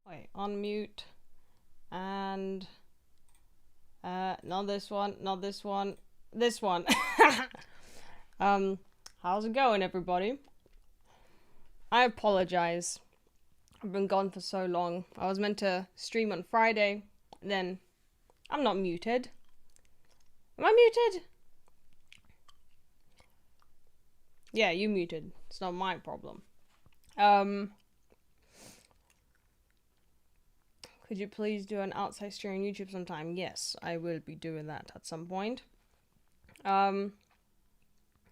Wait, unmute. And not this one, not this one, this one. How's it going, everybody? I apologize. I've been gone for so long. I was meant to stream on Friday, then I'm not muted. Am I muted? Yeah, you muted. It's not my problem. Could you please do an outside stream on YouTube sometime? Yes, I will be doing that at some point. Oh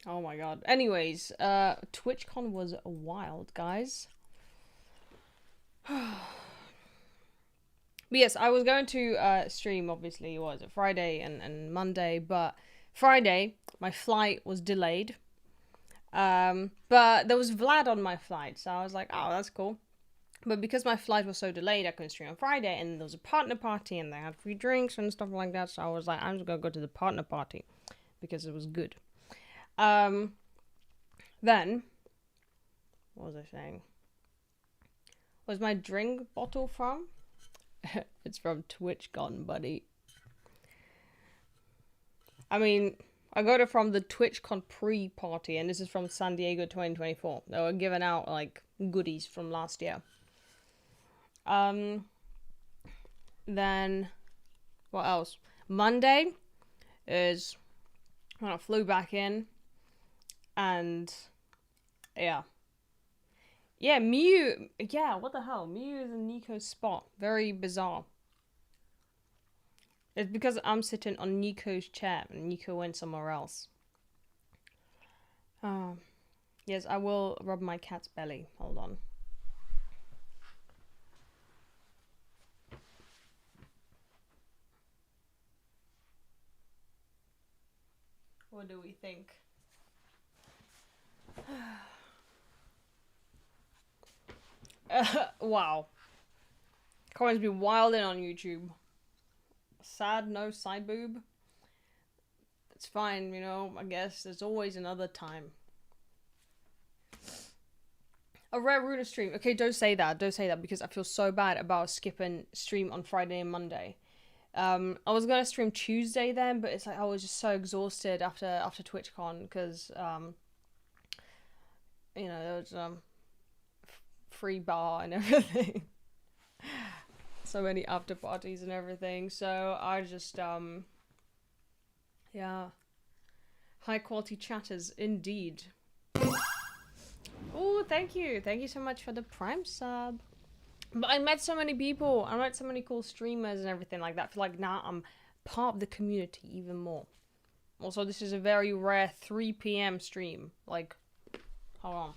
my god. Anyways, Twitchcon was wild, guys. But yes, I was going to stream, obviously, was it Friday and Monday, but Friday, my flight was delayed. But there was Vlad on my flight, so I was like, oh, that's cool. But because my flight was so delayed, I couldn't stream on Friday, and there was a partner party, and they had free drinks and stuff like that, so I was like, I'm just gonna go to the partner party, because it was good. Then, what was I saying? Where's my drink bottle from? It's from Twitchcon, buddy. I mean, I got it from the Twitchcon pre-party, and this is from San Diego 2024. They were giving out, like, goodies from last year. Then, what else? Monday is when I flew back in, and, yeah. Yeah, Mew, yeah, what the hell? Mew is in Nico's spot. Very bizarre. It's because I'm sitting on Nico's chair and Nico went somewhere else. Yes, I will rub my cat's belly. Hold on. What do we think? Wow. Comments be wilding on YouTube. Sad, no side boob. It's fine, you know, I guess there's always another time. A rare Runa stream. Okay, don't say that. Don't say that because I feel so bad about skipping stream on Friday and Monday. I was gonna stream Tuesday then, but it's like I was just so exhausted after TwitchCon because you know, there was free bar and everything. So many after parties and everything. So I just yeah. High quality chatters indeed. Oh, thank you. Thank you so much for the Prime sub. But I met so many people. I met so many cool streamers and everything like that. I feel like now I'm part of the community even more. Also, this is a very rare 3 p.m. stream. Like, hold on.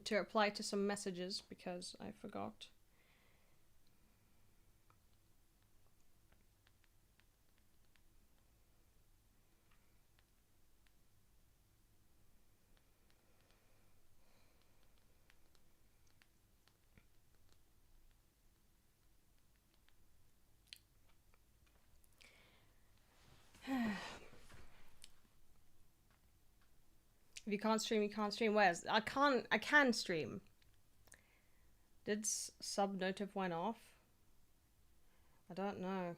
To reply to some messages because I forgot. If you can't stream, you can't stream. Where's I can stream. Did sub notif went off? I don't know.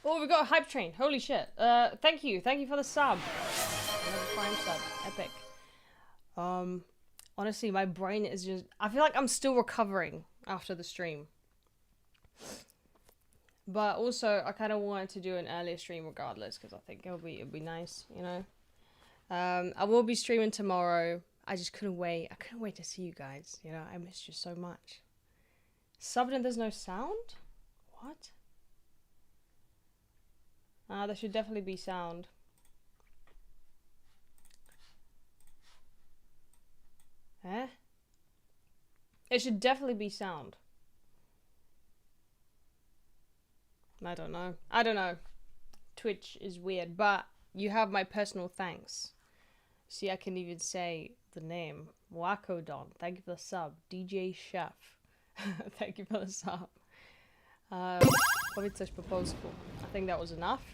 Oh, we got a hype train. Holy shit. Thank you for the sub. Another Prime sub. Epic. Honestly, my brain is just, I feel like I'm still recovering after the stream. But also, I kind of wanted to do an earlier stream regardless, because I think it'll be nice, you know? I will be streaming tomorrow. I just couldn't wait. I couldn't wait to see you guys, you know? I missed you so much. Subbed and there's no sound? What? There should definitely be sound. Eh? It should definitely be sound. I don't know. Twitch is weird, but you have my personal thanks. See, I can even say the name. Wakodon, thank you for the sub. DJ Chef, thank you for the sub. Probably coś po polsku. I think that was enough.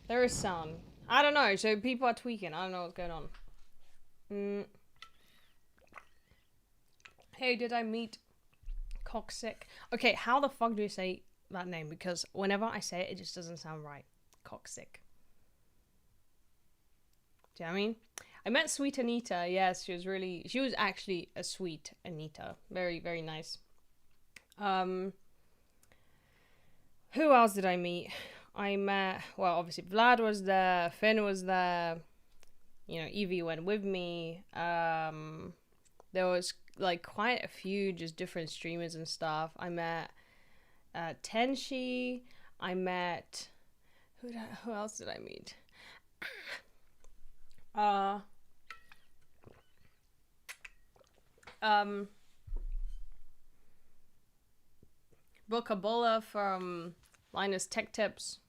There is sound. I don't know, so people are tweaking. I don't know what's going on. Hey, did I meet Cocksick? Okay, how the fuck do you say that name? Because whenever I say it, it just doesn't sound right. Cocksick. Do you know what I mean? I met Sweet Anita. Yes, she was actually a sweet Anita. Very, very nice. Who else did I meet? I met, well, obviously Vlad was there, Finn was there, you know, Evie went with me. There was like quite a few just different streamers and stuff. I met Tenshi. I met, who else did I meet? Bokabola from Linus Tech Tips.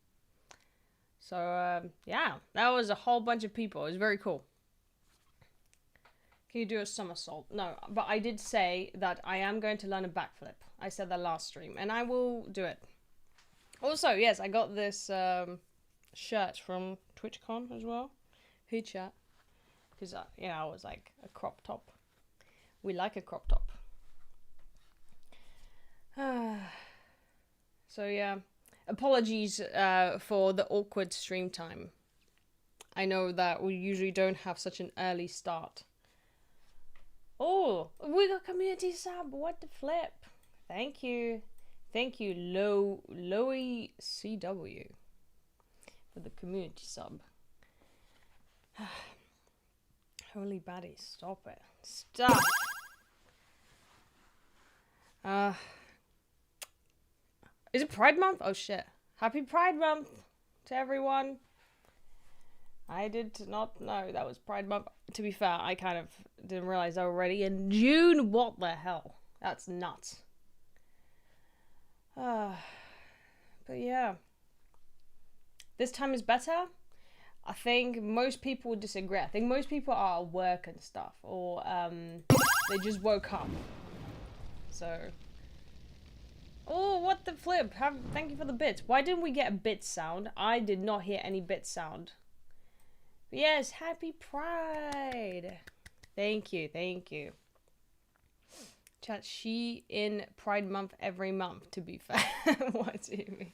So, yeah, that was a whole bunch of people. It was very cool. Can you do a somersault? No, but I did say that I am going to learn a backflip. I said that last stream, and I will do it. Also, yes, I got this shirt from Twitchcon as well. Hood shirt. Because, you know, I was like a crop top. We like a crop top. So, yeah. Apologies for the awkward stream time. I know that we usually don't have such an early start. Oh, we got community sub. What the flip? Thank you. Thank you, Loey CW, for the community sub. Holy baddie, stop it. Stop! Is it Pride Month? Oh shit. Happy Pride Month to everyone. I did not know that was Pride Month. To be fair, I kind of didn't realize already in June. What the hell? That's nuts. But yeah. This time is better. I think most people would disagree. I think most people are at work and stuff. Or they just woke up. So... Oh, what the flip? Thank you for the bits. Why didn't we get a bit sound? I did not hear any bit sound. But yes, happy Pride. Thank you, thank you. Chat, she in Pride Month every month, to be fair. What do you mean?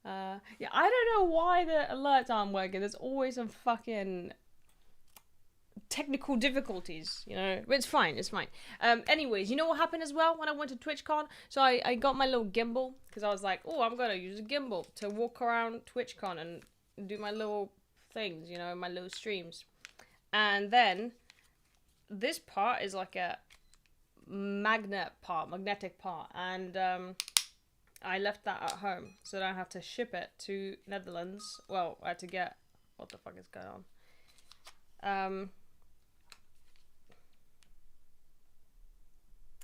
Yeah, I don't know why the alerts aren't working. There's always some fucking technical difficulties, you know, but it's fine, it's fine. Anyways, you know what happened as well when I went to TwitchCon? So I got my little gimbal, because I was like, oh, I'm gonna use a gimbal to walk around TwitchCon and do my little things, you know, my little streams. And then this part is like a magnetic part, and I left that at home, so I have to ship it to Netherlands. Well, I had to get, what the fuck is going on?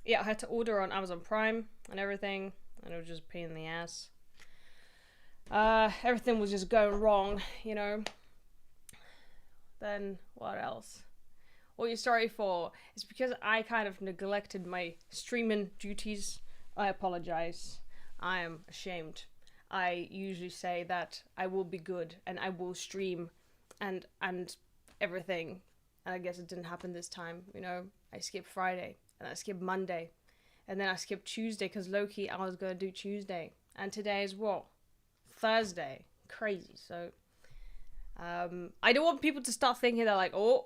Yeah, I had to order on Amazon Prime and everything, and it was just a pain in the ass. Everything was just going wrong, you know. Then, what else? What you're sorry for? It's because I kind of neglected my streaming duties. I apologize. I am ashamed. I usually say that I will be good and I will stream and everything. And I guess it didn't happen this time, you know. I skipped Friday. And I skipped Monday. And then I skipped Tuesday because low-key I was going to do Tuesday. And today is what? Thursday. Crazy. So, I don't want people to start thinking they're like, oh,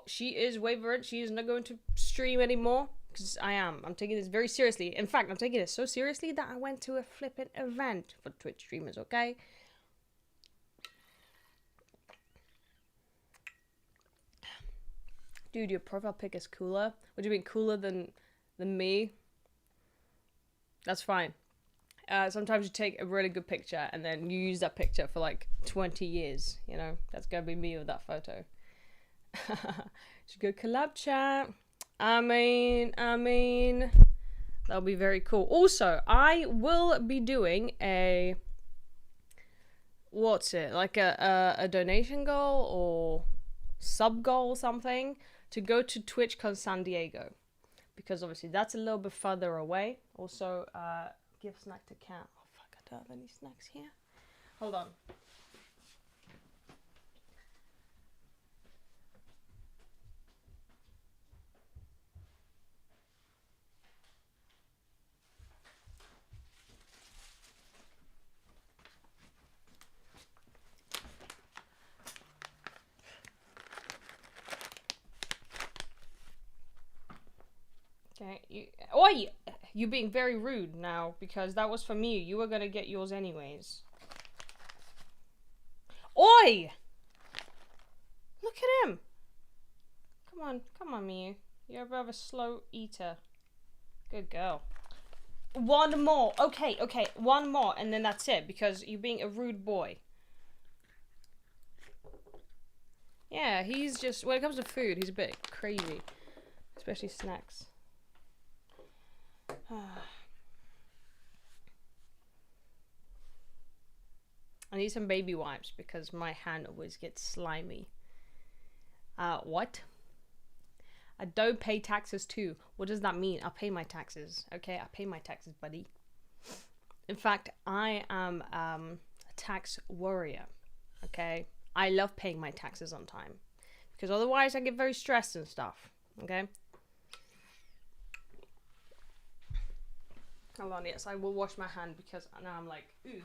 she is wavering. She is not going to stream anymore. Because I am. I'm taking this very seriously. In fact, I'm taking it so seriously that I went to a flipping event for Twitch streamers, okay? Dude, your profile pic is cooler. What do you mean cooler than me? That's fine. Sometimes you take a really good picture and then you use that picture for like 20 years, you know? That's gonna be me with that photo. Should go collab chat. I mean, that'll be very cool. Also, I will be doing a, what's it, like a donation goal or sub goal or something to go to Twitchcon San Diego, because obviously that's a little bit further away. Also, give snack to cat. Oh fuck, I don't have any snacks here. Hold on. Okay, Oi! You're being very rude now, because that was for me. You were gonna get yours anyways. Oi! Look at him! Come on, Miu. You're a bit of a slow eater. Good girl. One more. Okay, one more, and then that's it, because you're being a rude boy. Yeah, he's just, when it comes to food, he's a bit crazy. Especially snacks. I need some baby wipes because my hand always gets slimy. What? I don't pay taxes too. What does that mean? I pay my taxes. Okay, I pay my taxes, buddy. In fact, I am a tax warrior. Okay? I love paying my taxes on time, because otherwise I get very stressed and stuff. Okay? Hold on, yes, I will wash my hand because now I'm like, ooh.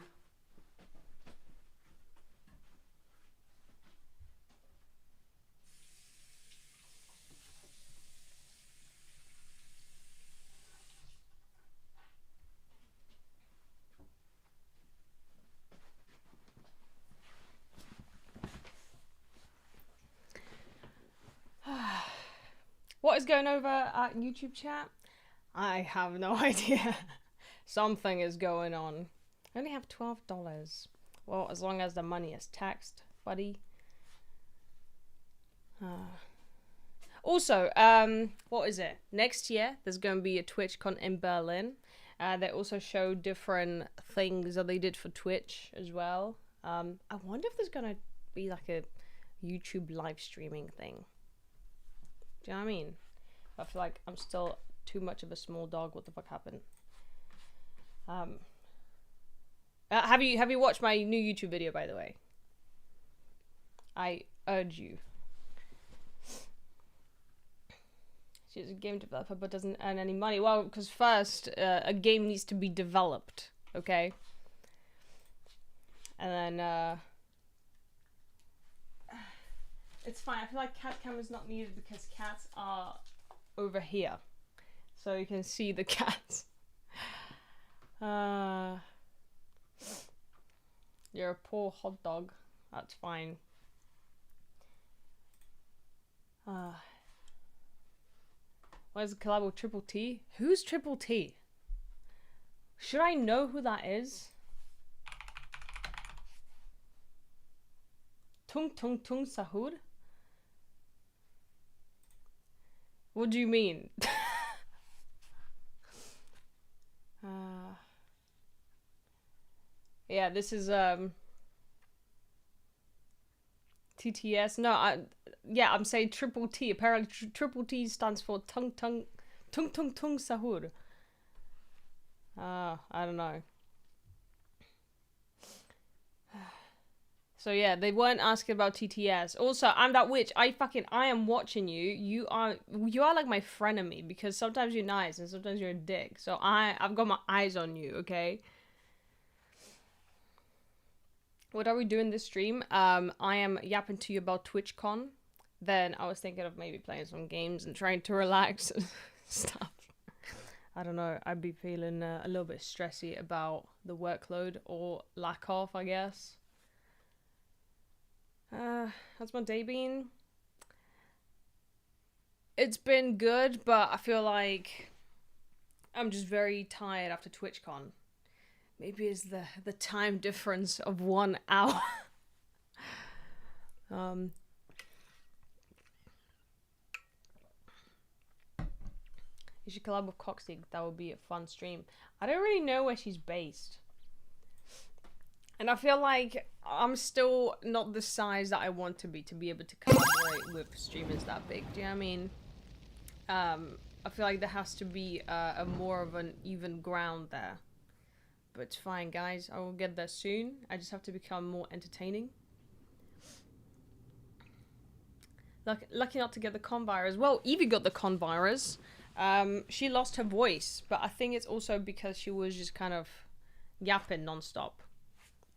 What is going over at YouTube chat? I have no idea. Something is going on. I only have $12. Well, as long as the money is taxed, buddy. Also, what is it? Next year, there's going to be a TwitchCon in Berlin. They also show different things that they did for Twitch as well. I wonder if there's going to be like a YouTube live streaming thing. Do you know what I mean? I feel like I'm still too much of a small dog. What the fuck happened? Have you watched my new YouTube video, by the way? I urge you. She's a game developer but doesn't earn any money. Well, because first a game needs to be developed, okay? And then it's fine. I feel like cat camera's not needed because cats are over here, so you can see the cats. You're a poor hot dog. That's fine. Where's the collab with Triple T? Who's Triple T? Should I know who that is? Tung Tung Tung Sahur? What do you mean? Yeah, this is TTS. No, I'm saying Triple T. Apparently Triple T stands for Tung Tung Sahur. I don't know. So yeah, they weren't asking about TTS. Also, I'm that witch. I am watching you. You are like my frenemy, because sometimes you're nice and sometimes you're a dick. So I've got my eyes on you, okay? What are we doing this stream? I am yapping to you about TwitchCon. Then I was thinking of maybe playing some games and trying to relax and stuff. I don't know. I'd be feeling a little bit stressy about the workload, or lack of, I guess. How's my day been? It's been good, but I feel like I'm just very tired after TwitchCon. Maybe it's the time difference of 1 hour. You should collab with Coxie. That would be a fun stream. I don't really know where she's based. And I feel like I'm still not the size that I want to be able to collaborate with streamers that big. Do you know what I mean? I feel like there has to be a more of an even ground there. But it's fine, guys. I will get there soon. I just have to become more entertaining. Lucky not to get the con virus. Well, Evie got the con virus. She lost her voice, but I think it's also because she was just kind of yapping non-stop.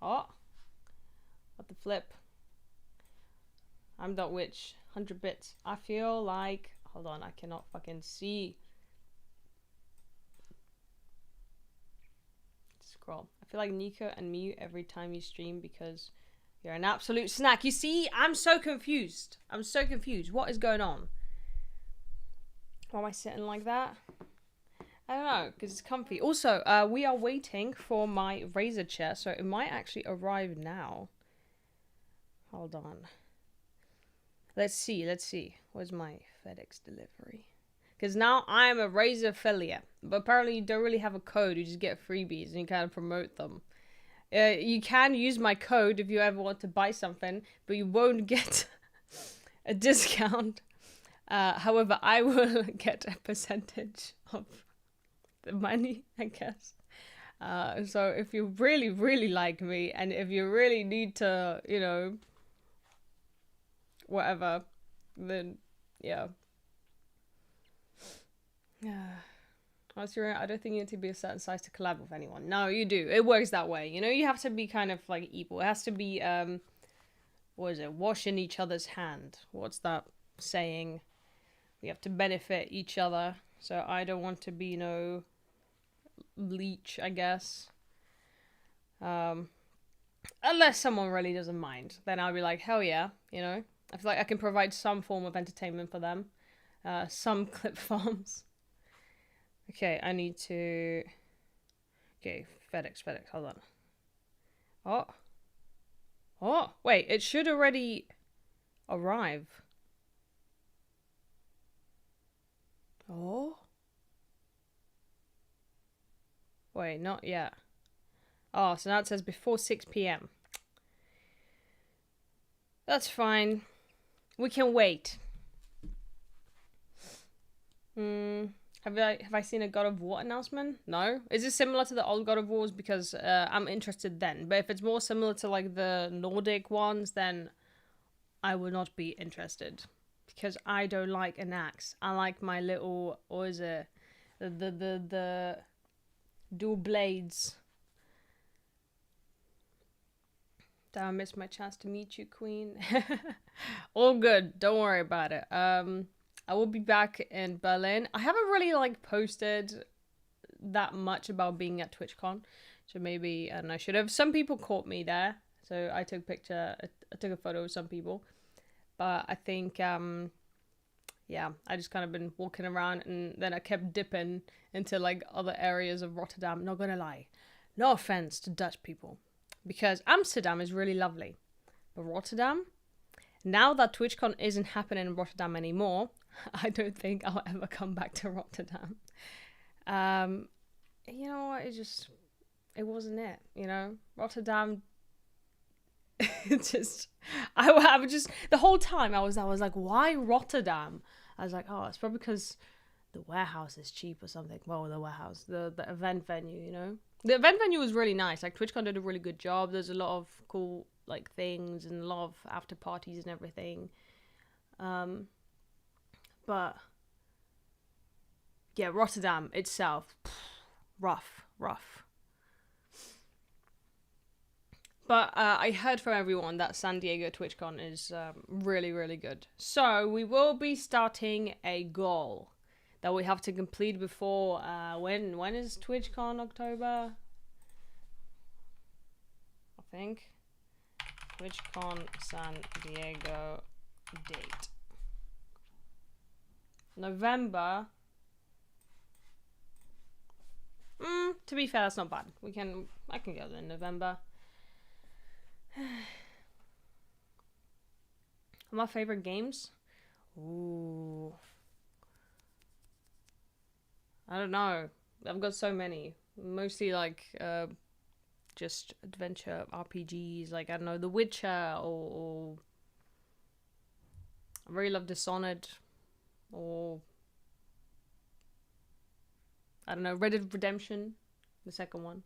Oh, what the flip? I'm .witch, 100 bits. I feel like, hold on, I cannot fucking see. Scroll. I feel like Nico and Mew every time you stream because you're an absolute snack. You see, I'm so confused. I'm so confused. What is going on? Why am I sitting like that? I don't know, because it's comfy. Also, we are waiting for my Razer chair, so it might actually arrive now. Hold on. Let's see. Where's my FedEx delivery? Because now I'm a Razer affiliate, but apparently you don't really have a code. You just get freebies and you kind of promote them. You can use my code if you ever want to buy something, but you won't get a discount. However, I will get a percentage of the money, I guess. So if you really, really like me, and if you really need to, you know, whatever, then yeah. Honestly, I don't think you need to be a certain size to collab with anyone. No, you do. It works that way. You know, you have to be kind of like equal. It has to be, what is it? Washing each other's hand. What's that saying? We have to benefit each other. So I don't want to be, you know, leech, I guess. Unless someone really doesn't mind. Then I'll be like, hell yeah, you know. I feel like I can provide some form of entertainment for them. Some clip farms. Okay, I need to... Okay, FedEx, hold on. Oh, wait, it should already arrive. Oh. Wait, not yet. Oh, so now it says before 6 p.m. That's fine. We can wait. Have I seen a God of War announcement? No. Is it similar to the old God of Wars? Because I'm interested then. But if it's more similar to like the Nordic ones, then I would not be interested. Because I don't like an axe. I like my little, or is it the dual blades. Damn, I missed my chance to meet you, Queen. All good. Don't worry about it. I will be back in Berlin. I haven't really like posted that much about being at Twitchcon, so maybe, and I should have. Some people caught me there, so I took I took a photo of some people, but I think yeah, I just kind of been walking around, and then I kept dipping into like other areas of Rotterdam. Not gonna lie, no offense to Dutch people, because Amsterdam is really lovely, but Rotterdam. Now that TwitchCon isn't happening in Rotterdam anymore, I don't think I'll ever come back to Rotterdam. You know what? It wasn't it. You know, Rotterdam. It's just, I was just the whole time I was like, why Rotterdam? I was like, oh, it's probably because the warehouse is cheap or something. Well, the warehouse, the event venue. You know, the event venue was really nice. Like TwitchCon did a really good job. There's a lot of cool like things and a lot of after parties and everything. But yeah, Rotterdam itself, rough. But I heard from everyone that San Diego TwitchCon is really, really good. So we will be starting a goal that we have to complete before, when is TwitchCon? October? I think. TwitchCon San Diego date. November. To be fair, that's not bad. I can go there in November. My favorite games? Ooh. I don't know. I've got so many. Mostly like just adventure RPGs, like I don't know, The Witcher, or I really love Dishonored, or I don't know, Red Dead Redemption, the second one.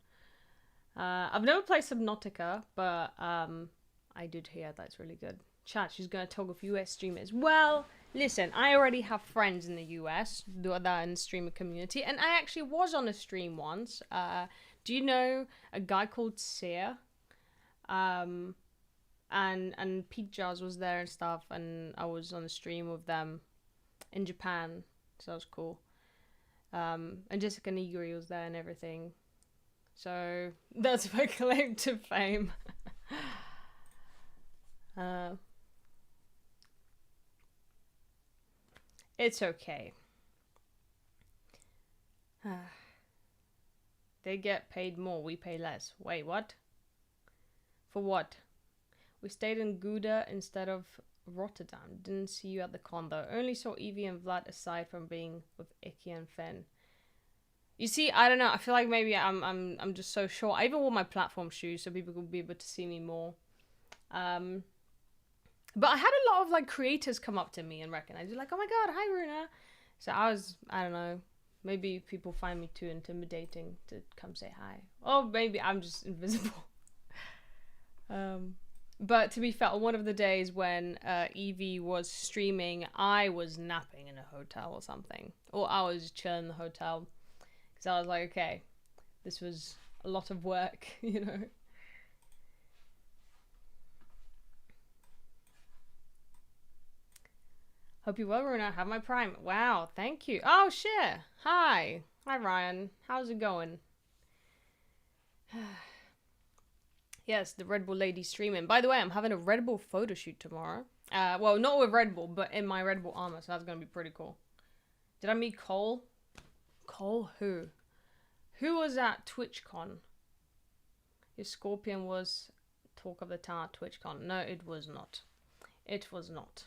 I've never played Subnautica, but I did hear that's really good. Chat, she's gonna talk of US streamers. Well, listen, I already have friends in the US that are in the streamer community, and I actually was on a stream once. Do you know a guy called Sear? And Pete Jars was there and stuff, and I was on a stream with them in Japan, so that was cool. And Jessica Nigiri was there and everything. So that's my claim to fame. It's okay. They get paid more, we pay less. Wait, what? For what? We stayed in Gouda instead of Rotterdam. Didn't see you at the con though. Only saw Evie and Vlad aside from being with Icky and Finn. You see, I don't know. I feel like maybe I'm just so short. I even wore my platform shoes so people could be able to see me more. But I had a lot of like creators come up to me and recognize you, like, oh my god, hi Runa. So I don't know. Maybe people find me too intimidating to come say hi. Or maybe I'm just invisible. But to be fair, one of the days when Evie was streaming, I was napping in a hotel or something. Or I was chilling in the hotel. Because I was like, okay, this was a lot of work, you know. Hope you're well, Runa. Have my prime. Wow, thank you. Oh, shit. Hi. Hi, Ryan. How's it going? Yes, the Red Bull lady streaming. By the way, I'm having a Red Bull photo shoot tomorrow. Well, not with Red Bull, but in my Red Bull armor, so that's going to be pretty cool. Did I meet Cole? Cole who? Who was at Twitchcon? Your Scorpion was talk of the town at Twitchcon. No, it was not. It was not.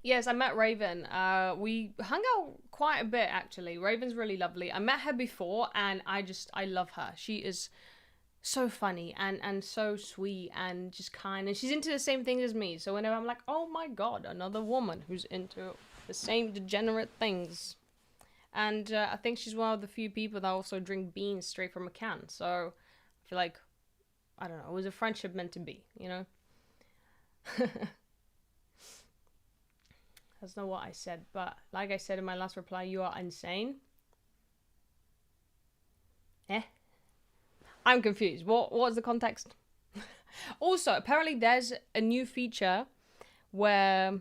Yes, I met Raven. We hung out quite a bit, actually. Raven's really lovely. I met her before, and I love her. She is so funny and so sweet and just kind. And she's into the same things as me. So whenever I'm like, oh my god, another woman who's into the same degenerate things. And I think she's one of the few people that also drink beans straight from a can. So I feel like, I don't know, it was a friendship meant to be, you know? That's not what I said, but like I said in my last reply, you are insane. I'm confused. What was the context? Also, apparently there's a new feature where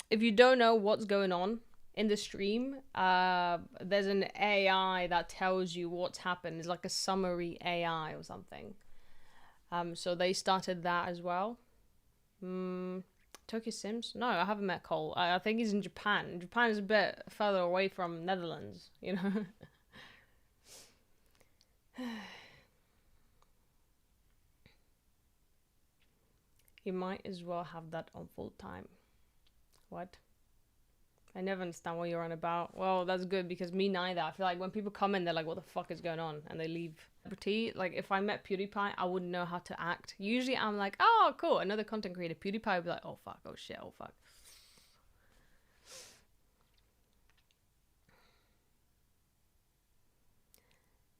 if you don't know what's going on in the stream, there's an AI that tells you what's happened. It's like a summary AI or something. So they started that as well. Tokyo Sims? No, I haven't met Cole. I think he's in Japan. Japan is a bit further away from Netherlands, you know? You might as well have that on full time. What? I never understand what you're on about. Well, that's good because me neither. I feel like when people come in, they're like, what the fuck is going on? And they leave. Like, if I met PewDiePie, I wouldn't know how to act. Usually I'm like, oh, cool, another content creator. PewDiePie would be like, oh, fuck, oh, shit, oh, fuck.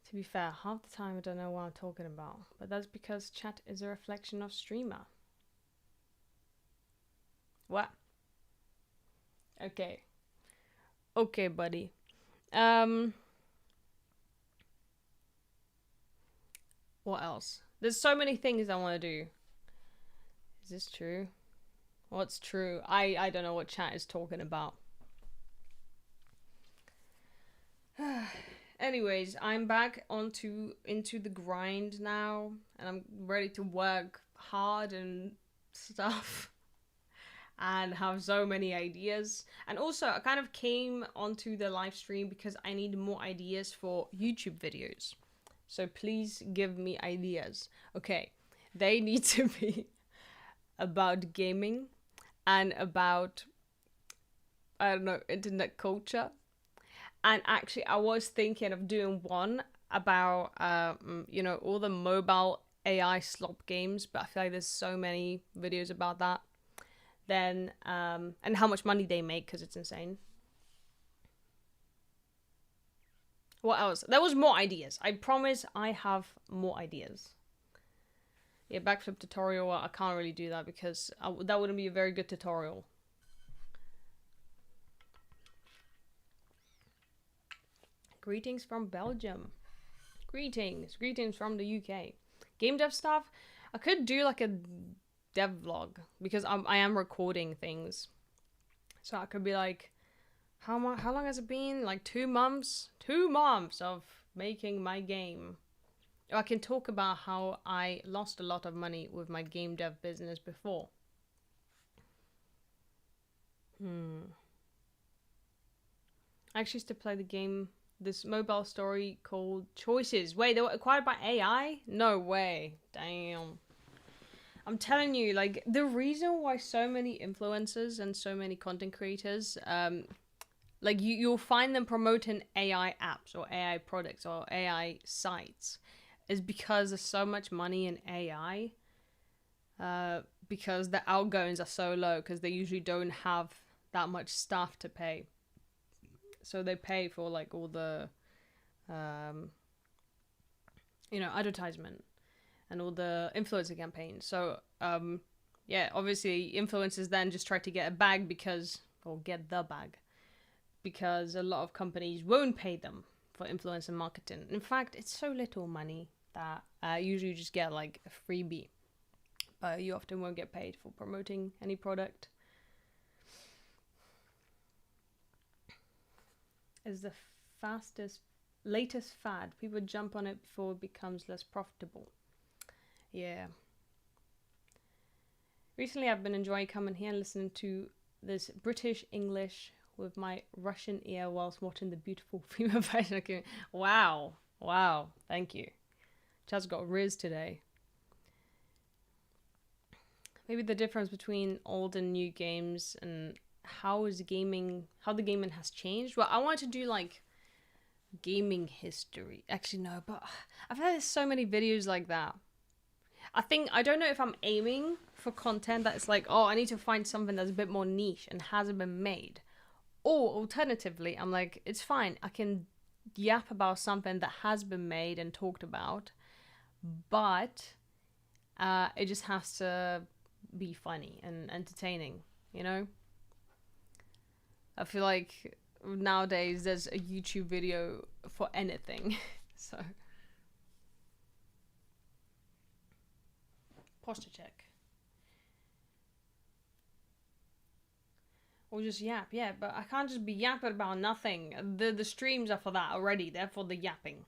To be fair, half the time I don't know what I'm talking about. But that's because chat is a reflection of streamer. What? Okay. Okay, buddy. What else? There's so many things I want to do. Is this true? What's true? I don't know what chat is talking about. Anyways, I'm back into the grind now, and I'm ready to work hard and stuff. And have so many ideas. And also, I kind of came onto the live stream because I need more ideas for YouTube videos. So please give me ideas. Okay, they need to be about gaming and about, I don't know, internet culture. And actually, I was thinking of doing one about, all the mobile AI slop games, but I feel like there's so many videos about that. Then, and how much money they make, because it's insane. What else? There was more ideas. I promise I have more ideas. Yeah, backflip tutorial, I can't really do that because that wouldn't be a very good tutorial. Greetings from Belgium. Greetings from the UK. Game dev stuff, I could do like a dev vlog because I am recording things. So I could be like, how long has it been? Like 2 months? 2 months of making my game. I can talk about how I lost a lot of money with my game dev business before. I actually used to play the game, this mobile story called Choices. Wait, they were acquired by AI? No way. Damn. I'm telling you, like, the reason why so many influencers and so many content creators, like, you'll find them promoting AI apps or AI products or AI sites is because there's so much money in AI. Because the outgoings are so low because they usually don't have that much staff to pay. So they pay for like all the, advertisement and all the influencer campaigns. So, obviously influencers then just try to get a bag get the bag because a lot of companies won't pay them for influencer marketing. In fact, it's so little money that usually you just get like a freebie, but you often won't get paid for promoting any product. Is the latest fad. People jump on it before it becomes less profitable. Yeah. Recently I've been enjoying coming here and listening to this British English with my Russian ear whilst watching the beautiful female version. Wow. Thank you. Chad's got Riz today. Maybe the difference between old and new games and how the gaming has changed. Well, I wanted to do like gaming history. Actually, no, but I've had there's so many videos like that. I don't know if I'm aiming for content that's like, oh, I need to find something that's a bit more niche and hasn't been made. Or alternatively, I'm like, it's fine. I can yap about something that has been made and talked about, but it just has to be funny and entertaining, you know? I feel like nowadays there's a YouTube video for anything. So posture check. Or just yap, yeah, but I can't just be yapping about nothing. The streams are for that already, they're for the yapping.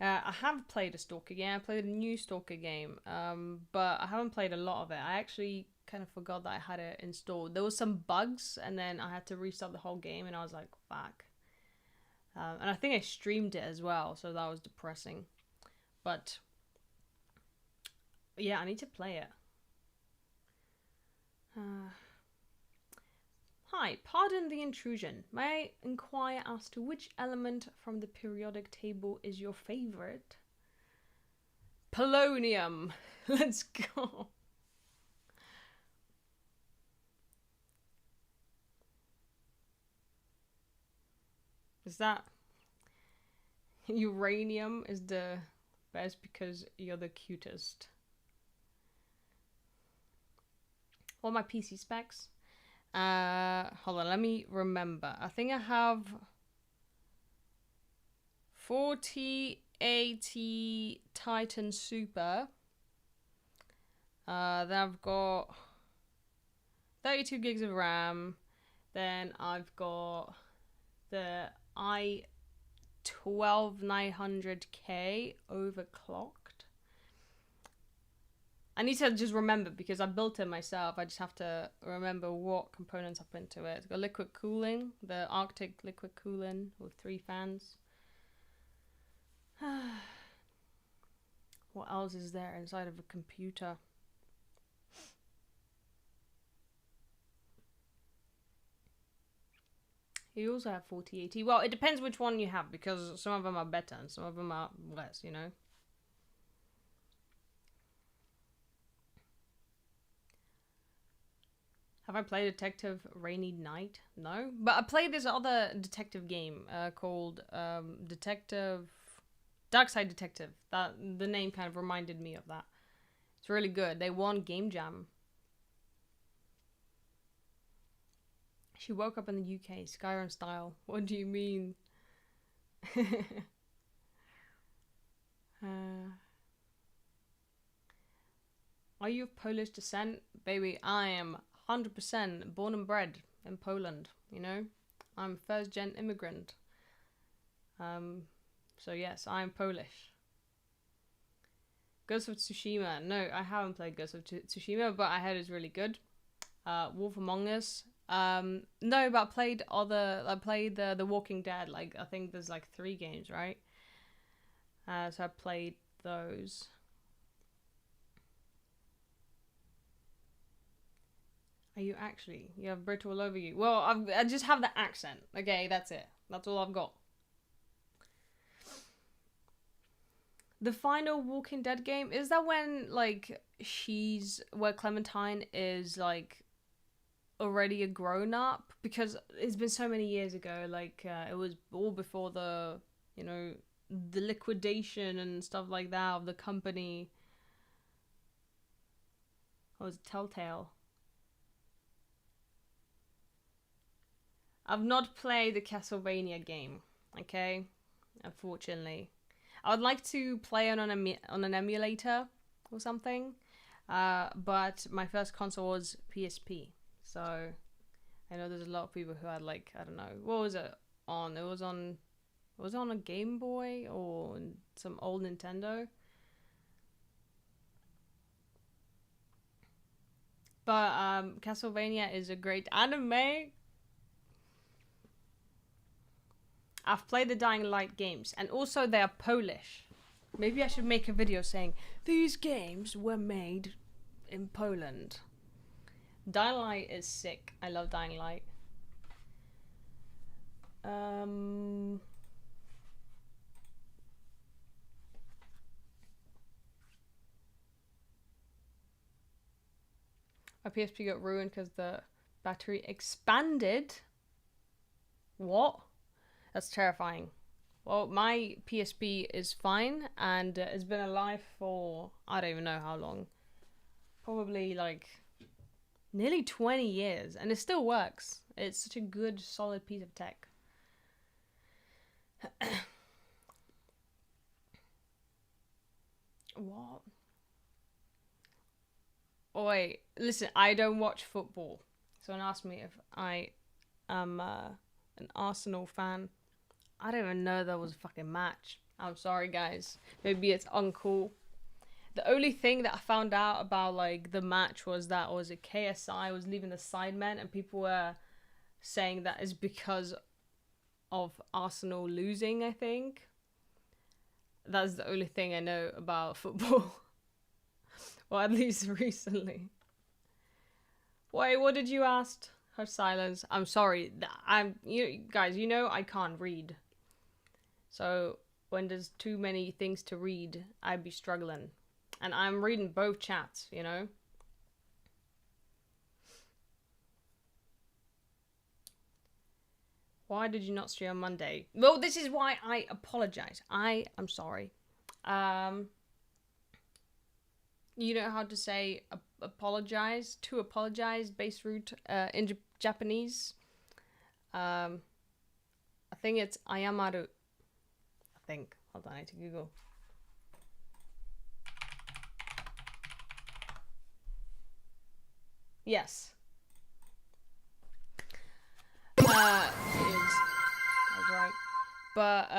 I have played a Stalker game, I played a new Stalker game, but I haven't played a lot of it. I actually kind of forgot that I had it installed. There was some bugs, and then I had to restart the whole game, and I was like, fuck. And I think I streamed it as well, so that was depressing. But yeah, I need to play it. Hi, pardon the intrusion. May I inquire as to which element from the periodic table is your favorite? Polonium. Let's go. Is that uranium is the best because you're the cutest? What are my PC specs? Hold on, let me remember. I think I have 4080 Titan Super. Then I've got 32 gigs of RAM. Then I've got the i12-900K overclocked. I need to just remember because I built it myself. I just have to remember what components I put into it. It's got liquid cooling, the Arctic liquid cooling with 3 fans. What else is there inside of a computer? You also have 4080. Well, it depends which one you have, because some of them are better and some of them are less, you know? Have I played Detective Rainy Night? No. But I played this other detective game called Detective... Darkside Detective. The name kind of reminded me of that. It's really good. They won Game Jam. She woke up in the UK, Skyrim style. What do you mean? Are you of Polish descent? Baby, I am 100% born and bred in Poland, you know? I'm first-gen immigrant. So yes, I'm Polish. Ghost of Tsushima. No, I haven't played Ghost of Tsushima, but I heard it's really good. Wolf Among Us. No, but I played the Walking Dead. Like, I think there's like 3 games, right? So I played those. Are you actually? You have Brit all over you. Well, I just have the accent. Okay, that's it. That's all I've got. The final Walking Dead game, is that when, like, where Clementine is, like, already a grown-up? Because it's been so many years ago, like, it was all before the, you know, the liquidation and stuff like that of the company. What was it, Telltale? I've not played the Castlevania game, okay? Unfortunately. I would like to play on an emulator or something, but my first console was PSP. So I know there's a lot of people who had, like, I don't know, what was it on? It was on a Game Boy or some old Nintendo. But Castlevania is a great anime. I've played the Dying Light games, and also they are Polish. Maybe I should make a video saying, these games were made in Poland. Dying Light is sick. I love Dying Light. My PSP got ruined because the battery expanded. What? That's terrifying. Well, my PSP is fine, and it's been alive for, I don't even know how long. Probably like nearly 20 years, and it still works. It's such a good, solid piece of tech. What? Oh, wait, listen, I don't watch football. Someone asked me if I am an Arsenal fan. I don't even know there was a fucking match. I'm sorry, guys. Maybe it's uncool. The only thing that I found out about, like, the match was that KSI was leaving the Sidemen, and people were saying that is because of Arsenal losing, I think. That's the only thing I know about football. Or at least recently. Wait, what did you ask? Her silence. I'm sorry. You guys, you know I can't read. So when there's too many things to read, I'd be struggling. And I'm reading both chats, you know? Why did you not stream on Monday? Well, this is why I apologize. I am sorry. You know how to say apologize? To apologize, base root in Japanese. I think it's ayamaru. I think. Hold on, I need to Google. Yes. It is. That's right. But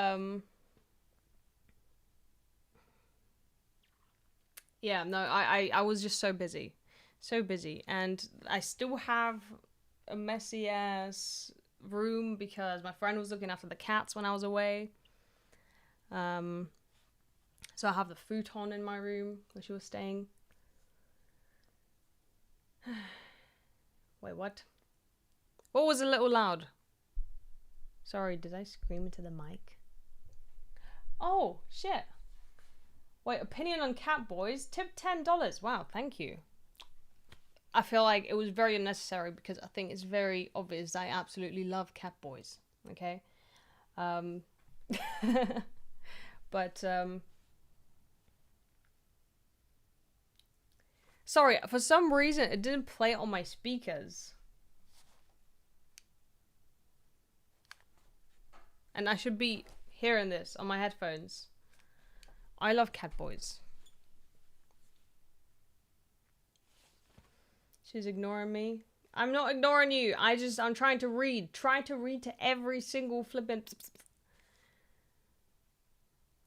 yeah, no, I was just so busy. So busy. And I still have a messy ass room because my friend was looking after the cats when I was away. So I have the futon in my room where she was staying. Wait, what? What was a little loud? Sorry, did I scream into the mic? Oh, shit. Wait, opinion on Cat Boys. Tip $10. Wow, thank you. I feel like it was very unnecessary because I think it's very obvious I absolutely love Cat Boys. Okay? But, sorry, for some reason it didn't play on my speakers. And I should be hearing this on my headphones. I love Cat Boys. She's ignoring me. I'm not ignoring you. I'm trying to read. Try to read to every single flippin'.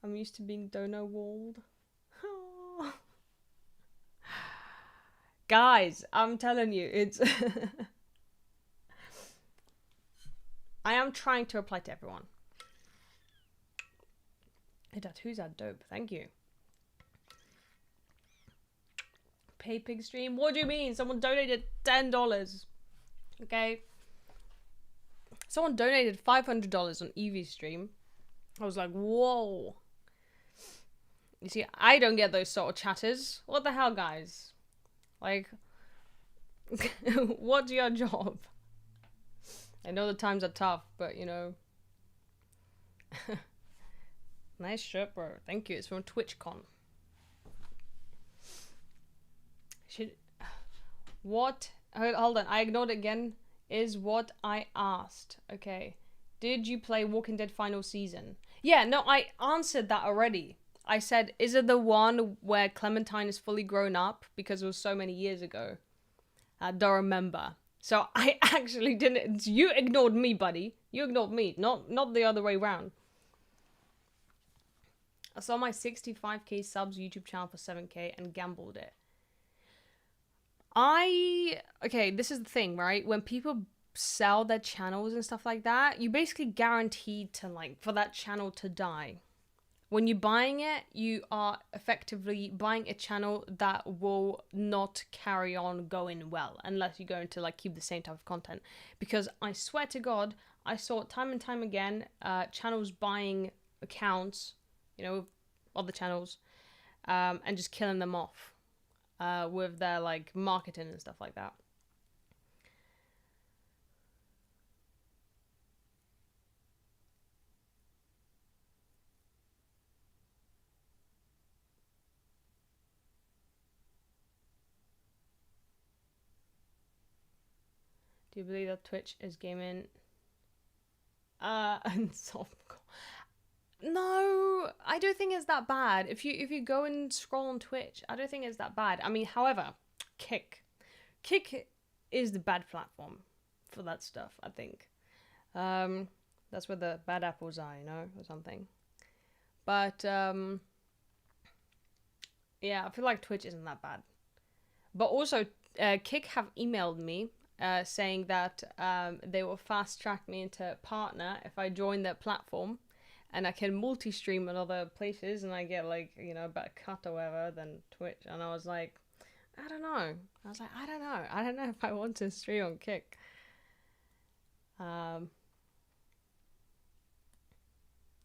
I'm used to being dono walled. Guys, I'm telling you, it's... I am trying to reply to everyone. Hey, Dad, who's that dope? Thank you. Pay pig stream? What do you mean? Someone donated $10. Okay. Someone donated $500 on Evie's stream. I was like, whoa. You see, I don't get those sort of chatters. What the hell, guys? Like, what's your job? I know the times are tough, but you know. Nice shirt, bro. Thank you. It's from Twitchcon. What? Hold on. I ignored it again. Is what I asked. Okay. Did you play Walking Dead final season? Yeah, no, I answered that already. I said, is it the one where Clementine is fully grown up? Because it was so many years ago. I don't remember. So I actually didn't. You ignored me, buddy. You ignored me. Not the other way around. I saw my 65k subs YouTube channel for 7k and gambled it. Okay, this is the thing, right? When people sell their channels and stuff like that, you basically guaranteed to, like, for that channel to die. When you're buying it, you are effectively buying a channel that will not carry on going well unless you're going to, like, keep the same type of content. Because I swear to God, I saw time and time again channels buying accounts, you know, other channels, and just killing them off with their, like, marketing and stuff like that. Do you believe that Twitch is gaming? And soft. No, I don't think it's that bad. If you go and scroll on Twitch, I don't think it's that bad. I mean, however, Kick is the bad platform for that stuff, I think. That's where the bad apples are, you know, or something. But yeah, I feel like Twitch isn't that bad. But also, Kick have emailed me saying that they will fast track me into partner if I join their platform. And I can multi-stream in other places and I get, like, you know, a better cut or whatever than Twitch. And I was like, I don't know. I was like, I don't know. I don't know if I want to stream on Kick.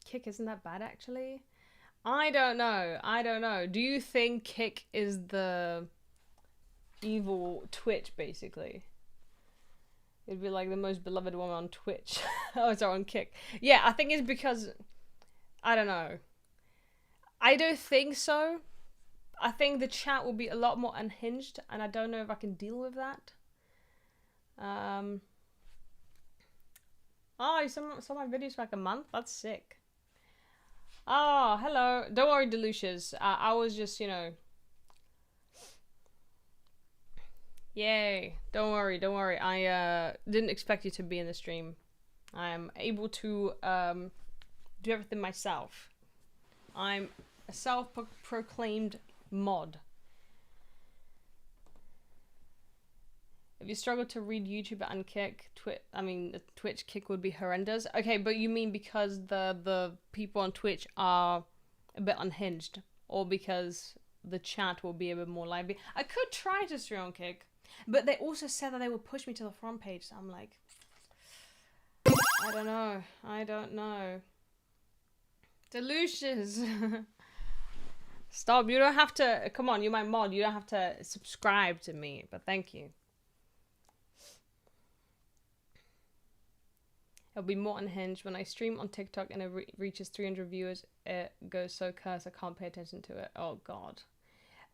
Kick isn't that bad, actually. I don't know. Do you think Kick is the evil Twitch, basically? It'd be like the most beloved one on Twitch. Oh, sorry, on Kick. Yeah, I think it's because... I don't know. I don't think so. I think the chat will be a lot more unhinged, and I don't know if I can deal with that. Oh, you saw my videos for like a month? That's sick. Oh, hello. Don't worry, Delucius. I was just, you know... Yay. Don't worry. I didn't expect you to be in the stream. I am able to do everything myself. I'm a self-proclaimed mod. If you struggle to read YouTube and Kick, Twitch Kick would be horrendous. Okay, but you mean because the people on Twitch are a bit unhinged. or because the chat will be a bit more lively. I could try to stream on Kick, but they also said that they would push me to the front page. So I'm like, I don't know. Delicious. Stop. You don't have to. Come on, you're my mod. You don't have to subscribe to me, but thank you. It'll be more unhinged when I stream on TikTok and it reaches 300 viewers. It goes so cursed I can't pay attention to it. Oh God.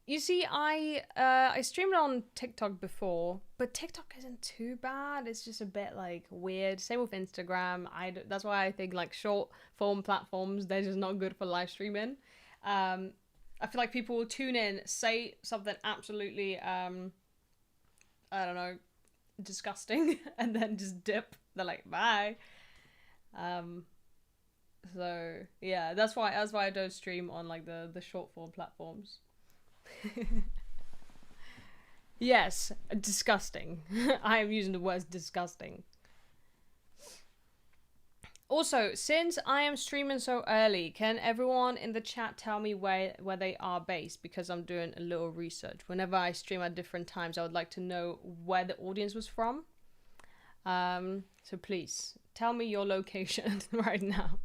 You see, I streamed on TikTok before, but TikTok isn't too bad. It's just a bit like weird. Same with Instagram. That's why I think like short form platforms, they're just not good for live streaming. I feel like people will tune in, say something absolutely, I don't know, disgusting, and then just dip. They're like, bye. So yeah, that's why I don't stream on like the short form platforms. Yes, disgusting. I am using the words disgusting. Also, since I am streaming so early, can everyone in the chat tell me where they are based? Because I'm doing a little research. Whenever I stream at different times, I would like to know where the audience was from. So please, tell me your location right now.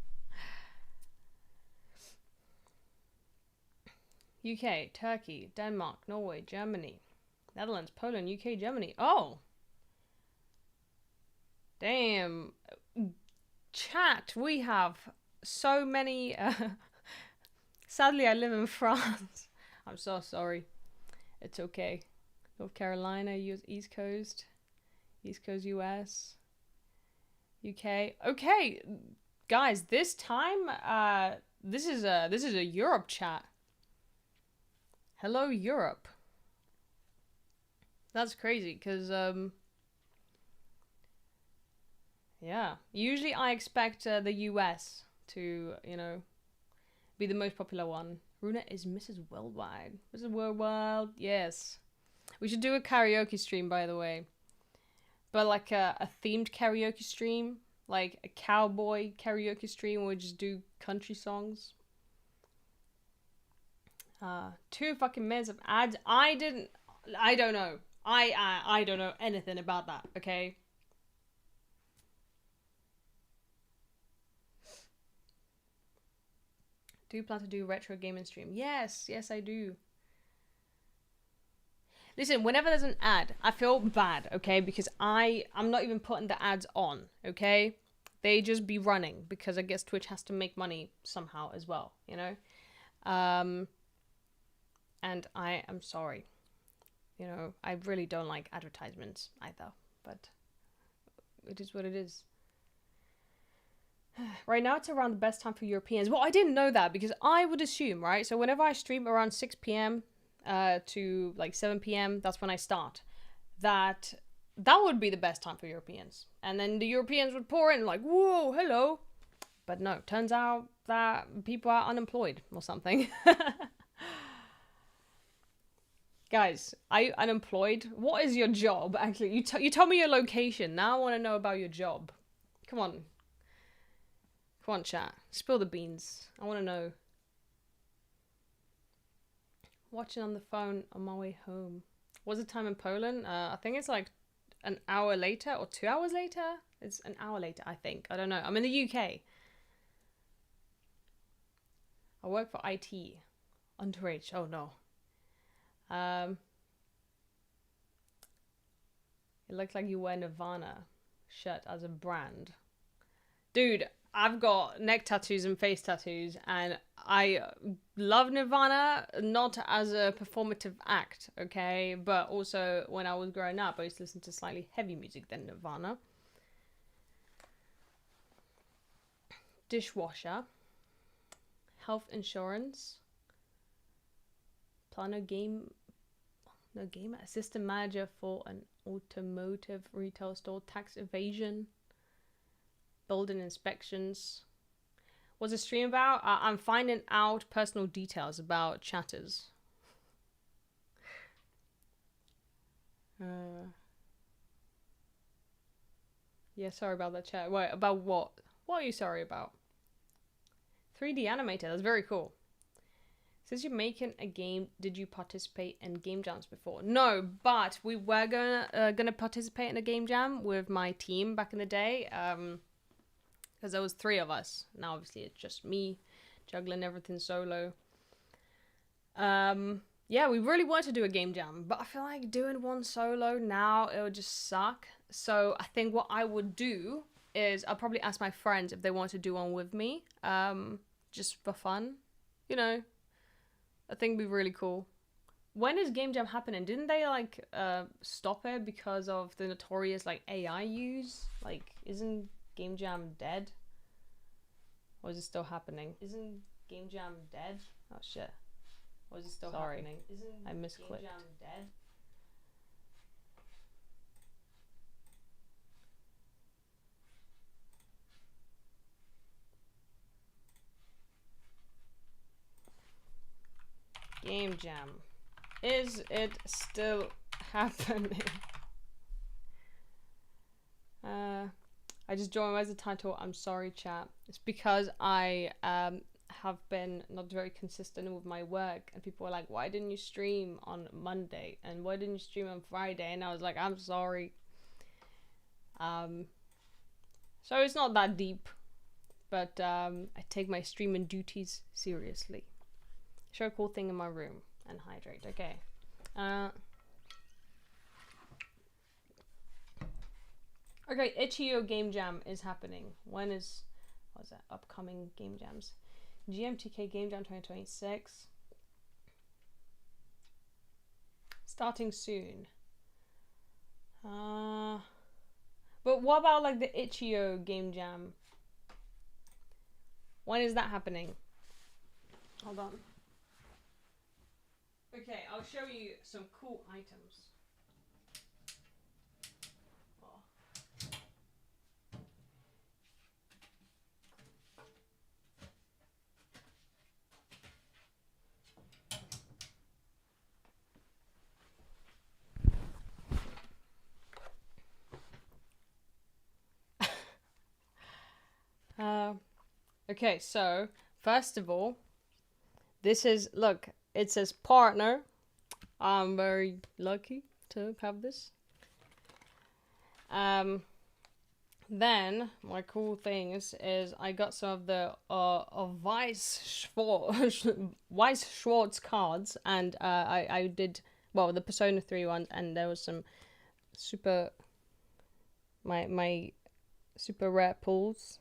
UK, Turkey, Denmark, Norway, Germany, Netherlands, Poland, UK, Germany. Oh! Damn. Chat, we have so many. Sadly, I live in France. I'm so sorry. It's okay. North Carolina, East Coast, US, UK. Okay, guys, this time, this is a Europe chat. Hello, Europe. That's crazy, because yeah, usually I expect the US to, you know, be the most popular one. Runa is Mrs. Worldwide. Mrs. Worldwide, yes. We should do a karaoke stream, by the way. But like a themed karaoke stream. Like a cowboy karaoke stream where we just do country songs. 2 fucking minutes of ads. I don't know. I don't know anything about that, okay? Do you plan to do retro gaming stream? Yes, I do. Listen, whenever there's an ad, I feel bad, okay? Because I'm not even putting the ads on, okay? They just be running because I guess Twitch has to make money somehow as well, you know? And I am sorry. You know, I really don't like advertisements either, but it is what it is. Right now it's around the best time for Europeans. Well, I didn't know that because I would assume, right? So whenever I stream around 6 p.m. To like 7 p.m., that's when I start. That would be the best time for Europeans. And then the Europeans would pour in like, whoa, hello. But no, turns out that people are unemployed or something. Guys, are you unemployed? What is your job, actually? You tell me your location. Now I want to know about your job. Come on. Come on, chat. Spill the beans. I want to know. Watching on the phone on my way home. What's the time in Poland? I think it's like an hour later or 2 hours later. It's an hour later, I think. I don't know. I'm in the UK. I work for IT. Underage. Oh no. It looks like you wear Nirvana shirt as a brand. Dude, I've got neck tattoos and face tattoos, and I love Nirvana, not as a performative act, okay? But also, when I was growing up, I used to listen to slightly heavy music than Nirvana. Dishwasher. Health insurance. Plano game... No, gamer. Assistant manager for an automotive retail store. Tax evasion. Building inspections. What's the stream about? I'm finding out personal details about chatters. Yeah, sorry about that chat. Wait, about what? What are you sorry about? 3D animator, that's very cool. Since you're making a game, did you participate in game jams before? No, but we were gonna participate in a game jam with my team back in the day. Because there was 3 of us. Now obviously it's just me juggling everything solo. Yeah, we really wanted to do a game jam, but I feel like doing one solo now, it would just suck. So I think what I would do is I'll probably ask my friends if they want to do one with me, just for fun. You know, I think it'd be really cool. When is game jam happening? Didn't they like stop it because of the notorious like AI use? Like, isn't game jam dead? Or is it still happening? Isn't game jam dead? Oh shit. Or is it still happening? Isn't I misclicked. Game jam dead? Game jam. Is it still happening? I just joined. Where's the title? I'm sorry, chat. It's because I have been not very consistent with my work, and people were like, why didn't you stream on Monday? And why didn't you stream on Friday? And I was like, I'm sorry. So it's not that deep, but I take my streaming duties seriously. Show a cool thing in my room and hydrate. Okay. Okay, Itch.io game jam is happening. When is, what's that, upcoming game jams? GMTK game jam 2026. Starting soon. But what about like the Itch.io game jam? When is that happening? Hold on. Okay, I'll show you some cool items. Okay, so first of all, this is, look, it says partner. I'm very lucky to have this. Then my cool things is I got some of the Weiss Schwartz cards, and I did, well, the Persona 3 ones, and there was some super my super rare pulls.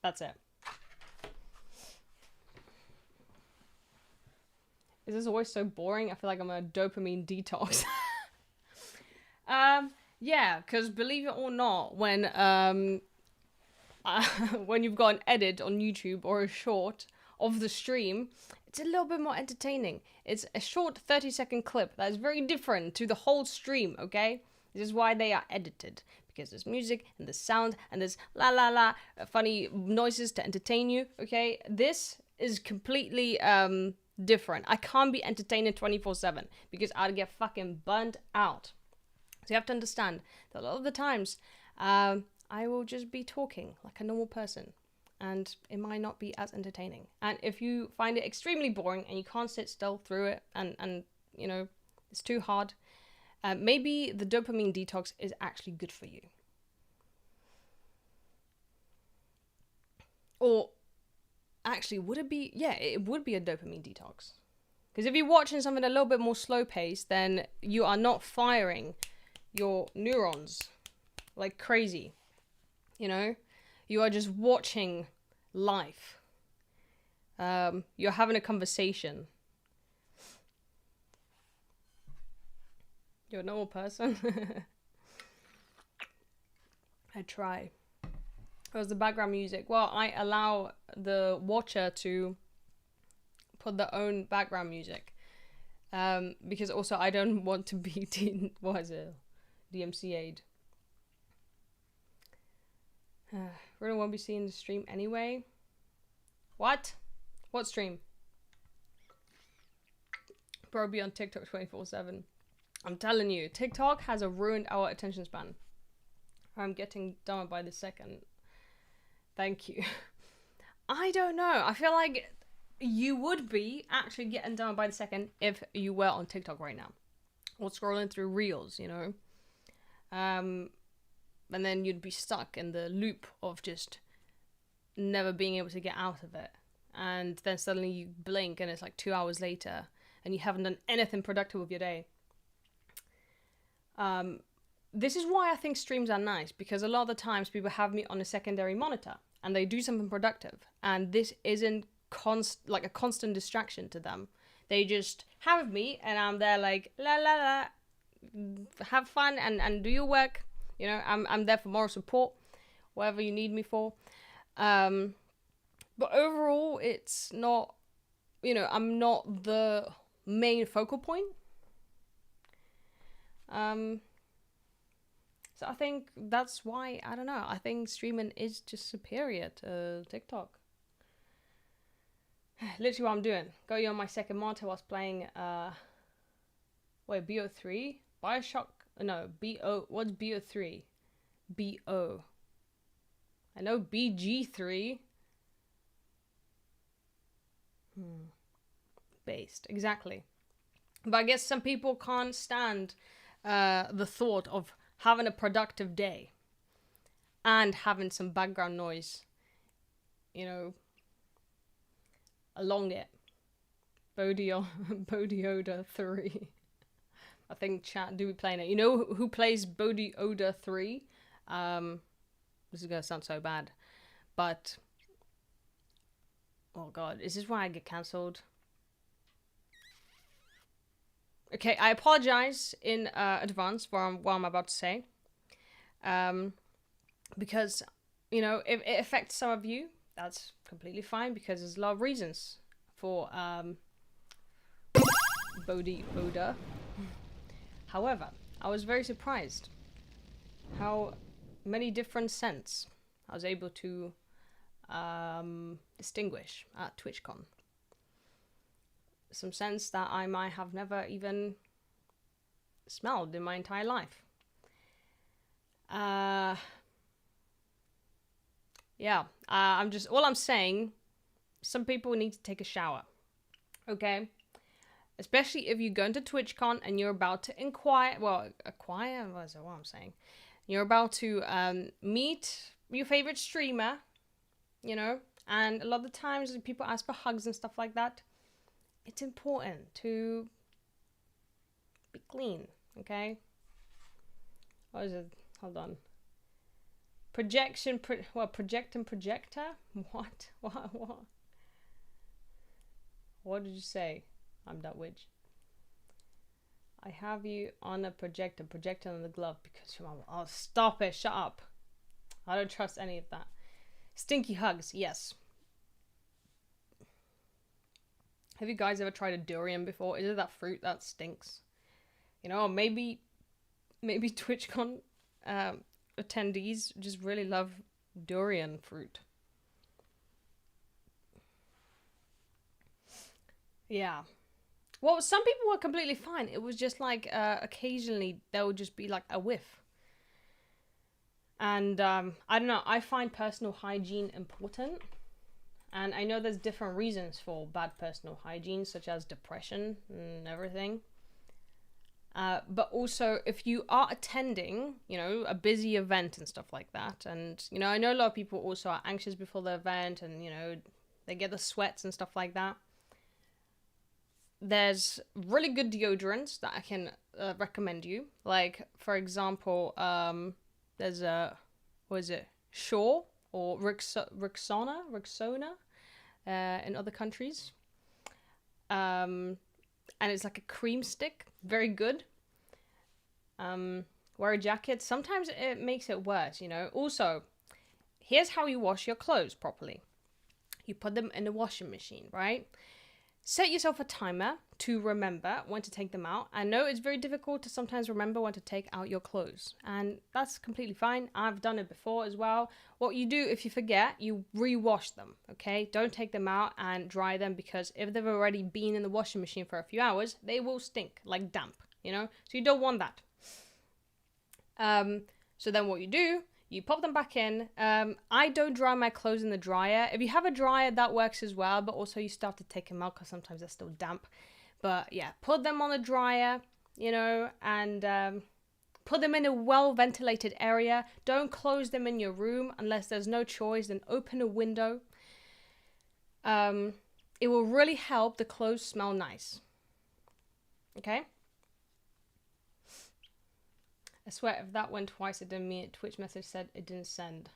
That's it. Is this always so boring? I feel like I'm a dopamine detox. Yeah, because believe it or not, when you've got an edit on YouTube or a short of the stream, it's a little bit more entertaining. It's a short 30-second clip that is very different to the whole stream, okay? This is why they are edited. Because there's music and there's sound and there's la la la funny noises to entertain you, okay? This is completely different. I can't be entertained 24/7 because I'd get fucking burnt out. So you have to understand that a lot of the times I will just be talking like a normal person, and it might not be as entertaining. And if you find it extremely boring and you can't sit still through it, and you know it's too hard, maybe the dopamine detox is actually good for you. Or actually, would it be? Yeah, it would be a dopamine detox. Because if you're watching something a little bit more slow paced, then you are not firing your neurons like crazy. You know, you are just watching life. You're having a conversation. You're a normal person. I try. Where's the background music? Well, I allow the watcher to put their own background music. Because also I don't want to be DMCA'd. Really won't be seeing the stream anyway. What? What stream? Probably on TikTok 24/7. I'm telling you, TikTok has ruined our attention span. I'm getting done by the second. Thank you. I don't know. I feel like you would be actually getting done by the second if you were on TikTok right now. Or scrolling through reels, you know. And then you'd be stuck in the loop of just never being able to get out of it. And then suddenly you blink and it's like 2 hours later and you haven't done anything productive with your day. This is why I think streams are nice, because a lot of the times people have me on a secondary monitor and they do something productive, and this isn't like a constant distraction to them. They just have me and I'm there like la la la, have fun and do your work. You know, I'm there for moral support, whatever you need me for. But overall, it's not, you know, I'm not the main focal point. So I think that's why, I don't know, I think streaming is just superior to TikTok. Literally what I'm doing. Got you on my second monitor whilst playing, BO3? Bioshock? No, BO, what's BO3? BO. I know BG3. Based, exactly. But I guess some people can't stand the thought of having a productive day and having some background noise, you know, along it. Bodhi Oda 3. I think chat do be playing it. You know who plays Bodhi Oda 3? This is gonna sound so bad, but oh god, is this why I get cancelled? Okay, I apologize in advance for what I'm about to say. Because, you know, if it affects some of you, that's completely fine, because there's a lot of reasons for Bodhi Oda. However, I was very surprised how many different scents I was able to distinguish at Twitchcon. Some scents that I might have never even smelled in my entire life. All I'm saying, some people need to take a shower, okay? Especially if you go into TwitchCon and you're about to acquire, what I'm saying? You're about to meet your favorite streamer, you know? And a lot of the times people ask for hugs and stuff like that. It's important to be clean, okay? What is it? Hold on. Project and projector? What? What did you say? I'm that witch. I have you on a projector on the glove because your mom. Oh, stop it! Shut up! I don't trust any of that. Stinky hugs, yes. Have you guys ever tried a durian before? Is it that fruit that stinks? You know, maybe TwitchCon attendees just really love durian fruit. Yeah. Well, some people were completely fine. It was just like occasionally there would just be like a whiff. And I don't know, I find personal hygiene important. And I know there's different reasons for bad personal hygiene, such as depression and everything. But also, if you are attending, you know, a busy event and stuff like that, and, you know, I know a lot of people also are anxious before the event and, you know, they get the sweats and stuff like that. There's really good deodorants that I can recommend you. Like, for example, there's Shaw or Rexona in other countries. And it's like a cream stick. Very good. Wear a jacket. Sometimes it makes it worse, you know. Also, here's how you wash your clothes properly. You put them in the washing machine, right? Set yourself a timer to remember when to take them out. I know it's very difficult to sometimes remember when to take out your clothes, and that's completely fine. I've done it before as well. What you do if you forget, you re-wash them, okay? Don't take them out and dry them, because if they've already been in the washing machine for a few hours, they will stink like damp, you know? So you don't want that. So then what you do, you pop them back in. I don't dry my clothes in the dryer. If you have a dryer, that works as well, but also you still have to take them out because sometimes they're still damp. But yeah, put them on the dryer, you know, and put them in a well-ventilated area. Don't close them in your room unless there's no choice. Then open a window. It will really help the clothes smell nice. Okay? I swear, if that went twice, it didn't mean it. Twitch message said it didn't send.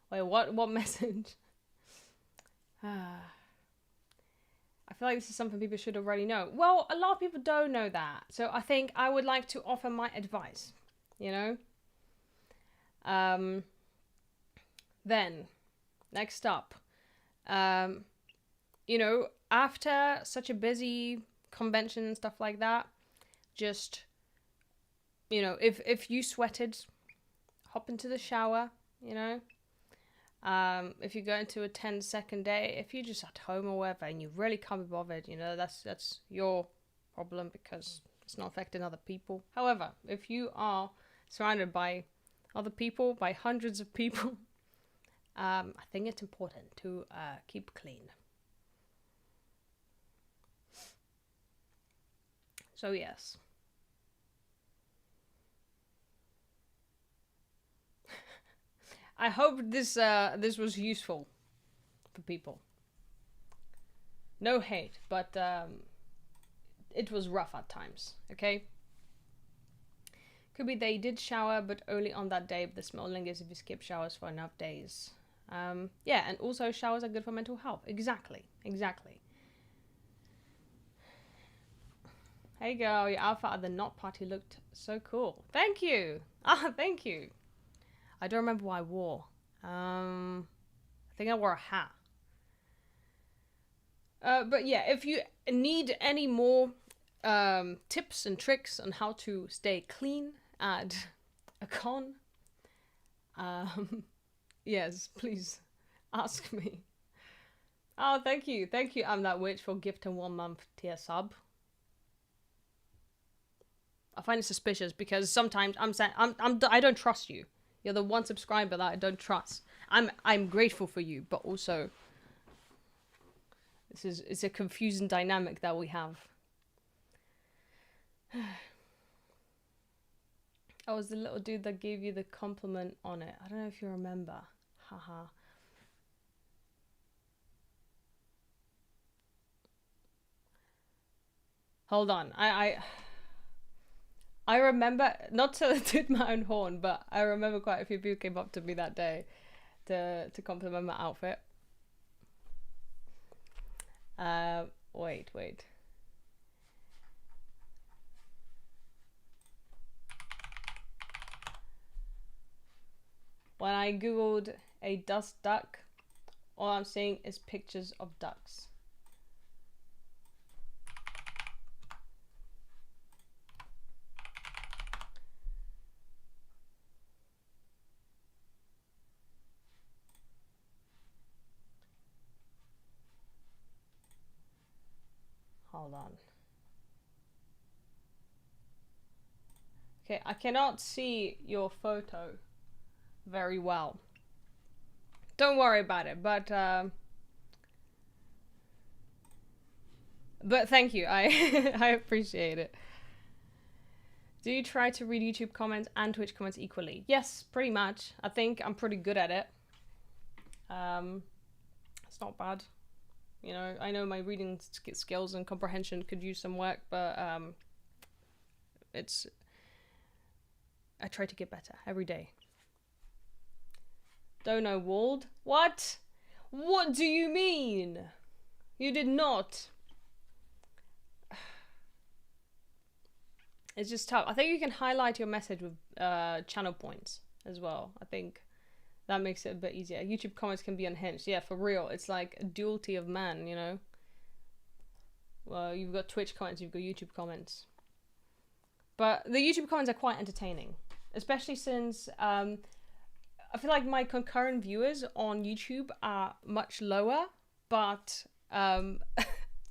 Wait, what message? I feel like this is something people should already know. Well, a lot of people don't know that. So I think I would like to offer my advice, you know? Then, next up, you know, after such a busy convention and stuff like that, just, you know, if you sweated, hop into the shower, you know. If you're going to a 10-second day, if you're just at home or whatever and you really can't be bothered, you know, that's your problem because it's not affecting other people. However, if you are surrounded by other people, by hundreds of people, I think it's important to keep clean. So yes. I hope this was useful for people. No hate, but it was rough at times, okay? Could be they did shower, but only on that day, but the smell lingers if you skip showers for enough days. Yeah, and also showers are good for mental health. Exactly. Hey girl, your outfit at the Knot party looked so cool. Thank you. Thank you. I don't remember what I wore. I think I wore a hat. But yeah, if you need any more tips and tricks on how to stay clean at a con, yes, please ask me. Oh, thank you. I'm that witch for gifting 1 month tier sub. I find it suspicious because sometimes I don't trust you. You're the one subscriber that I don't trust. I'm grateful for you, but also it's a confusing dynamic that we have. I was the little dude that gave you the compliment on it. I don't know if you remember. Haha. Hold on. I remember, not to toot my own horn, but I remember quite a few people came up to me that day to compliment my outfit. Wait. When I googled a dust duck, all I'm seeing is pictures of ducks. Hold on. Okay, I cannot see your photo very well. Don't worry about it, but thank you. I appreciate it. Do you try to read YouTube comments and Twitch comments equally? Yes, pretty much. I think I'm pretty good at it. It's not bad. You know, I know my reading skills and comprehension could use some work, but I try to get better every day. Dono walled? What? What do you mean? You did not. It's just tough. I think you can highlight your message with channel points as well. I think that makes it a bit easier. YouTube comments can be unhinged. Yeah, for real. It's like a duality of man, you know? Well, you've got Twitch comments, you've got YouTube comments. But the YouTube comments are quite entertaining. Especially since I feel like my concurrent viewers on YouTube are much lower. But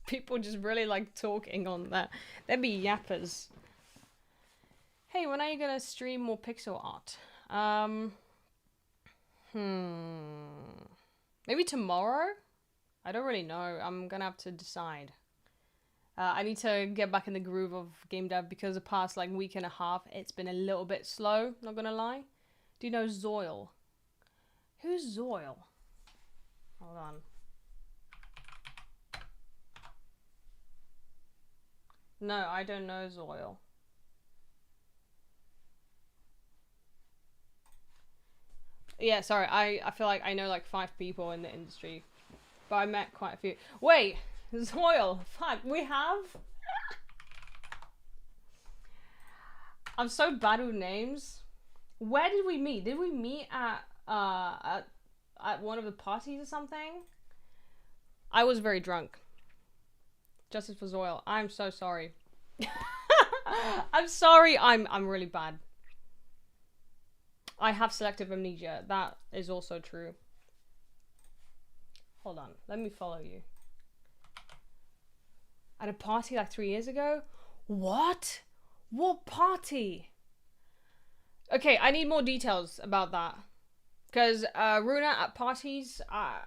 people just really like talking on that. They'd be yappers. Hey, when are you going to stream more pixel art? Maybe tomorrow? I don't really know. I'm gonna have to decide. I need to get back in the groove of game dev because the past like week and a half it's been a little bit slow, not gonna lie. Do you know Zoil? Who's Zoil? Hold on. No, I don't know Zoil. Yeah, sorry, I feel like I know like 5 people in the industry. But I met quite a few. Wait, Zoil. Fuck, we have? I'm so bad with names. Where did we meet? Did we meet at one of the parties or something? I was very drunk. Justice for Zoil. I'm so sorry. I'm sorry. I'm really bad. I have selective amnesia. That is also true. Hold on. Let me follow you. At a party like 3 years ago? What? What party? Okay, I need more details about that. Because Runa at parties, I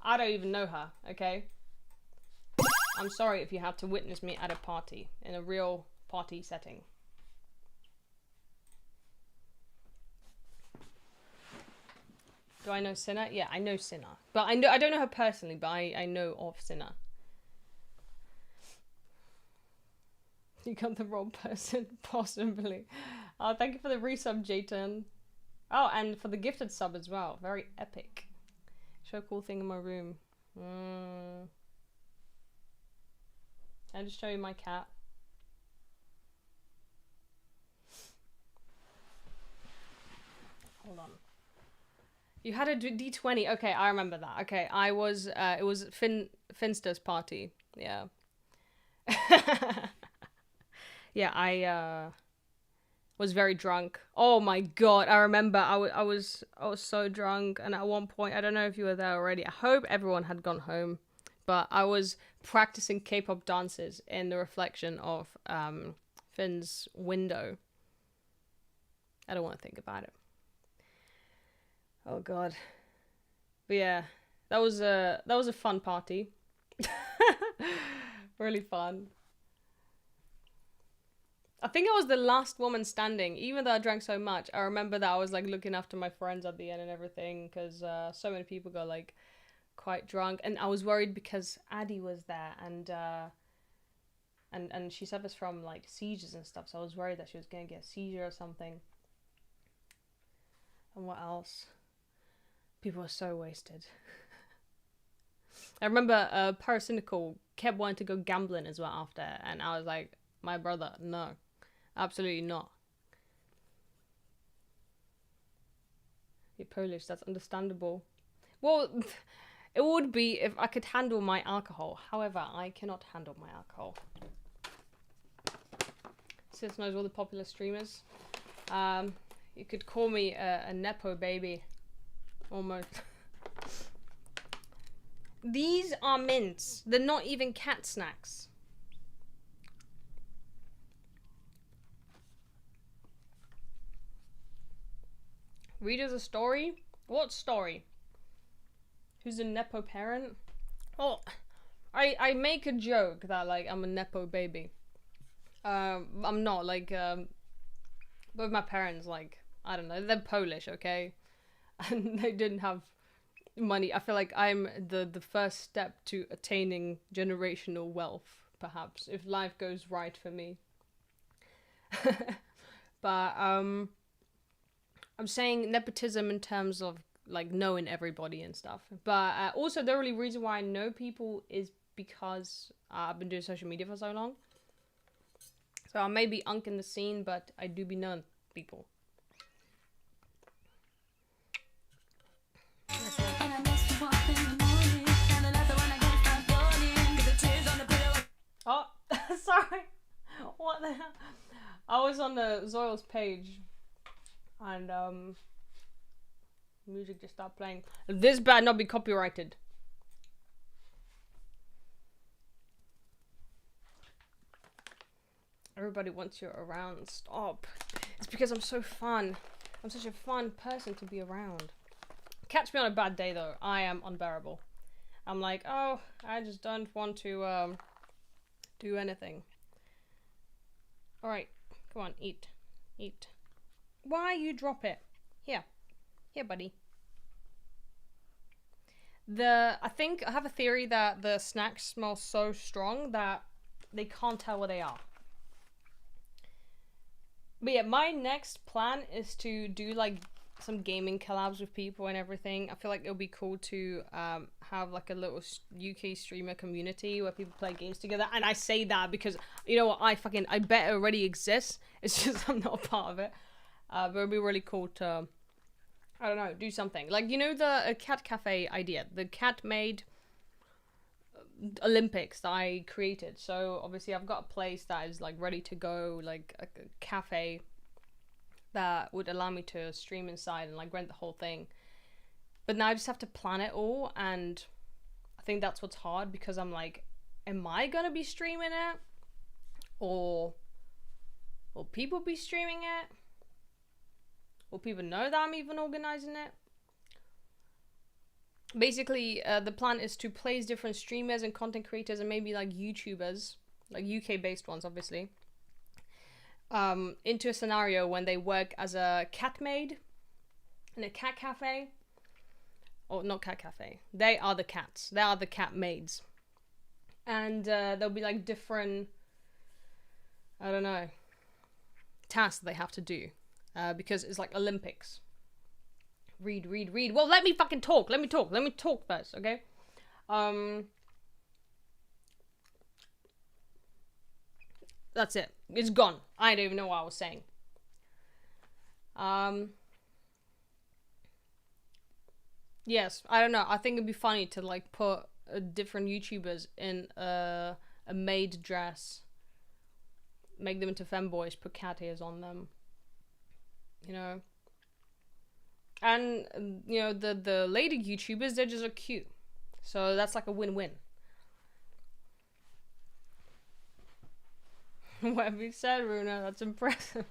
don't even know her, okay? I'm sorry if you had to witness me at a party, in a real party setting. Do I know Sinner? Yeah, I know Sinner. But I don't know her personally, but I know of Sinner. You got the wrong person, possibly. Oh, thank you for the resub, Jayton. Oh, and for the gifted sub as well. Very epic. Show a cool thing in my room. Can I just show you my cat? Hold on. You had a D20. Okay, I remember that. Okay, I was, it was Finster's party. Yeah. Yeah, I was very drunk. Oh my god, I remember I was so drunk, and at one point, I don't know if you were there already. I hope everyone had gone home, but I was practicing K-pop dances in the reflection of Finn's window. I don't want to think about it. Oh god. But yeah, that was a fun party. Really fun. I think I was the last woman standing, even though I drank so much. I remember that I was like looking after my friends at the end and everything, because so many people got like quite drunk, and I was worried because Addie was there, and she suffers from like seizures and stuff, so I was worried that she was gonna get a seizure or something. And what else? People were so wasted. I remember Parasynical kept wanting to go gambling as well after, and I was like, my brother, no. Absolutely not. You're Polish, that's understandable. Well, it would be if I could handle my alcohol. However, I cannot handle my alcohol. Sis knows all the popular streamers. You could call me a Nepo baby. Almost. These are mints. They're not even cat snacks. Read us a story? What story? Who's a Nepo parent? Oh, I make a joke that like I'm a Nepo baby. I'm not, like both my parents, like, I don't know, they're Polish, okay? And they didn't have money. I feel like I'm the first step to attaining generational wealth, perhaps, if life goes right for me. But I'm saying nepotism in terms of like knowing everybody and stuff. But also the only reason why I know people is because I've been doing social media for so long. So I may be unk in the scene, but I do be known people. Oh, sorry. What the hell? I was on the Zoil's page, and music just stopped playing. This better not be copyrighted. Everybody wants you around. Stop. It's because I'm so fun. I'm such a fun person to be around. Catch me on a bad day though. I am unbearable. I'm like, oh, I just don't want to do anything. Alright, come on, eat. Eat. Why you drop it? Here. Here, buddy. I think I have a theory that the snacks smell so strong that they can't tell what they are. But yeah, my next plan is to do like some gaming collabs with people and everything. I feel like it'll be cool to have like a little UK streamer community where people play games together. And I say that because, you know what, I bet it already exists. It's just I'm not a part of it. But it'd be really cool to, I don't know, do something. Like, you know the cat cafe idea? The cat made Olympics that I created. So obviously I've got a place that is like ready to go, like a cafe that would allow me to stream inside and like rent the whole thing. But now I just have to plan it all, and I think that's what's hard, because I'm like, am I gonna be streaming it? Or will people be streaming it? Will people know that I'm even organizing it? Basically, the plan is to place different streamers and content creators and maybe like YouTubers, like UK based ones obviously, into a scenario when they work as a cat maid in a cat cafe. Or not cat cafe, they are the cats, they are the cat maids. And there'll be like different, I don't know, tasks they have to do, because it's like Olympics. Read. Well, let me fucking talk. Let me talk first, okay? That's it. It's gone. I don't even know what I was saying. Yes, I don't know. I think it'd be funny to like put different YouTubers in a maid dress, make them into femboys, put cat ears on them, you know. And you know, the lady YouTubers, they're just cute, so that's like a win-win. Whatever you said, Runa, that's impressive.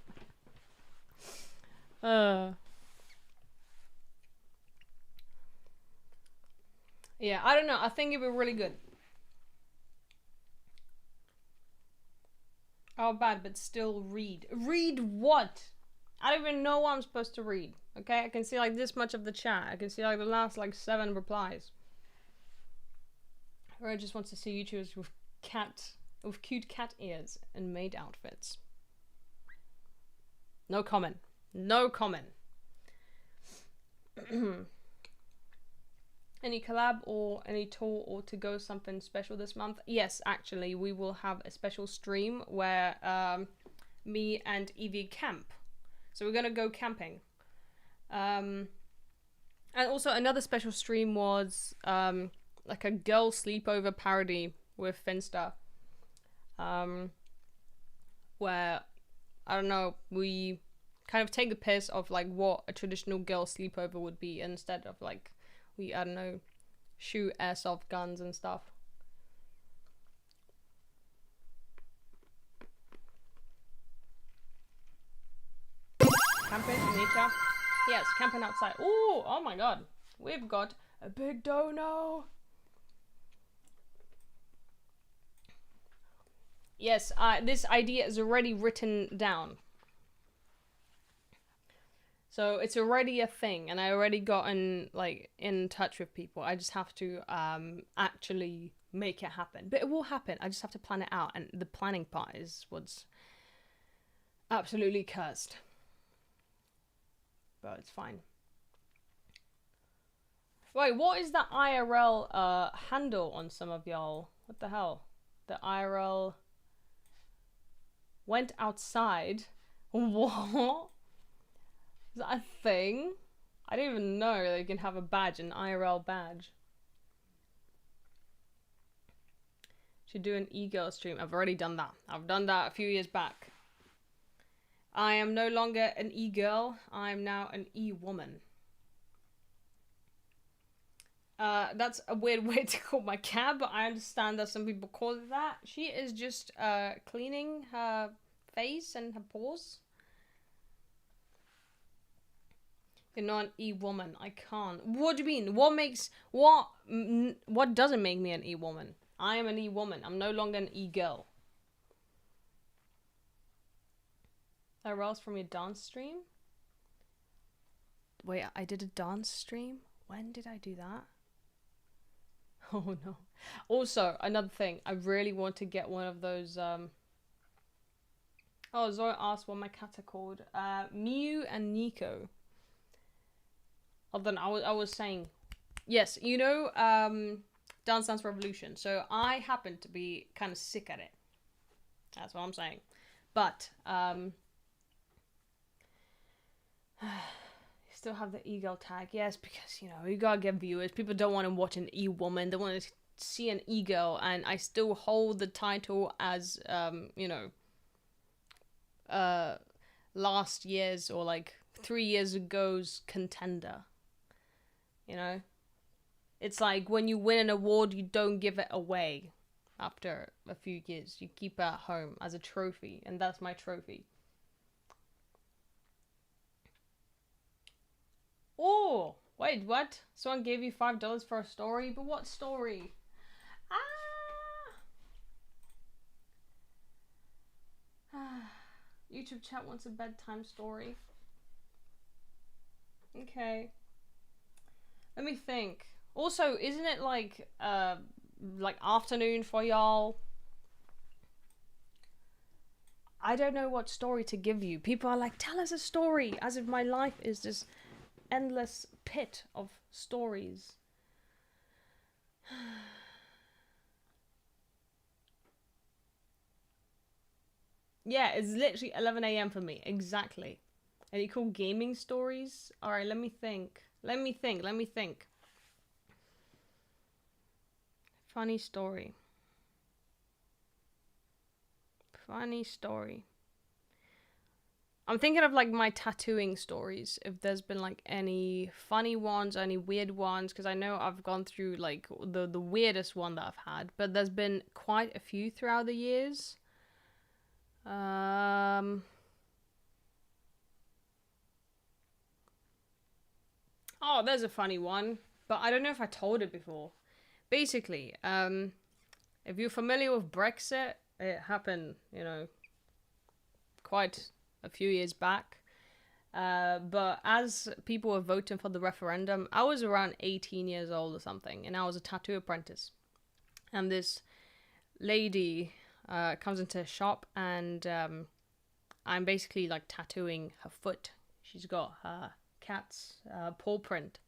Yeah, I don't know. I think it'd be really good. Oh, bad, but still read. Read what? I don't even know what I'm supposed to read. Okay, I can see like this much of the chat. I can see like the last like 7 replies. Or just wants to see YouTubers with cute cat ears and maid outfits. No comment. No comment. Any collab or any tour or to go something special this month? Yes, actually, we will have a special stream where me and Evie camp. So we're gonna go camping. And also another special stream was like a girl sleepover parody with Finsta. Where, I don't know, we kind of take the piss of like what a traditional girl sleepover would be, instead of like, we, I don't know, shoot airsoft guns and stuff. Camping in nature? Yes, camping outside. Ooh, oh my god. We've got a big dono. Yes, this idea is already written down. So it's already a thing, and I already gotten like in touch with people. I just have to actually make it happen. But it will happen. I just have to plan it out, and the planning part is what's absolutely cursed. But it's fine. Wait, what is the IRL handle on some of y'all? What the hell? The IRL went outside. What? Is that a thing? I didn't even know that you can have a badge, an IRL badge. Should do an e-girl stream. I've already done that. I've done that a few years back. I am no longer an e-girl. I am now an e-woman. That's a weird way to call my cat, but I understand that some people call it that. She is just cleaning her face and her paws. You're not an e-woman. I can't. What do you mean? What doesn't make me an e-woman? I am an e-woman. I'm no longer an e-girl. That rolls from your dance stream? Wait, I did a dance stream? When did I do that? Oh no. Also, another thing. I really want to get one of those, Oh, Zoe asked what my cats are called. Mew and Nico. Hold on, I was saying, yes, you know, Dance Dance Revolution. So I happen to be kind of sick at it. That's what I'm saying. But you still have the e-girl tag, yes, because you know you gotta get viewers. People don't want to watch an e-woman; they want to see an e-girl, and I still hold the title as you know, last year's or like 3 years ago's contender. You know, it's like when you win an award, you don't give it away after a few years. You keep it at home as a trophy, and that's my trophy. Oh, wait, what? Someone gave you $5 for a story? But what story? YouTube chat wants a bedtime story. Okay. Let me think. Also, isn't it like afternoon for y'all? I don't know what story to give you. People are like, tell us a story, as if my life is this endless pit of stories. Yeah, it's literally 11 a.m. for me. Exactly. Any cool gaming stories? Alright, let me think. Funny story. I'm thinking of like my tattooing stories. If there's been like any funny ones, any weird ones, because I know I've gone through like the weirdest one that I've had, but there's been quite a few throughout the years. Oh, there's a funny one, but I don't know if I told it before. Basically, if you're familiar with Brexit, it happened, you know, quite a few years back. But as people were voting for the referendum, I was around 18 years old or something, and I was a tattoo apprentice. And this lady comes into a shop, and I'm basically like tattooing her foot. She's got her cat's paw print.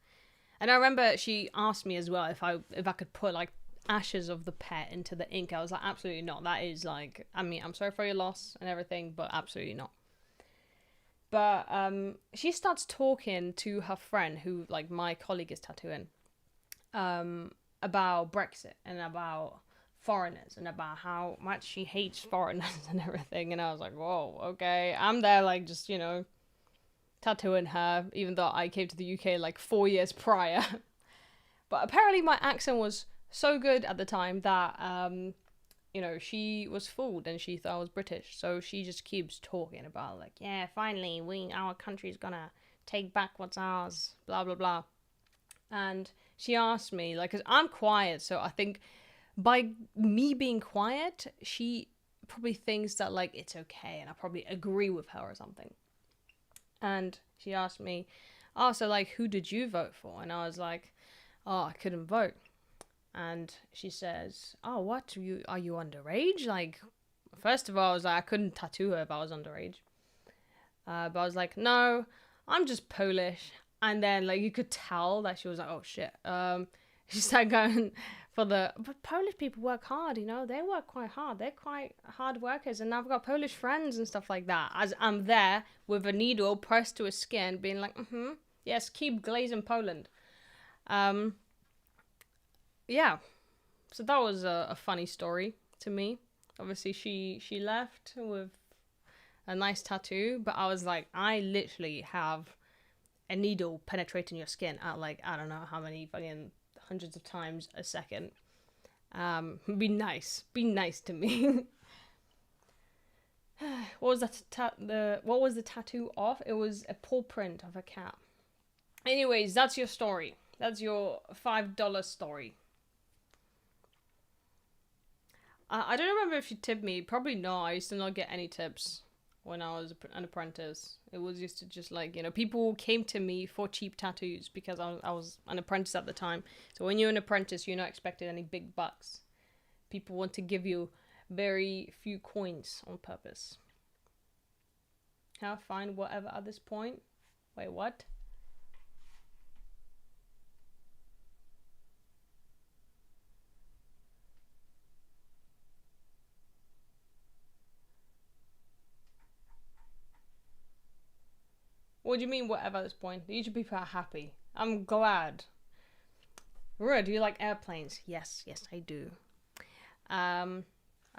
And I remember she asked me as well if I could put like ashes of the pet into the ink. I was like, absolutely not. That is like, I mean, I'm sorry for your loss and everything, but absolutely not. But she starts talking to her friend, who like my colleague is tattooing, about Brexit and about foreigners and about how much she hates foreigners and everything. And I was like, whoa, okay. I'm there like just, you know, tattooing her, even though I came to the UK like 4 years prior. But apparently my accent was so good at the time that you know, she was fooled and she thought I was British. So she just keeps talking about like, yeah, finally our country's gonna take back what's ours, blah blah blah. And she asked me like, 'cause I'm quiet, so I think by me being quiet, she probably thinks that like it's okay and I probably agree with her or something. And she asked me, oh, so like who did you vote for? And I was like, oh, I couldn't vote. And she says, oh, what? Are you underage? Like, first of all, I was like, I couldn't tattoo her if I was underage. But I was like, no, I'm just Polish. And then, like, you could tell that she was like, oh, shit. She started going for but Polish people work hard, you know? They work quite hard. They're quite hard workers. And I've got Polish friends and stuff like that. As I'm there with a needle pressed to his skin, being like, yes, keep glazing Poland. Yeah, so that was a funny story to me. Obviously, she left with a nice tattoo, but I was like, I literally have a needle penetrating your skin at like, I don't know how many fucking hundreds of times a second. Be nice to me. What was that? What was the tattoo of? It was a paw print of a cat. Anyways, that's your story. That's your $5 story. I don't remember if you tipped me. Probably not. I used to not get any tips when I was an apprentice. It was used to just like, you know, people came to me for cheap tattoos because I was an apprentice at the time. So when you're an apprentice, you're not expected any big bucks. People want to give you very few coins on purpose. How fine whatever at this point? Wait, what? What do you mean whatever at this point? Usually people are happy. I'm glad. Rua, do you like airplanes? Yes, I do. I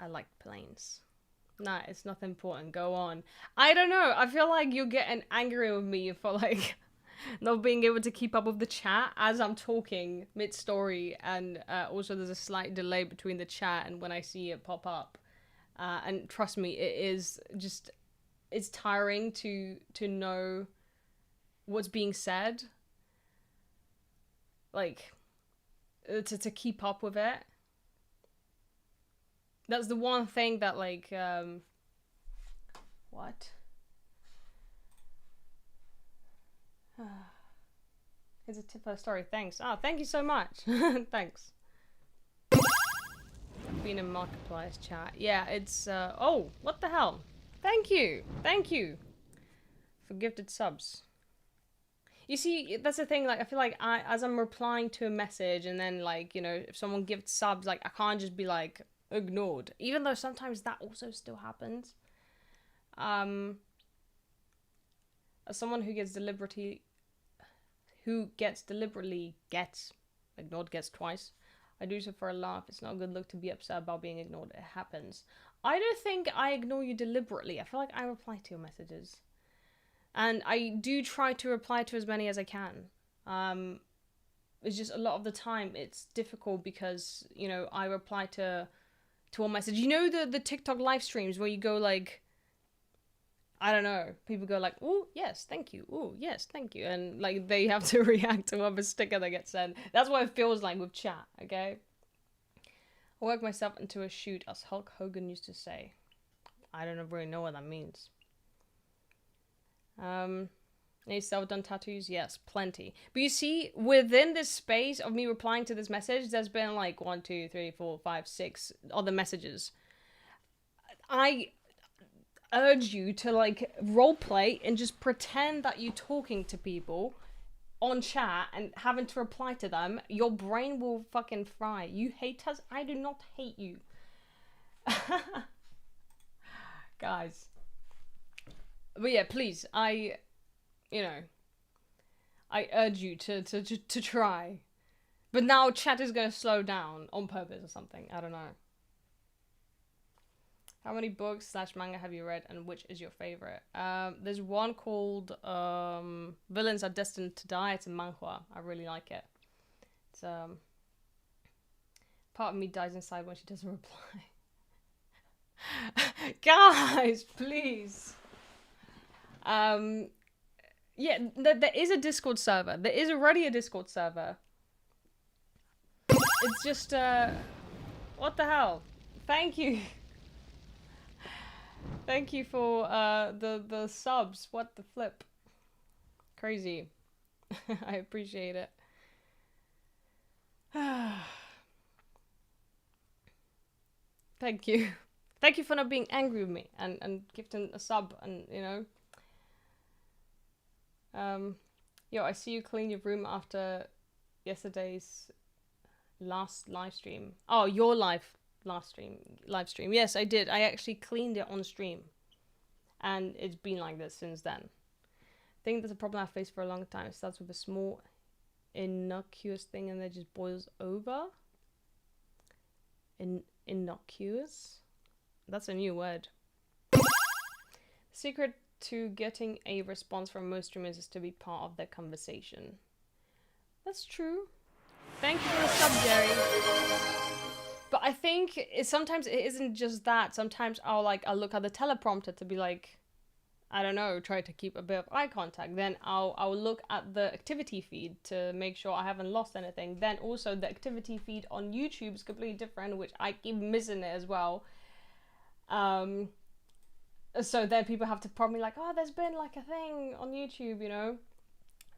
like planes. Nah, it's not important. Go on. I don't know. I feel like you're getting angry with me for like not being able to keep up with the chat as I'm talking mid-story, and also there's a slight delay between the chat and when I see it pop up. And trust me, it is just, it's tiring to know what's being said. Like, to keep up with it. That's the one thing that, like, what? Here's a tip for a story. Thanks. Oh, thank you so much. Thanks. Been in Marketplace chat. Yeah, it's, oh, what the hell? Thank you. Thank you for gifted subs. You see, that's the thing, like, I feel like as I'm replying to a message and then, like, you know, if someone gives subs, like, I can't just be, like, ignored, even though sometimes that also still happens. As someone who gets deliberately ignored, gets twice. I do so for a laugh. It's not a good look to be upset about being ignored. It happens. I don't think I ignore you deliberately. I feel like I reply to your messages, and I do try to reply to as many as I can. It's just a lot of the time it's difficult because, you know, I reply to one message. You know the TikTok live streams where you go like, I don't know, people go like, oh yes, thank you, oh yes, thank you, and like they have to react to whatever sticker that gets sent. That's what it feels like with chat, okay? I work myself into a shoot, as Hulk Hogan used to say. I don't really know what that means. Any self-done tattoos? Yes, plenty. But you see, within this space of me replying to this message, there's been like 1, 2, 3, 4, 5, 6 other messages. I urge you to like roleplay and just pretend that you're talking to people on chat and having to reply to them. Your brain will fucking fry. You hate us? I do not hate you. Guys. But yeah, please, I urge you to try. But now chat is going to slow down on purpose or something. I don't know. How many books / manga have you read, and which is your favorite? There's one called Villains Are Destined to Die. It's a manhwa. I really like it. It's part of me dies inside when she doesn't reply. Guys, please. Yeah, there is a Discord server. There is already a Discord server. It's just, what the hell? Thank you. Thank you for, the subs. What the flip? Crazy. I appreciate it. Thank you. Thank you for not being angry with me and gifting a sub and, you know. Yo, I see you clean your room after yesterday's last live stream. Oh, your live stream. Yes, I did. I actually cleaned it on stream. And it's been like this since then. I think that's a problem I've faced for a long time. It starts with a small innocuous thing and then just boils over. Innocuous? That's a new word. Secret to getting a response from most streamers is to be part of their conversation. That's true. Thank you for the sub, Jerry. But I think sometimes it isn't just that. Sometimes I'll look at the teleprompter to be like, I don't know, try to keep a bit of eye contact. Then I'll look at the activity feed to make sure I haven't lost anything. Then also the activity feed on YouTube is completely different, which I keep missing it as well. So then people have to prompt me like, oh, there's been like a thing on YouTube, you know.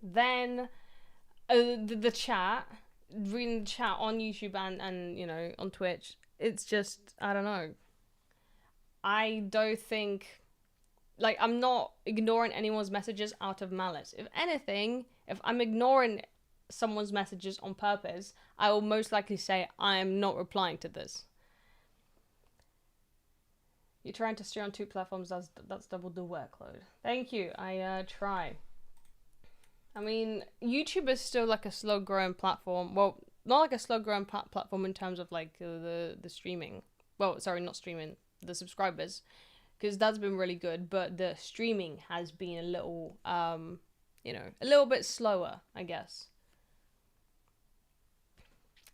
Then the chat, reading the chat on YouTube and you know, on Twitch, it's just, I don't know. I don't think, like, I'm not ignoring anyone's messages out of malice. If anything, if I'm ignoring someone's messages on purpose, I will most likely say I am not replying to this. You're trying to stream on 2 platforms, that's double the workload. Thank you, I try. I mean, YouTube is still like a slow growing platform. Well, not like a slow growing platform in terms of like the streaming. Well, sorry, not streaming, the subscribers. Because that's been really good, but the streaming has been a little, you know, a little bit slower, I guess.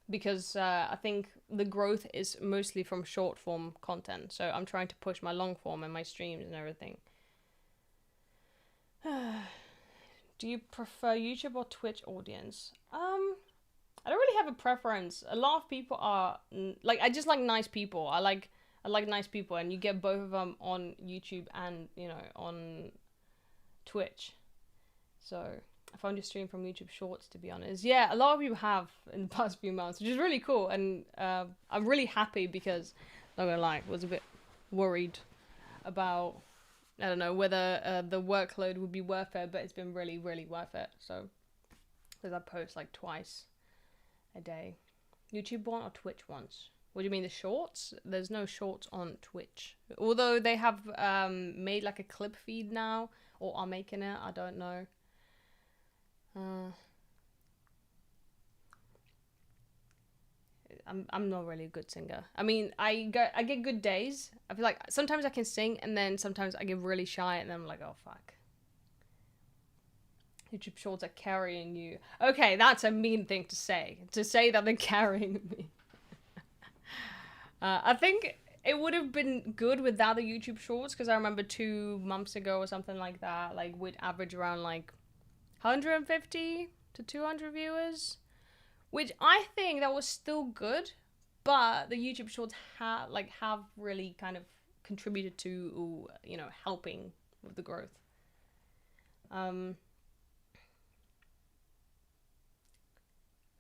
Because I think the growth is mostly from short form content. So I'm trying to push my long form and my streams and everything. Do you prefer YouTube or Twitch audience? I don't really have a preference. A lot of people are, like, I just like nice people. I like nice people, and you get both of them on YouTube and, you know, on Twitch. So I found your stream from YouTube Shorts, to be honest. Yeah, a lot of people have in the past few months, which is really cool. And I'm really happy because, not gonna lie, I was a bit worried about, I don't know, whether the workload would be worth it, but it's been really, really worth it. So, because I post like twice a day. YouTube one or Twitch once? What do you mean, the shorts? There's no shorts on Twitch. Although they have made like a clip feed now, or are making it, I don't know. I'm not really a good singer. I mean, I get good days. I feel like sometimes I can sing, and then sometimes I get really shy, and then I'm like, oh fuck. YouTube shorts are carrying you. Okay, that's a mean thing to say. To say that they're carrying me. I think it would have been good without the YouTube shorts, because I remember 2 months ago or something like that, like we'd average around like 150 to 200 viewers, which I think that was still good, but the YouTube shorts have really kind of contributed to, you know, helping with the growth.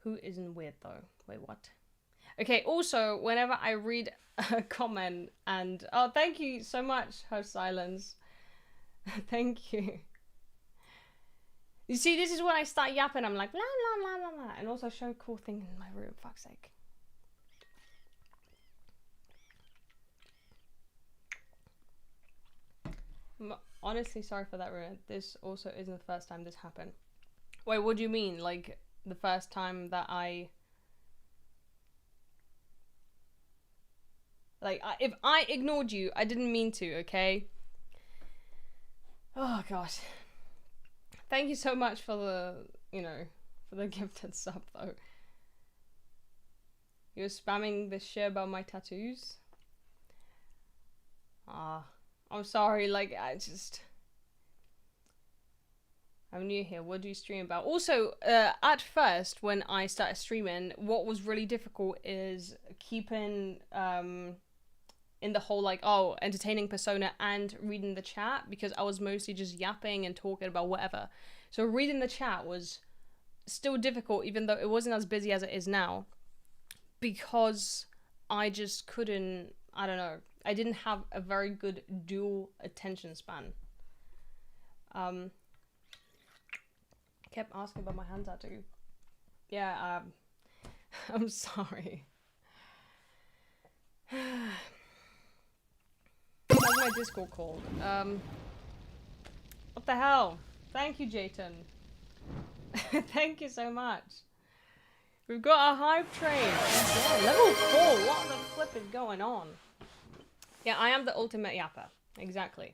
Who isn't weird though? Wait, what? Okay, also, whenever I read a comment and... Oh, thank you so much, Her Silence. Thank you. You see, this is when I start yapping. I'm like, blah, blah, blah, blah, blah. And also show cool things in my room, fuck's sake. I'm honestly sorry for that, Ruin. This also isn't the first time this happened. Wait, what do you mean? Like, the first time that I... Like, if I ignored you, I didn't mean to, okay? Oh, gosh. Thank you so much for the, you know, for the gifted sub, though. You're spamming this shit about my tattoos? I'm sorry, like, I'm new here. What do you stream about? Also, at first, when I started streaming, what was really difficult is keeping, in the whole, like, oh, entertaining persona and reading the chat, because I was mostly just yapping and talking about whatever. So reading the chat was still difficult, even though it wasn't as busy as it is now, because I just couldn't, I don't know, I didn't have a very good dual attention span. Kept asking about my hand tattoo. Yeah, I'm sorry. What's my Discord called? What the hell? Thank you, Jayton. Thank you so much. We've got a hype train. Yeah, level 4. What the flip is going on? Yeah, I am the ultimate yapper. Exactly.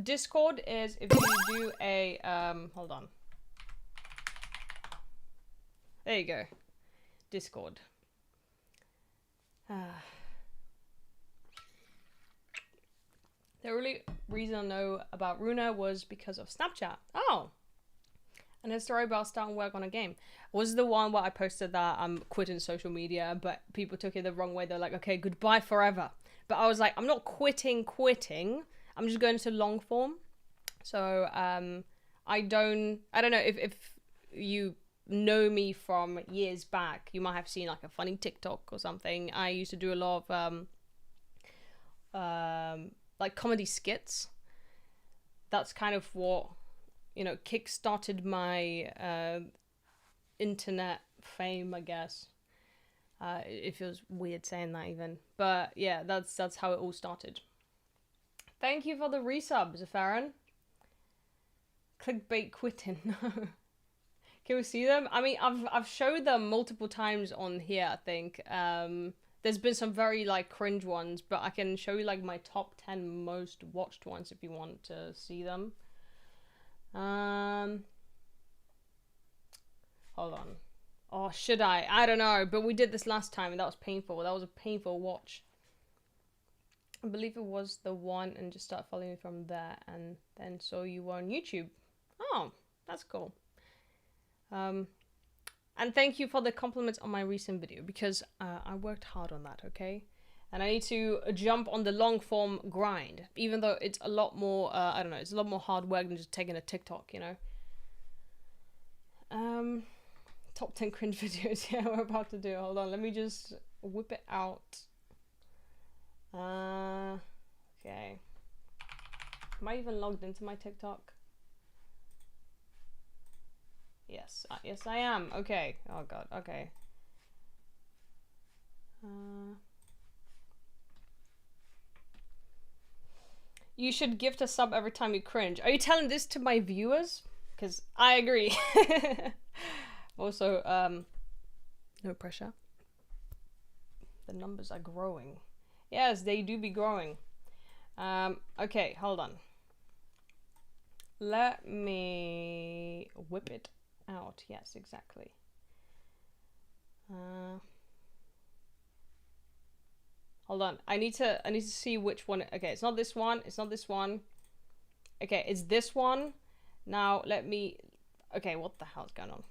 Discord is if you do a hold on. There you go. Discord. The only reason I know about Runa was because of Snapchat. Oh. And her story about starting work on a game was the one where I posted that I'm quitting social media, but people took it the wrong way. They're like, okay, goodbye forever. But I was like, I'm not quitting. I'm just going to long form. So I don't know if you know me from years back, you might have seen like a funny TikTok or something. I used to do a lot of like comedy skits. That's kind of what, you know, kickstarted my internet fame, I guess. It feels weird saying that even, but yeah, that's how it all started. Thank you for the resub, Zafaran. Clickbait quitting. No. Can we see them? I mean, I've showed them multiple times on here, I think. There's been some very like cringe ones, but I can show you like my top 10 most watched ones if you want to see them. Hold on. Oh, should I? I don't know, but we did this last time and that was painful. That was a painful watch. I believe it was the one, and just start following me from there, and then saw you were on YouTube. Oh, that's cool. And thank you for the compliments on my recent video, because I worked hard on that, okay? And I need to jump on the long form grind, even though it's a lot more, I don't know, it's a lot more hard work than just taking a TikTok, you know? Top 10 cringe videos, yeah, we're about to do. Hold on, let me just whip it out. Okay. Am I even logged into my TikTok? Yes, yes I am. Okay. Oh god, okay. You should gift a sub every time you cringe. Are you telling this to my viewers? Because I agree. Also, no pressure. The numbers are growing. Yes, they do be growing. Okay, hold on. Let me whip it out. Yes, exactly. Hold on. I need to see which one. Okay, it's not this one. It's not this one. Okay, it's this one. Now let me. Okay, what the hell's going on?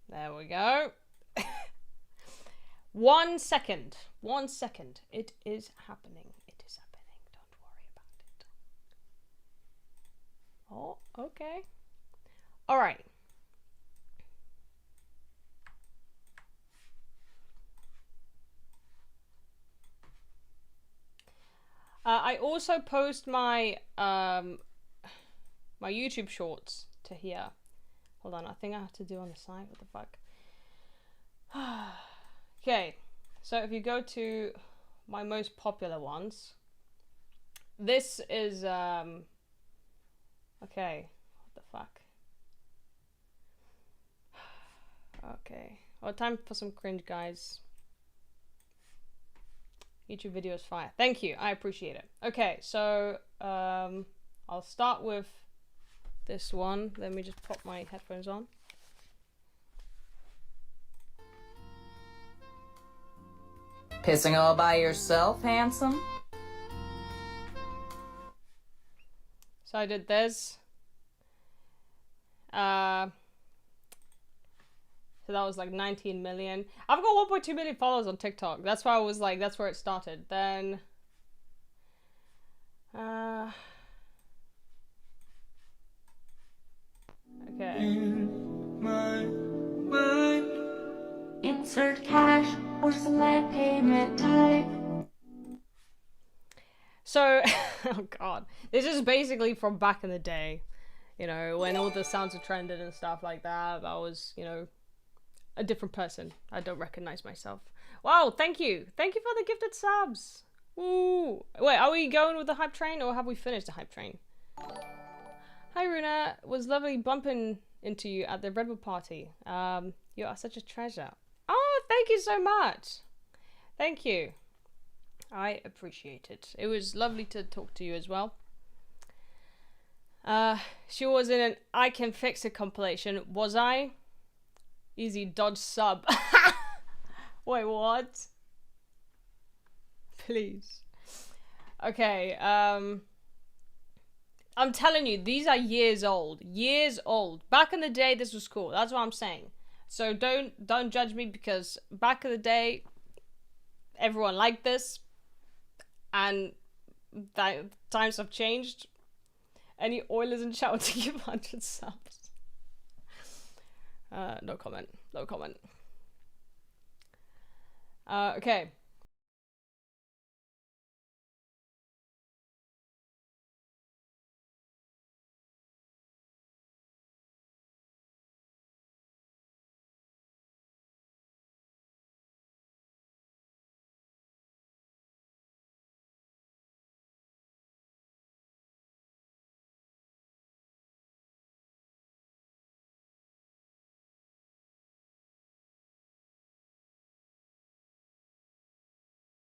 There we go. 1 second. 1 second. It is happening. It is happening. Don't worry about it. Oh, okay. All right. I also post my my YouTube shorts to here. Hold on, I think I have to do on the side. What the fuck? Okay, so if you go to my most popular ones, this is okay. What the fuck? Okay. Well, time for some cringe, guys. YouTube video is fire. Thank you. I appreciate it. Okay, so I'll start with this one. Let me just pop my headphones on. Pissing all by yourself, handsome? So I did this. So that was like 19 million. I've got 1.2 million followers on TikTok. That's why I was like, that's where it started. Then, okay. In my mind. Insert cash or select payment type. So, oh god. This is basically from back in the day. You know, when all the sounds are trended and stuff like that. I was, you know, a different person. I don't recognize myself. Wow, thank you. Thank you for the gifted subs. Ooh. Wait, are we going with the hype train or have we finished the hype train? Hi Runa, it was lovely bumping into you at the Red Bull party. You are such a treasure. Oh, thank you so much. Thank you. I appreciate it. It was lovely to talk to you as well. She was in an I Can Fix It compilation. Was I? Easy dodge sub. Wait, what? Please. Okay, I'm telling you, these are years old. Years old. Back in the day, this was cool. That's what I'm saying. So don't judge me, because back in the day, everyone liked this, and times have changed. Any Oilers in chat to give 100 subs? No comment. No comment. Okay.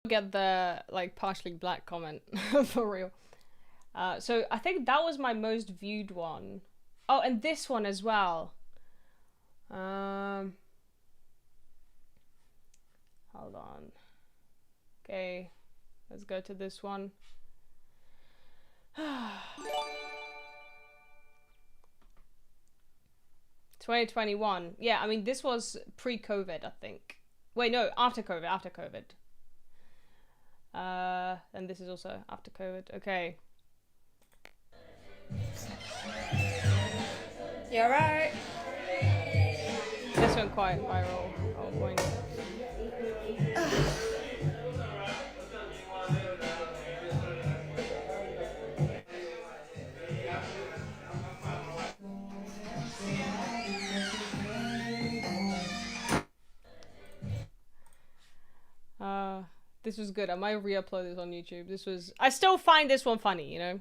Get the like partially black comment for real. So I think that was my most viewed one. Oh, and this one as well. Hold on. Okay, let's go to this one. 2021. Yeah, I mean, this was pre-COVID, I think. Wait, no, after COVID, after COVID. And this is also after COVID. Okay. You alright? This went quite viral. Oh, boy. This was good. I might re-upload this on YouTube. This was... I still find this one funny, you know?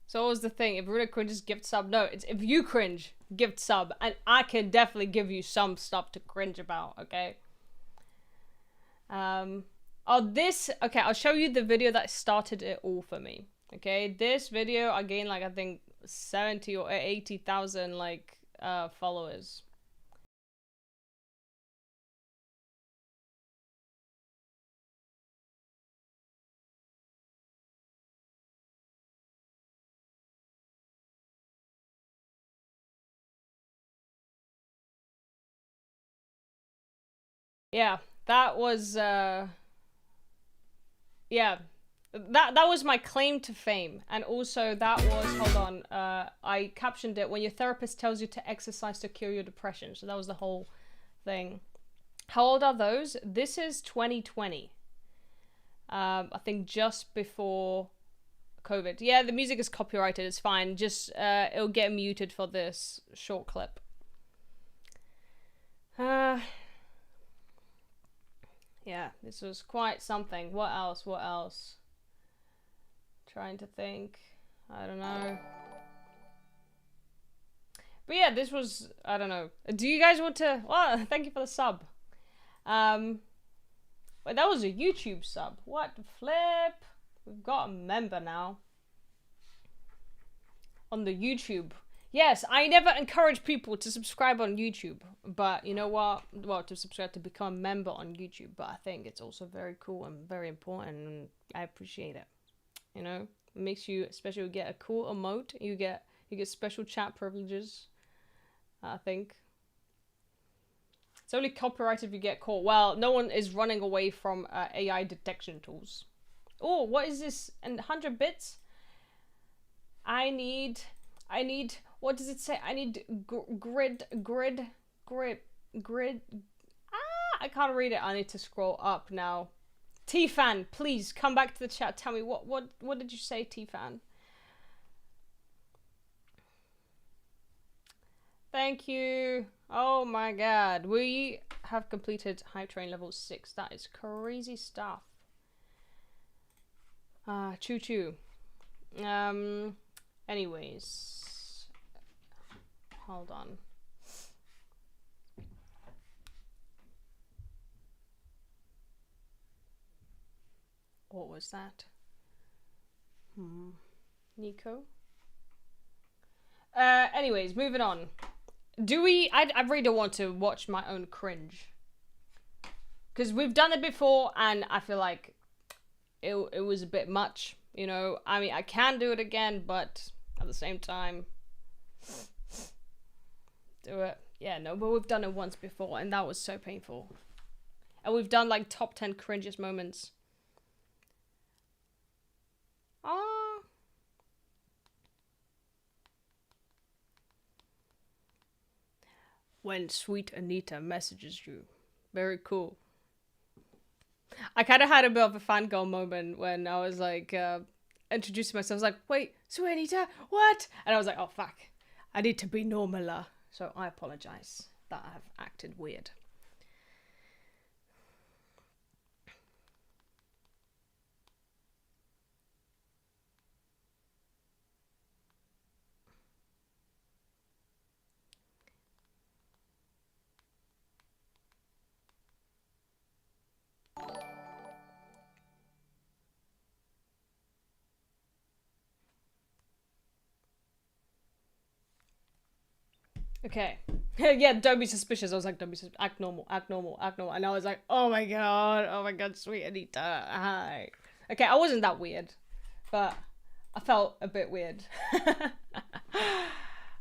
So what was the thing? If Runa cringes, gift sub? No, it's if you cringe, gift sub. And I can definitely give you some stuff to cringe about, okay? Oh, this... Okay, I'll show you the video that started it all for me. Okay, this video, I gained like, I think, 70 or 80,000, like, followers. Yeah, that was, yeah, that was my claim to fame. And also that was, hold on, I captioned it, when your therapist tells you to exercise to cure your depression. So that was the whole thing. How old are those? This is 2020. I think just before COVID. Yeah, the music is copyrighted, it's fine. Just, it'll get muted for this short clip. Yeah, this was quite something. What else? What else? Trying to think. I don't know. But yeah, this was... I don't know. Do you guys want to... Well, thank you for the sub. Wait, that was a YouTube sub. What the flip? We've got a member now. On the YouTube. Yes, I never encourage people to subscribe on YouTube, but you know what? Well, to subscribe, to become a member on YouTube, but I think it's also very cool and very important, and I appreciate it. You know, it makes you, especially you get a cool emote, you get special chat privileges, I think. It's only copyrighted if you get caught. Well, no one is running away from AI detection tools. Oh, what is this? And 100 bits? I need, what does it say? I need grid. Ah, I can't read it. I need to scroll up now. T-Fan, please come back to the chat. Tell me what did you say, T-Fan? Thank you. Oh my god. We have completed Hype Train level 6. That is crazy stuff. Choo choo. Anyways. Hold on. What was that? Nico? Anyways, moving on. Do we... I really don't want to watch my own cringe. Because we've done it before, and I feel like it was a bit much, you know. I mean, I can do it again, but at the same time, do it. Yeah, no, but we've done it once before, and that was so painful. And we've done like top 10 cringiest moments. Ah. When sweet Anita messages you. Very cool. I kind of had a bit of a fangirl moment when I was like introducing myself. I was like, wait, sweet Anita, what? And I was like, oh fuck, I need to be normaler. So I apologize that I have acted weird. Okay. Yeah, don't be suspicious. I was like, don't be suspicious. Act normal, act normal, act normal. And I was like, oh my god, sweet Anita, hi. Okay, I wasn't that weird, but I felt a bit weird.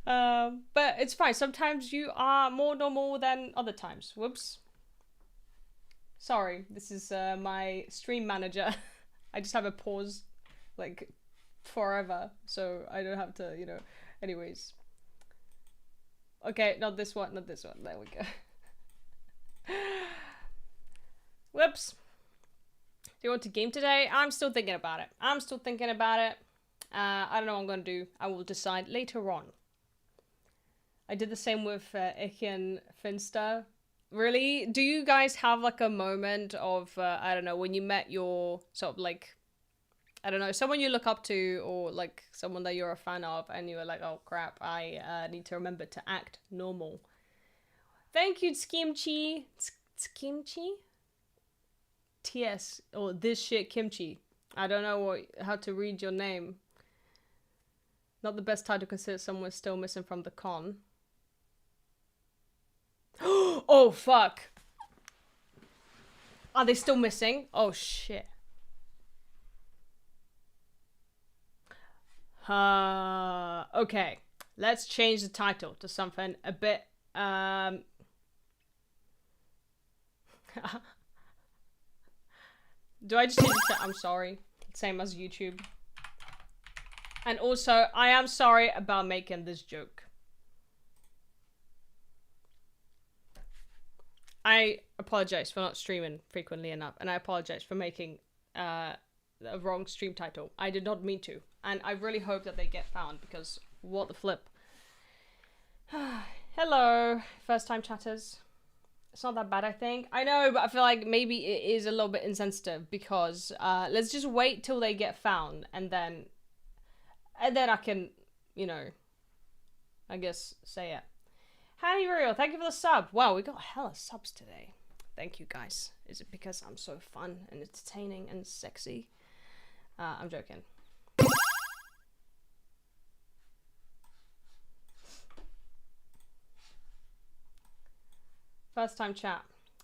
But it's fine. Sometimes you are more normal than other times. Whoops. Sorry, this is my stream manager. I just have a pause, like, forever, so I don't have to, you know. Anyways. Okay, not this one, not this one. There we go. Whoops. Do you want to game today? I'm still thinking about it. I don't know what I'm going to do. I will decide later on. I did the same with Ichen Finster. Really? Do you guys have like a moment of, I don't know, when you met your sort of like, I don't know, someone you look up to or like someone that you're a fan of and you were like, oh crap, I need to remember to act normal. Thank you, Skimchi. Skimchi? TS, or this shit Kimchi. I don't know how to read your name. Not the best time to consider someone still missing from the con. Oh, fuck. Are they still missing? Oh, shit. Okay. Let's change the title to something a bit, Do I just change it to I'm sorry? Same as YouTube. And also, I am sorry about making this joke. I apologize for not streaming frequently enough, and I apologize for making a wrong stream title. I did not mean to, and I really hope that they get found, because what the flip. Hello, first time chatters. It's not that bad, I think. I know, but I feel like maybe it is a little bit insensitive, because let's just wait till they get found, and then I can, you know, I guess say it. Hi, Uriel, thank you for the sub. Wow, we got hella subs today. Thank you, guys. Is it because I'm so fun and entertaining and sexy? I'm joking. First time chat.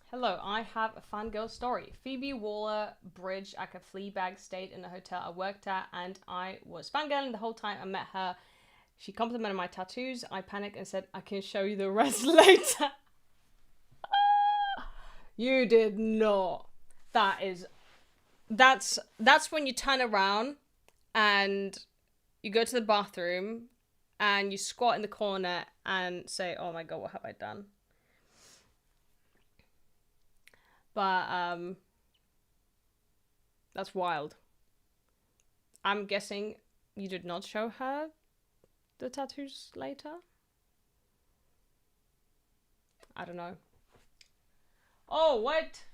Hello, I have a fangirl story. Phoebe Waller-Bridge at a Fleabag stayed in the hotel I worked at, and I was fangirling the whole time I met her. She complimented my tattoos. I panicked and said, I can show you the rest later. You did not. That's when you turn around and you go to the bathroom and you squat in the corner and say, oh my god, what have I done? But, that's wild. I'm guessing you did not show her the tattoos later? I don't know. Oh, what?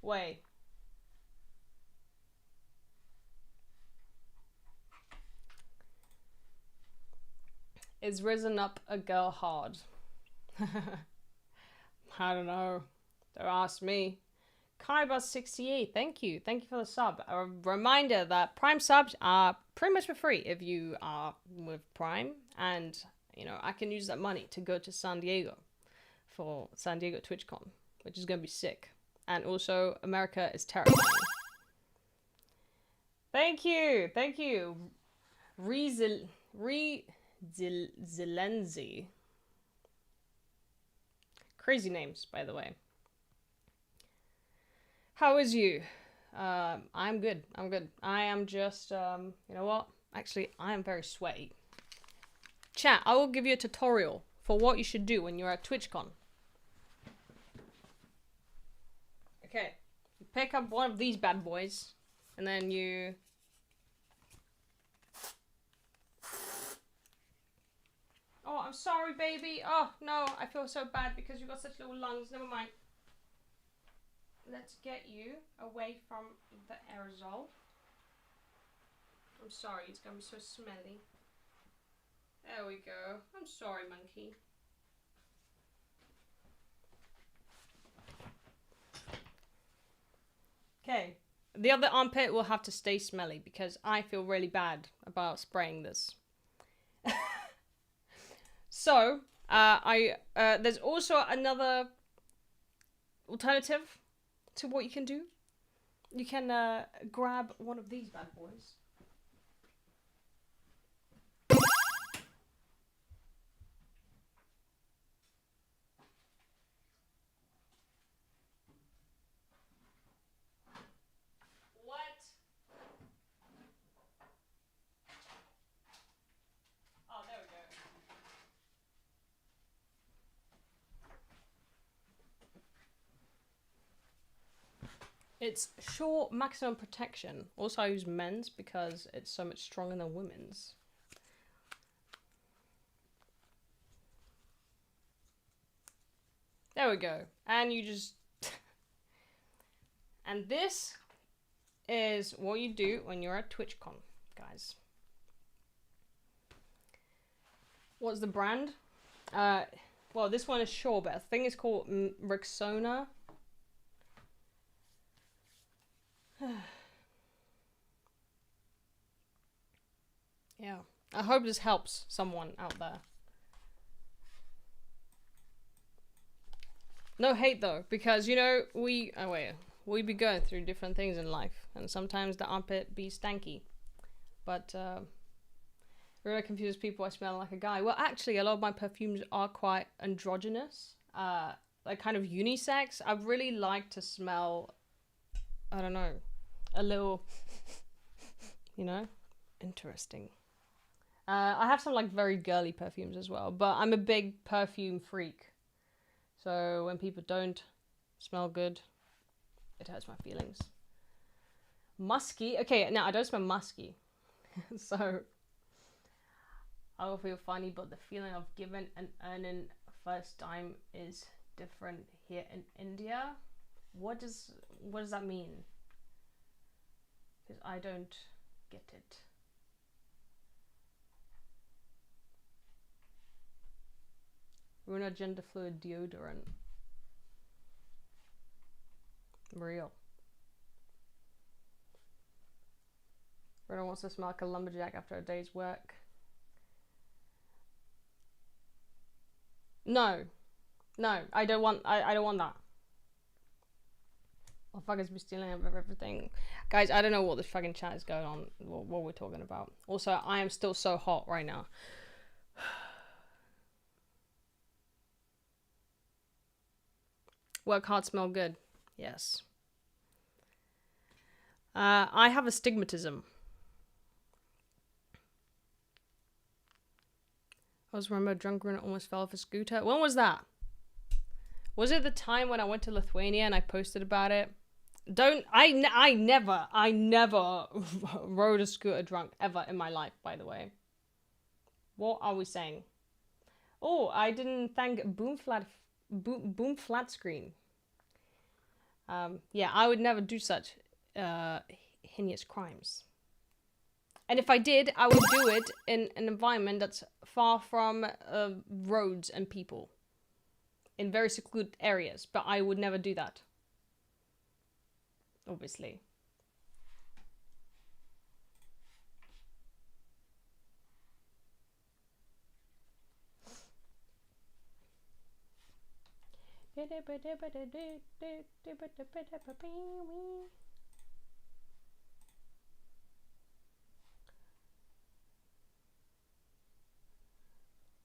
Wait. Is risen up a girl hard? I don't know. Don't ask me. Kaiba68, thank you. Thank you for the sub. A reminder that Prime subs are pretty much for free if you are with Prime. And you know, I can use that money to go to San Diego for San Diego TwitchCon, which is going to be sick. And also, America is terrifying. Thank you. Thank you. Zelenzi. Crazy names, by the way. How is you? I'm good. I'm good. I am just, you know what? Actually, I am very sweaty. Chat, I will give you a tutorial for what you should do when you're at TwitchCon. Okay. You pick up one of these bad boys, and then you... Oh, I'm sorry, baby. Oh, no, I feel so bad because you've got such little lungs. Never mind. Let's get you away from the aerosol. I'm sorry, it's gonna be so smelly. There we go. I'm sorry, monkey. Okay. The other armpit will have to stay smelly because I feel really bad about spraying this. So, there's also another alternative to what you can do. You can grab one of these bad boys. What? Oh, there we go. It's Sure Maximum Protection. Also, I use men's because it's so much stronger than women's. There we go. And you just... And this is what you do when you're at TwitchCon, guys. What's the brand? Well, this one is Sure, but I think it's called Rexona. Yeah. I hope this helps someone out there. No hate though, because you know, we be going through different things in life, and sometimes the armpit be stanky. But really confuses people. I smell like a guy. Well, actually, a lot of my perfumes are quite androgynous, like kind of unisex. I really like to smell, I don't know, a little, you know, interesting. I have some like very girly perfumes as well, but I'm a big perfume freak. So when people don't smell good, it hurts my feelings. Musky. Okay, now I don't smell musky. So I will feel funny, but the feeling of giving and earning first time is different here in India. What does that mean? Because I don't get it. Runa gender fluid deodorant. Real. Runa wants to smell like a lumberjack after a day's work. No, I don't want. I don't want that. Well, fuckers be stealing everything, guys. I don't know what this fucking chat is going on. What we're talking about. Also, I am still so hot right now. Work hard, smell good. Yes. I have astigmatism. I was remember drunk and almost fell off a scooter. When was that? Was it the time when I went to Lithuania and I posted about it? I never rode a scooter drunk ever in my life, by the way. What are we saying? Oh, I didn't thank Boom Flat Screen. Yeah, I would never do such heinous crimes. And if I did, I would do it in an environment that's far from roads and people. In very secluded areas. But I would never do that. Obviously. I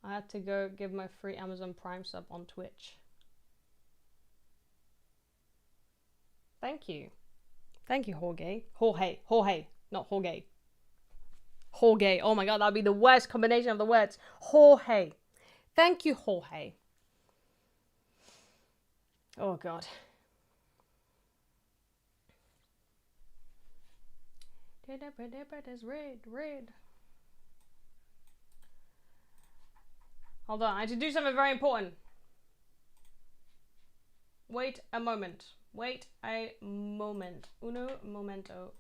had to go give my free Amazon Prime sub on Twitch. Thank you. Thank you, Jorge. Jorge. Not Jorge. Jorge. Oh my god, that'd be the worst combination of the words. Jorge. Thank you, Jorge. Oh god. Red. Hold on, I had to do something very important. Wait a moment. Wait a moment. Uno momento.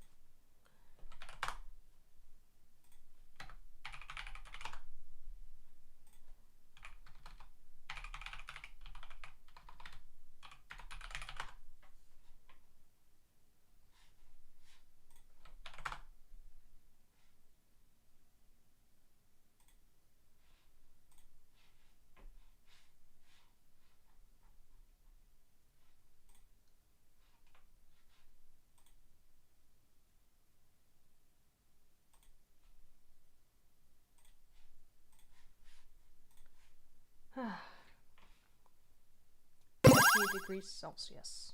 Degrees Celsius.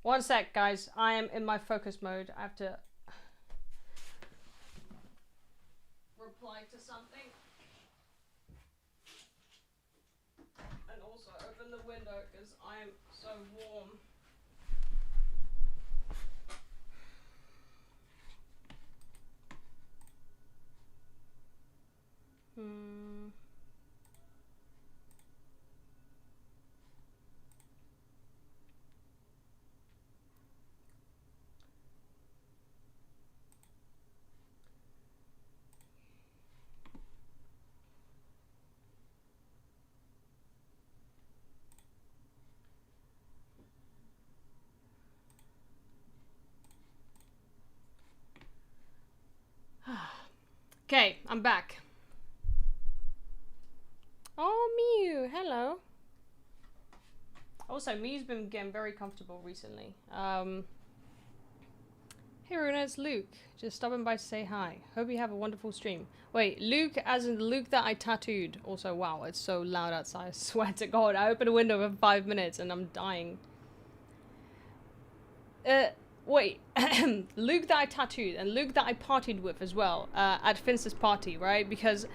One sec, guys. I am in my focus mode. I have to reply to something. And also open the window because I am so warm. Okay, I'm back. Oh, Mew, hello. Also, Mew's been getting very comfortable recently. Hey Runa, it's Luke. Just stopping by to say hi. Hope you have a wonderful stream. Wait, Luke as in Luke that I tattooed. Also, wow, it's so loud outside. I swear to God, I opened a window for 5 minutes and I'm dying. Wait, Luke that I tattooed and Luke that I partied with as well at Finster's party, right? Because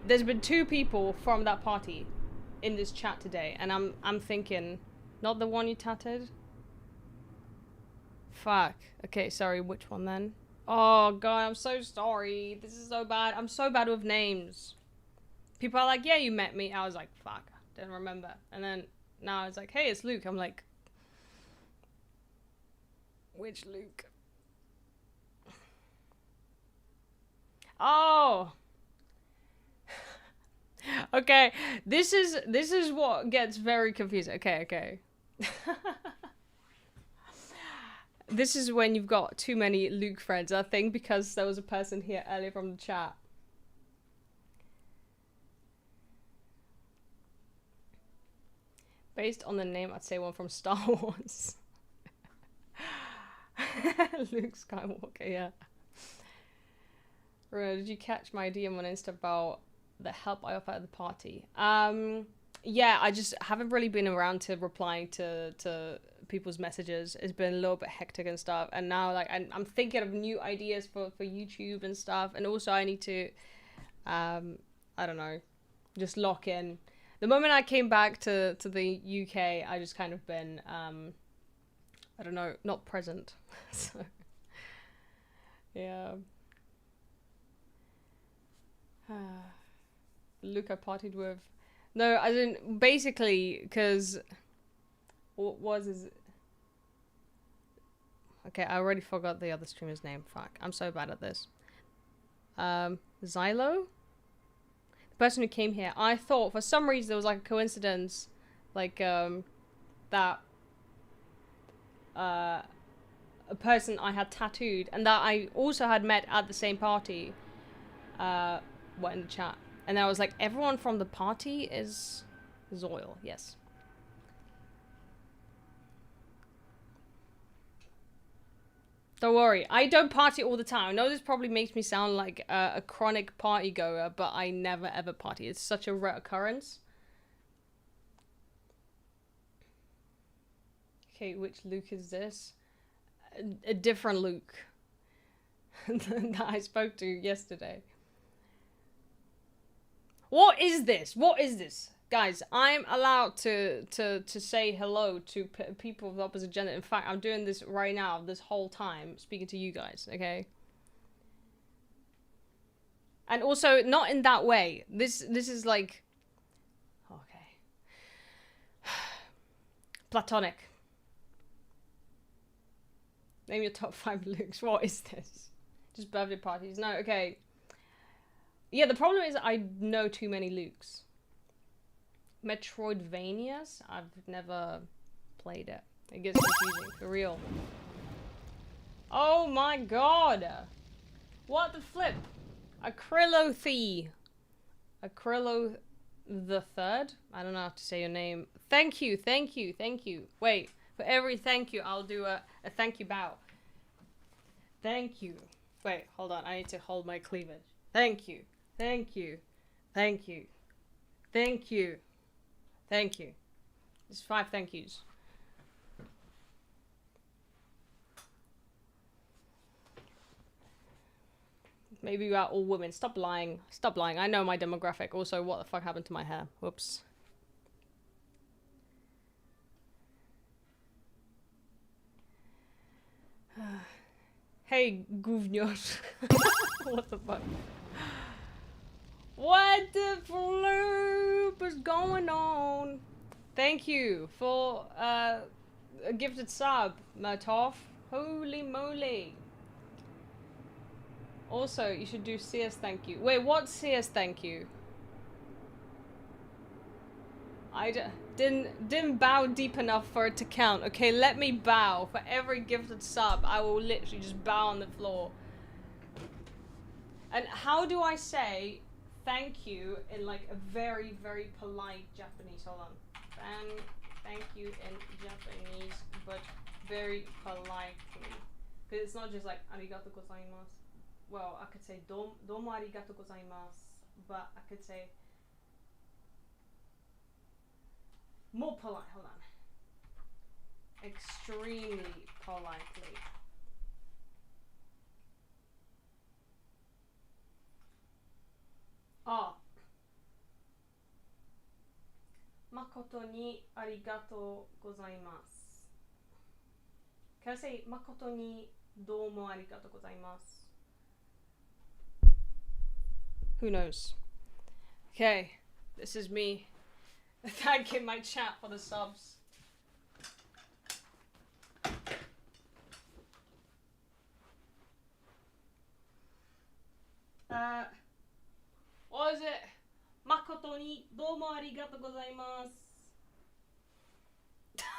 there's been 2 people from that party in this chat today, and I'm thinking, not the one you tattooed? Fuck. Okay, sorry, which one then? Oh god, I'm so sorry. This is so bad. I'm so bad with names. People are like, yeah, you met me. I was like, fuck, didn't remember. And then now it's like, hey, it's Luke. I'm like, which Luke? Oh. Okay, this is what gets very confusing. Okay. This is when you've got too many Luke friends, I think, because there was a person here earlier from the chat. Based on the name, I'd say one from Star Wars. Luke Skywalker, yeah. Runa, did you catch my DM on Insta about the help I offer at the party? Yeah, I just haven't really been around to replying to people's messages. It's been a little bit hectic and stuff, and now like I'm thinking of new ideas for YouTube and stuff, and also I need to I don't know, just lock in. The moment I came back to the UK, I just kind of been I don't know, not present. So yeah. Luke I partied with. No, I didn't. Basically, because what was his? Okay, I already forgot the other streamer's name. Fuck, I'm so bad at this. Xylo, the person who came here. I thought for some reason there was like a coincidence, like that. a person I had tattooed and that I also had met at the same party were in the chat. And I was like, everyone from the party is Zoil, yes. Don't worry, I don't party all the time. I know this probably makes me sound like a chronic party goer, but I never ever party. It's such a rare occurrence. Okay, which Luke is this? A different Luke that I spoke to yesterday. What is this? What is this? Guys, I'm allowed to say hello to people of the opposite gender. In fact, I'm doing this right now, this whole time, speaking to you guys, okay? And also, not in that way. This is like... Okay. Platonic. Name your top 5 looks. What is this? Just birthday parties. No, okay. Yeah, the problem is I know too many Lukes. Metroidvanias? I've never played it. It gets confusing, for real. Oh my god! What the flip? Acrylothe. Acrylo the third? I don't know how to say your name. Thank you, thank you, thank you. Wait, for every thank you, I'll do a thank you bow. Thank you. Wait, hold on, I need to hold my cleavage. Thank you, thank you, thank you, thank you, thank you. There's 5 thank yous. Maybe you are all women. Stop lying. Stop lying. I know my demographic. Also, what the fuck happened to my hair? Whoops. Hey, governor. What the fuck? What the floop is going on? Thank you for a gifted sub, Murtoff. Holy moly. Also, you should do CS thank you. Wait, what CS thank you? I didn't bow deep enough for it to count. Okay, let me bow. For every gifted sub, I will literally just bow on the floor. And how do I say thank you in like a very, very polite Japanese? Hold on. Thank you in Japanese, but very politely. Because it's not just like arigatou gozaimasu. Well, I could say domo arigatou gozaimasu, but I could say more polite. Hold on. Extremely politely. Ah. Makoto ni arigatou gozaimasu. Can I say makoto ni domo arigatou gozaimasu? Who knows? Okay, this is me thanking my chat for the subs. What is it? Makoto ni domo arigatou gozaimasu.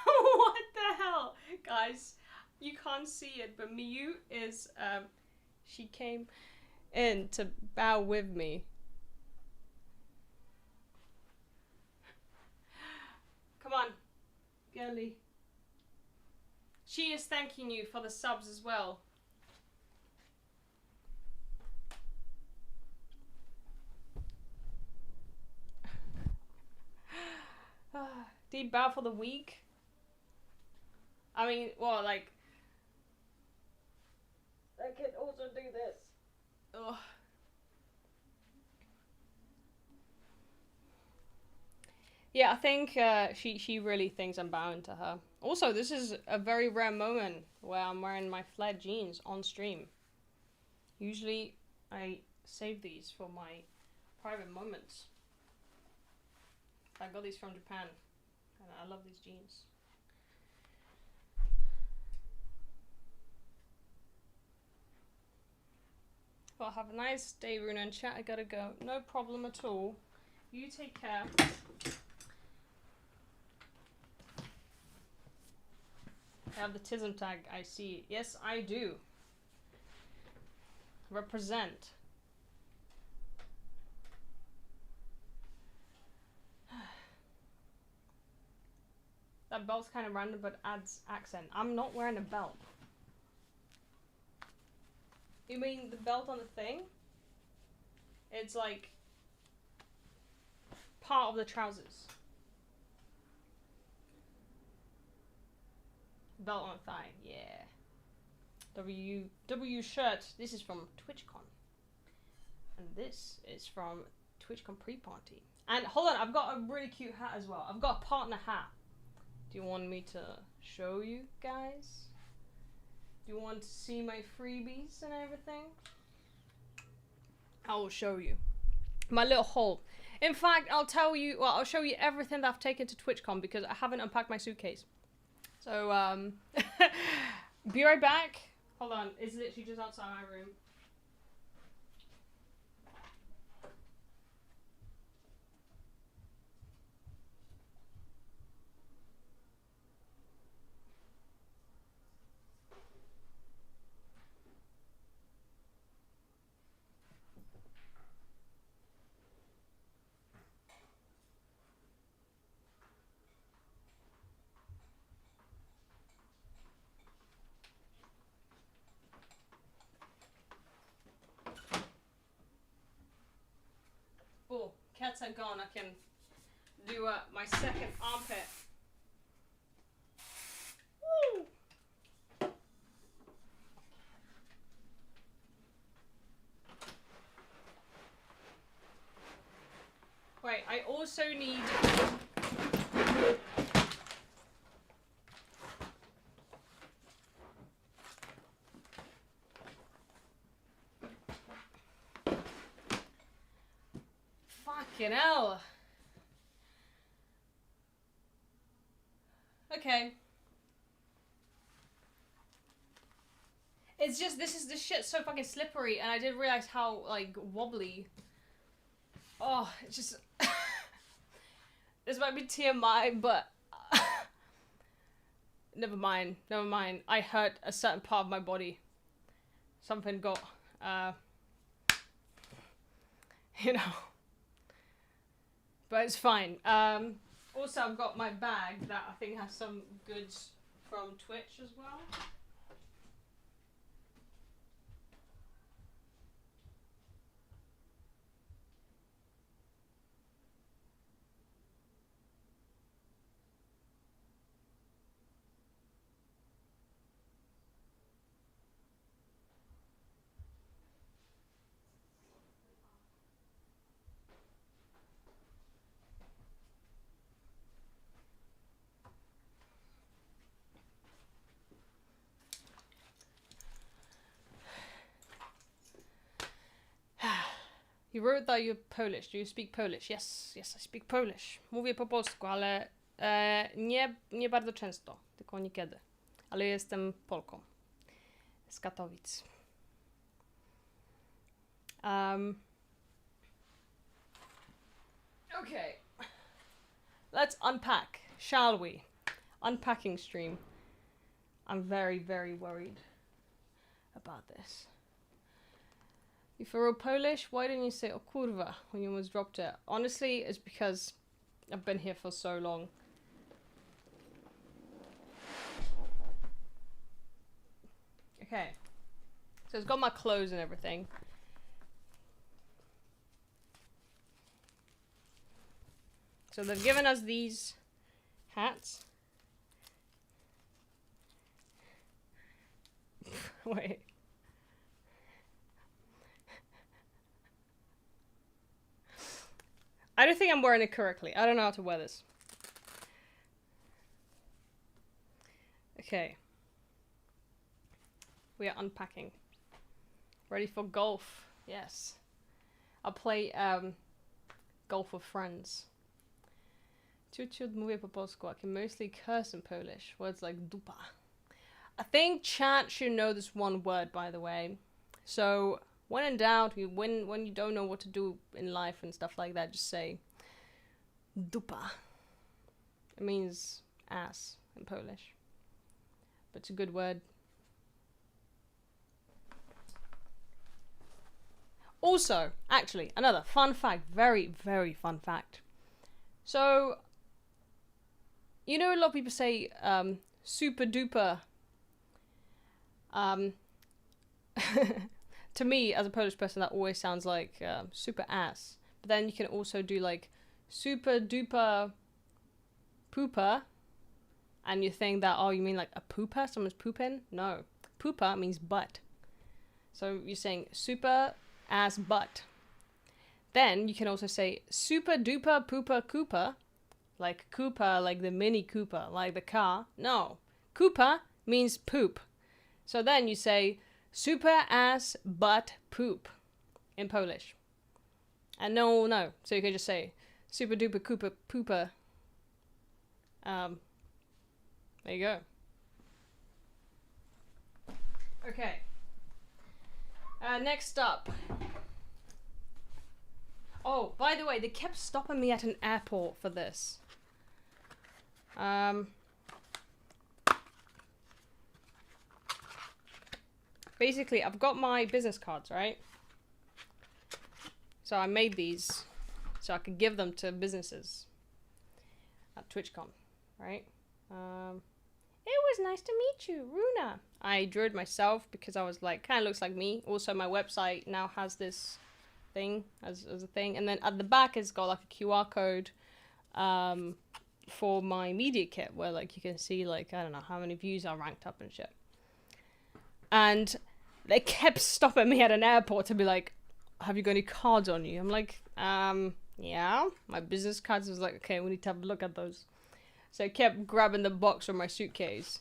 What the hell? Guys, you can't see it, but Miyu is, she came in to bow with me. Come on, girly. She is thanking you for the subs as well. Deep bow for the week? I mean, well, like, I can also do this. Ugh. Yeah, I think she really thinks I'm bowing to her. Also, this is a very rare moment where I'm wearing my flared jeans on stream. Usually, I save these for my private moments. I got these from Japan, and I love these jeans. Well, have a nice day, Runa and chat. I gotta go. No problem at all. You take care. I have the TISM tag, I see. Yes, I do. Represent. That belt's kind of random, but adds accent. I'm not wearing a belt. You mean the belt on the thing? It's like part of the trousers. Belt on thigh, yeah. W shirt. This is from Twitchcon. And this is from Twitchcon pre-party. And hold on, I've got a really cute hat as well. I've got a partner hat. Do you want me to show you guys? Do you want to see my freebies and everything? I will show you. My little haul. In fact, I'll show you everything that I've taken to TwitchCon because I haven't unpacked my suitcase. So, be right back. Hold on, it's literally just outside my room. Oh, cats are gone. I can do my second armpit. Woo! Wait, I also need... Fucking hell. Okay. It's just, this shit's so fucking slippery and I didn't realize how, like, wobbly. Oh, it's just... This might be TMI, but... Never mind. I hurt a certain part of my body. Something got, you know. But it's fine. Also, I've got my bag that I think has some goods from Twitch as well. You wrote that you're Polish. Do you speak Polish? Yes, I speak Polish. Mówię po polsku, ale nie bardzo często, tylko niekiedy. Ale jestem Polką. Z Katowic. Okay. Let's unpack, shall we? Unpacking stream. I'm very, very worried about this. If you're Polish, why didn't you say "o kurwa" when you almost dropped it? Honestly, it's because I've been here for so long. Okay. So it's got my clothes and everything. So they've given us these hats. Wait. I don't think I'm wearing it correctly. I don't know how to wear this. Okay. We are unpacking. Ready for golf. Yes. I'll play golf with friends. Ciut mówię po polsku. I can mostly curse in Polish. Words like dupa. I think chat should know this one word, by the way. So when in doubt, when you don't know what to do in life and stuff like that, just say dupa. It means ass in Polish. but it's a good word. Also, actually, another fun fact, very, very fun fact. So, you know, a lot of people say super duper. To me, as a Polish person, that always sounds like super ass. But then you can also do like super duper pooper. And you think that, oh, you mean like a pooper? Someone's pooping? No. Pooper means butt. So you're saying super ass butt. Then you can also say super duper pooper Cooper. Like Cooper, like the Mini Cooper, like the car. No. Cooper means poop. So then you say super ass butt poop in Polish. And no, no. So you can just say super duper Cooper pooper. There you go. Okay. Next up. Oh, by the way, they kept stopping me at an airport for this. Basically, I've got my business cards, right? So I made these so I could give them to businesses at Twitchcon, right? It was nice to meet you, Runa. I drew it myself because I was like, kind of looks like me. Also, my website now has this thing as a thing. And then at the back, it's got like a QR code for my media kit where like you can see like, I don't know how many views are ranked up and shit. And they kept stopping me at an airport to be like, have you got any cards on you? I'm like, yeah. My business cards was like, okay, we need to have a look at those. So I kept grabbing the box from my suitcase.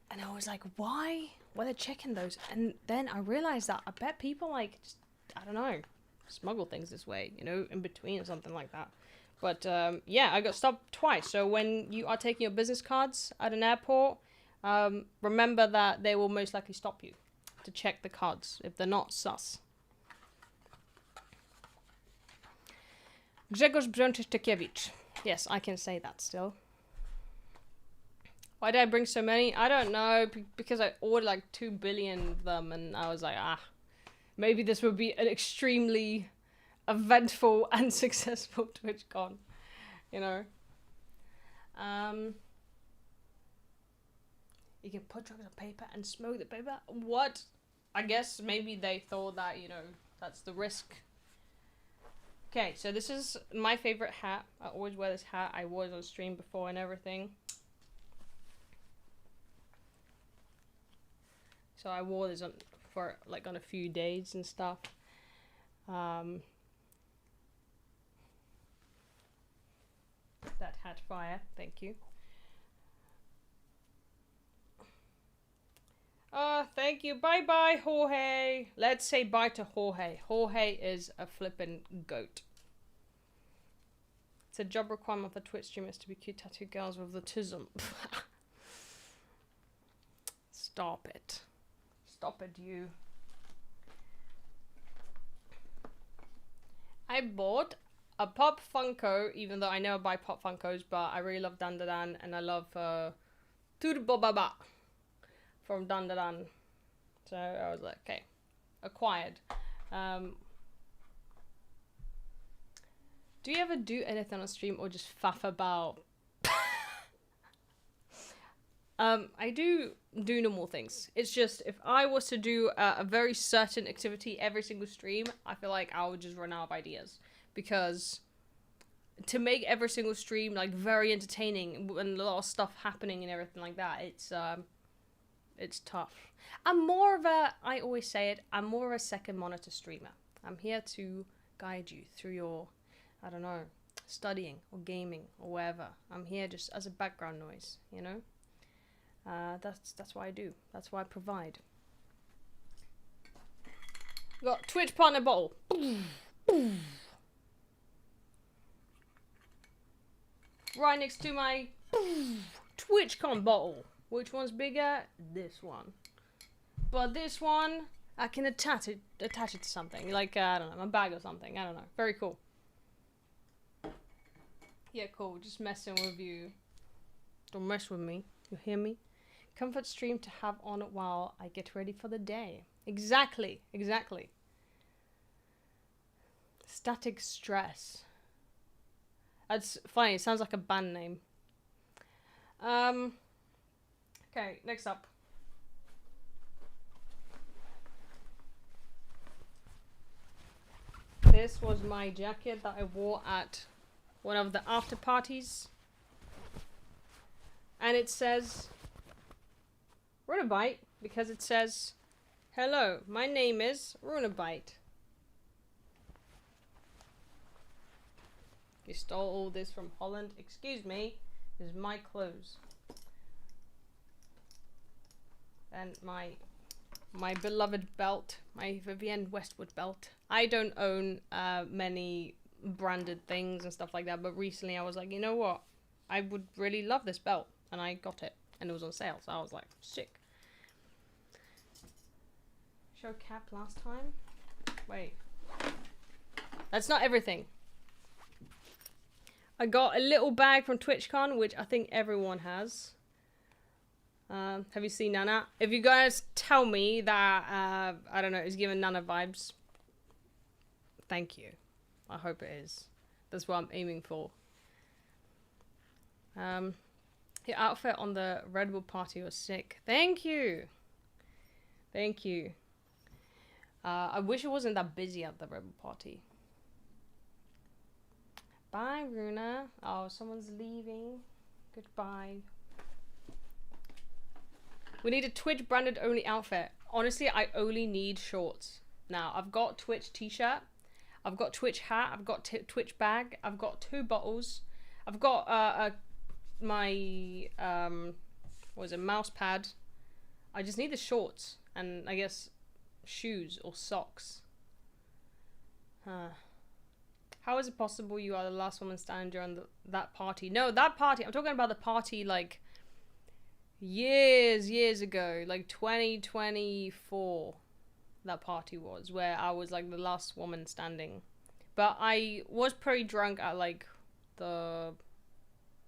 And I was like, why? Why are they checking those? And then I realized that I bet people like, just, I don't know, smuggle things this way, you know, in between or something like that. But yeah, I got stopped twice. So when you are taking your business cards at an airport, remember that they will most likely stop you to check the cards if they're not sus. Grzegorz Brączyszczykiewicz. Yes, I can say that still. Why did I bring so many? I don't know, because I ordered like 2 billion of them and I was like, maybe this would be an extremely eventful and successful TwitchCon, you know. You can put drugs on paper and smoke the paper. What? I guess maybe they thought that, you know, that's the risk. Okay, so this is my favorite hat. I always wear this hat. I wore it on stream before and everything. So I wore this on for like on a few days and stuff. That hat fire, thank you. Thank you. Bye bye, Jorge. Let's say bye to Jorge. Jorge is a flippin' goat. It's a job requirement for Twitch streamers to be cute tattoo girls with autism. Stop it. Stop it, you. I bought a Pop Funko, even though I never buy Pop Funkos, but I really love Dandadan and I love Turbo Baba from Dandadan. So I was like, okay, acquired. Do you ever do anything on stream or just faff about? I do normal things. It's just if I was to do a very certain activity every single stream, I feel like I would just run out of ideas. Because to make every single stream like very entertaining and a lot of stuff happening and everything like that, it's tough. I'm more of a, I always say it, I'm more of a second monitor streamer. I'm here to guide you through your, I don't know, studying or gaming or whatever. I'm here just as a background noise, you know? That's what I do. That's what I provide. We got Twitch partner bottle. Right next to my TwitchCon bottle. Which one's bigger? This one. But this one, I can attach it to something. Like, I don't know, a bag or something. I don't know. Very cool. Yeah, cool. Just messing with you. Don't mess with me. You hear me? Comfort stream to have on while I get ready for the day. Exactly, exactly. Static stress. That's funny, it sounds like a band name. Okay, next up. This was my jacket that I wore at one of the after parties. And it says Runabite because it says, "Hello, my name is Runabite." You stole all this from Holland. Excuse me, this is my clothes. And my beloved belt, my Vivienne Westwood belt. I don't own many branded things and stuff like that, but recently I was like, you know what? I would really love this belt, and I got it, and it was on sale, so I was like, sick. Show cap last time? Wait. That's not everything. I got a little bag from Twitchcon, which I think everyone has. Have you seen Nana? If you guys tell me that, I don't know, it's giving Nana vibes, thank you. I hope it is. That's what I'm aiming for. Your outfit on the Red Bull party was sick. Thank you. Thank you. I wish it wasn't that busy at the Red Bull party. Bye, Runa. Oh, someone's leaving. Goodbye. We need a Twitch branded only outfit. Honestly, I only need shorts. Now, I've got Twitch t-shirt. I've got Twitch hat. I've got Twitch bag. I've got 2 bottles. I've got my, what is it, mouse pad. I just need the shorts. And I guess shoes or socks. How is it possible you are the last woman standing during that party? No, that party, I'm talking about the party like years ago, like 2024, that party was, where I was like the last woman standing. But I was pretty drunk at like the,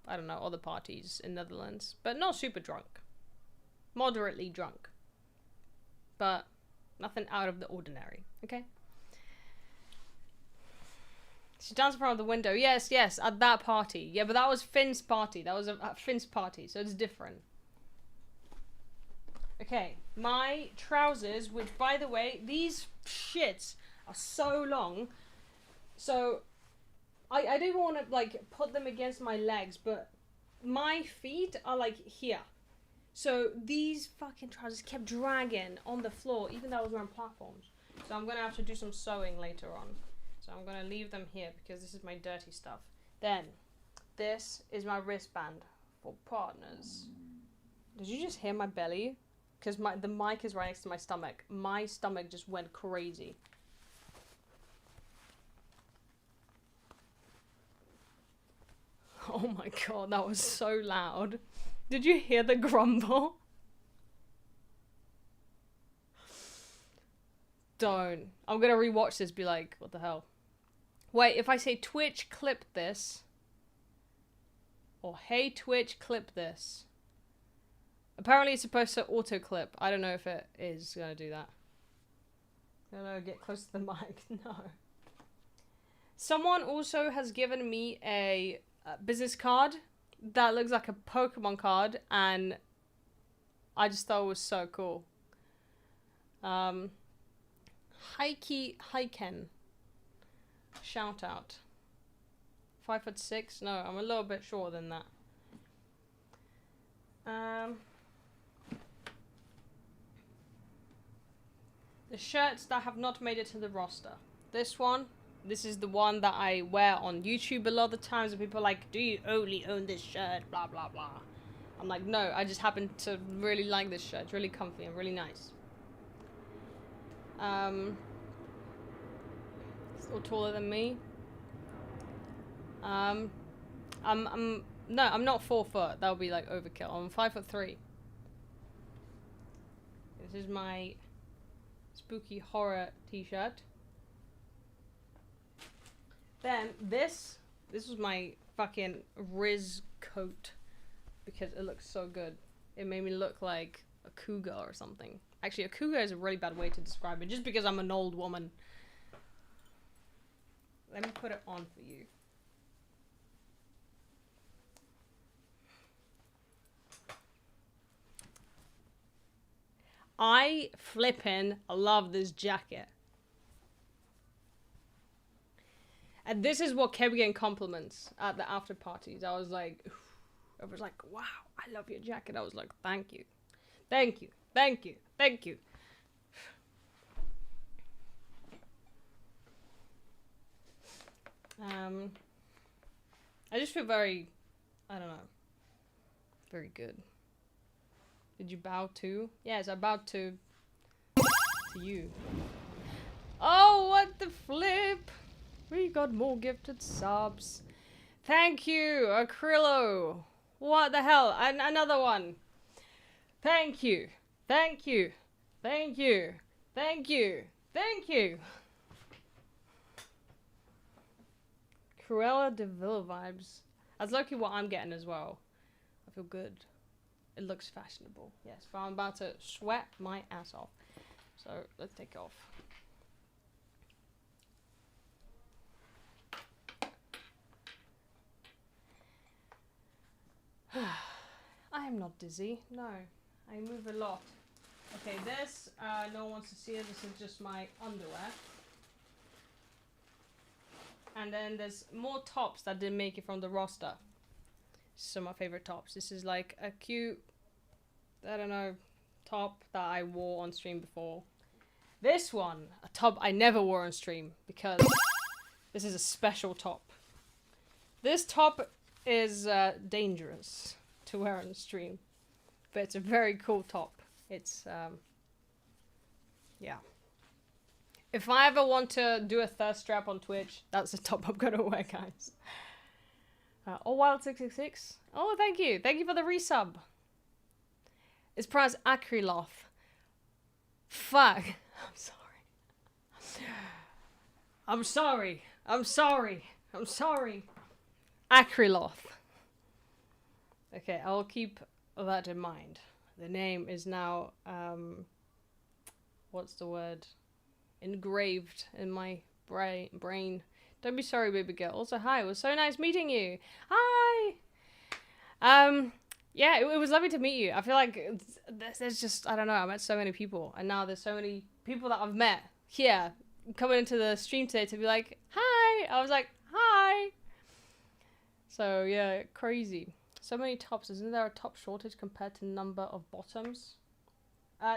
I don't know, other parties in Netherlands, but not super drunk. Moderately drunk. But nothing out of the ordinary, okay? She danced in front of the window. Yes, at that party. Yeah, but that was Finn's party. That was at Finn's party, so it's different. Okay, my trousers, which, by the way, these shits are so long. So, I don't even want to, like, put them against my legs, but my feet are, like, here. So, these fucking trousers kept dragging on the floor, even though I was wearing platforms. So, I'm going to have to do some sewing later on. So, I'm going to leave them here, because this is my dirty stuff. Then, this is my wristband for partners. Did you just hear my belly? Because the mic is right next to my stomach. My stomach just went crazy. Oh my god, that was so loud. Did you hear the grumble? Don't. I'm gonna rewatch this, be like, what the hell? Wait, if I say Twitch, clip this. Or hey Twitch, clip this. Apparently it's supposed to auto clip. I don't know if it is gonna do that. I don't know, get close to the mic. No. Someone also has given me a business card that looks like a Pokemon card, and I just thought it was so cool. Hiken. Shout out. 5'6". No, I'm a little bit shorter than that. The shirts that have not made it to the roster. This one. This is the one that I wear on YouTube a lot of the times, and people are like, do you only own this shirt? Blah, blah, blah. I'm like, no, I just happen to really like this shirt. It's really comfy and really nice. Still taller than me. No, I'm not 4 foot. That would be like overkill. I'm 5'3". This is my spooky horror t-shirt. Then this was my fucking Riz coat because it looks so good. it made me look like a cougar or something. Actually, a cougar is a really bad way to describe it, just because I'm an old woman. Let me put it on for you. I flippin' love this jacket. And this is what kept getting compliments at the after parties. I was like, wow, I love your jacket. I was like, thank you. Thank you. Thank you. Thank you. I just feel very, I don't know, very good. Did you bow too? Yes, I bowed to you. Oh, what the flip! We got more gifted subs. Thank you, Acrylo. What the hell? Another one. Thank you. Thank you. Thank you. Thank you. Thank you. Cruella de Vil vibes. That's lucky what I'm getting as well. I feel good. It looks fashionable. Yes, but I'm about to sweat my ass off. So let's take it off. I am not dizzy. No, I move a lot. Okay, this, no one wants to see it. This is just my underwear. And then there's more tops that didn't make it from the roster. Some of my favorite tops. This is like a cute, I don't know, top that I wore on stream before. This one, a top I never wore on stream because this is a special top. This top is dangerous to wear on stream, but it's a very cool top. It's, yeah. If I ever want to do a thirst trap on Twitch, that's the top I'm gonna wear, guys. Oh, Wild666. Oh, thank you. Thank you for the resub. It's pronounced Akriloth. Fuck. I'm sorry. I'm sorry. I'm sorry. I'm sorry. Akriloth. Okay, I'll keep that in mind. The name is now, what's the word? Engraved in my brain. Don't be sorry, baby girl. Also, hi. It was so nice meeting you. Hi. Yeah, it was lovely to meet you. I feel like there's just, I don't know, I met so many people, and now there's so many people that I've met here coming into the stream today to be like, hi. I was like, hi. So yeah, crazy. So many tops. Isn't there a top shortage compared to number of bottoms?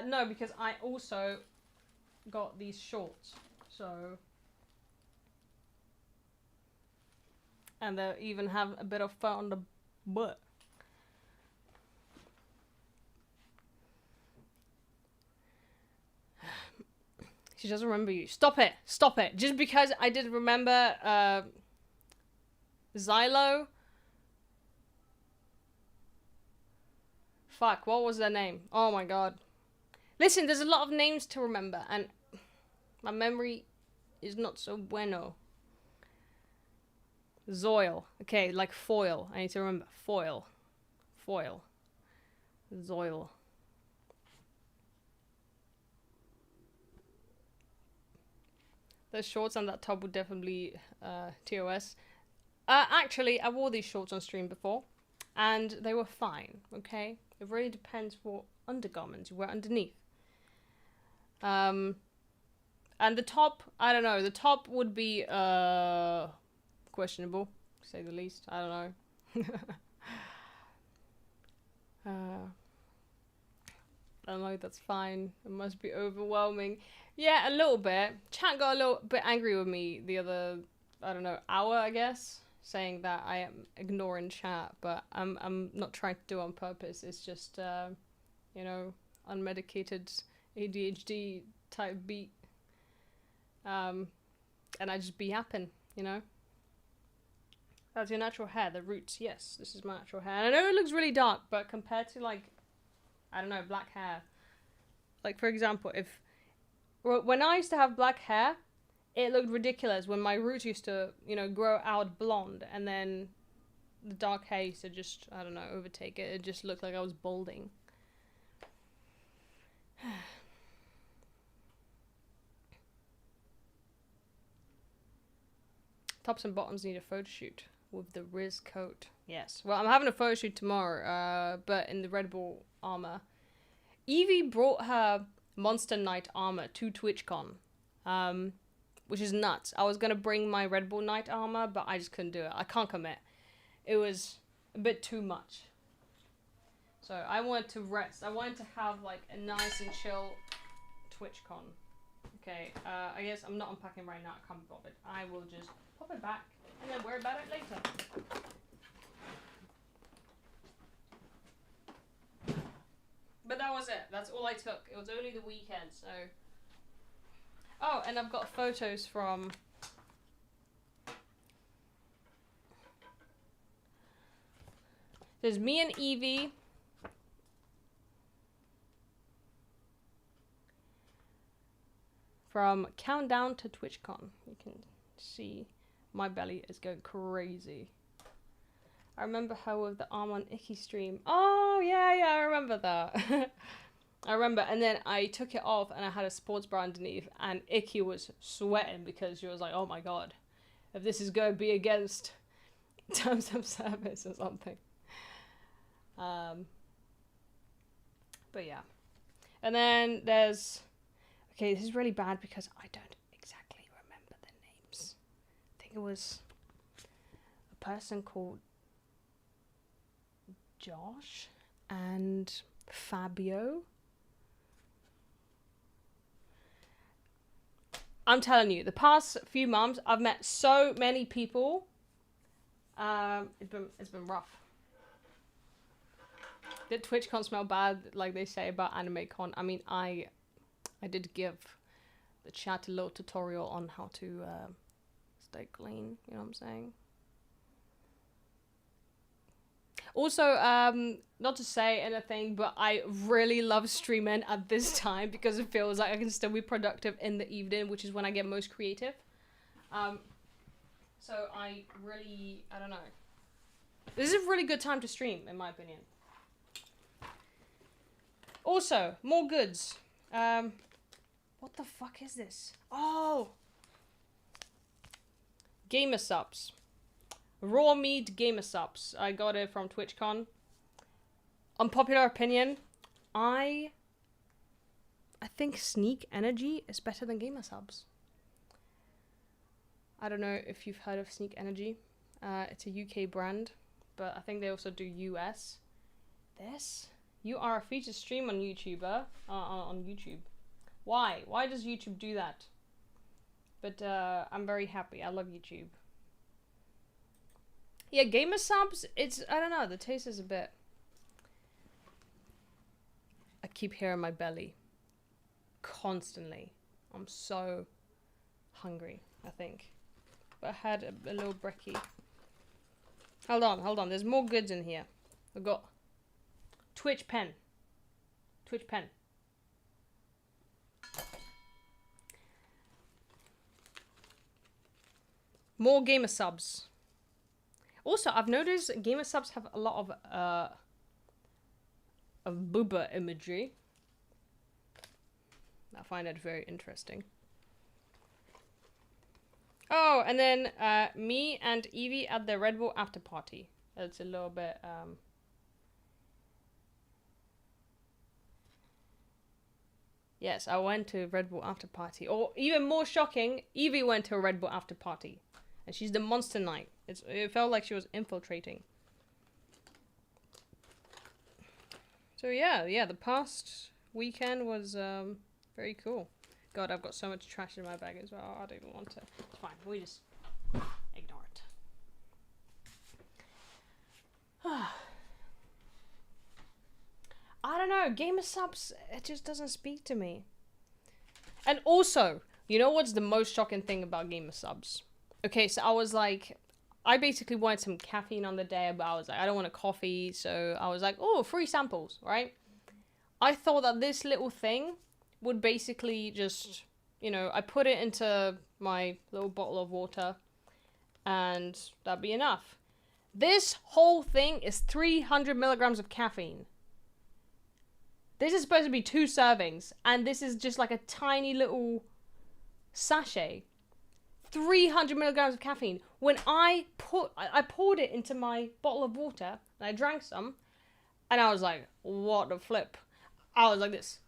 No, because I also got these shorts. So, and they even have a bit of fur on the butt. She doesn't remember you. Stop it. Stop it. Just because I didn't remember Xylo. Fuck, what was their name? Oh my god. Listen, there's a lot of names to remember, and my memory is not so bueno. Zoil. Okay, like foil. I need to remember. Foil. Foil. Zoil. Those shorts and that top would definitely TOS. Actually, I wore these shorts on stream before, and they were fine, okay? It really depends what undergarments you wear underneath. And the top, I don't know, the top would be questionable, to say the least. I don't know. I don't know, that's fine. It must be overwhelming. Yeah, a little bit. Chat got a little bit angry with me the other, I don't know, hour, I guess, saying that I am ignoring chat, but I'm not trying to do it on purpose. It's just, you know, unmedicated ADHD type beat. And I just be yapping, you know? That's your natural hair, the roots. Yes, this is my natural hair. And I know it looks really dark, but compared to, like, I don't know, black hair. Like, for example, when I used to have black hair, it looked ridiculous when my roots used to, you know, grow out blonde, and then the dark hair used to just, I don't know, overtake it. It just looked like I was balding. Tops and bottoms need a photo shoot with the Riz coat. Yes. Well, I'm having a photo shoot tomorrow, but in the Red Bull armor. Evie brought her Monster Knight armor to TwitchCon, which is nuts. I was going to bring my Red Bull Knight armor, but I just couldn't do it. I can't commit. It was a bit too much. So I wanted to rest. I wanted to have like a nice and chill TwitchCon. Okay, I guess I'm not unpacking right now. I can't be bothered. I will just pop it back and then worry about it later. But that was it. That's all I took. It was only the weekend, so... Oh, and I've got photos from... There's me and Evie. From Countdown to TwitchCon. You can see my belly is going crazy. I remember her with the arm on Icky stream. Oh, yeah, I remember that. I remember, and then I took it off and I had a sports bra underneath, and Icky was sweating because she was like, oh my god, if this is going to be against terms of service or something. But yeah. And then there's... Okay, this is really bad because I don't exactly remember the names. I think it was a person called Josh and Fabio. I'm telling you, the past few months, I've met so many people. It's been rough. Did TwitchCon smell bad, like they say about AnimeCon? I mean, I did give the chat a little tutorial on how to stay clean. You know what I'm saying? Also, not to say anything, but I really love streaming at this time because it feels like I can still be productive in the evening, which is when I get most creative. So I don't know. This is a really good time to stream, in my opinion. Also, more goods. What the fuck is this? Oh! Gamer subs. Raw meat gamer subs. I got it from TwitchCon. Unpopular opinion. I think Sneak Energy is better than gamer subs. I don't know if you've heard of Sneak Energy. It's a UK brand, but I think they also do US. This? You are a featured stream on YouTuber. On YouTube. Why? Why does YouTube do that? But I'm very happy. I love YouTube. Yeah, gamer subs, I don't know, the taste is a bit... I keep hearing my belly. Constantly. I'm so hungry, I think. But I had a little brekkie. Hold on, there's more goods in here. I've got Twitch pen. Twitch pen. More gamer subs. Also, I've noticed gamer subs have a lot of booba imagery. I find it very interesting. Oh, and then me and Evie at the Red Bull after party. It's a little bit Yes, I went to Red Bull after party. Or even more shocking, Evie went to a Red Bull after party. And she's the Monster Knight. It felt like she was infiltrating. So yeah, the past weekend was very cool. God, I've got so much trash in my bag as well. I don't even want to. It's fine. We just ignore it. I don't know. Gamer subs, it just doesn't speak to me. And also, you know what's the most shocking thing about gamer subs? Okay, so I was like, I basically wanted some caffeine on the day, but I was like, I don't want a coffee, so I was like, oh, free samples, right? I thought that this little thing would basically just, you know, I put it into my little bottle of water, and that'd be enough. This whole thing is 300 milligrams of caffeine. This is supposed to be 2 servings, and this is just like a tiny little sachet. 300 milligrams of caffeine. When I poured it into my bottle of water, and I drank some, and I was like, what the flip? I was like this.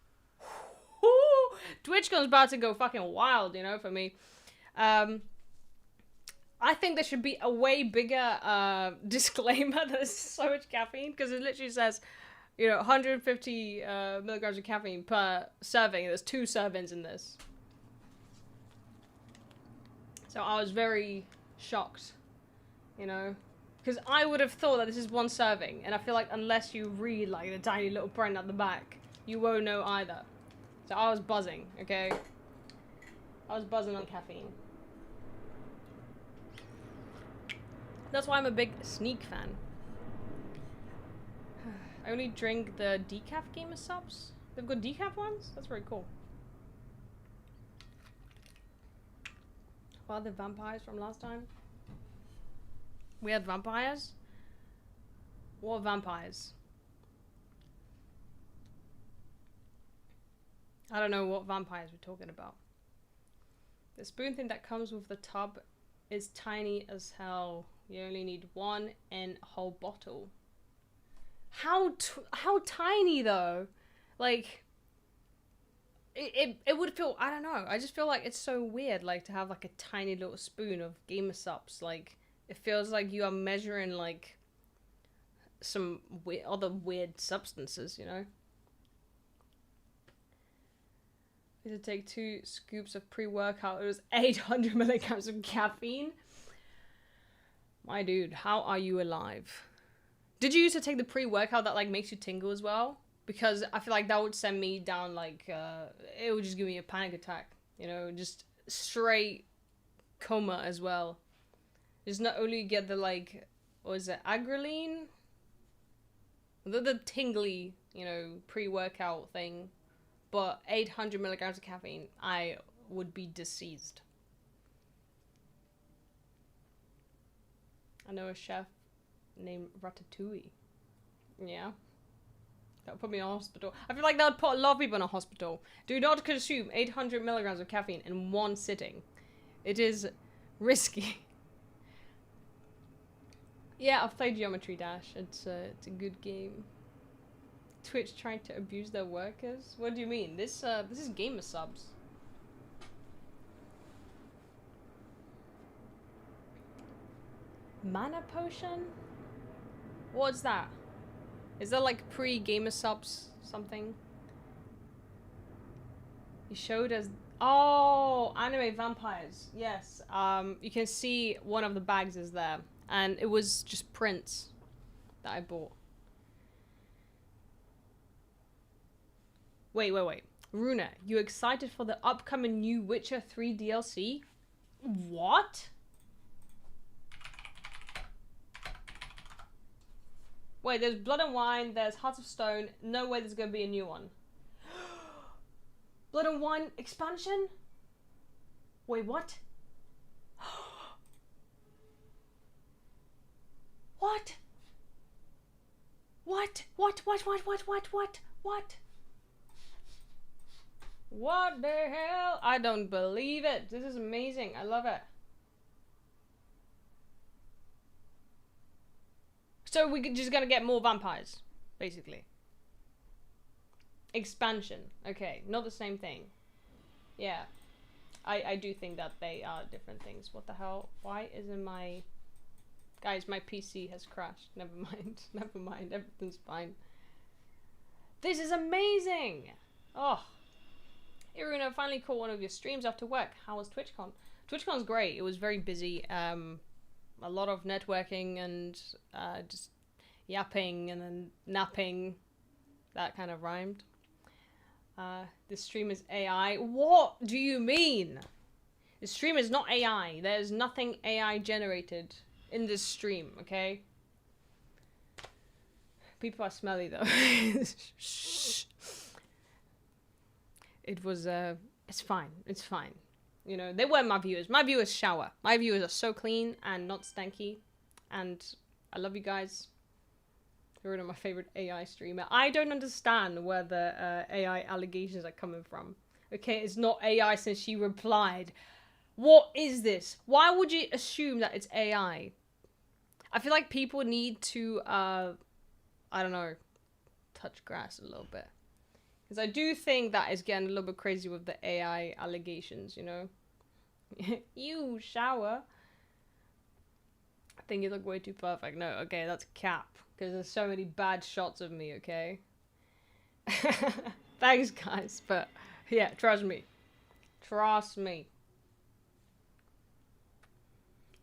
Twitchcon's about to go fucking wild, you know, for me. I think there should be a way bigger disclaimer that there's so much caffeine, because it literally says, you know, 150 milligrams of caffeine per serving. There's 2 servings in this. So I was very shocked, you know, because I would have thought that this is 1 serving, and I feel like unless you read like the tiny little print at the back, you won't know either. So I was buzzing, okay? I was buzzing on caffeine. That's why I'm a big Sneak fan. I only drink the decaf gamer subs. They've got decaf ones? That's very cool. What are the vampires from last time? We had vampires? What vampires? I don't know what vampires we're talking about. The spoon thing that comes with the tub is tiny as hell. You only need 1 in a whole bottle. How tiny though? Like, it would feel, I don't know, I just feel like it's so weird, like, to have like a tiny little spoon of gamer subs. Like, it feels like you are measuring like some other weird substances, you know? I had to take 2 scoops of pre-workout. It was 800 milligrams of caffeine. My dude, how are you alive? Did you used to take the pre-workout that like makes you tingle as well? Because I feel like that would send me down like, it would just give me a panic attack. You know, just straight coma as well. Just not only get the like, what is it, agreline? The tingly, you know, pre-workout thing. But 800 milligrams of caffeine, I would be deceased. I know a chef named Ratatouille. Yeah. That would put me in a hospital. I feel like that would put a lot of people in a hospital. Do not consume 800 milligrams of caffeine in 1 sitting. It is risky. Yeah, I've played Geometry Dash. It's a good game. Twitch trying to abuse their workers? What do you mean? This is gamer subs. Mana potion? What's that? Is that like pre-gamer subs something? You showed us, oh, anime vampires. Yes. You can see one of the bags is there, and it was just prints that I bought. Wait. Runa, you excited for the upcoming new Witcher 3 DLC? What? Wait, there's Blood and Wine, there's Hearts of Stone. No way there's gonna be a new one. Blood and Wine expansion? Wait, what? What? What? What the hell? I don't believe it. This is amazing. I love it. So we're just gonna get more vampires, basically. Expansion. Okay, not the same thing. Yeah. I do think that they are different things. What the hell? Why isn't my... Guys, my PC has crashed. Never mind. Never mind. Everything's fine. This is amazing! Oh. Iruna, finally caught one of your streams after work. How was TwitchCon? TwitchCon's great. It was very busy. A lot of networking and just yapping and then napping. That kind of rhymed. This stream is AI. What do you mean? This stream is not AI. There's nothing AI generated in this stream, okay? People are smelly though. Shh. It was, it's fine. It's fine. You know, they weren't my viewers. My viewers shower. My viewers are so clean and not stanky. And I love you guys. They're one of my favorite AI streamer. I don't understand where the AI allegations are coming from. Okay, it's not AI since she replied. What is this? Why would you assume that it's AI? I feel like people need to, I don't know, touch grass a little bit. Because I do think that is getting a little bit crazy with the AI allegations, you know? You shower. I think you look way too perfect. No, okay, that's cap. Because there's so many bad shots of me, okay? Thanks, guys. But, yeah, trust me. Trust me.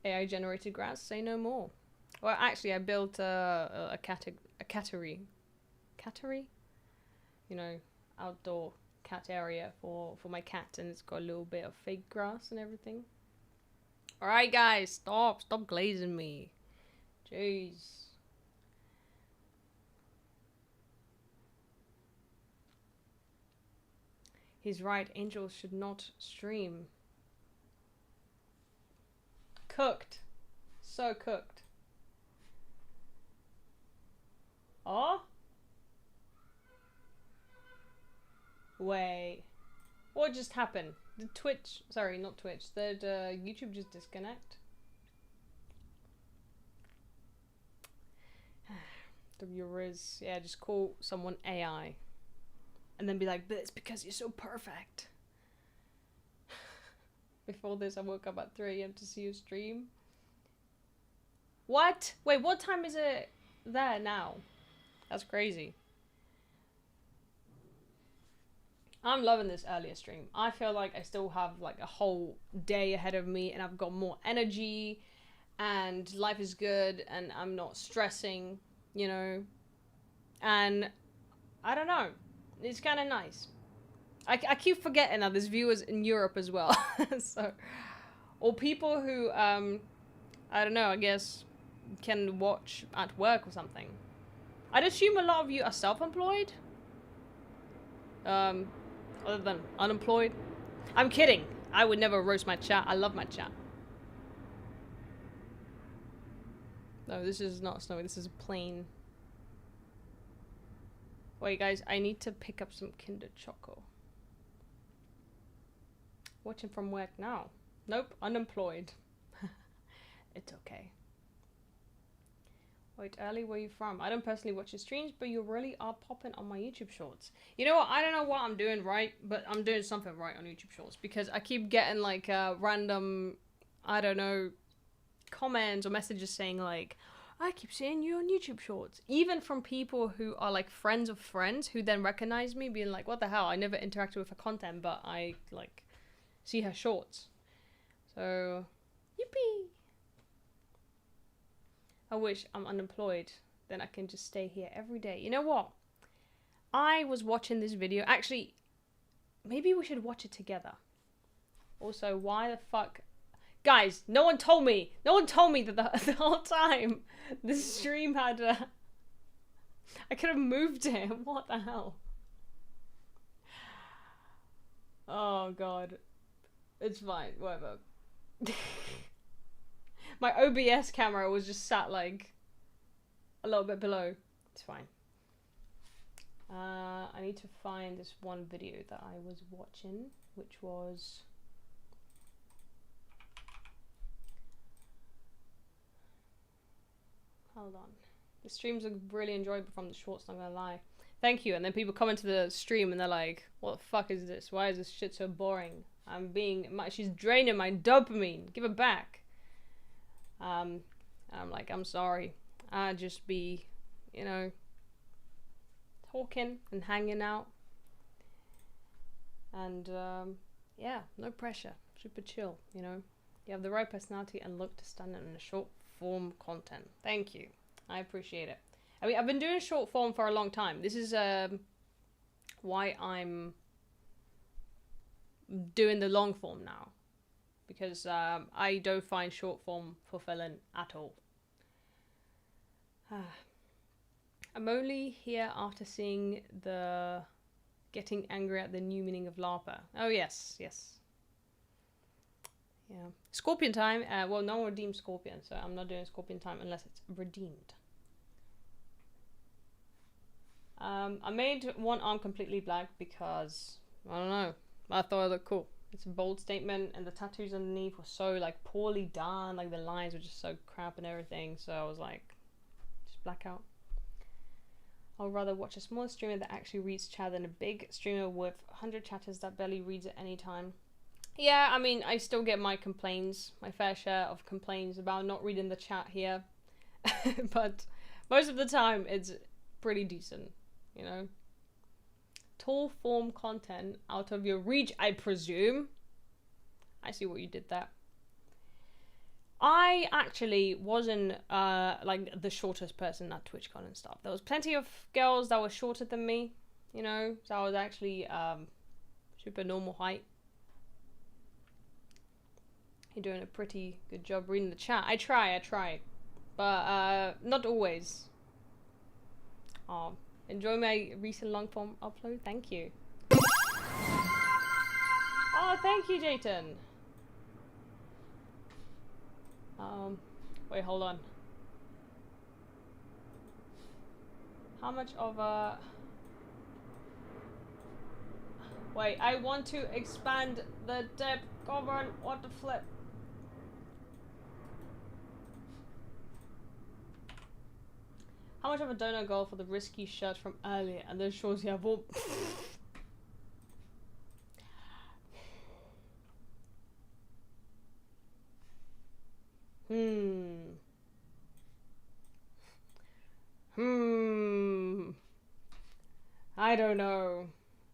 AI-generated grass, say no more. Well, actually, I built a cattery. Cattery? You know, outdoor cat area for my cat, and it's got a little bit of fake grass and everything. Alright, guys, stop glazing me. Jeez. He's right, angels should not stream. Cooked. So cooked. Oh? Wait. What just happened? Did Twitch... Sorry, not Twitch. Did YouTube just disconnect? The viewers... Yeah, just call someone AI. And then be like, but it's because you're so perfect. Before this, I woke up at 3 AM to see you stream. What? Wait, what time is it there now? That's crazy. I'm loving this earlier stream. I feel like I still have like a whole day ahead of me and I've got more energy and life is good and I'm not stressing, you know. And I don't know. It's kind of nice. I keep forgetting that there's viewers in Europe as well. So, or people who, I don't know, I guess can watch at work or something. I'd assume a lot of you are self-employed. Other than unemployed. I'm kidding. I would never roast my chat. I love my chat. No, this is not snowy. This is a plain. Wait, guys. I need to pick up some Kinder Choco. Watching from work now. Nope. Unemployed. It's okay. Wait, early, where are you from? I don't personally watch your streams, but you really are popping on my YouTube shorts. You know what? I don't know what I'm doing right, but I'm doing something right on YouTube shorts because I keep getting like random, I don't know, comments or messages saying like, I keep seeing you on YouTube shorts. Even from people who are like friends of friends who then recognize me being like, what the hell? I never interacted with her content, but I like see her shorts. So, yippee. I wish I'm unemployed. Then I can just stay here every day. You know what? I was watching this video. Actually, maybe we should watch it together. Also, why the fuck... Guys, no one told me. No one told me that the whole time this stream had a... I could have moved it. What the hell? Oh, God. It's fine. Whatever. My OBS camera was just sat like a little bit below. It's fine. I need to find this one video that I was watching, which was... Hold on. The streams are really enjoyable from the shorts, not gonna lie. Thank you. And then people come into the stream and they're like, what the fuck is this? Why is this shit so boring? She's draining my dopamine. Give it back. I'm like, I'm sorry. I just be, you know, talking and hanging out. And, yeah, no pressure. Super chill, you know. You have the right personality and look to stand out in a short form content. Thank you. I appreciate it. I mean, I've been doing short form for a long time. This is, why I'm doing the long form now. Because I don't find short form fulfilling at all. I'm only here after seeing the getting angry at the new meaning of LARPer. Oh yes, yes. Yeah. Scorpion time. Well, no one redeemed Scorpion, so I'm not doing Scorpion time unless it's redeemed. I made one arm completely black because, I don't know, I thought it looked cool. It's a bold statement, and the tattoos underneath were so like poorly done, like the lines were just so crap and everything, so I was like, just black out. I'd rather watch a small streamer that actually reads chat than a big streamer with 100 chatters that barely reads at any time. Yeah, I mean, I still get my complaints, my fair share of complaints about not reading the chat here. But most of the time, it's pretty decent, you know? Tall form content out of your reach, I presume. I see what you did there. I actually wasn't like the shortest person at Twitchcon and stuff. There was plenty of girls that were shorter than me, you know, so I was actually super normal height. You're doing a pretty good job reading the chat. I try, but not always. Oh, enjoy my recent long form upload. Thank you. Oh, thank you, Jayton. Wait, hold on. How much of a... Wait, I want to expand the depth. Come on, what the flip? How much of a donut goal for the risky shirt from earlier and those shorts you have all... I don't know.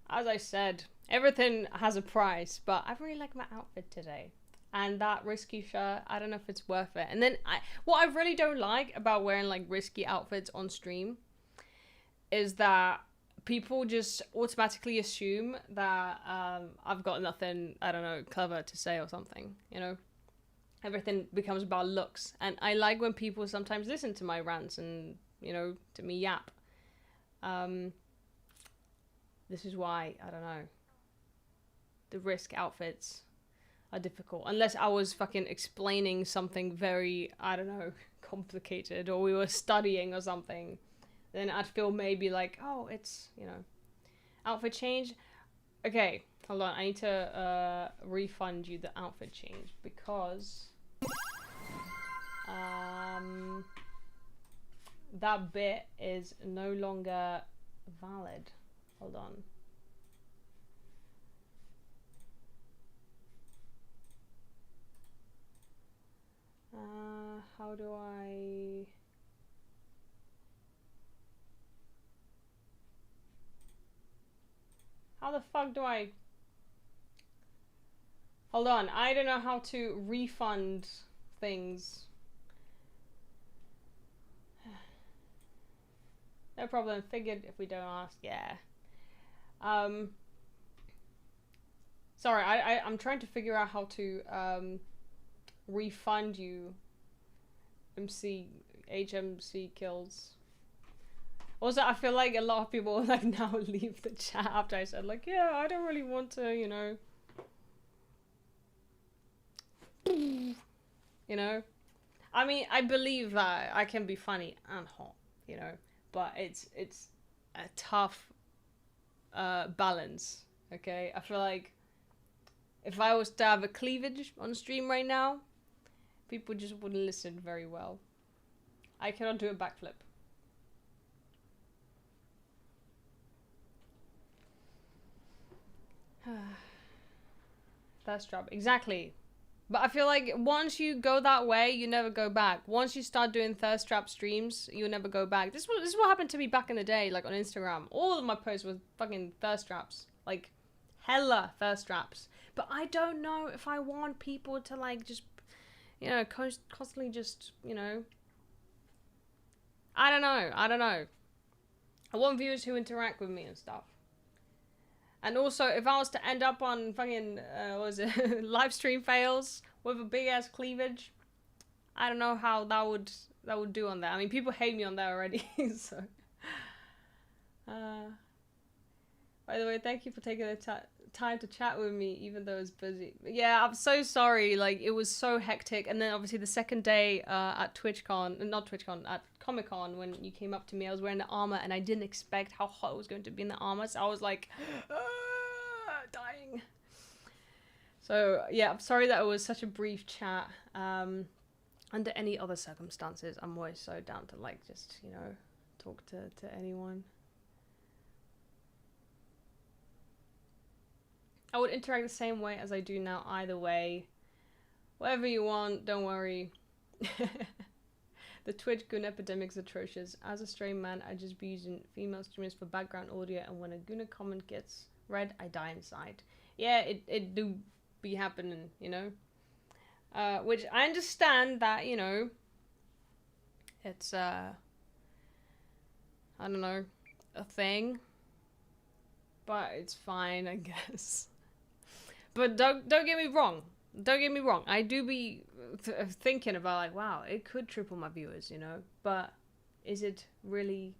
As I said, everything has a price, but I really like my outfit today. And that risky shirt, I don't know if it's worth it. And then what I really don't like about wearing like risky outfits on stream is that people just automatically assume that I've got nothing, I don't know, clever to say or something, you know? Everything becomes about looks. And I like when people sometimes listen to my rants and, you know, to me yap. This is why, I don't know, the risk outfits are difficult. Unless I was fucking explaining something very, I don't know, complicated, or we were studying or something, then I'd feel maybe like, oh, it's, you know, outfit change. Okay, hold on, I need to refund you the outfit change because that bit is no longer valid. Hold on. How do I... How the fuck do I... Hold on, I don't know how to refund things. No problem, figured if we don't ask, yeah. Sorry, I'm trying to figure out how to refund you HMC kills. Also, I feel like a lot of people like now leave the chat after I said like, yeah, I don't really want to, you know. You know? I mean, I believe that I can be funny and hot, you know, but it's a tough balance, okay? I feel like if I was to have a cleavage on stream right now, people just wouldn't listen very well. I cannot do a backflip. Thirst trap, exactly. But I feel like once you go that way, you never go back. Once you start doing thirst trap streams, you'll never go back. This is what happened to me back in the day, like on Instagram. All of my posts were fucking thirst traps. Like, hella thirst traps. But I don't know if I want people to like just, you know, constantly just, you know. I don't know. I want viewers who interact with me and stuff. And also, if I was to end up on fucking, what was it, live stream fails with a big ass cleavage, I don't know how that would do on there. I mean, people hate me on there already, so. By the way, thank you for taking the time to chat with me, even though I was busy. Yeah, I'm so sorry. Like, it was so hectic. And then obviously the second day at TwitchCon, not TwitchCon, at Comic-Con, when you came up to me, I was wearing the armor, and I didn't expect how hot it was going to be in the armor. So I was like, dying. So yeah, I'm sorry that it was such a brief chat. Under any other circumstances, I'm always so down to like just, you know, talk to anyone. I would interact the same way as I do now either way. Whatever you want, don't worry. The Twitch goon epidemic's atrocious. As a straight man, I just be using female streamers for background audio, and when a Guna comment gets read, I die inside. Yeah, it do be happening, you know? Which I understand that, you know, it's, I don't know, a thing. But it's fine, I guess. But don't get me wrong. Don't get me wrong. I do be thinking about like, wow, it could triple my viewers, you know. But is it really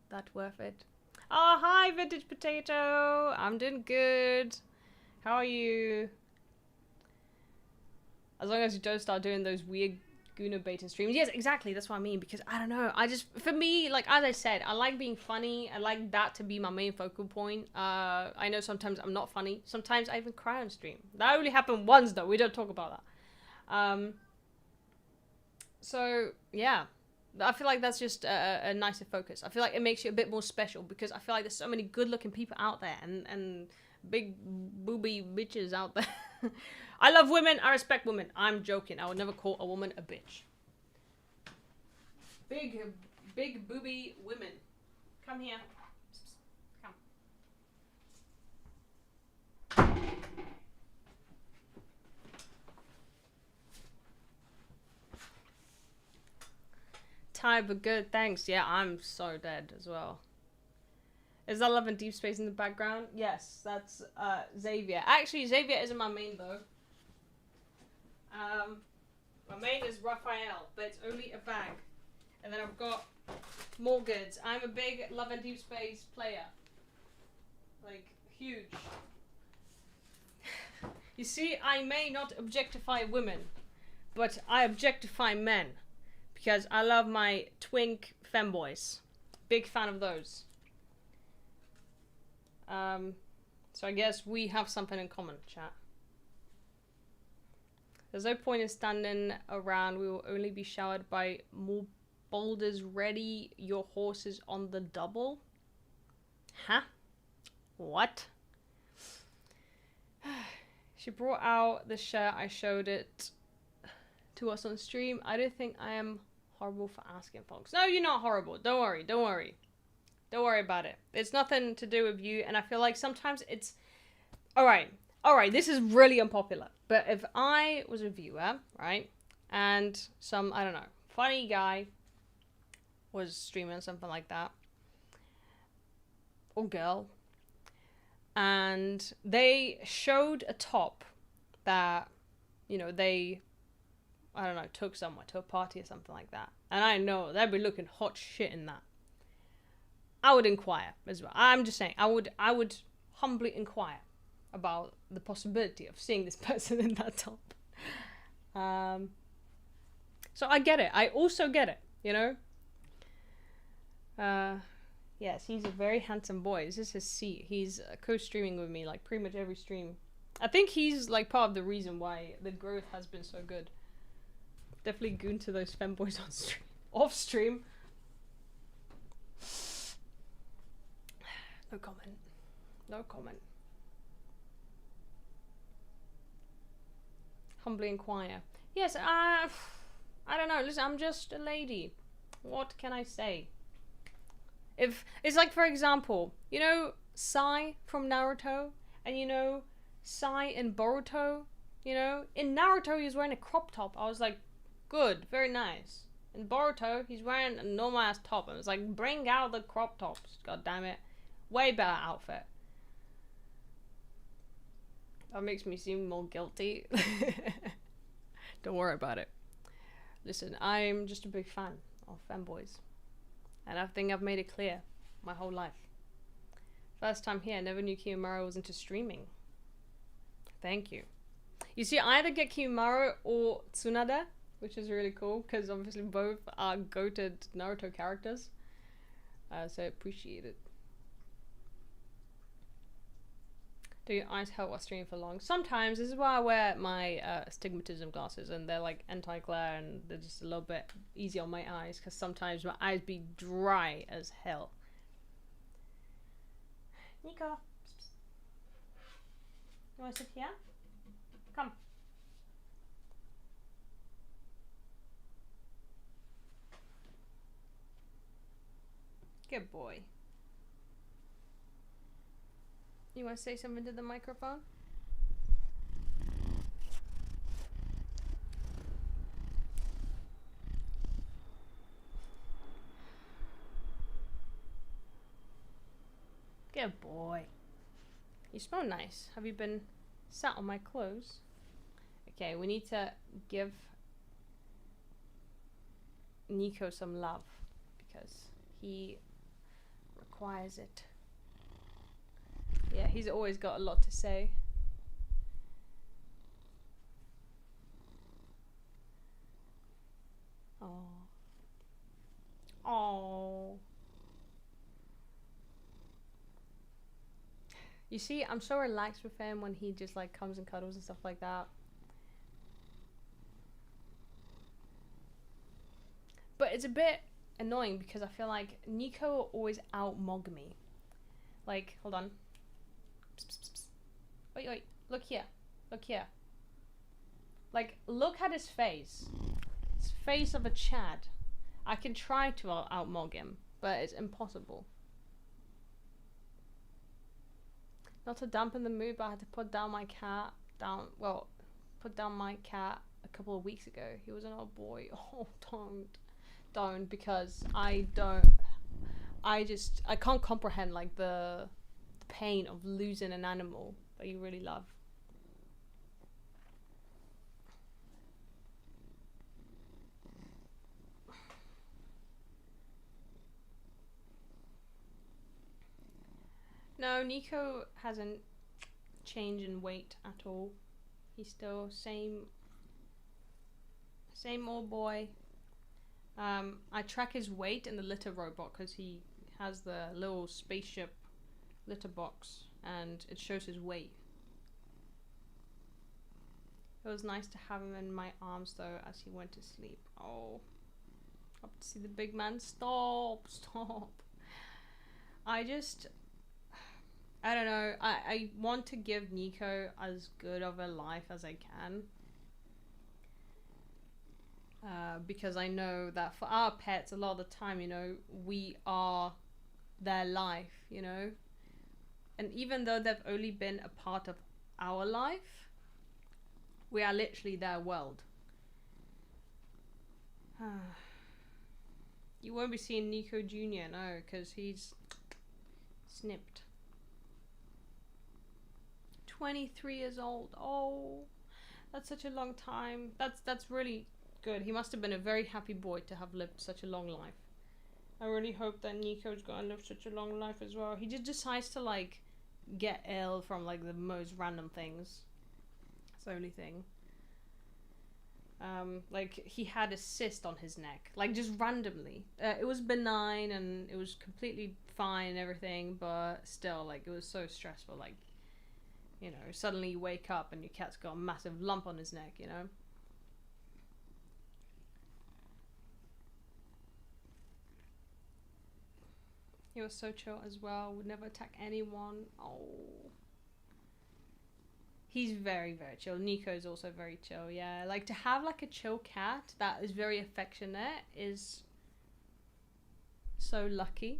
that worth it? Oh, hi, Vintage Potato. I'm doing good. How are you? As long as you don't start doing those weird Guna beta streams. Yes, exactly. That's what I mean. Because I don't know. I just, for me, like as I said, I like being funny. I like that to be my main focal point. I know sometimes I'm not funny. Sometimes I even cry on stream. That only happened once though. We don't talk about that. So yeah, I feel like that's just a nicer focus. I feel like it makes you a bit more special because I feel like there's so many good-looking people out there and big booby bitches out there. I love women. I respect women. I'm joking. I would never call a woman a bitch. Big booby women. Come here. Come. Tired but good. Thanks. Yeah, I'm so dead as well. Is that Love and Deep Space in the background? Yes, that's Xavier. Actually, Xavier isn't my main though. My main is Raphael, but it's only a bag. And then I've got more goods. I'm a big Love and Deep Space player. Like, huge. You see, I may not objectify women, but I objectify men. Because I love my twink femboys. Big fan of those. So I guess we have something in common, chat. There's no point in standing around. We will only be showered by more boulders. Ready your horses on the double? Huh? What? She brought out the shirt. I showed it to us on stream. I don't think I am horrible for asking folks. No, you're not horrible. Don't worry. Don't worry. Don't worry about it. It's nothing to do with you. And I feel like sometimes it's... Alright, this is really unpopular. But if I was a viewer, right, and some, I don't know, funny guy was streaming something like that, or girl, and they showed a top that, you know, they, I don't know, took somewhere to a party or something like that, and I know they'd be looking hot shit in that, I would inquire as well. I'm just saying, I would humbly inquire about the possibility of seeing this person in that top. So I get it. I also get it, you know? Yes, he's a very handsome boy. This is his seat. He's co-streaming with me, like, pretty much every stream. I think he's, like, part of the reason why the growth has been so good. Definitely goon to those femboys on stream. Off stream. No comment. No comment. Humbly inquire. Yes, I don't know. Listen, I'm just a lady. What can I say? If it's like, for example, you know Sai from Naruto, and you know Sai in Boruto. You know, in Naruto he was wearing a crop top. I was like, good, very nice. In Boruto he's wearing a normal ass top. I was like, bring out the crop tops. God damn it, way better outfit. That makes me seem more guilty. Don't worry about it. Listen, I'm just a big fan of femboys. And I think I've made it clear my whole life. First time here. Never knew Kiyomaru was into streaming. Thank you. You see, I either get Kiyomaru or Tsunade, which is really cool because obviously both are goated Naruto characters. So I appreciate it. Do your eyes help while streaming for long? Sometimes. This is why I wear my astigmatism glasses, and they're like anti-glare and they're just a little bit easy on my eyes because sometimes my eyes be dry as hell. Nico, you want to sit here? Come. Good boy. You want to say something to the microphone? Good boy. You smell nice. Have you been sat on my clothes? Okay, we need to give Nico some love because he requires it. Yeah, he's always got a lot to say. Oh. Oh. You see, I'm so relaxed with him when he just like comes and cuddles and stuff like that. But it's a bit annoying because I feel like Nico will always out-mog me. Like, hold on. Psst, psst, psst. Wait, wait. Look here. Look here. Like, look at his face. His face of a Chad. I can try to out-mog him, but it's impossible. Not to dampen the mood, but I had to put down my cat. Put down my cat a couple of weeks ago. He was an old boy. Oh, don't, because I can't comprehend like the pain of losing an animal that you really love. No, Nico hasn't changed in weight at all. He's still same old boy. I track his weight in the litter robot because he has the little spaceship litter box and it shows his weight. It was nice to have him in my arms though as he went to sleep. Oh, up to see the big man. Stop. I don't know. I want to give Nico as good of a life as I can. Because I know that for our pets, a lot of the time, you know, we are their life, you know. And even though they've only been a part of our life, we are literally their world. You won't be seeing Nico Jr., no, because he's snipped. 23 years old. Oh, that's such a long time. That's really good. He must have been a very happy boy to have lived such a long life. I really hope that Nico's gonna live such a long life as well. He just decides to like get ill from like the most random things. That's the only thing. Like he had a cyst on his neck, like just randomly. It was benign and it was completely fine and everything, but still, like it was so stressful. Like, you know, suddenly you wake up and your cat's got a massive lump on his neck, you know? He was so chill as well, would never attack anyone. Oh. He's very, very chill. Nico's also very chill, yeah. Like, to have, like, a chill cat that is very affectionate is so lucky.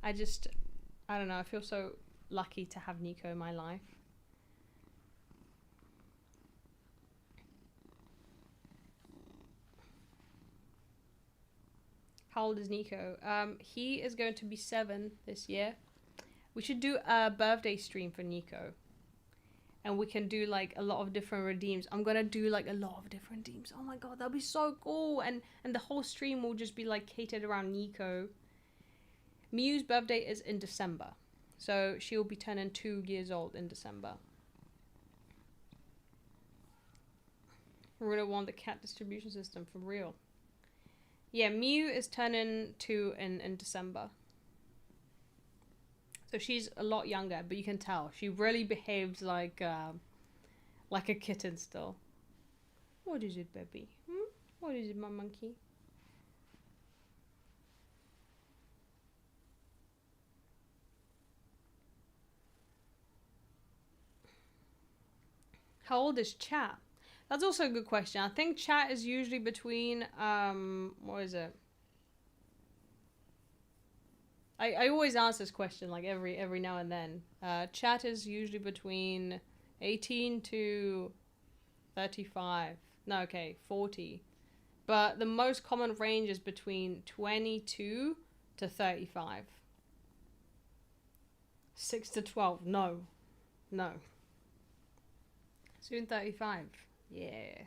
I don't know, I feel so lucky to have Nico in my life. How old is Nico? He is going to be 7 this year. We should do a birthday stream for Nico. And we can do like a lot of different redeems. I'm gonna do like a lot of different redeems. Oh my god, that'll be so cool. And the whole stream will just be like catered around Nico. Miu's birthday is in December. So she'll be turning 2 years old in December. We really want the cat distribution system for real. Yeah, Mew is turning 2 in December. So she's a lot younger, but you can tell she really behaves like a kitten still. What is it, baby? Hmm? What is it, my monkey? How old is Chat? That's also a good question. I think Chat is usually between what is it? I always ask this question like every now and then. Chat is usually between 18 to 35. No, okay, 40. But the most common range is between 22 to 35. 6 to 12. No. No. Soon 35. Yeah.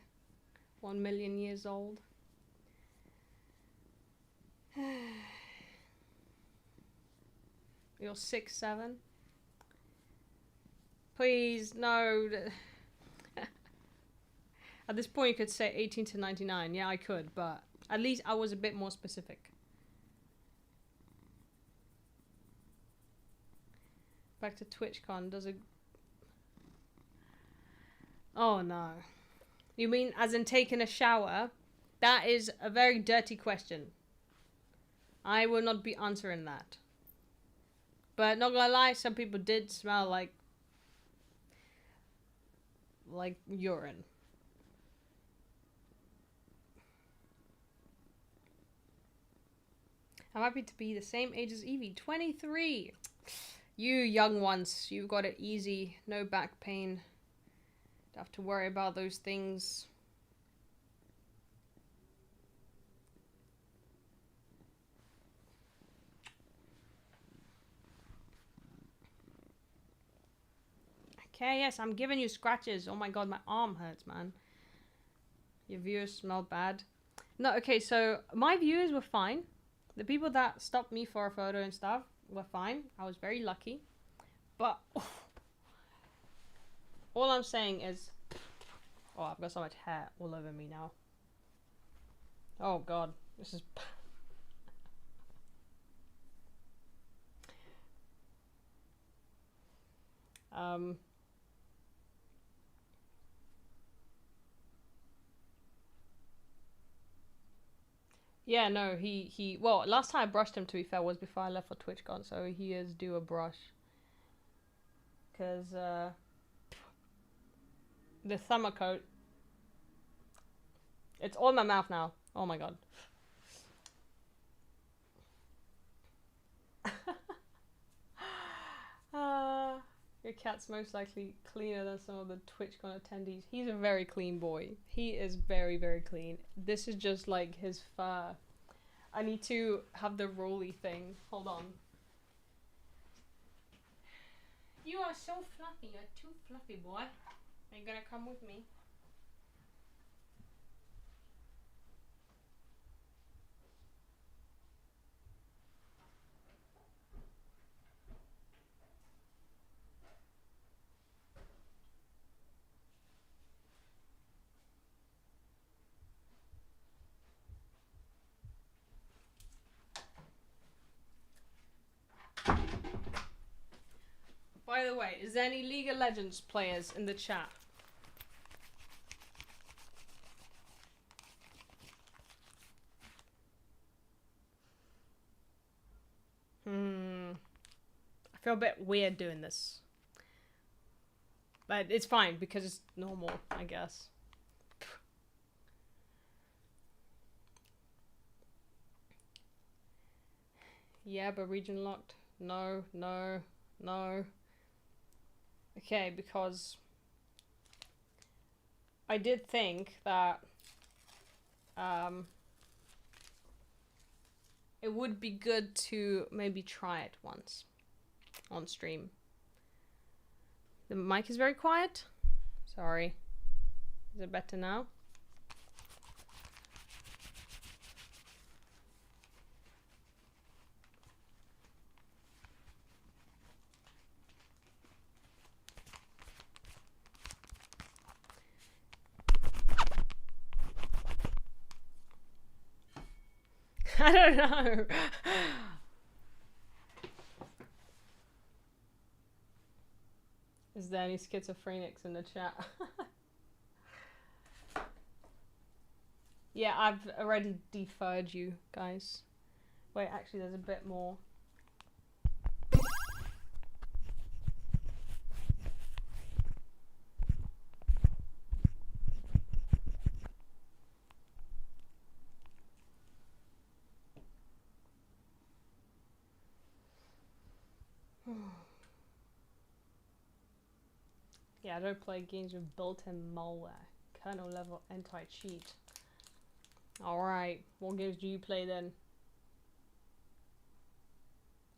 1 million years old. You're 6, 7. Please, no. At this point, you could say 18 to 99. Yeah, I could, but at least I was a bit more specific. Back to Twitchcon. Does it... Oh, no. You mean as in taking a shower? That is a very dirty question. I will not be answering that. But not gonna lie, some people did smell like urine. I'm happy to be the same age as Evie, 23. You young ones, you've got it easy. No back pain. Don't have to worry about those things. Okay, yes, I'm giving you scratches. Oh my god, my arm hurts, man. Your viewers smell bad. No, okay, so my viewers were fine. The people that stopped me for a photo and stuff were fine. I was very lucky. But all I'm saying is... Oh, I've got so much hair all over me now. Oh god, this is... Yeah, no, he... Well, last time I brushed him, to be fair, was before I left for TwitchCon, so he is due a brush. Because, the summer coat... It's all in my mouth now. Oh my god. Your cat's most likely cleaner than some of the TwitchCon attendees. He's a very clean boy. He is very, very clean. This is just like his fur. I need to have the rolly thing. Hold on. You are so fluffy. You're too fluffy, boy. Are you gonna come with me? By the way, is there any League of Legends players in the chat? I feel a bit weird doing this. But it's fine because it's normal, I guess. Yeah, but region locked. No, no, no. Okay, because I did think that it would be good to maybe try it once on stream. The mic is very quiet. Sorry. Is it better now? I don't know. Is there any schizophrenics in the chat? Yeah, I've already deferred you guys. Wait, actually there's a bit more. Yeah, I don't play games with built-in malware. Kernel level anti-cheat. Alright, what games do you play then?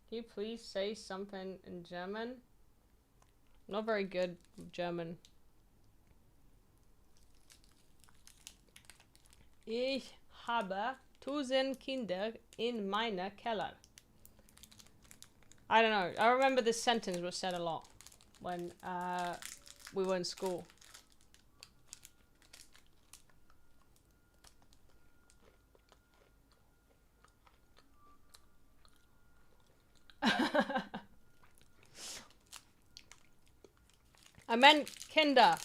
Can you please say something in German? I'm not very good with German. Ich habe 1000 Kinder in meiner Keller. I don't know. I remember this sentence was said a lot when we were in school. I meant Kinder.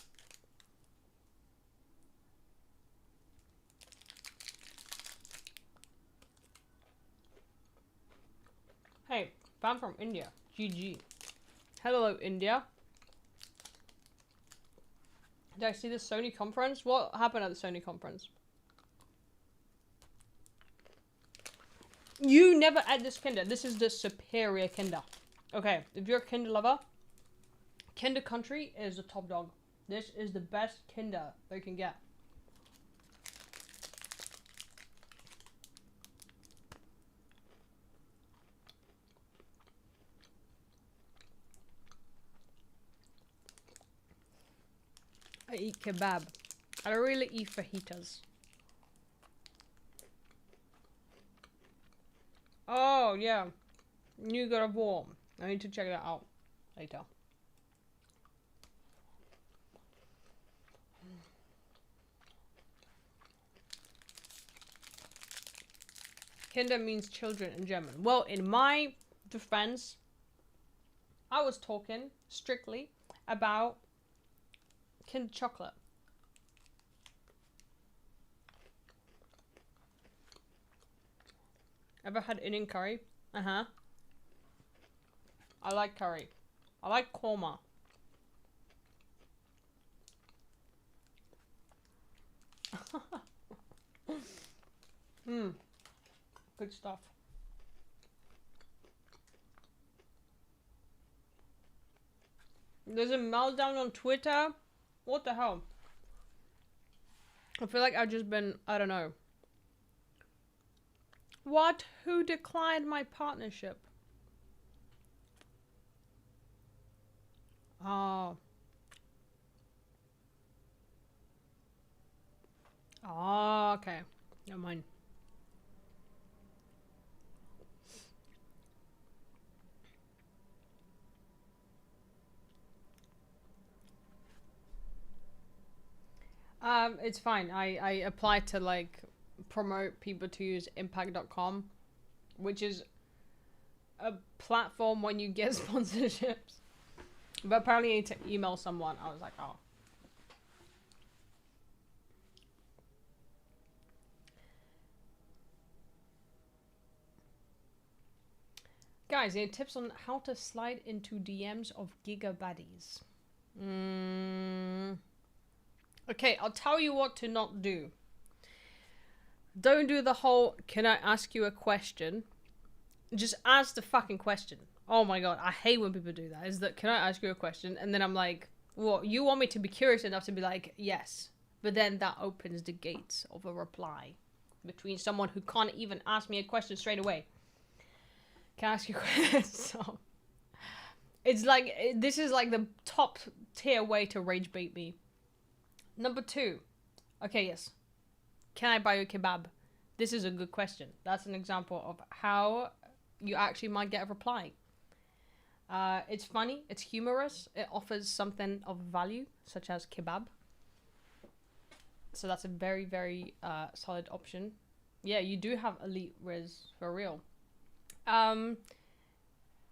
Hey, I'm from India. GG. Hello, India. Did I see the Sony conference? What happened at the Sony conference? You never had this Kinder. This is the superior Kinder. Okay, if you're a Kinder lover, Kinder Country is the top dog. This is the best Kinder they can get. I eat kebab. I don't really eat fajitas. Oh, yeah. New God of War. I need to check that out later. Kinder means children in German. Well, in my defense, I was talking strictly about Kinder chocolate. Ever had Indian curry? Uh-huh. I like curry. I like korma. Good stuff. There's a meltdown on Twitter. What the hell? I feel like I've just been, I don't know. What? Who declined my partnership? Oh. Oh, okay. Never mind. It's fine. I applied to like promote people to use impact.com, which is a platform when you get sponsorships. But apparently I need to email someone. I was like, oh. Guys, any tips on how to slide into DMs of Giga Baddies? Okay, I'll tell you what to not do. Don't do the whole, can I ask you a question? Just ask the fucking question. Oh my god, I hate when people do that. Is that, can I ask you a question? And then I'm like, well, you want me to be curious enough to be like, yes. But then that opens the gates of a reply between someone who can't even ask me a question straight away. Can I ask you a question? So, it's like, this is like the top tier way to rage bait me. Number 2. Okay, yes. Can I buy you a kebab? This is a good question. That's an example of how you actually might get a reply. It's funny. It's humorous. It offers something of value, such as kebab. So that's a very, very solid option. Yeah, you do have elite riz for real.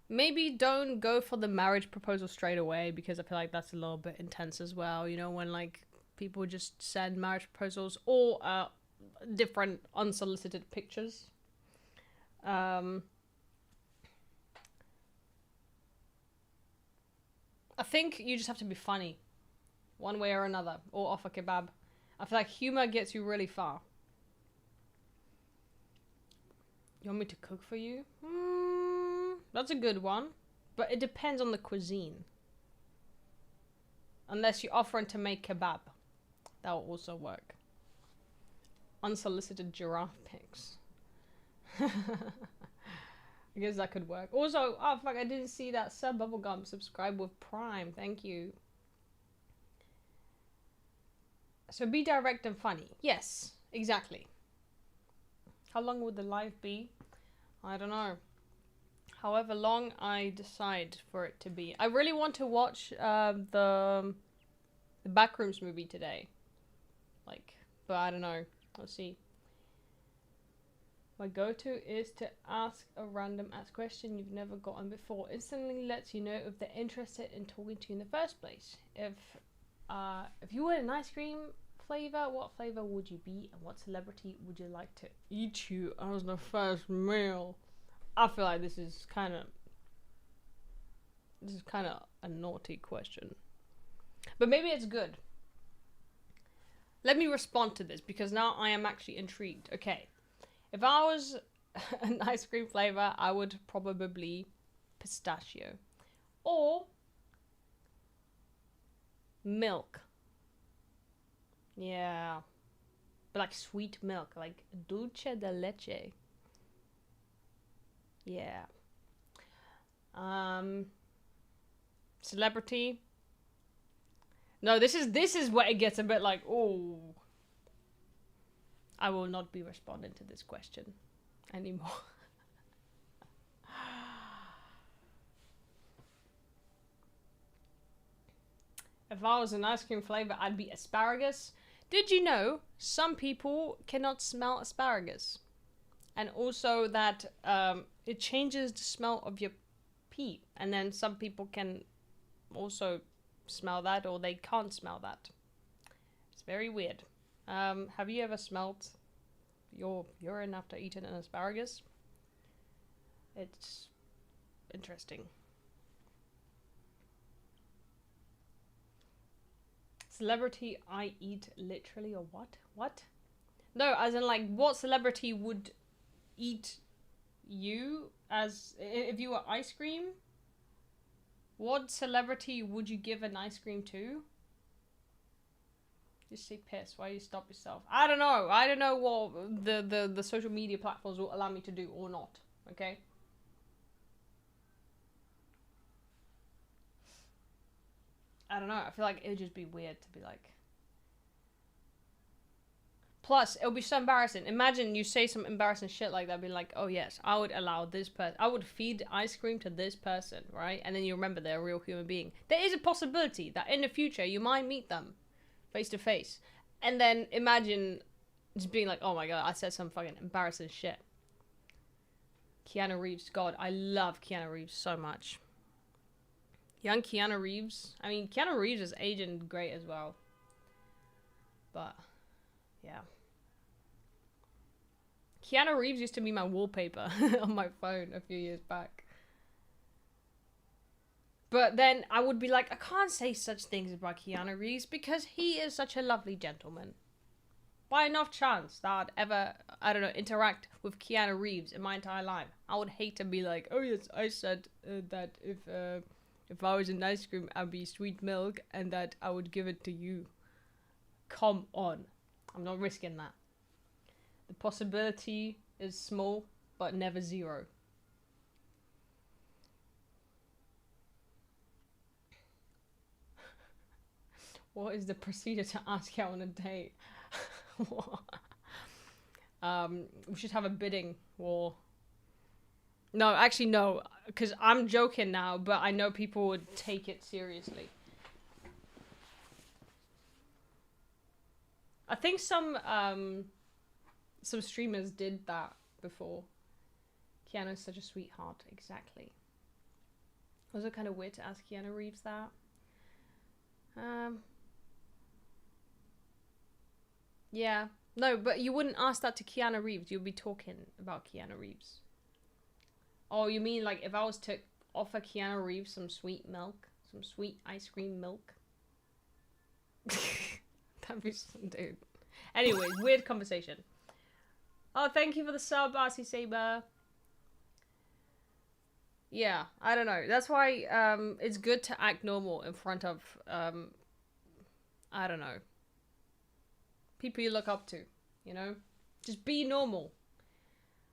Maybe don't go for the marriage proposal straight away, because I feel like that's a little bit intense as well. You know, when like people just send marriage proposals or different unsolicited pictures. I think you just have to be funny, one way or another, or offer kebab. I feel like humor gets you really far. You want me to cook for you? That's a good one. But it depends on the cuisine. Unless you're offering to make kebab. That will also work. Unsolicited giraffe pics. I guess that could work. Also, oh fuck, I didn't see that sub bubblegum. Subscribe with Prime. Thank you. So be direct and funny. Yes, exactly. How long would the live be? I don't know. However long I decide for it to be. I really want to watch the Backrooms movie today. Like, but I don't know. Let's see. My go-to is to ask a random ass question you've never gotten before. Instantly lets you know if they're interested in talking to you in the first place. If you were an ice cream flavor, what flavor would you be, and what celebrity would you like to eat you as the first meal? I feel like this is kind of a naughty question, but maybe it's good. Let me respond to this, because now I am actually intrigued. Okay, if I was an ice cream flavor, I would probably pistachio or milk. Yeah, but like sweet milk, like dulce de leche. Yeah. Celebrity. No, this is what it gets a bit like, oh. I will not be responding to this question anymore. If I was an ice cream flavor, I'd be asparagus. Did you know some people cannot smell asparagus? And also that it changes the smell of your pee. And then some people can also smell that, or they can't smell that. It's very weird. Have you ever smelled your urine after eating an asparagus? It's interesting. Celebrity I eat literally, or what? What? No, as in like, what celebrity would eat you as if you were ice cream? What celebrity would you give an ice cream to? Just say piss. Why you stop yourself? I don't know. I don't know what the social media platforms will allow me to do or not. Okay. I don't know. I feel like it would just be weird to be like. Plus, it'll be so embarrassing. Imagine you say some embarrassing shit like that, be like, oh yes, I would allow this person, I would feed ice cream to this person, right? And then you remember they're a real human being. There is a possibility that in the future you might meet them face to face. And then imagine just being like, oh my god, I said some fucking embarrassing shit. Keanu Reeves, god, I love Keanu Reeves so much. Young Keanu Reeves. I mean, Keanu Reeves is aging great as well. But, yeah. Keanu Reeves used to be my wallpaper on my phone a few years back. But then I would be like, I can't say such things about Keanu Reeves because he is such a lovely gentleman. By enough chance that I'd ever, I don't know, interact with Keanu Reeves in my entire life, I would hate to be like, oh yes, I said that if I was an ice cream, I'd be sweet milk and that I would give it to you. Come on. I'm not risking that. The possibility is small, but never zero. What is the procedure to ask out on a date? We should have a bidding war. No, actually no, because I'm joking now, but I know people would take it seriously. I think some some streamers did that before. Keanu's such a sweetheart. Exactly. Was it kind of weird to ask Keanu Reeves that? Yeah. No, but you wouldn't ask that to Keanu Reeves. You'd be talking about Keanu Reeves. Oh, you mean like if I was to offer Keanu Reeves some sweet milk? Some sweet ice cream milk? That'd be some dude. Anyways, weird conversation. Oh, thank you for the sub, RC Saber. Yeah, I don't know. That's why it's good to act normal in front of I don't know, people you look up to, you know? Just be normal.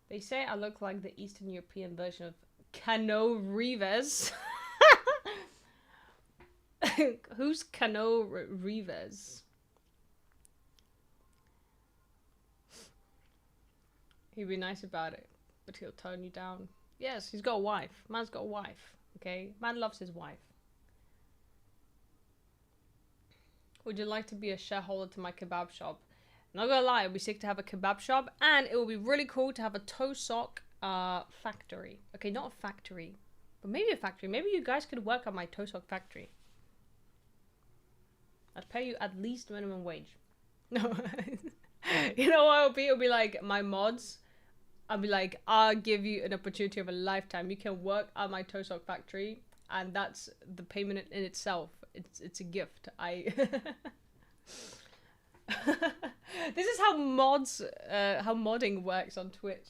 They say I look like the Eastern European version of Cano Reeves. Who's Cano Reeves? He'd be nice about it, but he'll turn you down. Yes, he's got a wife. Man's got a wife, okay? Man loves his wife. Would you like to be a shareholder to my kebab shop? Not gonna lie, it'd be sick to have a kebab shop, and it would be really cool to have a toe sock factory. Okay, not a factory, but maybe a factory. Maybe you guys could work at my toe sock factory. I'd pay you at least minimum wage. No. You know what it would be? It would be like my mods. I'd be like, I'll give you an opportunity of a lifetime. You can work at my toe sock factory, and that's the payment in itself. It's a gift. This is how modding works on Twitch.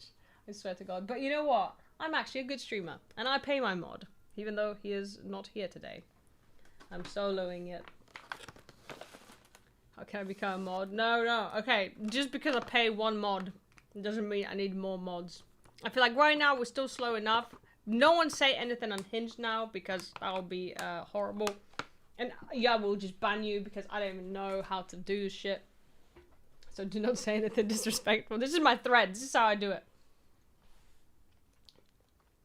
I swear to God. But you know what? I'm actually a good streamer, and I pay my mod, even though he is not here today. I'm soloing it. How can I become a mod? No. Okay, just because I pay one mod doesn't mean I need more mods. I feel like right now we're still slow enough. No one say anything unhinged now, because that'll be horrible. And yeah, we'll just ban you because I don't even know how to do this shit. So do not say anything disrespectful. This is my thread. This is how I do it.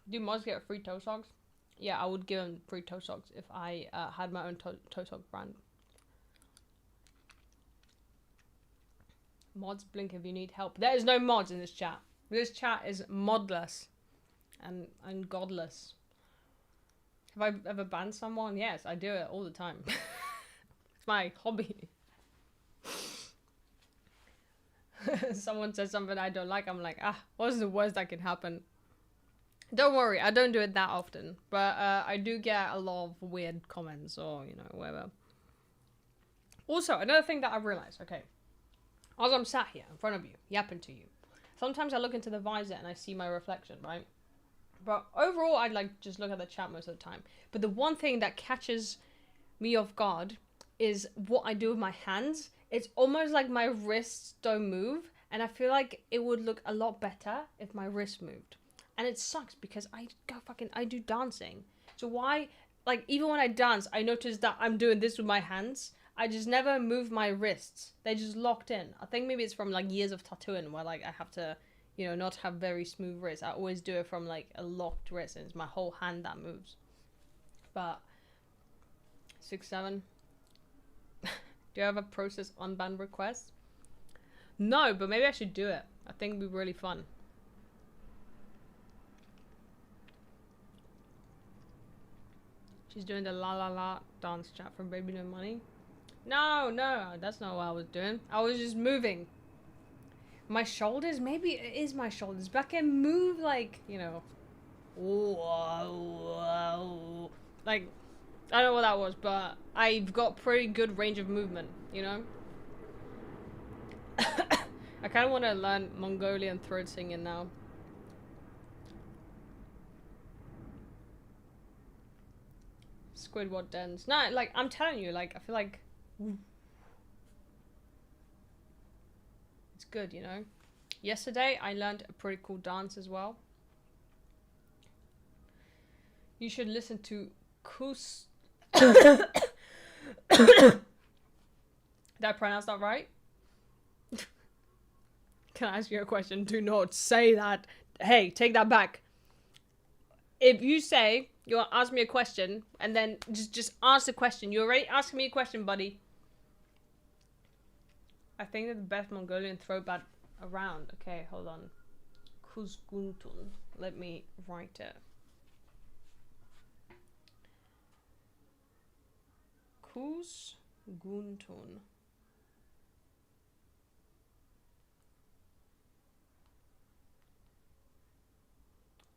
Do mods get free toe socks? Yeah, I would give them free toe socks if I had my own toe sock brand. Mods, blink if you need help. There is no mods in this chat. This chat is modless and godless. Have I ever banned someone? Yes, I do it all the time. It's my hobby. Someone says something I don't like, I'm like, what's the worst that can happen? Don't worry, I don't do it that often. But I do get a lot of weird comments or, you know, whatever. Also, another thing that I've realized, okay. As I'm sat here in front of you, yapping to you, sometimes I look into the visor and I see my reflection, right? But overall, I like just look at the chat most of the time. But the one thing that catches me off guard is what I do with my hands. It's almost like my wrists don't move, and I feel like it would look a lot better if my wrists moved. And it sucks because I do dancing. So why, like, even when I dance, I notice that I'm doing this with my hands. I just never move my wrists. They're just locked in. I think maybe it's from like years of tattooing where like I have to, you know, not have very smooth wrists. I always do it from like a locked wrist, and it's my whole hand that moves. But 6-7. Do you ever process unbanned requests? No, but maybe I should do it. I think it'd be really fun. She's doing the la la la dance chat from Baby No Money. No, that's not what I was doing. I was just moving. My shoulders? Maybe it is my shoulders. But I can move like, you know. Like, I don't know what that was, but I've got pretty good range of movement, you know? I kind of want to learn Mongolian throat singing now. Squidward dance. No, like, I'm telling you, like, I feel like it's good, you know? Yesterday, I learned a pretty cool dance as well. You should listen to Kus... Did I pronounce that right? Can I ask you a question? Do not say that. Hey, take that back. If you say you want to ask me a question and then just ask the question. You're already asking me a question, buddy. I think that the best Mongolian throat around. Okay, hold on. Kuzguntun. Let me write it. Kuzguntun.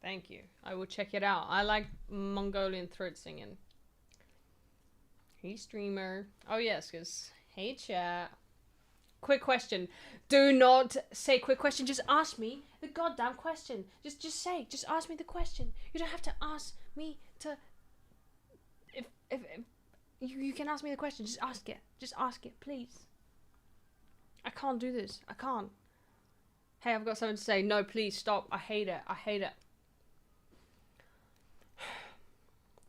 Thank you. I will check it out. I like Mongolian throat singing. Hey, streamer. Oh, yes, because... Hey, chat. Quick question. Do not say quick question. Just ask me the goddamn question. Just say. Just ask me the question. You don't have to ask me to... If you can ask me the question. Just ask it. Just ask it, please. I can't do this. I can't. Hey, I've got something to say. No, please, stop. I hate it. I hate it.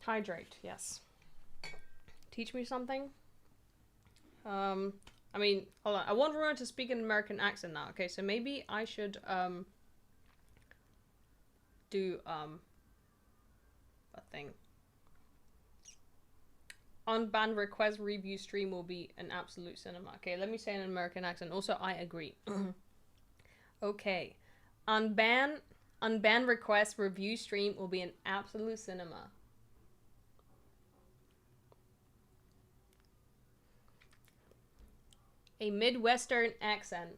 Hydrate, yes. Teach me something? I mean, hold on. I want Runa to speak an American accent now. Okay, so maybe I should, do, a thing. Unbanned request review stream will be an absolute cinema. Okay, let me say an American accent. Also, I agree. Okay. Unbanned request review stream will be an absolute cinema. A Midwestern accent.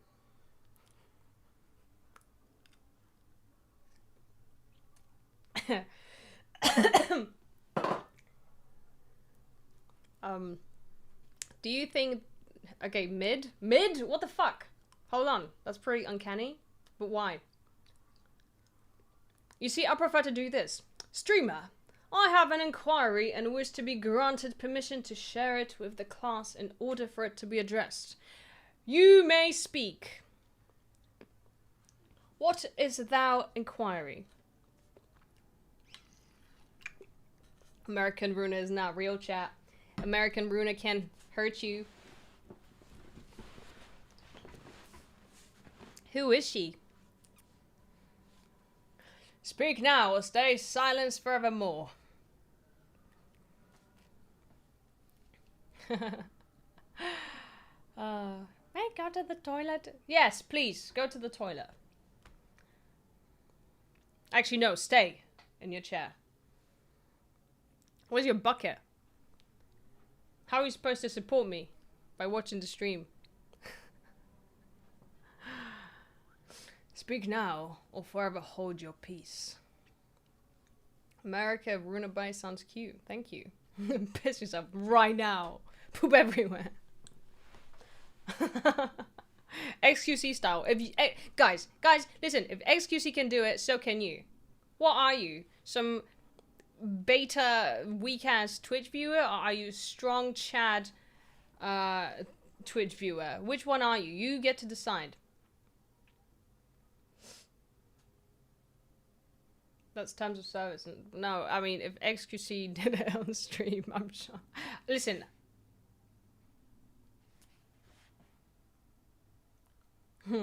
Do you think... Okay, mid? Mid? What the fuck? Hold on. That's pretty uncanny. But why? You see, I prefer to do this. Streamer, I have an inquiry and wish to be granted permission to share it with the class in order for it to be addressed. You may speak. What is thou inquiry? American Runa is not real, chat. American Runa can hurt you. Who is she? Speak now or stay silent forevermore. May I go to the toilet? Yes, please, go to the toilet. Actually, no, stay in your chair. Where's your bucket? How are you supposed to support me? By watching the stream. Speak now, or forever hold your peace. America, Runaby sounds cute. Thank you. Piss yourself right now. Poop everywhere. XQC style. If you, guys, listen. If XQC can do it, so can you. What are you? Some beta weak ass Twitch viewer, or are you strong Chad Twitch viewer? Which one are you? You get to decide. That's terms of service. No, I mean, if XQC did it on stream, I'm sure. Listen.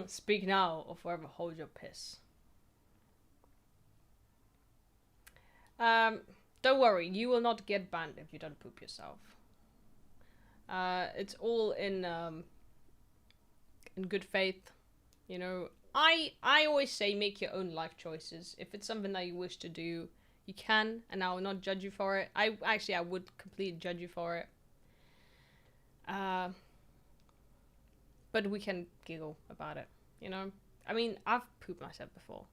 Speak now or forever hold your piss. Don't worry, you will not get banned if you don't poop yourself. It's all in good faith, you know. I always say make your own life choices. If it's something that you wish to do, you can, and I will not judge you for it. I would completely judge you for it. But we can giggle about it, you know. I mean, I've pooped myself before,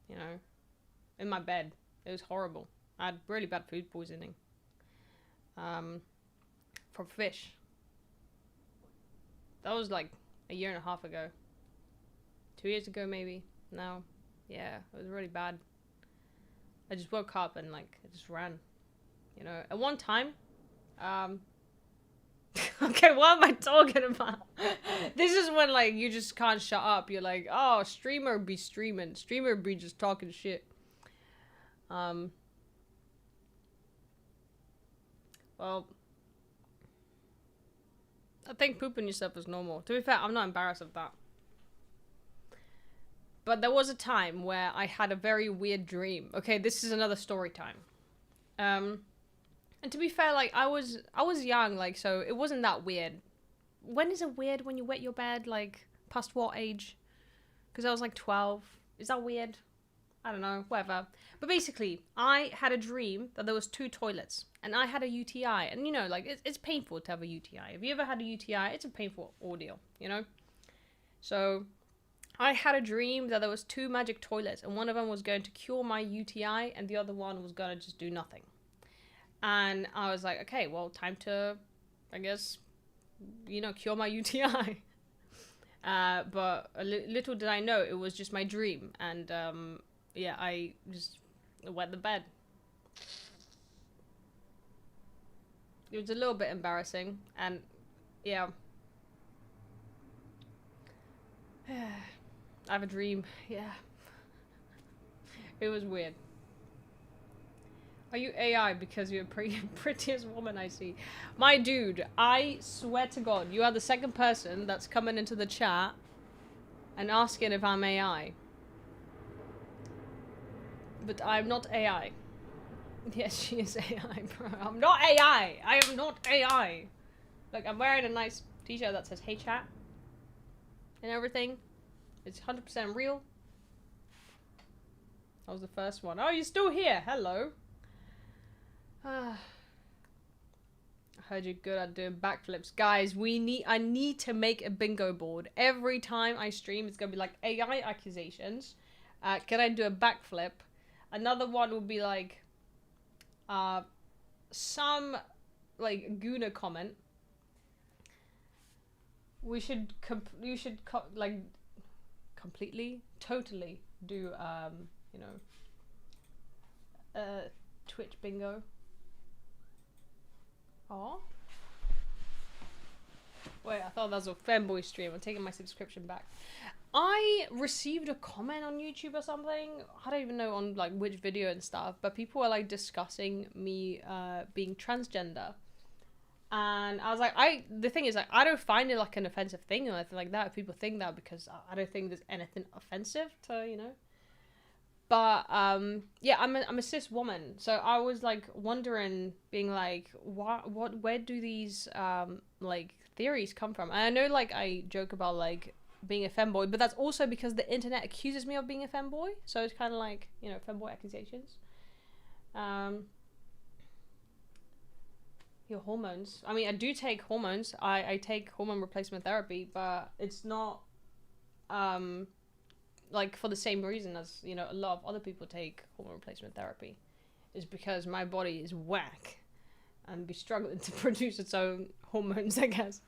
you know, in my bed. It was horrible. I had really bad food poisoning. From fish. That was like a year and a half ago. 2 years ago, maybe. No. Yeah, it was really bad. I just woke up and, like, I just ran. You know, at one time, okay, what am I talking about? This is when, like, you just can't shut up. You're like, oh, streamer be streaming. Streamer be just talking shit. Well, I think pooping yourself is normal. To be fair, I'm not embarrassed of that. But there was a time where I had a very weird dream. Okay, this is another story time. And to be fair, like, I was young, like, so it wasn't that weird. When is it weird when you wet your bed? Like, past what age? because I was like 12. Is that weird? I don't know, whatever. But basically, I had a dream that there was 2 toilets, and I had a UTI. And you know, like, it's painful to have a UTI. If you ever had a UTI, it's a painful ordeal, you know? So, I had a dream that there was 2 magic toilets, and one of them was going to cure my UTI, and the other one was going to just do nothing. And I was like, okay, well, time to, I guess, you know, cure my UTI. But little did I know, it was just my dream. And, yeah, I just wet the bed. It was a little bit embarrassing. And, yeah. I have a dream. Yeah. It was weird. Are you AI because you're the prettiest woman I see? My dude, I swear to God, you are the second person that's coming into the chat and asking if I'm AI. But I'm not AI. Yes, she is AI, bro. I'm not AI. I am not AI. Look, I'm wearing a nice t-shirt that says, hey chat. And everything. It's 100% real. That was the first one. Oh, you're still here. Hello. I heard you're good at doing backflips. Guys, I need to make a bingo board. Every time I stream, it's gonna be like AI accusations. Can I do a backflip? Another one would be like some like Guna comment. You should like completely, totally do you know, Twitch bingo. Oh. Wait, I thought that was a fanboy stream. I'm taking my subscription back. I received a comment on YouTube or something. I don't even know on like which video and stuff, but people were like discussing me being transgender. And I was like, the thing is, like, I don't find it like an offensive thing or anything like that. If people think that, because I don't think there's anything offensive to, you know. But yeah, I'm a cis woman, so I was like wondering, being like, where do these like theories come from? And I know, like, I joke about like being a femboy, but that's also because the internet accuses me of being a femboy, so it's kind of like, you know, femboy accusations. Your hormones. I mean, I do take hormones. I take hormone replacement therapy, but it's not like for the same reason as, you know, a lot of other people take hormone replacement therapy. Is because my body is whack and be struggling to produce its own hormones, I guess.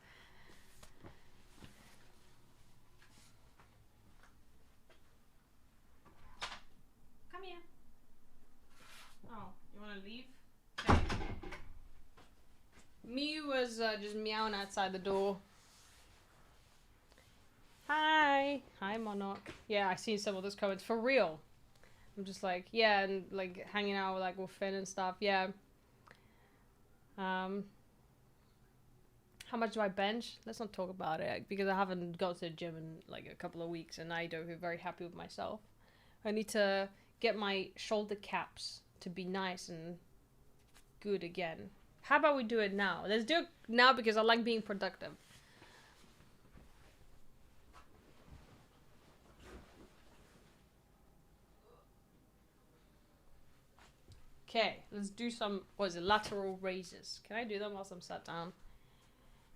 Come here. Oh, you want to leave? Okay. Mew was just meowing outside the door. Hi Monarch. Yeah, I see some of those comments for real. I'm just like, yeah, and like hanging out with, like, with Finn and stuff. Yeah. How much do I bench? Let's not talk about it, because I haven't gone to the gym in like a couple of weeks, and I don't feel very happy with myself. I need to get my shoulder caps to be nice and good again. How about we do it now? Let's do it now because I like being productive. Okay, let's do some, what is it, lateral raises. Can I do them whilst I'm sat down?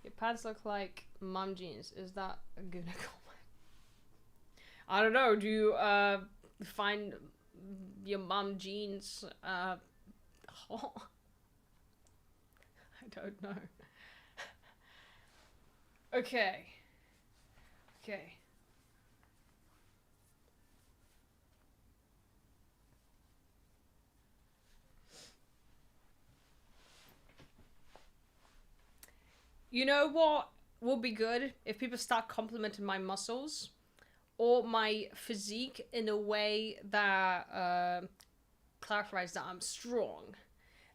Your pants look like mum jeans. Is that a good comment? I don't know. Do you find your mum jeans hot? I don't know. Okay. Okay. You know what will be good? If people start complimenting my muscles or my physique in a way that clarifies that I'm strong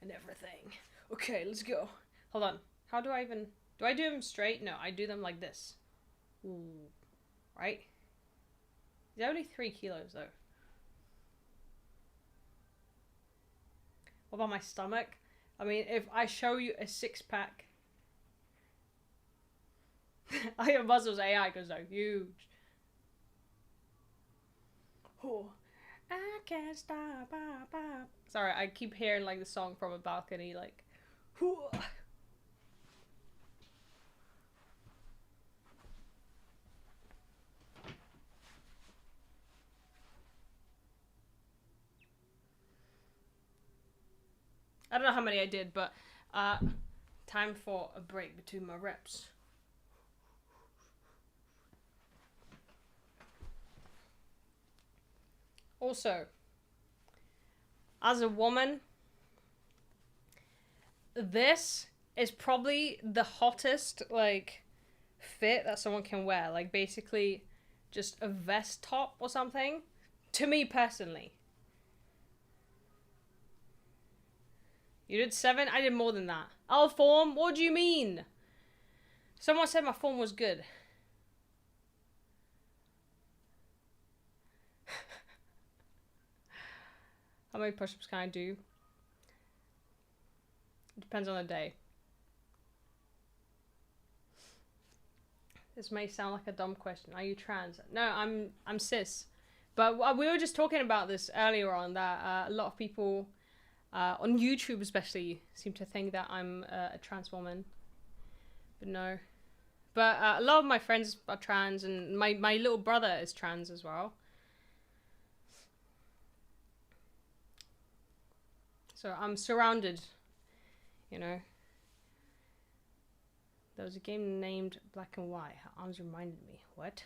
and everything. Okay, let's go. Hold on. How do I even... Do I do them straight? No, I do them like this. Ooh. Right? They're only 3 kilos, though. What about my stomach? I mean, if I show you a 6-pack... Your muscles AI because they're huge. Oh, I can't stop. Sorry, I keep hearing like the song from a balcony, like. I don't know how many I did, but time for a break between my reps. Also, as a woman, this is probably the hottest like fit that someone can wear. Like basically just a vest top or something. To me personally. You did 7? I did more than that. Oh, form? What do you mean? Someone said my form was good. How many push-ups can I do? It depends on the day. This may sound like a dumb question. Are you trans? No, I'm cis. But we were just talking about this earlier on, that a lot of people on YouTube especially seem to think that I'm a trans woman. But no. But a lot of my friends are trans, and my little brother is trans as well. So I'm surrounded, you know. There was a game named Black and White. Her arms reminded me. What?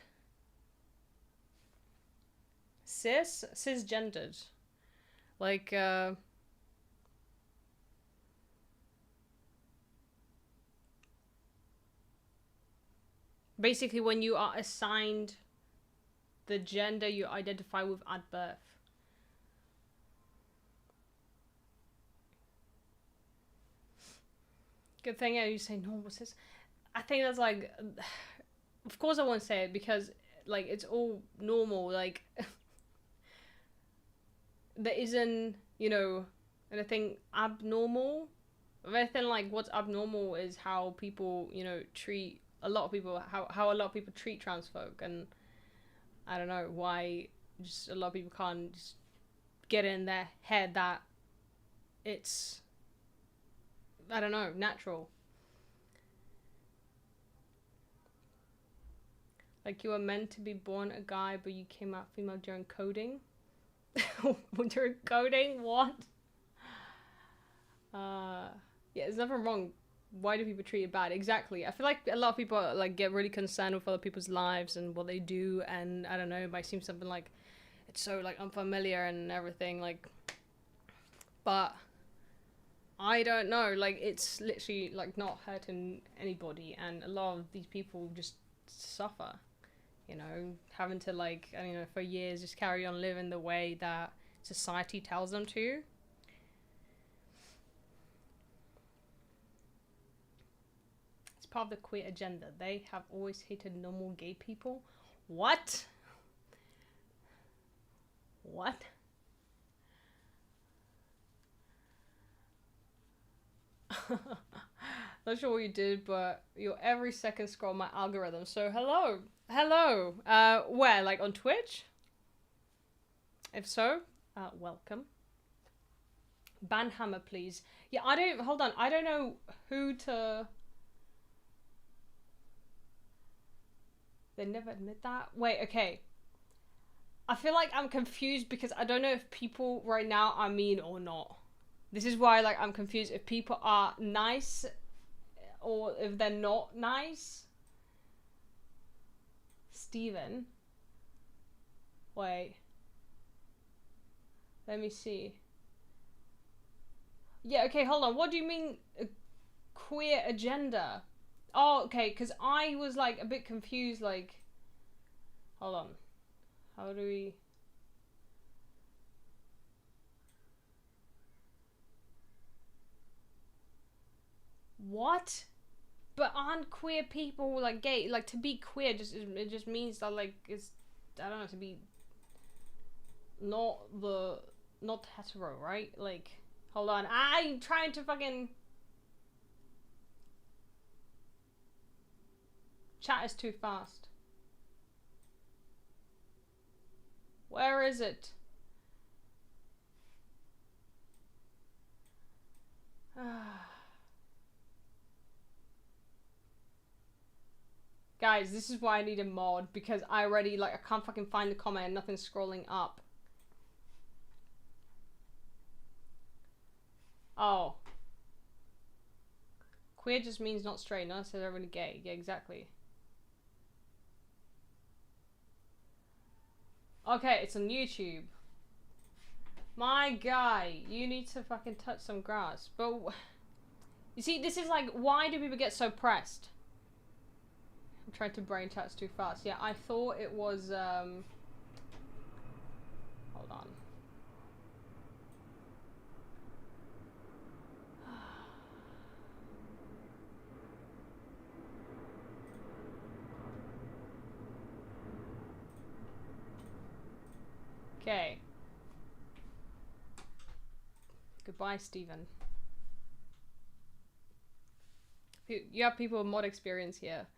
Cisgendered. Like, basically when you are assigned the gender you identify with at birth. Good thing, yeah, you say, no, what's this? I think that's like, of course I won't say it because, like, it's all normal, like, there isn't, you know, anything abnormal. If anything, like, what's abnormal is how people, you know, treat a lot of people, how a lot of people treat trans folk, and I don't know why just a lot of people can't just get in their head that it's, I don't know, natural. Like you were meant to be born a guy, but you came out female during coding. During coding? What? Yeah, there's nothing wrong. Why do people treat it bad? Exactly. I feel like a lot of people like get really concerned with other people's lives and what they do, and I don't know, it might seem something like it's so like unfamiliar and everything, like, but I don't know, like it's literally like not hurting anybody, and a lot of these people just suffer, you know, having to like, I don't know, for years just carry on living the way that society tells them to. It's part of the queer agenda. They have always hated normal gay people. What? What? Not sure what you did, but your every second scroll my algorithm. So hello. Hello. Where? Like on Twitch? If so, welcome. Banhammer, please. Yeah, I don't, hold on. I don't know who to... They never admit that? Wait, okay. I feel like I'm confused because I don't know if people right now are mean or not. This is why, like, I'm confused if people are nice or if they're not nice. Steven. Wait. Let me see. Yeah, okay, hold on. What do you mean queer agenda? Oh, okay, because I was, like, a bit confused, like... Hold on. How do we... What? But aren't queer people like gay? Like to be queer just it just means that like it's, I don't know, to be not hetero, right? Like hold on, I'm trying to fucking chat is too fast. Where is it? Guys, this is why I need a mod, because I already, like, I can't fucking find the comment and nothing's scrolling up. Oh. Queer just means not straight, not necessarily gay. Yeah, exactly. Okay, it's on YouTube. My guy, you need to fucking touch some grass. But, you see, this is like, why do people get so pressed? I'm trying to brain touch too fast. Yeah, I thought it was, hold on. Okay. Goodbye, Stephen. You have people with mod experience here.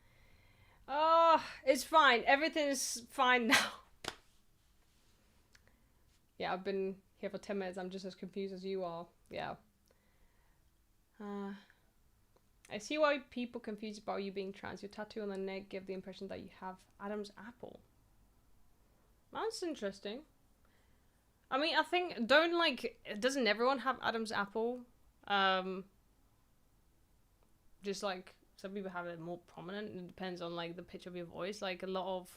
Oh, it's fine. Everything is fine now. Yeah, I've been here for 10 minutes. I'm just as confused as you are. Yeah. I see why people confused about you being trans. Your tattoo on the neck give the impression that you have Adam's apple. That's interesting. I mean, I think, doesn't everyone have Adam's apple? Just like, some people have it more prominent. It depends on like the pitch of your voice. Like a lot of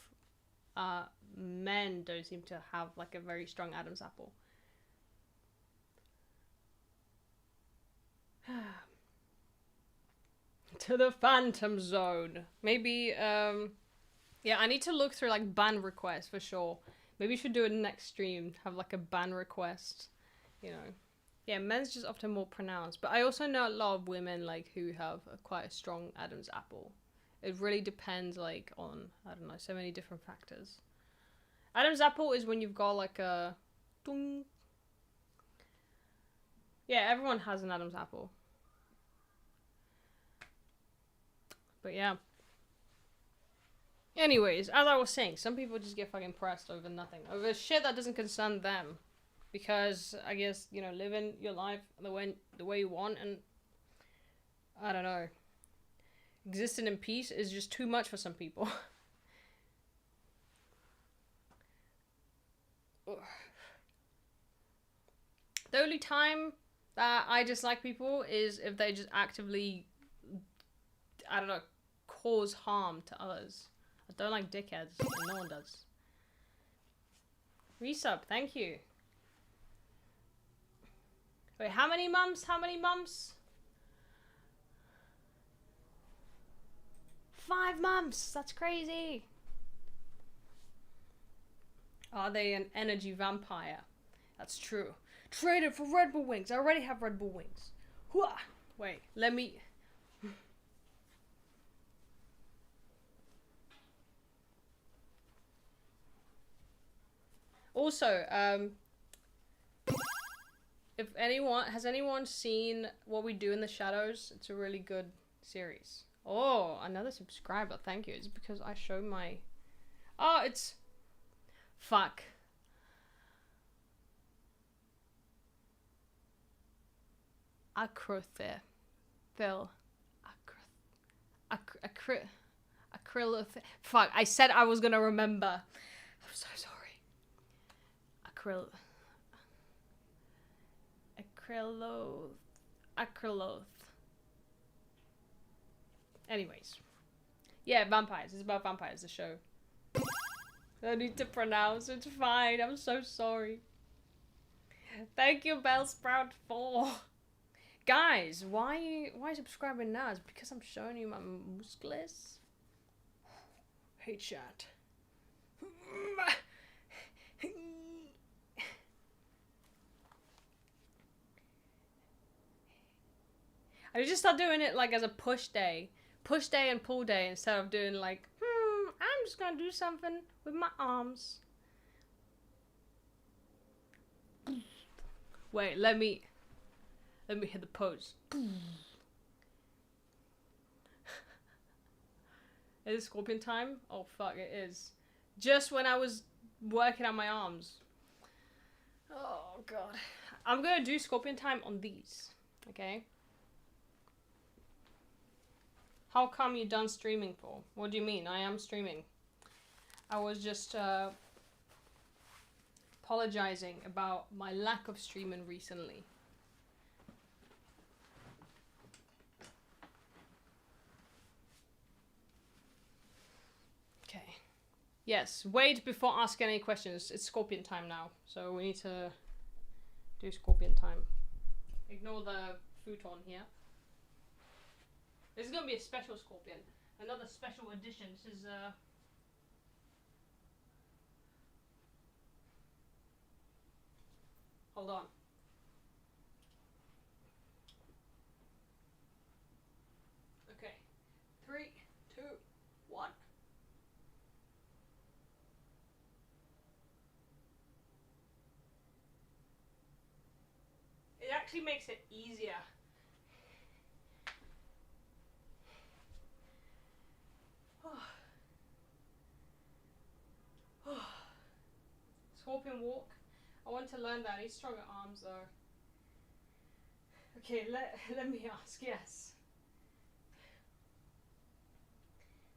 men don't seem to have like a very strong Adam's apple. To the Phantom Zone. Maybe, yeah, I need to look through like ban requests for sure. Maybe you should do it next stream. Have like a ban request, you know. Yeah, men's just often more pronounced. But I also know a lot of women like who have quite a strong Adam's apple. It really depends like on, I don't know, so many different factors. Adam's apple is when you've got like a dong. Yeah, everyone has an Adam's apple. But yeah. Anyways, as I was saying, some people just get fucking pressed over nothing. Over shit that doesn't concern them. Because, I guess, you know, living your life the way you want, and I don't know. Existing in peace is just too much for some people. The only time that I dislike people is if they just actively, I don't know, cause harm to others. I don't like dickheads, and no one does. Resub, thank you. Wait, how many months? How many months? 5 months! That's crazy! Are they an energy vampire? That's true. Traded for Red Bull wings. I already have Red Bull wings. Hooah! Wait, let me... Also, if has anyone seen What We Do in the Shadows? It's a really good series. Oh, another subscriber. Thank you. It's because I show my... Oh, it's... Fuck. Acrothe. Phil. Acryloth. Fuck, I said I was gonna remember. I'm so sorry. Acryloth. Anyways. Yeah, vampires. It's about vampires, the show. I need to pronounce. It's fine. I'm so sorry. Thank you, Bellsprout 4. Guys, why subscribing now? It's because I'm showing you my muscles. Hey, chat. I just start doing it like as a push day and pull day instead of doing like, I'm just gonna do something with my arms. Wait, let me hit the pose. Is it scorpion time? Oh fuck, it is. Just when I was working on my arms. Oh god. I'm gonna do Scorpion time on these, okay? How come you done streaming for? What do you mean? I am streaming. I was just apologizing about my lack of streaming recently. Okay. Yes, wait before asking any questions. It's Scorpion time now, so we need to do Scorpion time. Ignore the futon here. This is gonna be a special Scorpion. Another special edition. This is hold on. Okay. 3, 2, 1. It actually makes it easier. Scorpion walk. I want to learn that. I need stronger arms though. Okay, let me ask, yes.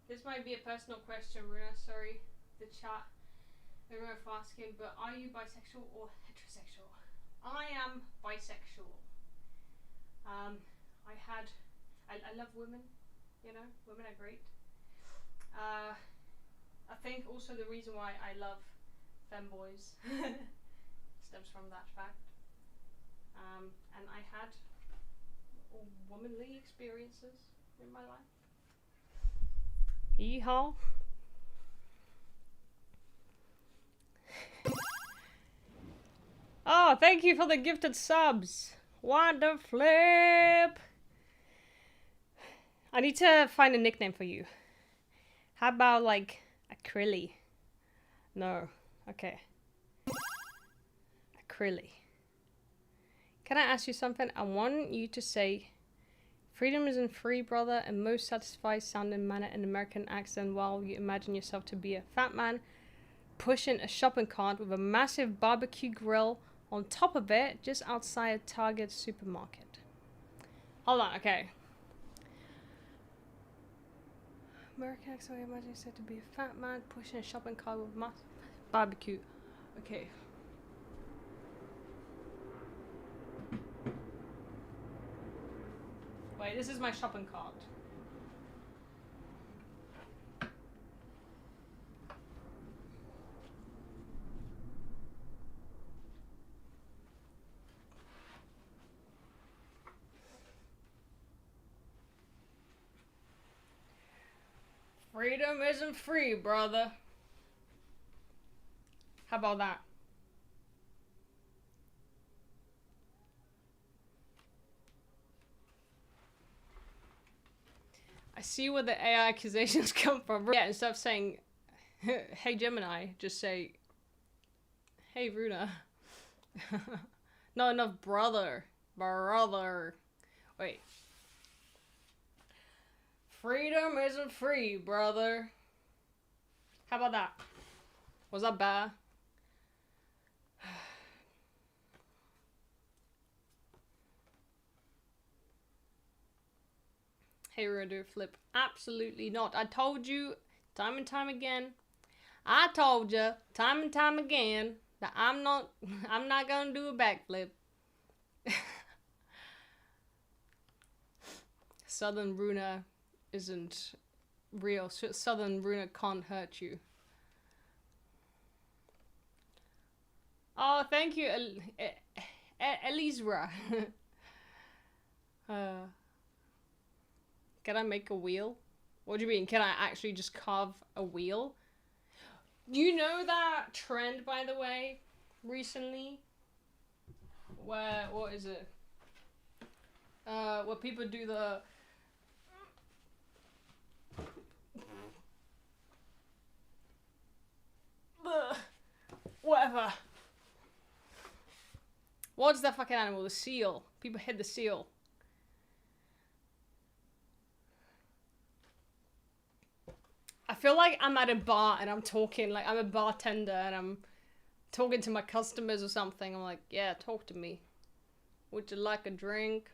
This might be a personal question, Runa. Sorry, the chat. Everyone for asking, but are you bisexual or heterosexual? I am bisexual. I love women, you know, women are great. I think also the reason why I love femboys stems from that fact. And I had womanly experiences in my life. Yeehaw. Oh, thank you for the gifted subs. What the flip? I need to find a nickname for you. How about like Acryli? No. Okay. Acryli. Can I ask you something? I want you to say freedom isn't free, brother, and most satisfied sounding manner in American accent while you imagine yourself to be a fat man pushing a shopping cart with a massive barbecue grill on top of it just outside a Target supermarket. Hold on, okay. American accent, I imagine yourself to be a fat man pushing a shopping cart with a massive barbecue. Okay. Wait, this is my shopping cart. Freedom isn't free, brother. How about that? I see where the AI accusations come from. Yeah, instead of saying, hey Gemini, just say, hey Runa. Not enough brother. Brother. Wait. Freedom isn't free, brother. How about that? Was that bad? Hey, we're gonna do a flip. Absolutely not. I told you time and time again. I told you time and time again that I'm not gonna do a backflip. Southern Runa isn't real. Southern Runa can't hurt you. Oh, thank you, Elisra. Can I make a wheel? What do you mean? Can I actually just carve a wheel? You know that trend, by the way, recently? Where, what is it? Where people do the... Whatever. What's that fucking animal? The seal. People hit the seal. feel like I'm at a bar and I'm talking, like I'm a bartender and I'm talking to my customers or something. I'm like, yeah, talk to me. Would you like a drink?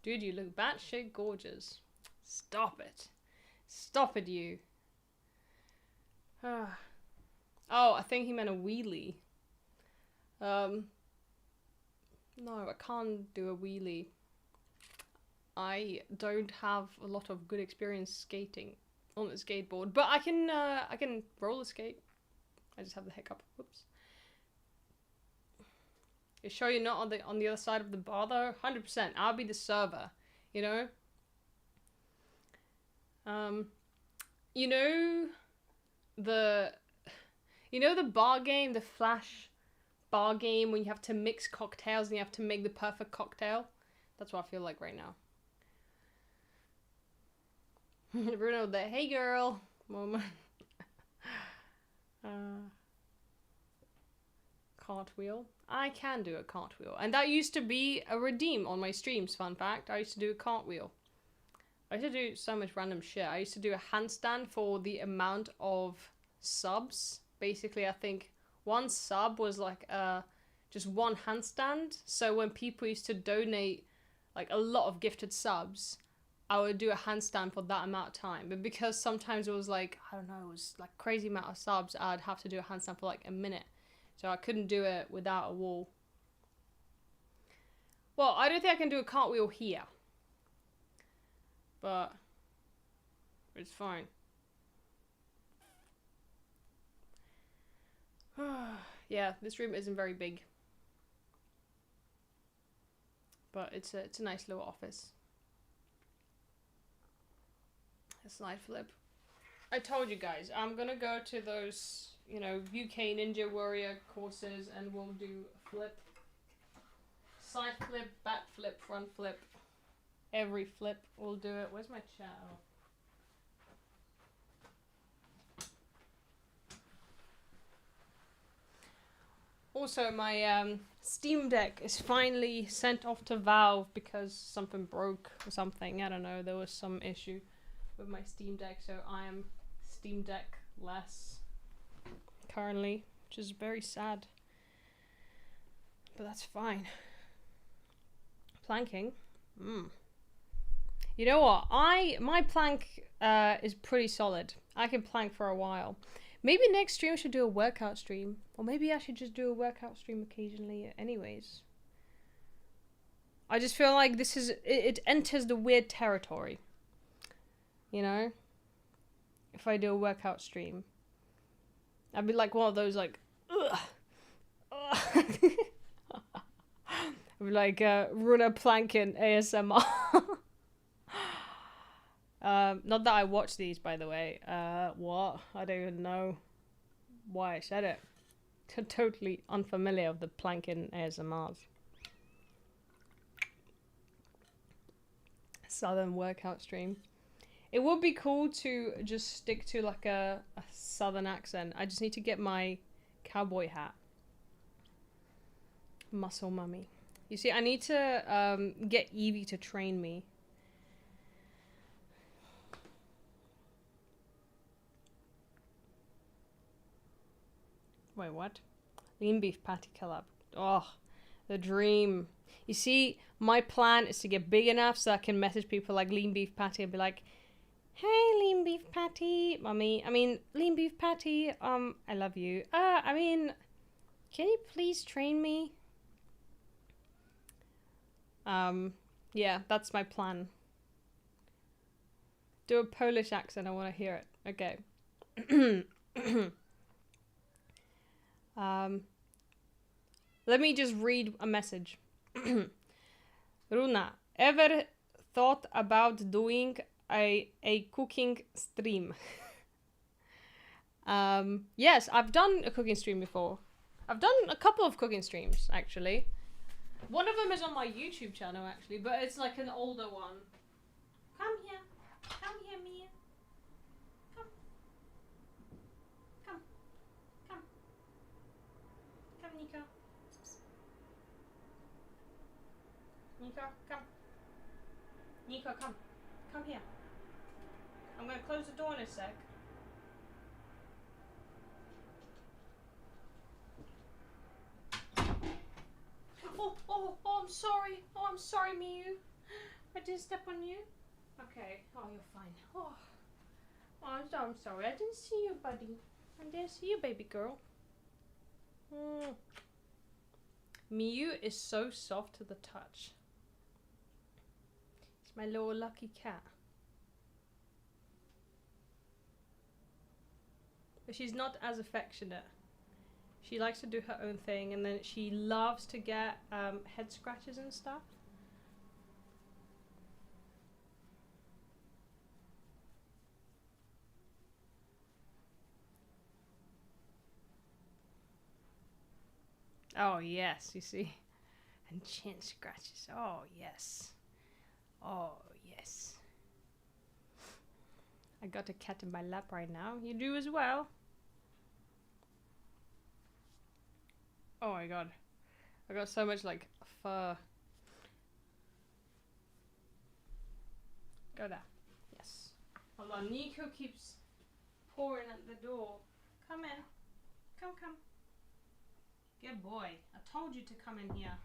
Dude, you look batshit gorgeous. Stop it. Stop it, you. Oh, I think he meant a wheelie. No, I can't do a wheelie. I don't have a lot of good experience skating on a skateboard, but I can roller skate. I just have the hiccup. Whoops. You sure you're not on the other side of the bar though? 100%. I'll be the server. You know. You know the bar game, the Flash bar game, when you have to mix cocktails and you have to make the perfect cocktail. That's what I feel like right now. Bruno, the hey girl moment. Cartwheel. I can do a cartwheel. And that used to be a redeem on my streams, fun fact. I used to do a cartwheel. I used to do so much random shit. I used to do a handstand for the amount of subs. Basically, I think one sub was like just one handstand. So when people used to donate like a lot of gifted subs, I would do a handstand for that amount of time. But because sometimes it was like, I don't know, it was like crazy amount of subs, I'd have to do a handstand for like a minute. So I couldn't do it without a wall. Well, I don't think I can do a cartwheel here. But it's fine. Yeah, this room isn't very big. But it's a nice little office. A slide flip. I told you guys, I'm gonna go to those, you know, UK Ninja Warrior courses and we'll do a flip. Side flip, back flip, front flip. Every flip we'll do it. Where's my chat? Also, my Steam Deck is finally sent off to Valve because something broke or something. I don't know. There was some issue with my Steam Deck, so I am Steam Deck less currently, which is very sad. But that's fine. Planking. You know what? My plank is pretty solid. I can plank for a while. Maybe next stream I should do a workout stream. Or maybe I should just do a workout stream occasionally anyways. I just feel like this is... It enters the weird territory. You know? If I do a workout stream. I'd be like one of those like... Ugh. Ugh. I'd be like Runa Plankin ASMR. Not that I watch these, by the way. What? I don't even know why I said it. Totally unfamiliar with the Plankin ASMRs. Southern workout stream. It would be cool to just stick to like a southern accent. I just need to get my cowboy hat. Muscle mummy. You see, I need to get Evie to train me. Wait, what? Lean beef patty collab. Oh, the dream. You see, my plan is to get big enough so I can message people like Lean Beef Patty and be like, hey, Lean Beef Patty, mummy. I mean, Lean Beef Patty, I love you. I mean, can you please train me? Yeah, that's my plan. Do a Polish accent, I want to hear it. Okay. Let me just read a message. Runa, ever thought about doing a cooking stream? Yes, I've done a cooking stream before. I've done a couple of cooking streams, actually. One of them is on my YouTube channel, actually, but it's like an older one. Come here. Come here, Mia. Come. Come. Come. Come, Nico. Nico, come. Nico, come. Come here. I'm gonna close the door in a sec. Oh, I'm sorry. Oh, I'm sorry, Miu. I did step on you. Okay. Oh, you're fine. Oh, I'm sorry. I didn't see you, buddy. I didn't see you, baby girl. Miu is so soft to the touch. It's my little lucky cat. But she's not as affectionate. She likes to do her own thing, and then she loves to get head scratches and stuff. Oh yes, you see. And chin scratches. Oh yes. Oh yes. I got a cat in my lap right now. You do as well. Oh my god. I got so much like fur. Go there. Yes. Hold on. Nico keeps pouring at the door. Come in. Come. Good boy. I told you to come in here.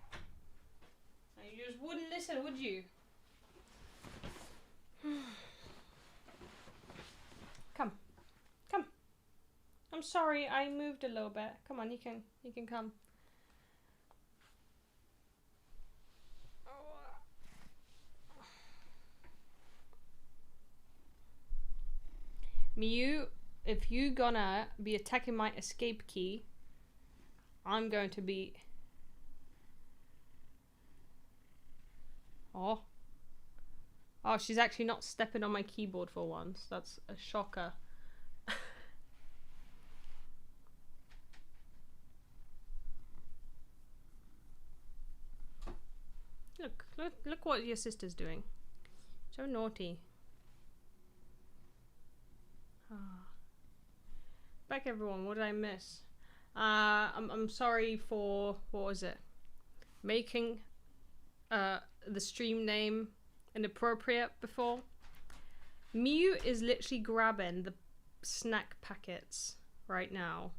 You just wouldn't listen, would you? Come. I'm sorry, I moved a little bit. Come on, you can come. Miu, if you gonna be attacking my escape key, I'm going to be... Oh, she's actually not stepping on my keyboard for once. That's a shocker. Look what your sister's doing. So naughty. Back everyone, what did I miss? I'm sorry for, what was it? Making the stream name inappropriate before. Miu is literally grabbing the snack packets right now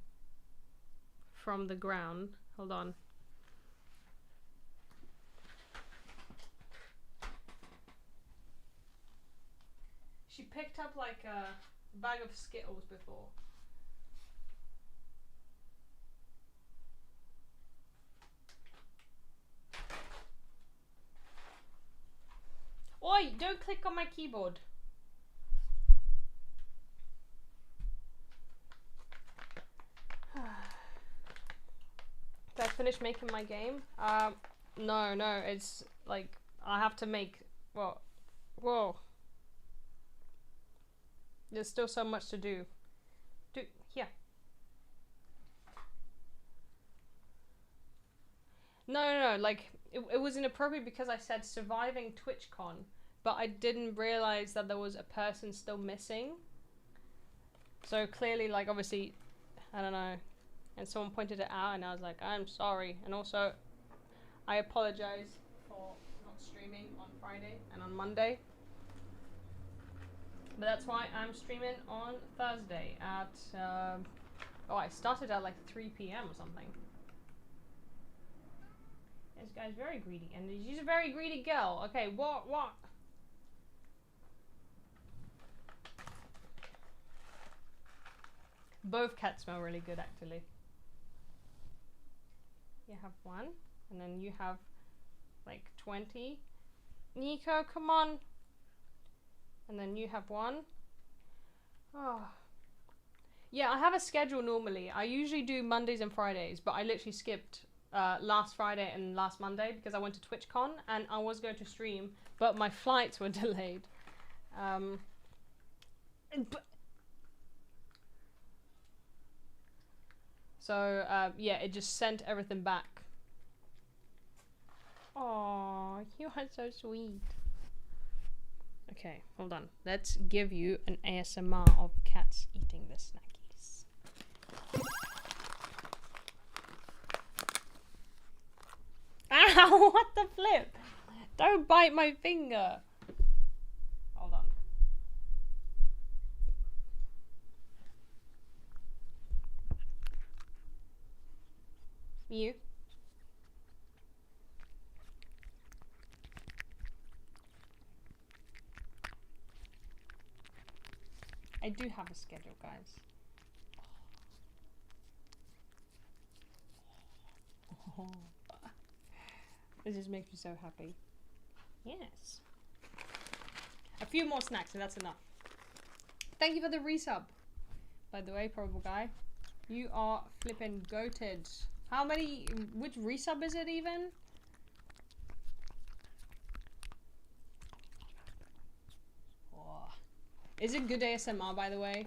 from the ground. Hold on. She picked up like a bag of Skittles before. Oi, don't click on my keyboard. Did I finish making my game? No, it's like I have to make, well, whoa. There's still so much to do. Here. No, like it was inappropriate because I said surviving Twitchcon, but I didn't realize that there was a person still missing. So clearly, like, obviously, I don't know, and someone pointed it out and I was like, I'm sorry. And also I apologize for not streaming on Friday and on Monday. But that's why I'm streaming on Thursday at, I started at like 3 p.m. or something. This guy's very greedy, and she's a very greedy girl. Okay, what? Both cats smell really good, actually. You have one, and then you have like 20. Nico, come on. And then you have one. Oh. Yeah, I have a schedule normally. I usually do Mondays and Fridays, but I literally skipped last Friday and last Monday because I went to TwitchCon and I was going to stream, but my flights were delayed. Yeah, it just sent everything back. Oh, you are so sweet. Okay, hold on. Let's give you an ASMR of cats eating the snackies. Ow! What the flip? Don't bite my finger. Hold on. Mew. I do have a schedule, guys. Oh. This just makes me so happy. Yes. A few more snacks and that's enough. Thank you for the resub. By the way, probable guy. You are flipping goated. How many, which resub is it even? Oh. Is it good ASMR, by the way?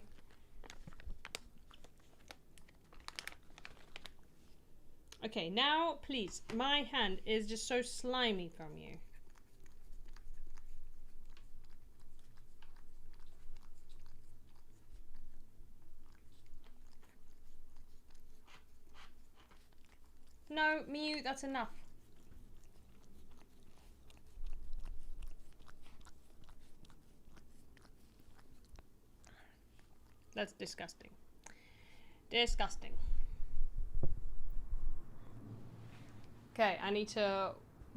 Okay, now, please. My hand is just so slimy from you. No, Mew, that's enough. That's disgusting. Disgusting. Okay, I need to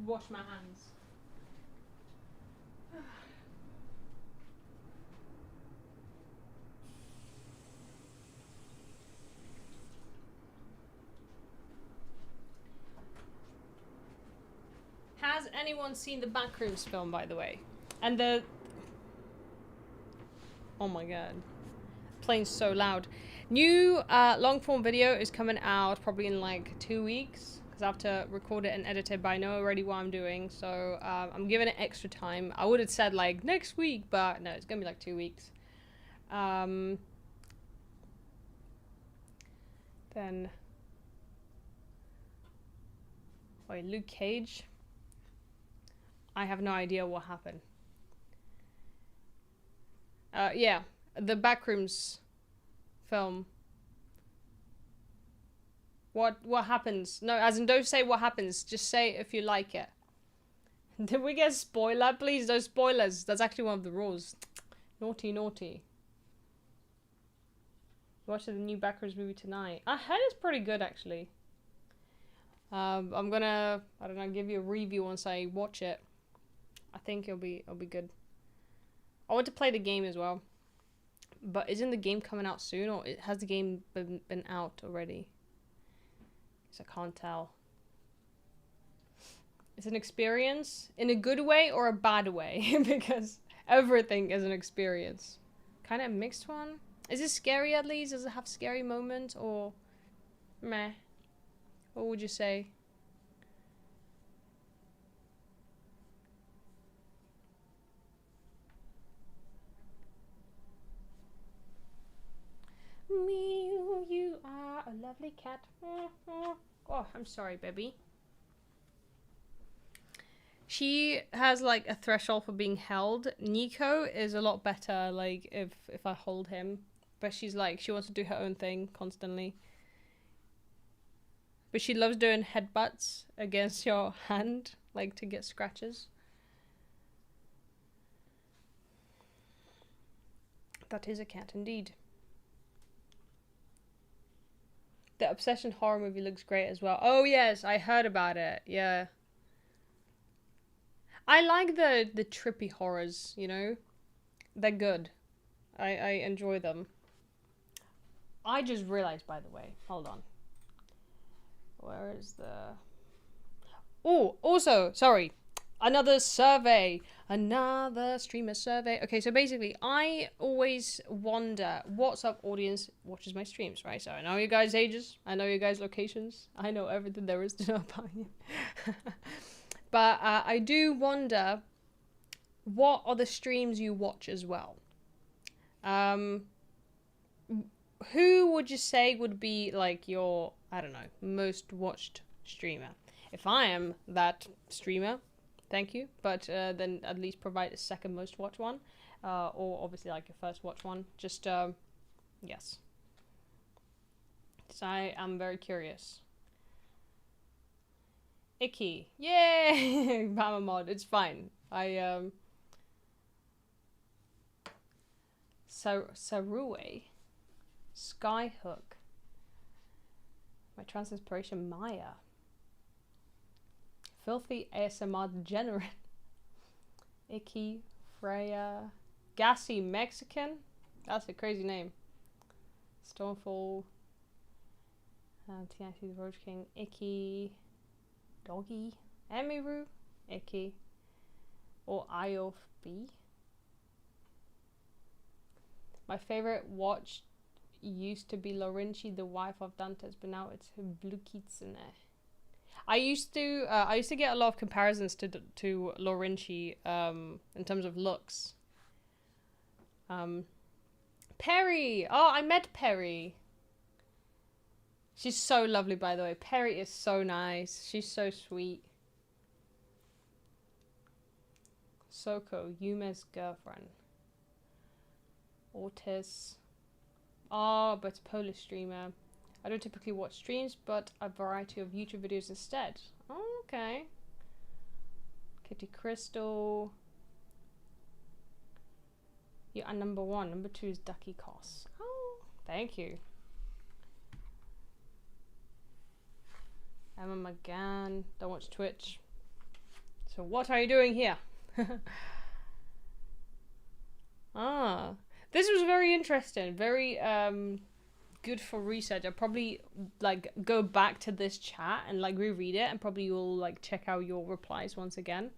wash my hands. Has anyone seen the Backrooms film, by the way? And the... Oh my god. Playing so loud. New long form video is coming out probably in like 2 weeks. Because I have to record it and edit it, but I know already what I'm doing. So I'm giving it extra time. I would have said like next week, but no, it's going to be like 2 weeks. Then... Wait, Luke Cage? I have no idea what happened. Yeah, the Backrooms film. What happens? No, as in don't say what happens, just say if you like it. Did we get a spoiler? Please, no spoilers. That's actually one of the rules. Naughty, naughty. Watch the new Backrooms movie tonight. I heard it's pretty good, actually. I'm gonna, I don't know, give you a review once I watch it. I think it'll be good. I want to play the game as well. But isn't the game coming out soon, or has the game been out already? So I can't tell. It's an experience in a good way or a bad way, because everything is an experience. Kind of a mixed one. Is it scary at least? Does it have scary moments, or meh? What would you say? Mew, you are a lovely cat. Oh, I'm sorry, baby. She has like a threshold for being held. Nico is a lot better, like if I hold him, but she's like she wants to do her own thing constantly. But she loves doing headbutts against your hand, like to get scratches. That is a cat indeed. The Obsession horror movie looks great as well. Oh yes, I heard about it. Yeah. I like the trippy horrors, you know? They're good. I enjoy them. I just realized, by the way. Hold on. Where is the... Oh, also, sorry. Another survey. Another streamer survey. Okay, so basically, I always wonder what sort of audience watches my streams, right? So I know you guys' ages. I know you guys' locations. I know everything there is to know about you. But I do wonder what are the streams you watch as well. Who would you say would be like your, I don't know, most watched streamer? If I am that streamer, thank you, but then at least provide a second most watched one, or obviously like your first watch one. Just yes. So I am very curious. Icky, yay! Bama mod, it's fine. I Sarue, Skyhook. My trans inspiration, Maya. Filthy ASMR degenerate. Icky, Freya. Gassy Mexican. That's a crazy name. Stormfall. TNT the Roach King. Icky. Doggy. Emiru. Icky. Or Iof B. My favorite watch used to be Laurenci, the wife of Dantes, but now it's Blue Kitsune. I used to get a lot of comparisons to Laurenci in terms of looks. Perry! Oh, I met Perry. She's so lovely, by the way. Perry is so nice. She's so sweet. Soko, Yume's girlfriend. Otis. Oh, but Polish streamer. I don't typically watch streams, but a variety of YouTube videos instead. Oh, okay. Kitty Crystal. You are number 1. Number 2 is Ducky Koss. Oh, thank you. Emma McGann. Don't watch Twitch. So what are you doing here? Ah, this was very interesting. Very good for research. I'll probably like go back to this chat and like reread it, and probably you'll like check out your replies once again.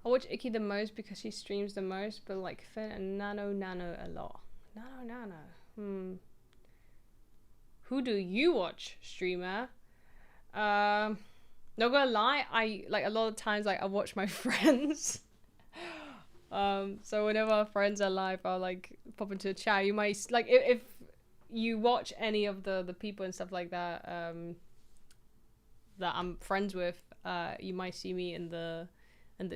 I watch Icky the most because she streams the most, but like Finn and Nano a lot. Nano. Who do you watch, streamer? Not gonna lie, I like a lot of times like I watch my friends. So whenever our friends are live, I'll like pop into a chat. You might like if you watch any of the people and stuff like that that I'm friends with, you might see me in the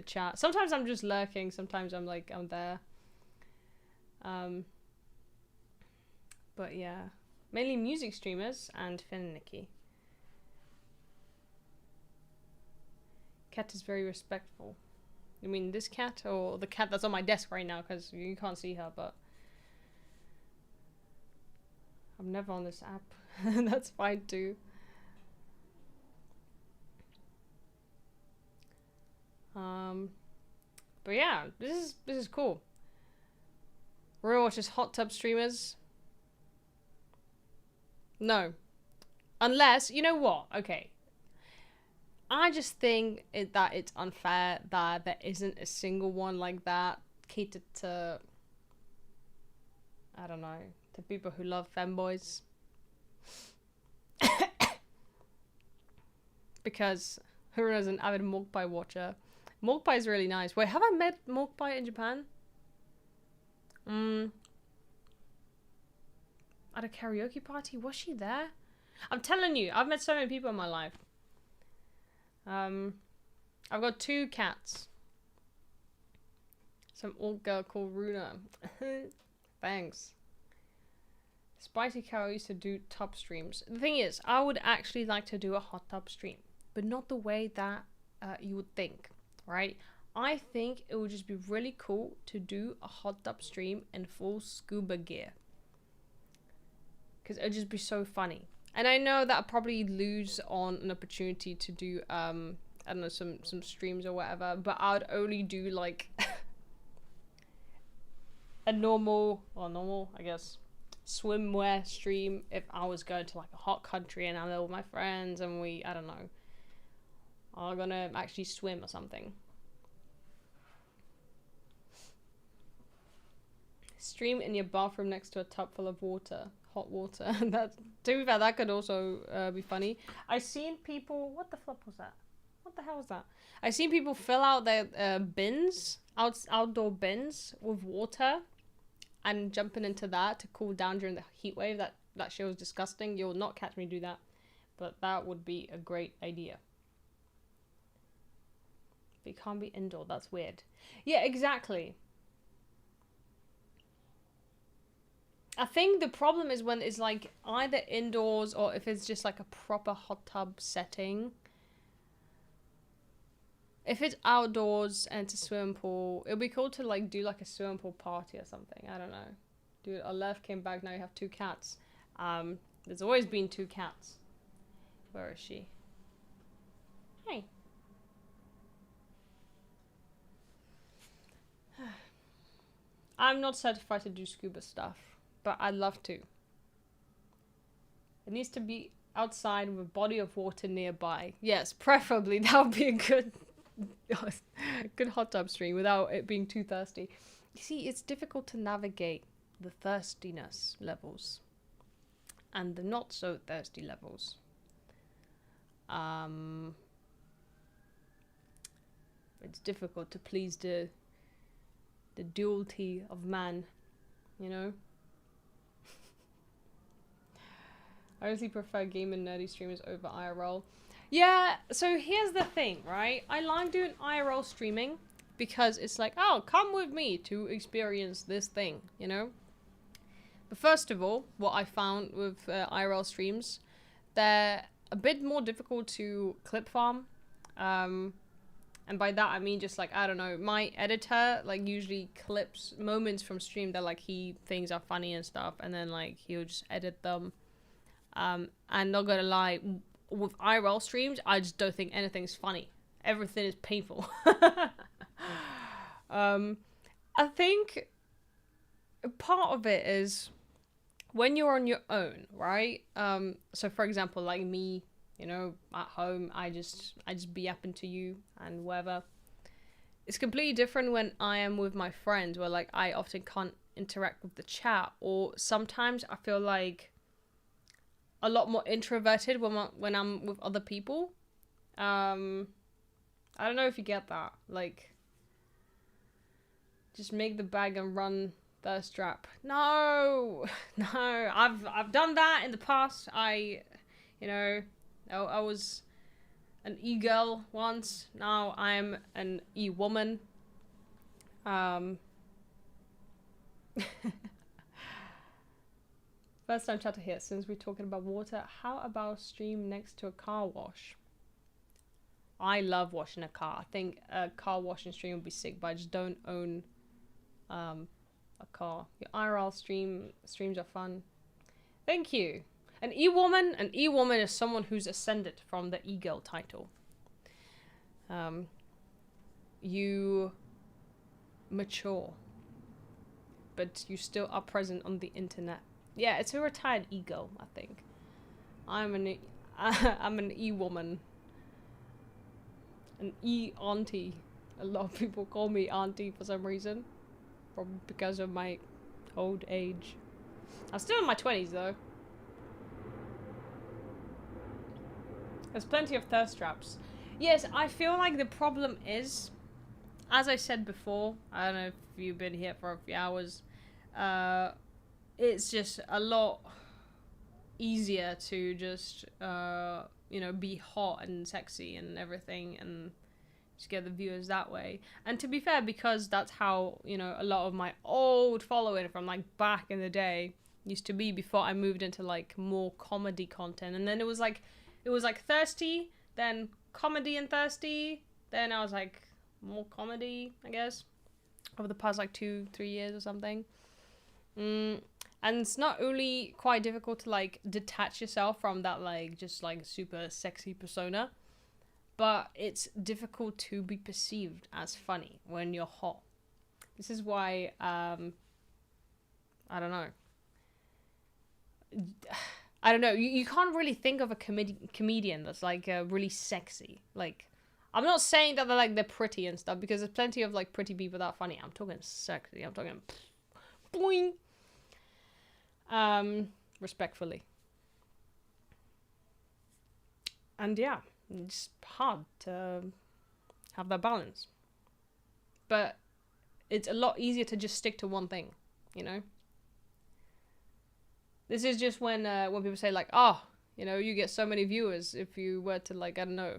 chat. Sometimes I'm just lurking, sometimes I'm there. But yeah, mainly music streamers and Finn and Nikki. Cat is very respectful. You mean this cat or the cat that's on my desk right now? Because you can't see her, but I'm never on this app. That's fine too. But yeah, this is cool. Real watches hot tub streamers. No, unless you know what? Okay. I just think that it's unfair that there isn't a single one like that catered to, I don't know, to people who love femboys. Because Huruna's an avid Mogpie watcher. Mogpie is really nice. Wait, have I met Mogpie in Japan? At a karaoke party? Was she there? I'm telling you, I've met so many people in my life. I've got 2 cats. Some old girl called Runa. Thanks. Spicy Cow used to do tub streams. The thing is, I would actually like to do a hot tub stream, but not the way that you would think, right? I think it would just be really cool to do a hot tub stream in full scuba gear. Because it would just be so funny. And I know that I'll probably lose on an opportunity to do, I don't know, some streams or whatever, but I would only do, like, a normal, I guess, swimwear stream if I was going to, like, a hot country and I'm there with my friends and we, I don't know, are gonna actually swim or something. Stream in your bathroom next to a tub full of water. Hot water. That, to be fair, that could also be funny. I've seen people... What the flip was that? What the hell was that? I've seen people fill out their bins, outdoor bins, with water and jumping into that to cool down during the heat wave. That shit was disgusting. You'll not catch me do that. But that would be a great idea. But you can't be indoor. That's weird. Yeah, exactly. I think the problem is when it's like either indoors or if it's just like a proper hot tub setting. If it's outdoors and it's a swimming pool, it'll be cool to like do like a swimming pool party or something. I don't know. Dude, our left came back. Now you have 2 cats. There's always been 2 cats. Where is she? Hey. I'm not certified to do scuba stuff, but I'd love to. It needs to be outside with a body of water nearby. Yes, preferably that would be a good, good hot tub stream without it being too thirsty. You see, it's difficult to navigate the thirstiness levels and the not so thirsty levels. It's difficult to please the duality of man, you know? I honestly prefer game and nerdy streamers over IRL. Yeah, so here's the thing, right? I like doing IRL streaming because it's like, oh, come with me to experience this thing, you know? But first of all, what I found with IRL streams, they're a bit more difficult to clip farm. And by that I mean just like, I don't know, my editor like usually clips moments from stream that like he thinks are funny and stuff, and then like he'll just edit them. And not gonna lie, with IRL streams, I just don't think anything's funny. Everything is painful. I think part of it is when you're on your own, right? So for example, like me, you know, at home, I just be yapping to you and whatever. It's completely different when I am with my friends, where like I often can't interact with the chat, or sometimes I feel like a lot more introverted when I'm with other people. I don't know if you get that. Like, just make the bag and run thirst trap. No, no. I've done that in the past. I was an e-girl once. Now I'm an e-woman. First time chatter here, since we're talking about water, how about stream next to a car wash? I love washing a car. I think a car washing stream would be sick, but I just don't own a car. Your IRL streams are fun. Thank you. An e-woman is someone who's ascended from the e-girl title. You mature, but you still are present on the internet. Yeah, it's a retired e-girl, I think. I'm an e-woman. An e-auntie. A lot of people call me auntie for some reason. Probably because of my old age. I'm still in my 20s though. There's plenty of thirst traps. Yes, I feel like the problem is, as I said before, I don't know if you've been here for a few hours, it's just a lot easier to just, be hot and sexy and everything and just get the viewers that way. And to be fair, because that's how, a lot of my old following from like back in the day used to be before I moved into like more comedy content. And then it was like thirsty, then comedy and thirsty, then I was like more comedy, I guess, over the past like 2-3 years or something. And it's not only quite difficult to like detach yourself from that like just like super sexy persona, but it's difficult to be perceived as funny when you're hot. This is why I don't know, you can't really think of a comedian that's like really sexy. Like, I'm not saying that they're pretty and stuff, because there's plenty of like pretty people that are funny. I'm talking sexy. I'm talking boing. Respectfully. And yeah, it's hard to have that balance. But it's a lot easier to just stick to one thing, This is just when people say like, oh, you get so many viewers if you were to like, I don't know,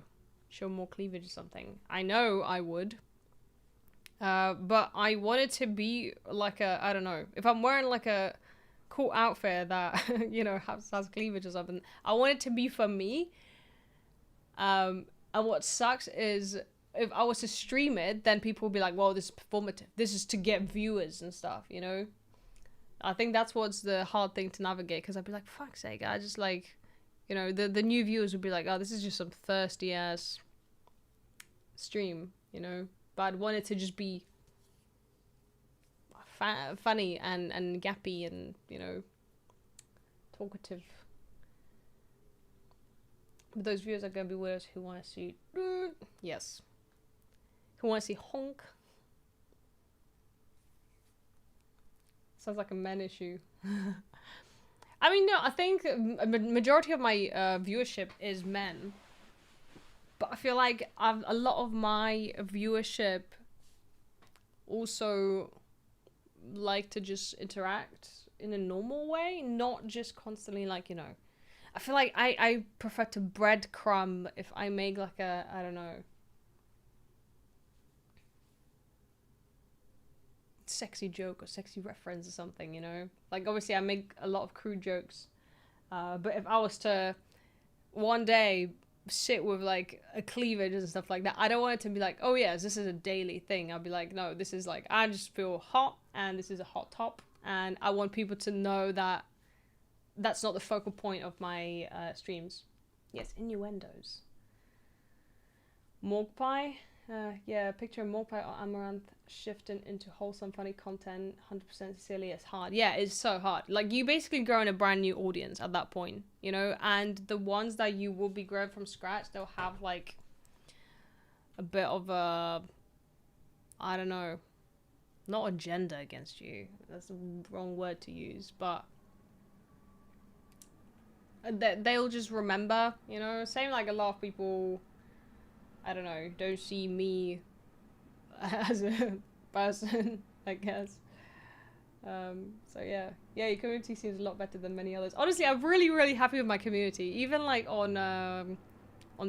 show more cleavage or something. I know I would. But I want it to be like I don't know, if I'm wearing like a cool outfit that, has cleavage or something, I want it to be for me. And what sucks is if I was to stream it, then people would be like, well, this is performative. This is to get viewers and stuff, I think that's what's the hard thing to navigate, because I'd be like, fuck's sake, I just like, you know, the new viewers would be like, oh, this is just some thirsty ass stream, you know. But I'd want it to just be funny and gappy and, you know, talkative. But those viewers are going to be weirdos who want to see... yes. Who want to see honk. Sounds like a men issue. I mean, no, I think a majority of my viewership is men. But I feel like a lot of my viewership also like to just interact in a normal way, not just constantly like, you know. I feel like I prefer to breadcrumb if I make like a, I don't know, sexy joke or sexy reference or something, you know. Like obviously I make a lot of crude jokes, but if I was to one day sit with like a cleavage and stuff like that, I don't want it to be like, oh yes, this is a daily thing. I'll be like, no, this is like, I just feel hot and this is a hot top, and I want people to know that that's not the focal point of my streams. Yes, innuendos. Morgpie? Yeah, picture a Morgpie or Amaranth shifting into wholesome, funny content, 100% silly. It's hard. Yeah, it's so hard. Like, you basically growing a brand new audience at that point, you know? And the ones that you will be growing from scratch, they'll have, like, a bit of a... I don't know. Not agenda against you. That's the wrong word to use, but... they'll just remember, you know? Same like a lot of people... I don't know, don't see me as a person, I guess. So yeah, your community seems a lot better than many others. Honestly, I'm really happy with my community. Even like on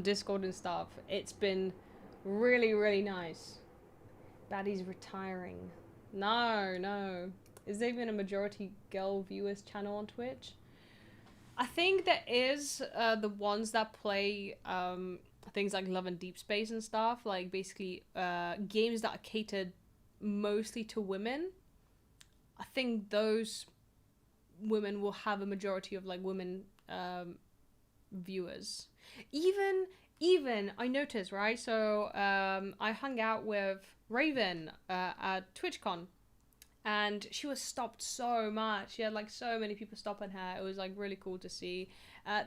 Discord and stuff, it's been really nice. Baddie's retiring. No. Is there even a majority girl viewers channel on Twitch? I think there is the ones that play things like Love and Deep Space and stuff, like basically games that are catered mostly to women. I think those women will have a majority of like women viewers. Even I noticed, right? So I hung out with Raven at Twitchcon, and she was stopped so much. She had like so many people stopping her. It was like really cool to see.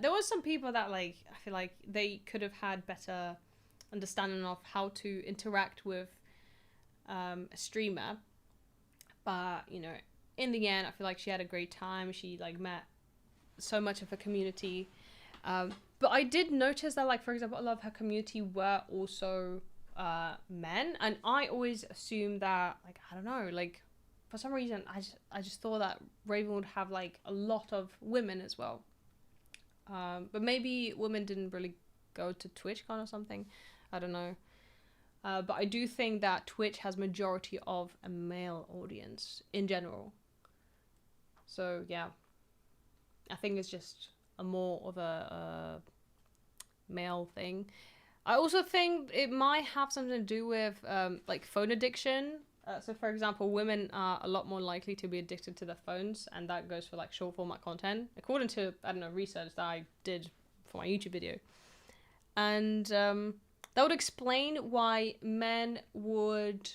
There was some people that like, I feel like they could have had better understanding of how to interact with a streamer. But, you know, in the end, I feel like she had a great time. She like met so much of her community. But I did notice that, like, for example, a lot of her community were also men. And I always assumed that, like, I don't know, like, for some reason, I just thought that Raven would have like a lot of women as well. But maybe women didn't really go to TwitchCon or something. I don't know. But I do think that Twitch has majority of a male audience in general. So yeah, I think it's just a more of a male thing. I also think it might have something to do with like phone addiction. So for example, women are a lot more likely to be addicted to their phones, and that goes for like short format content, according to, I don't know, research that I did for my YouTube video. And that would explain why men would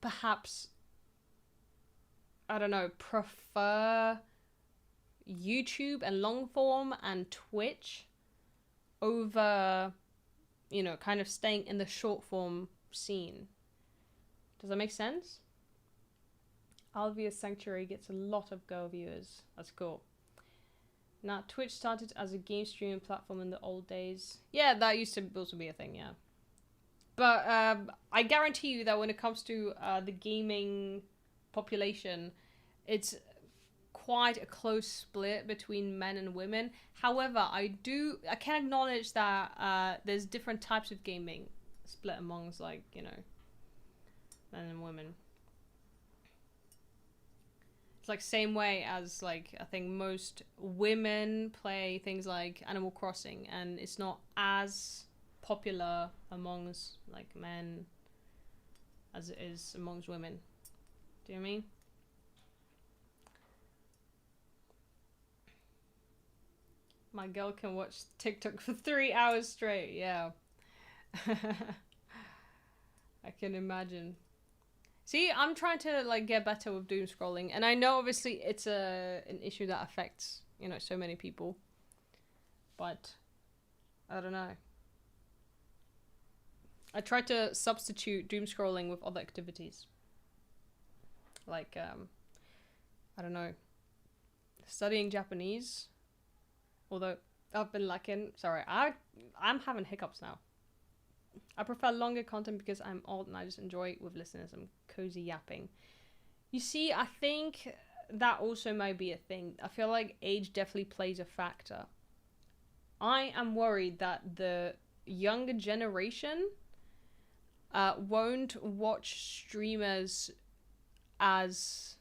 perhaps, I don't know, prefer YouTube and long form and Twitch over, you know, kind of staying in the short form scene. Does that make sense? Alvia's Sanctuary gets a lot of girl viewers. That's cool. Now, Twitch started as a game streaming platform in the old days. Yeah, that used to also be a thing, yeah. But I guarantee you that when it comes to the gaming population, it's quite a close split between men and women. However, I can acknowledge that there's different types of gaming split amongst, like, you know, men and women. It's like same way as, like, I think most women play things like Animal Crossing, and it's not as popular amongst like men as it is amongst women. Do you know what I mean? My girl can watch TikTok for 3 hours straight. Yeah. I can imagine. See, I'm trying to like get better with doom scrolling, and I know obviously it's an issue that affects, you know, so many people. But I don't know. I tried to substitute doom scrolling with other activities. Like I don't know, studying Japanese. Although I've been lacking. Sorry, I'm having hiccups now. I prefer longer content because I'm old and I just enjoy with listeners and cozy yapping. You see, I think that also might be a thing. I feel like age definitely plays a factor. I am worried that the younger generation won't watch streamers as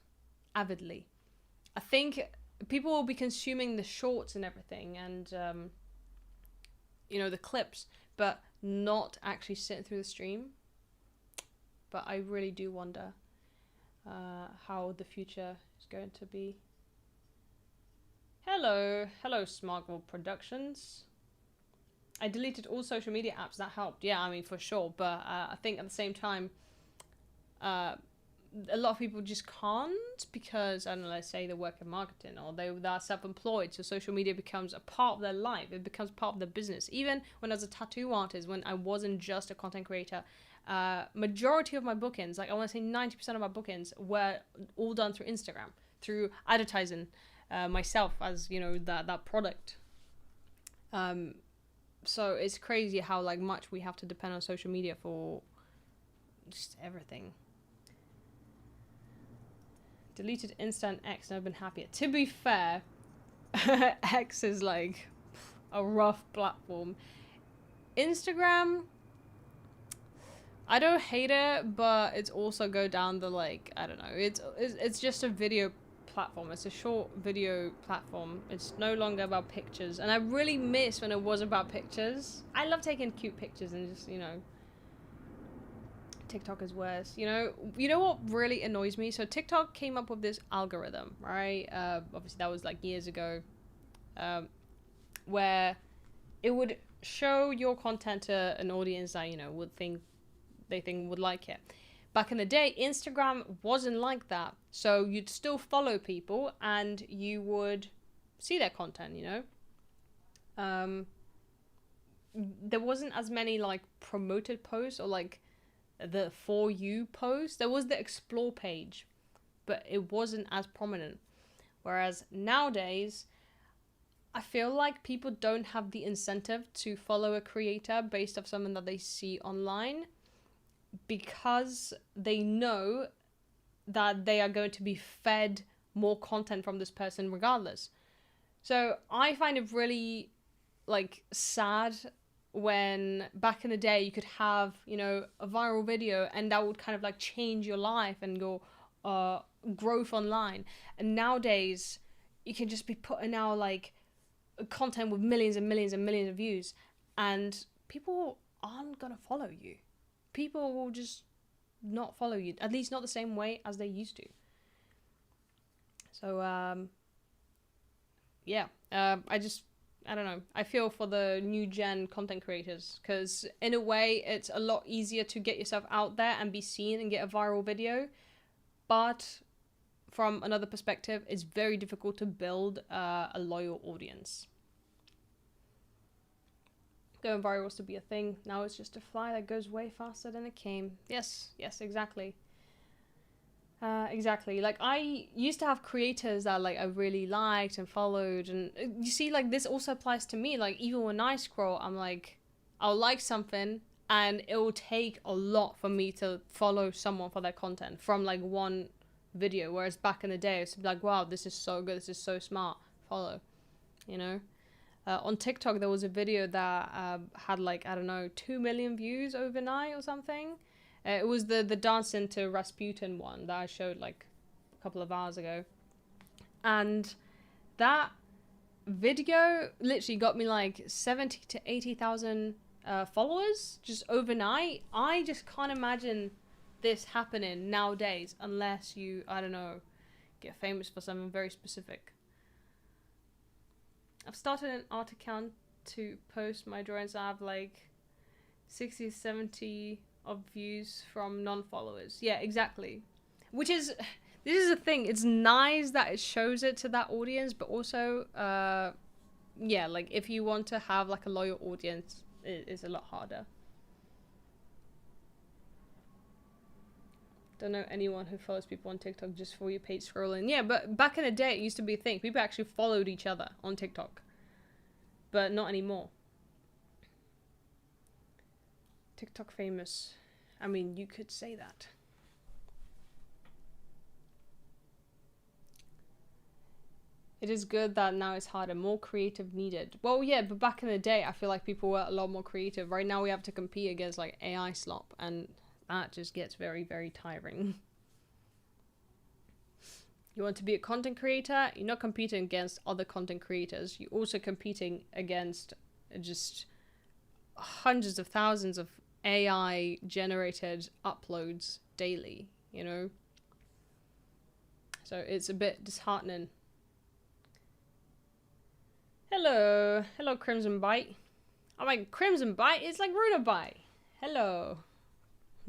avidly. I think people will be consuming the shorts and everything and you know, the clips, but not actually sitting through the stream. But I really do wonder how the future is going to be. Hello Smartwell Productions. I deleted all social media apps. That helped. Yeah, I mean, for sure. But I think at the same time, a lot of people just can't because, I don't know, let's say they work in marketing or they're self-employed, so social media becomes a part of their life. It becomes part of their business. Even when I was a tattoo artist, when I wasn't just a content creator, majority of my bookings, like I want to say 90% of my bookings, were all done through Instagram, through advertising myself as, you know, that product. So it's crazy how like much we have to depend on social media for just everything. Deleted Insta and X, never been happier. To be fair, X is like a rough platform. Instagram, I don't hate it, but it's also go down the like, I don't know. It's just a video platform. It's a short video platform. It's no longer about pictures, and I really miss when it was about pictures. I love taking cute pictures and just, you know. TikTok is worse. You know what really annoys me? So TikTok came up with this algorithm, right? Obviously that was like years ago, where it would show your content to an audience that, you know, would think would like it. Back in the day, Instagram wasn't like that. So you'd still follow people and you would see their content, you know. There wasn't as many like promoted posts or like the For You post. There was the explore page, but it wasn't as prominent. Whereas nowadays, I feel like people don't have the incentive to follow a creator based off something that they see online, because they know that they are going to be fed more content from this person regardless. So I find it really like sad when back in the day you could have, you know, a viral video and that would kind of like change your life and your growth online. And nowadays you can just be putting out like content with millions and millions and millions of views and people aren't gonna follow you. People will just not follow you, at least not the same way as they used to. So I don't know. I feel for the new gen content creators because in a way it's a lot easier to get yourself out there and be seen and get a viral video. But from another perspective, it's very difficult to build a loyal audience. Going viral was to be a thing. Now it's just a fly that goes way faster than it came. Yes, exactly. Exactly. Like I used to have creators that like I really liked and followed, and you see, like this also applies to me. Like even when I scroll, I'm like, I'll like something, and it will take a lot for me to follow someone for their content from like one video. Whereas back in the day, it's like, wow, this is so good, this is so smart. Follow, you know. On TikTok, there was a video that had like, I don't know, 2 million views overnight or something. It was the dancing to Rasputin one that I showed like a couple of hours ago. And that video literally got me like 70 to 80,000 followers just overnight. I just can't imagine this happening nowadays unless you, I don't know, get famous for something very specific. I've started an art account to post my drawings. I have like 60, 70 of views from non-followers. Yeah, exactly. Which is, this is the thing. It's nice that it shows it to that audience, but also, yeah, like if you want to have like a loyal audience, it is a lot harder. Don't know anyone who follows people on TikTok just for your page scrolling. Yeah, but back in the day, it used to be a thing. People actually followed each other on TikTok. But not anymore. TikTok famous. I mean, you could say that. It is good that now it's harder. More creative needed. Well, yeah, but back in the day, I feel like people were a lot more creative. Right now, we have to compete against like AI slop, and that just gets very, very tiring. You want to be a content creator, you're not competing against other content creators. You're also competing against just hundreds of thousands of AI generated uploads daily, you know? So it's a bit disheartening. Hello. Hello, Crimson Bite. I'm like, Crimson Bite? It's like Runa Bite. Hello.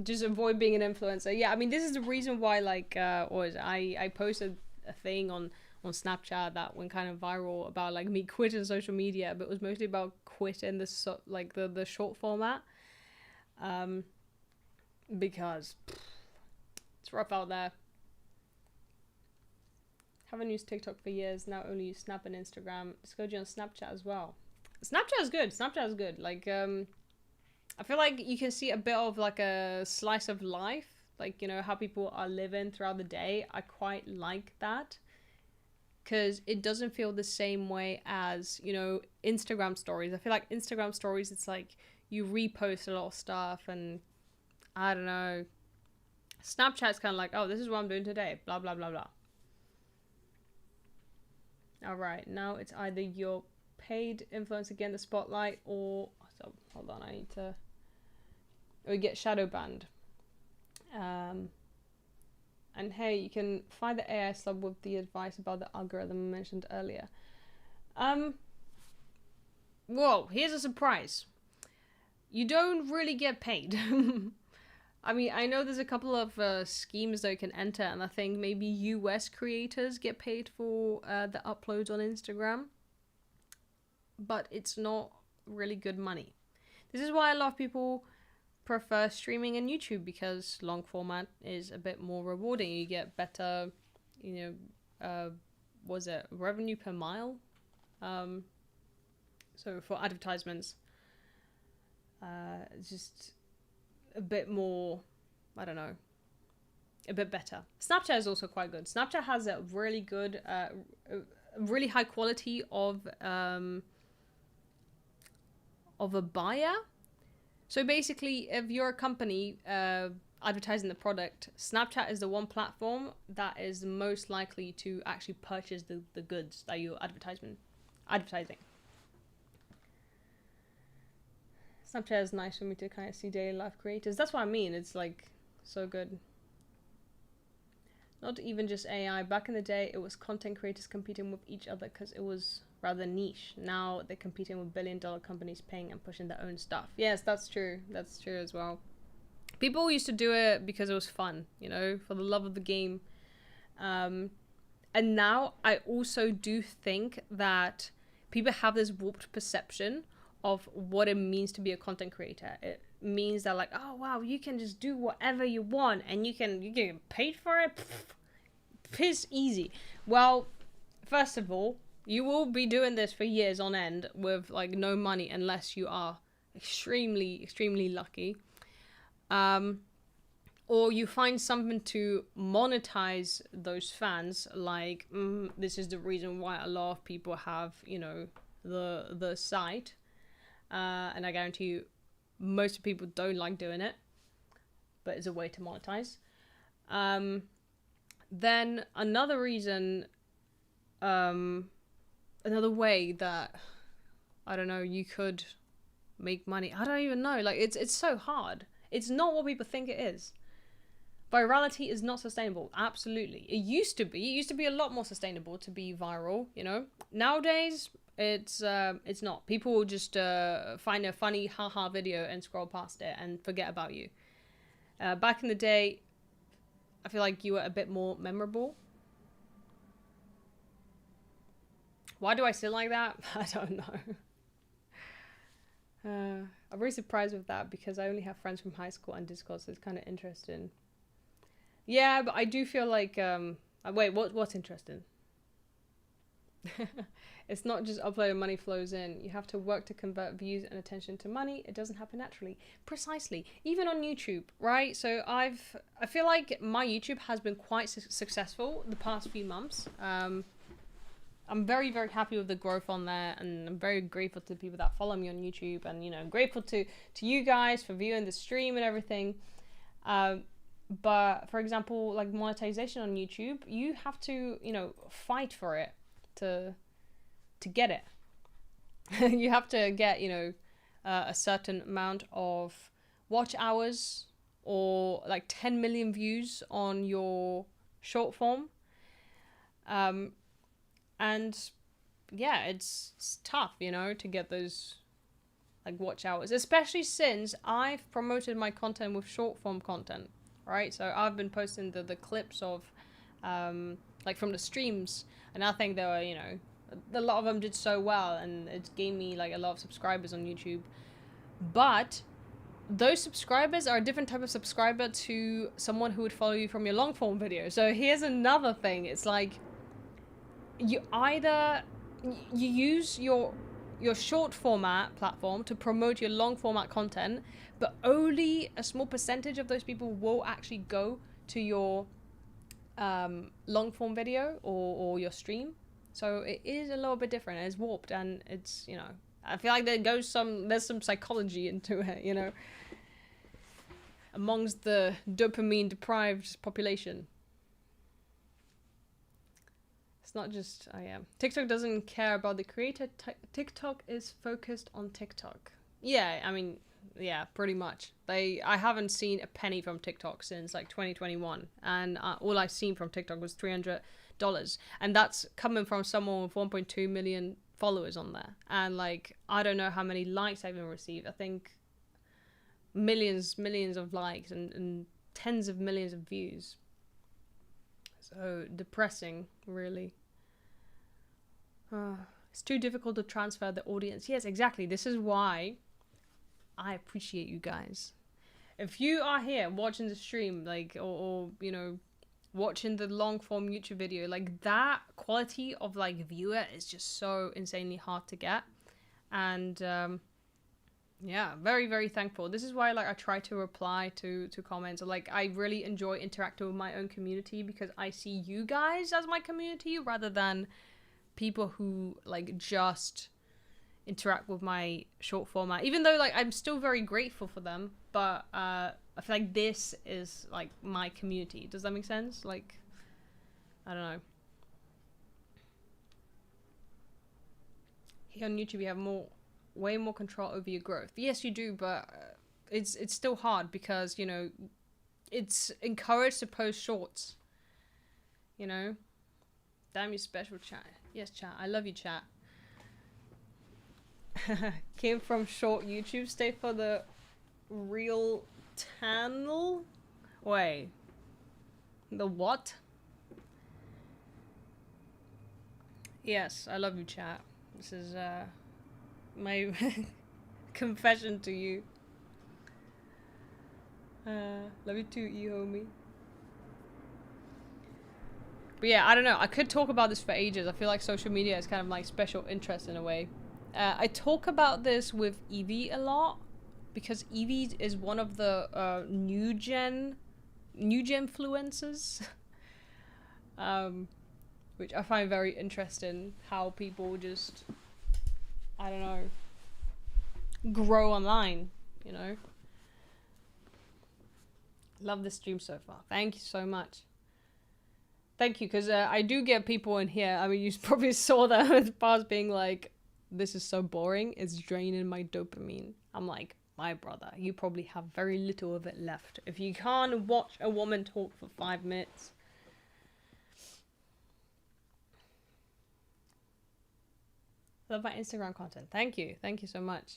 Just avoid being an influencer. Yeah, I mean, this is the reason why, like, I posted a thing on Snapchat that went kind of viral about, like, me quitting social media, but it was mostly about quitting the short format. Because it's rough out there. Haven't used TikTok for years, now only use Snap and Instagram. Discovery on Snapchat as well. Snapchat is good. Snapchat is good. Like, I feel like you can see a bit of like a slice of life, like, you know, how people are living throughout the day. I quite like that because it doesn't feel the same way as, you know, Instagram stories. I feel like Instagram stories, it's like you repost a lot of stuff and I don't know. Snapchat's kind of like, oh, this is what I'm doing today, blah, blah, blah, blah. All right, now it's either your paid influence again, the spotlight, or, so hold on, I need to, or you get shadow banned. And hey, you can find the AI sub with the advice about the algorithm I mentioned earlier. Whoa, here's a surprise. You don't really get paid. I mean, I know there's a couple of schemes that you can enter, and I think maybe US creators get paid for the uploads on Instagram. But it's not really good money. This is why a lot of people prefer streaming and YouTube, because long format is a bit more rewarding. You get better, you know, revenue per mile? So for advertisements, just a bit more, I don't know, a bit better. Snapchat is also quite good. Snapchat has a really good, really high quality of a buyer. So basically, if you're a company advertising the product, Snapchat is the one platform that is most likely to actually purchase the goods that you're advertising. Snapchat is nice for me to kind of see daily life creators. That's what I mean. It's like so good. Not even just AI. Back in the day, it was content creators competing with each other because it was rather niche. Now they're competing with billion-dollar companies paying and pushing their own stuff. Yes, that's true. That's true as well. People used to do it because it was fun, you know, for the love of the game. And now I also do think that people have this warped perception of what it means to be a content creator. It means that, like, oh wow, you can just do whatever you want and you get paid for it. Piss easy. Well, first of all, you will be doing this for years on end with like no money unless you are extremely, extremely lucky. Or you find something to monetize those fans, like this is the reason why a lot of people have, you know, the site. And I guarantee you most people don't like doing it, but it's a way to monetize. Then another reason, another way that, I don't know, you could make money, I don't even know, like it's so hard. It's not what people think it is. Virality is not sustainable. Absolutely. It used to be a lot more sustainable to be viral, you know. Nowadays, It's not. People will just find a funny haha video and scroll past it and forget about you. Back in the day, I feel like you were a bit more memorable. Why do I sit like that? I don't know. I'm very surprised with that because I only have friends from high school and Discord, so it's kind of interesting. Yeah, but I do feel like wait, what's interesting? It's not just upload and money flows in. You have to work to convert views and attention to money. It doesn't happen naturally. Precisely. Even on YouTube, right? So I feel like my YouTube has been quite successful the past few months. I'm very, very happy with the growth on there, and I'm very grateful to the people that follow me on YouTube, and, you know, grateful to you guys for viewing the stream and everything. But for example, like monetization on YouTube, you have to, you know, fight for it to get it. You have to get, you know, a certain amount of watch hours or like 10 million views on your short form. And yeah, it's tough, you know, to get those like watch hours, especially since I've promoted my content with short form content, right? So I've been posting the clips of like from the streams, and I think there were, you know, a lot of them did so well, and it gave me like a lot of subscribers on YouTube. But those subscribers are a different type of subscriber to someone who would follow you from your long form video. So here's another thing. It's like you use your short format platform to promote your long format content, but only a small percentage of those people will actually go to your long form video or your stream. So it is a little bit different. It's warped, and it's, you know, I feel like there's some psychology into it, you know, amongst the dopamine deprived population. It's not just, oh yeah. TikTok doesn't care about the creator. TikTok is focused on TikTok. Yeah, I mean, yeah, pretty much. I haven't seen a penny from TikTok since like 2021, and all I've seen from TikTok was $300, and that's coming from someone with 1.2 million followers on there, and like I don't know how many likes I've even received. I think millions of likes and tens of millions of views. So depressing, really. It's too difficult to transfer the audience. Yes, exactly. This is why I appreciate you guys. If you are here watching the stream, like, or you know, watching the long form YouTube video, like that quality of like viewer is just so insanely hard to get. And yeah, very, very thankful. This is why like I try to reply to comments. Like I really enjoy interacting with my own community because I see you guys as my community rather than people who like just interact with my short format. Even though like I'm still very grateful for them, but I feel like this is like my community. Does that make sense? Like, I don't know. Here on YouTube you have way more control over your growth. Yes, you do, but it's still hard because, you know, it's encouraged to post shorts. You know? Damn you special chat. Yes, chat. I love you, chat. Came from short YouTube. Stay for the real channel. Wait. The what? Yes, I love you, chat. This is my confession to you. Love you too, homie. But yeah, I don't know. I could talk about this for ages. I feel like social media is kind of like special interest in a way. I talk about this with Evie a lot because Evie is one of the new gen influencers, which I find very interesting. How people just, I don't know, grow online. You know. Love the stream so far. Thank you so much. Thank you, because I do get people in here. I mean, you probably saw that in the past being like, this is so boring. It's draining my dopamine. I'm like, my brother, you probably have very little of it left. If you can't watch a woman talk for 5 minutes. Love my Instagram content. Thank you. Thank you so much.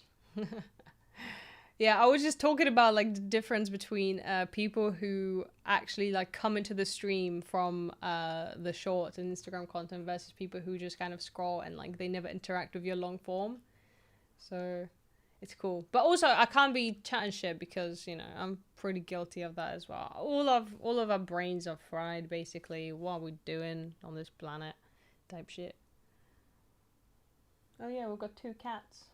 Yeah, I was just talking about like the difference between people who actually like come into the stream from the short and Instagram content versus people who just kind of scroll and like they never interact with your long form. So it's cool. But also I can't be chatting shit because, you know, I'm pretty guilty of that as well. All of our brains are fried basically. What are we doing on this planet type shit. Oh yeah, we've got 2 cats.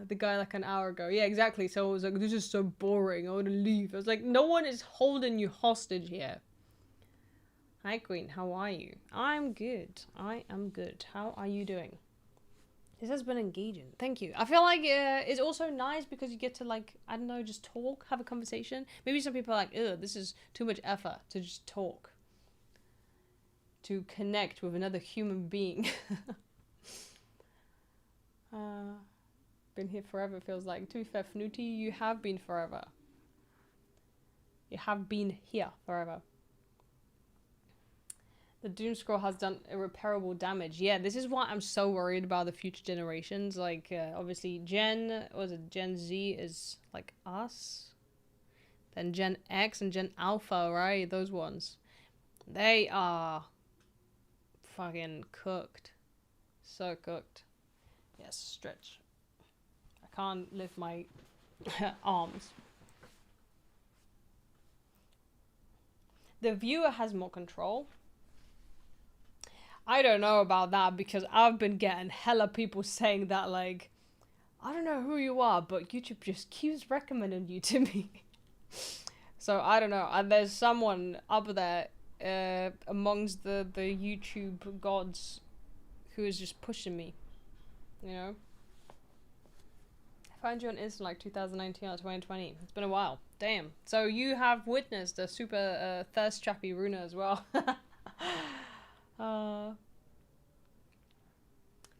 The guy like an hour ago. Yeah, exactly. So I was like, this is so boring. I want to leave. I was like, no one is holding you hostage here. Hi, Queen. How are you? I'm good. I am good. How are you doing? This has been engaging. Thank you. I feel like it's also nice because you get to like, I don't know, just talk, have a conversation. Maybe some people are like, ugh, this is too much effort to just talk. To connect with another human being. Been here forever feels like. To be fair, Fnooty, you have been forever. You have been here forever. The doom scroll has done irreparable damage. Yeah, this is why I'm so worried about the future generations. Like, obviously, Gen Z is like us. Then Gen X and Gen Alpha, right? Those ones. They are fucking cooked. So cooked. Yes, stretch. I can't lift my arms. The viewer has more control. I don't know about that because I've been getting hella people saying that like, I don't know who you are, but YouTube just keeps recommending you to me. So I don't know. And there's someone up there amongst the YouTube gods who is just pushing me, you know? I found you on Insta like 2019 or 2020. It's been a while. Damn. So you have witnessed a super thirst trappy Runa as well.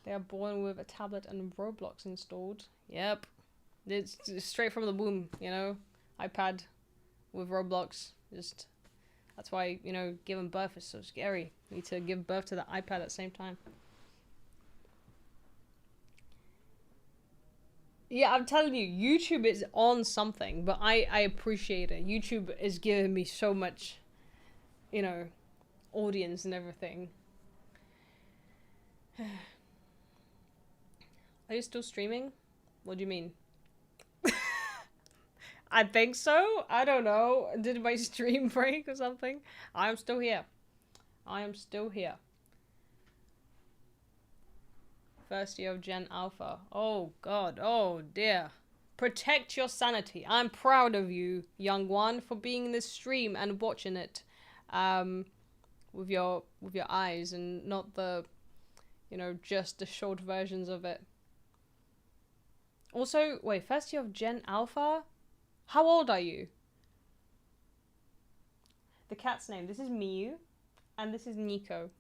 They are born with a tablet and Roblox installed. Yep. It's straight from the womb, you know? iPad with Roblox. Just that's why, you know, giving birth is so scary. You need to give birth to the iPad at the same time. Yeah, I'm telling you, YouTube is on something, but I appreciate it. YouTube is giving me so much, you know, audience and everything. Are you still streaming? What do you mean? I think so. I don't know. Did my stream break or something? I am still here. I am still here. First year of Gen Alpha. Oh god. Oh dear. Protect your sanity. I'm proud of you, young one, for being in this stream and watching it with your eyes and not the, you know, just the short versions of it. Also, wait, first year of Gen Alpha? How old are you? The cat's name. This is Miyu, and this is Nico.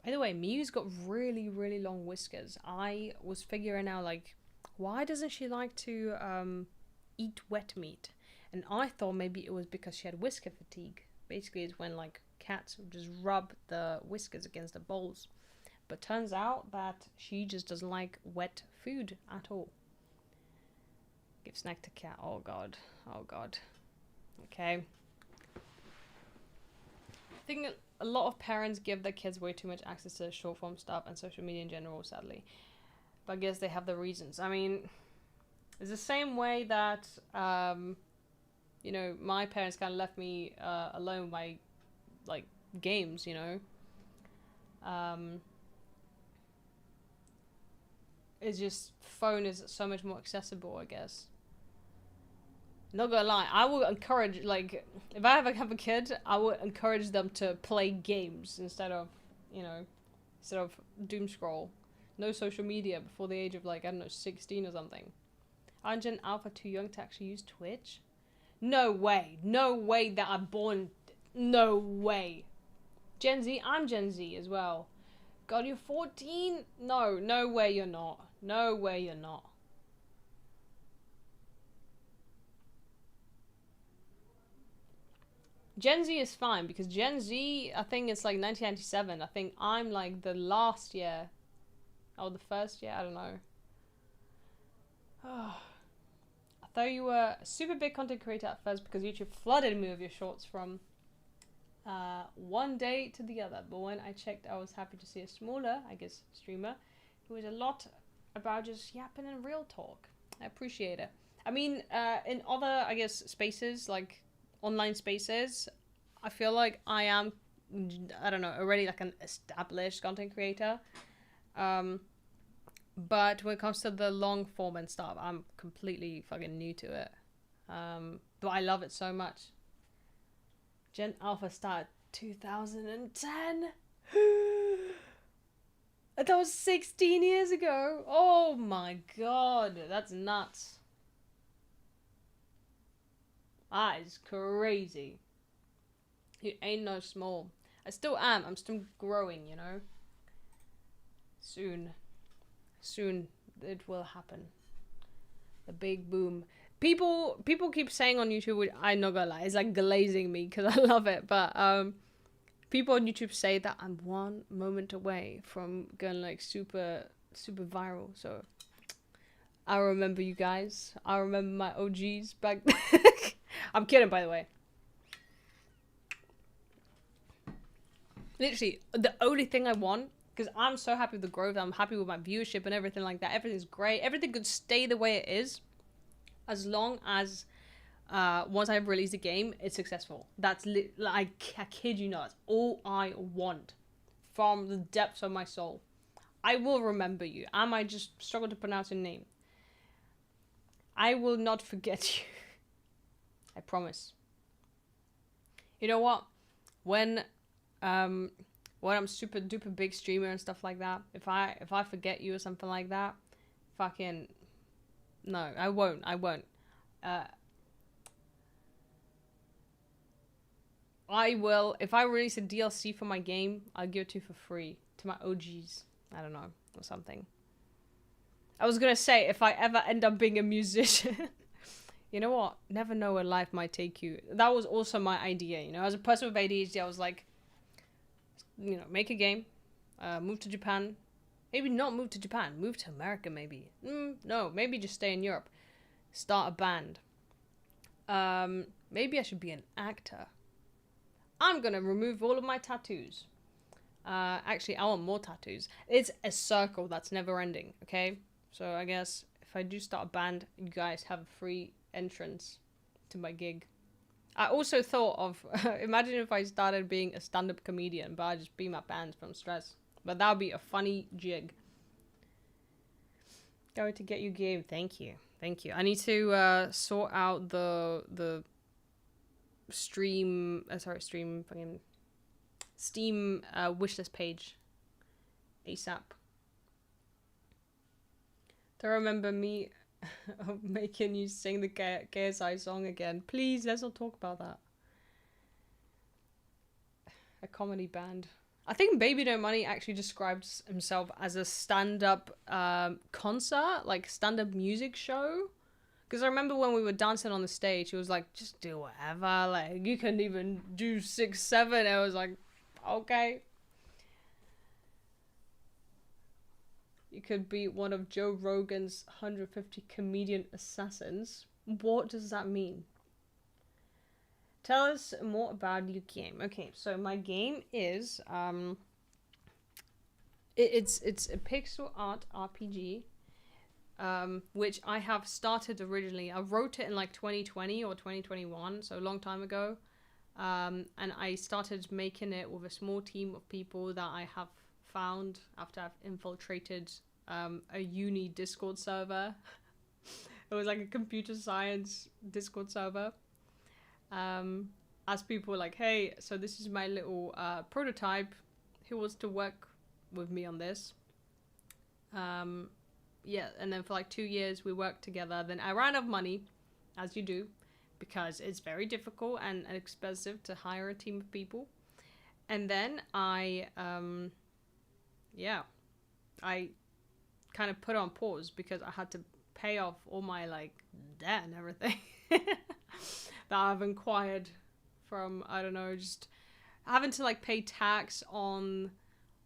By the way, Miyu's got really, really long whiskers. I was figuring out, like, why doesn't she like to eat wet meat? And I thought maybe it was because she had whisker fatigue. Basically, it's when, like, cats would just rub the whiskers against the bowls. But turns out that she just doesn't like wet food at all. Give snack to cat. Oh god. Oh god. Okay. I think a lot of parents give their kids way too much access to short form stuff and social media in general, sadly. But I guess they have their reasons. I mean, it's the same way that, you know, my parents kind of left me alone with my, like, games, you know. It's just, phone is so much more accessible, I guess. Not gonna lie, I will encourage, like, if I ever have a kid, I would encourage them to play games instead of, you know, instead of doom scroll. No social media before the age of, like, I don't know, 16 or something. Aren't Gen Alpha too young to actually use Twitch? No way. No way that I'm born. No way. Gen Z? I'm Gen Z as well. God, you're 14? No, no way you're not. No way you're not. Gen Z is fine because Gen Z, I think it's like 1997. I think I'm like the last year, or the first year. I don't know. I thought you were a super big content creator at first because YouTube flooded me with your shorts from one day to the other. But when I checked, I was happy to see a smaller, I guess, streamer who was a lot about just yapping and real talk. I appreciate it. I mean, in other, I guess, spaces, like online spaces, I feel like I am, I don't know, already like an established content creator. But when it comes to the long form and stuff, I'm completely fucking new to it. But I love it so much. Gen Alpha started 2010. That was 16 years ago. Oh my god, that's nuts. That is crazy. It ain't no small. I still am. I'm still growing, you know. Soon it will happen. The big boom. People keep saying on YouTube, which I'm not gonna lie, it's like glazing me because I love it. But people on YouTube say that I'm one moment away from going like super viral. So I remember you guys. I remember my OGs back then. I'm kidding, by the way. Literally, the only thing I want, because I'm so happy with the growth, I'm happy with my viewership and everything like that. Everything's great. Everything could stay the way it is, as long as once I've released a game, it's successful. That's I kid you not. That's all I want from the depths of my soul. I will remember you. I might just struggle to pronounce your name. I will not forget you. I promise. You know what? When I'm super duper big streamer and stuff like that, if I forget you or something like that, fucking no, I won't. I will, if I release a DLC for my game, I'll give it to you for free to my OGs. I don't know, or something. I was gonna say, if I ever end up being a musician, you know what? Never know where life might take you. That was also my idea, you know. As a person with ADHD, I was like, you know, make a game, move to Japan. Maybe not move to Japan, move to America maybe. No, maybe just stay in Europe. Start a band. Maybe I should be an actor. I'm gonna remove all of my tattoos. Actually, I want more tattoos. It's a circle that's never ending, okay? So I guess if I do start a band, you guys have a free entrance to my gig. I also thought of, imagine if I started being a stand-up comedian, but I just be my band from stress. But that would be a funny jig. Going to get you game. Thank you. I need to sort out the Steam wishlist page ASAP. Do you remember me making you sing the KSI song again? Please, let's not talk about that. A comedy band. I think Baby No Money actually describes himself as a stand-up concert, like stand-up music show. Because I remember when we were dancing on the stage, he was like, just do whatever. Like, you can even do 6, 7. I was like, okay. You could be one of Joe Rogan's 150 comedian assassins. What does that mean? Tell us more about your game. Okay, so my game is it's a pixel art RPG, which I have started originally. I wrote it in like 2020 or 2021, so a long time ago, and I started making it with a small team of people that I have found after I've infiltrated a uni Discord server. It was like a computer science Discord server. As people were like, hey, so this is my little prototype. Who wants to work with me on this? Yeah, and then for like 2 years we worked together. Then I ran out of money, as you do, because it's very difficult and expensive to hire a team of people. And then I kind of put it on pause because I had to pay off all my like debt and everything that I've acquired from, I don't know, just having to like pay tax on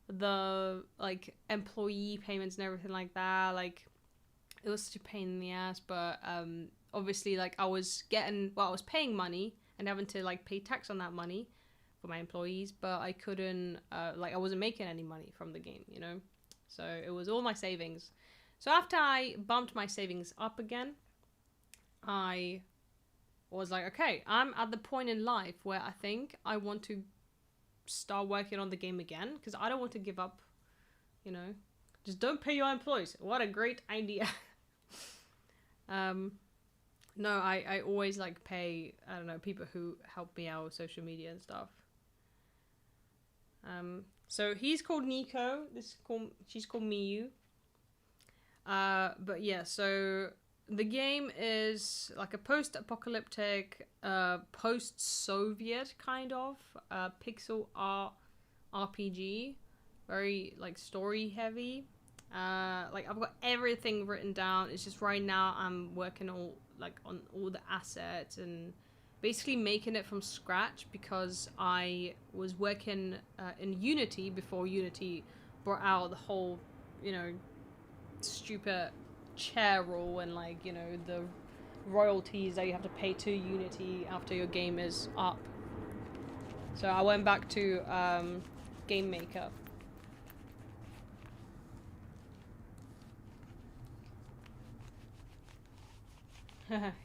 the like employee payments and everything like that. Like, it was such a pain in the ass, but obviously like I was paying money and having to like pay tax on that money for my employees, but I couldn't I wasn't making any money from the game, you know. So it was all my savings. So after I bumped my savings up again, I was like, okay, I'm at the point in life where I think I want to start working on the game again, because I don't want to give up, you know. Just don't pay your employees. What a great idea. No, I always like pay, I don't know, people who help me out with social media and stuff. So he's called Nico. She's called Miyu. But yeah, so the game is like a post-apocalyptic, post-Soviet kind of pixel art RPG, very like story heavy. Like I've got everything written down. It's just right now I'm working on all the assets and basically making it from scratch, because I was working in Unity before Unity brought out the whole, you know, stupid chair rule and like, you know, the royalties that you have to pay to Unity after your game is up. So I went back to Game Maker.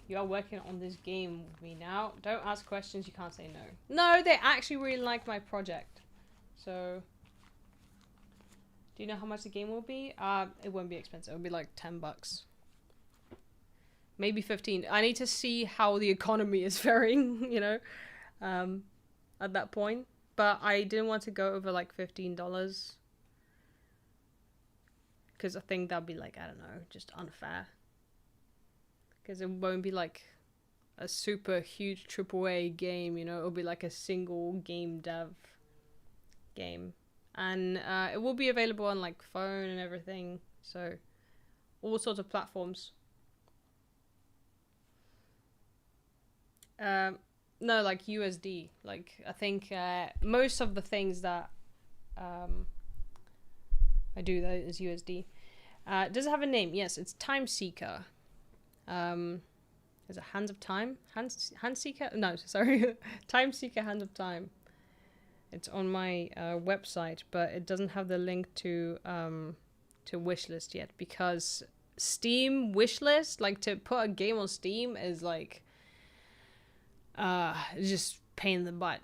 You are working on this game with me now. Don't ask questions, you can't say no. No, they actually really like my project. So, do you know how much the game will be? It won't be expensive. It'll be like $10. Maybe 15. I need to see how the economy is faring, you know, at that point. But I didn't want to go over like $15. Because I think that'd be like, I don't know, just unfair. Because it won't be like a super huge AAA game, you know. It'll be like a single game dev game. And it will be available on like phone and everything. So all sorts of platforms. No, like USD. Like I think most of the things that I do that is USD. Does it have a name? Yes, it's Time Seeker. Is it Hands of Time? Hand Seeker? No, sorry. Time Seeker Hands of Time. It's on my website, but it doesn't have the link to wishlist yet, because Steam wishlist, like to put a game on Steam is like just pain in the butt.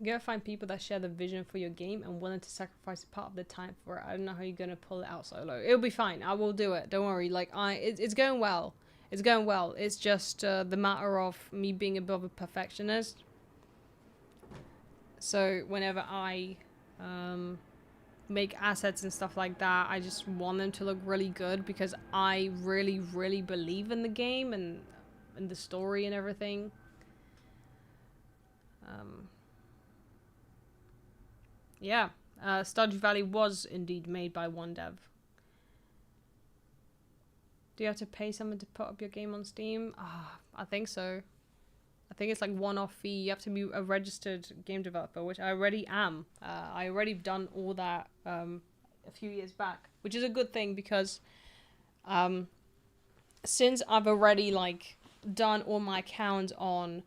You gotta find people that share the vision for your game and willing to sacrifice part of the time for it. I don't know how you're gonna pull it out solo. It'll be fine. I will do it. Don't worry. Like it's going well. It's going well. It's just the matter of me being a bit of a perfectionist. So whenever I make assets and stuff like that, I just want them to look really good, because I really, really believe in the game and the story and everything. Yeah, Stardew Valley was indeed made by one dev. Do you have to pay someone to put up your game on Steam? I think so. I think it's like one-off fee. You have to be a registered game developer, which I already am. I already done all that a few years back, which is a good thing, because since I've already like done all my accounts on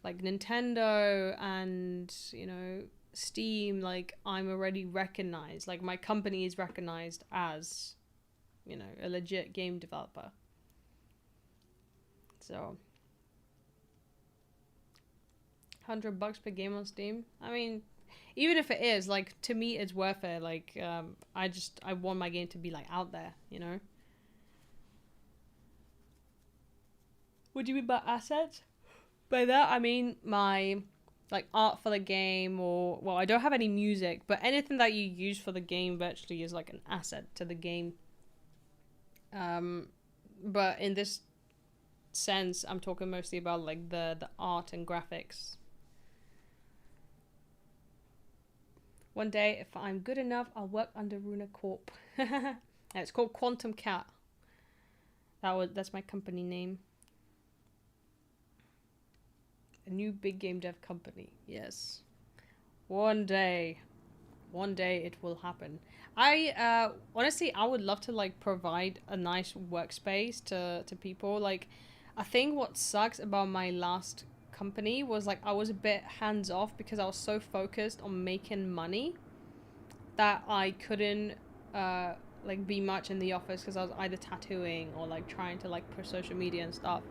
like Nintendo and, you know, Steam, like I'm already recognized, like my company is recognized as, you know, a legit game developer. So $100 per game on Steam. I mean, even if it is, like, to me it's worth it. Like I want my game to be like out there, you know. What do you mean by assets? By that I mean my like art for the game, or well, I don't have any music, but anything that you use for the game virtually is like an asset to the game. But in this sense, I'm talking mostly about like the art and graphics. One day, if I'm good enough, I'll work under Runa Corp. It's called Quantum Cat. That's my company name. A new big game dev company. Yes. One day it will happen. I honestly, I would love to like provide a nice workspace to people. Like, I think what sucks about my last company was like I was a bit hands off because I was so focused on making money that I couldn't like be much in the office because I was either tattooing or like trying to like push social media and stuff.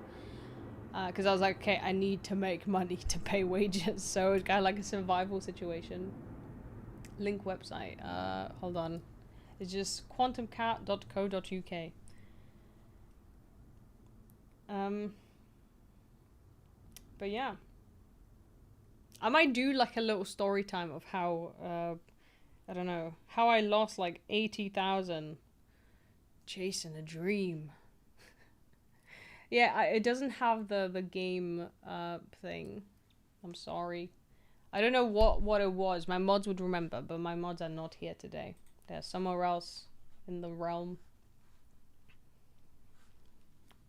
Because I was like, okay, I need to make money to pay wages, so it's kind of like a survival situation. Link website. Hold on. It's just quantumcat.co.uk. But yeah. I might do like a little story time of how, I don't know, how I lost like 80,000 chasing a dream. Yeah, it doesn't have the game thing. I'm sorry. I don't know what it was. My mods would remember, but my mods are not here today. They're somewhere else in the realm.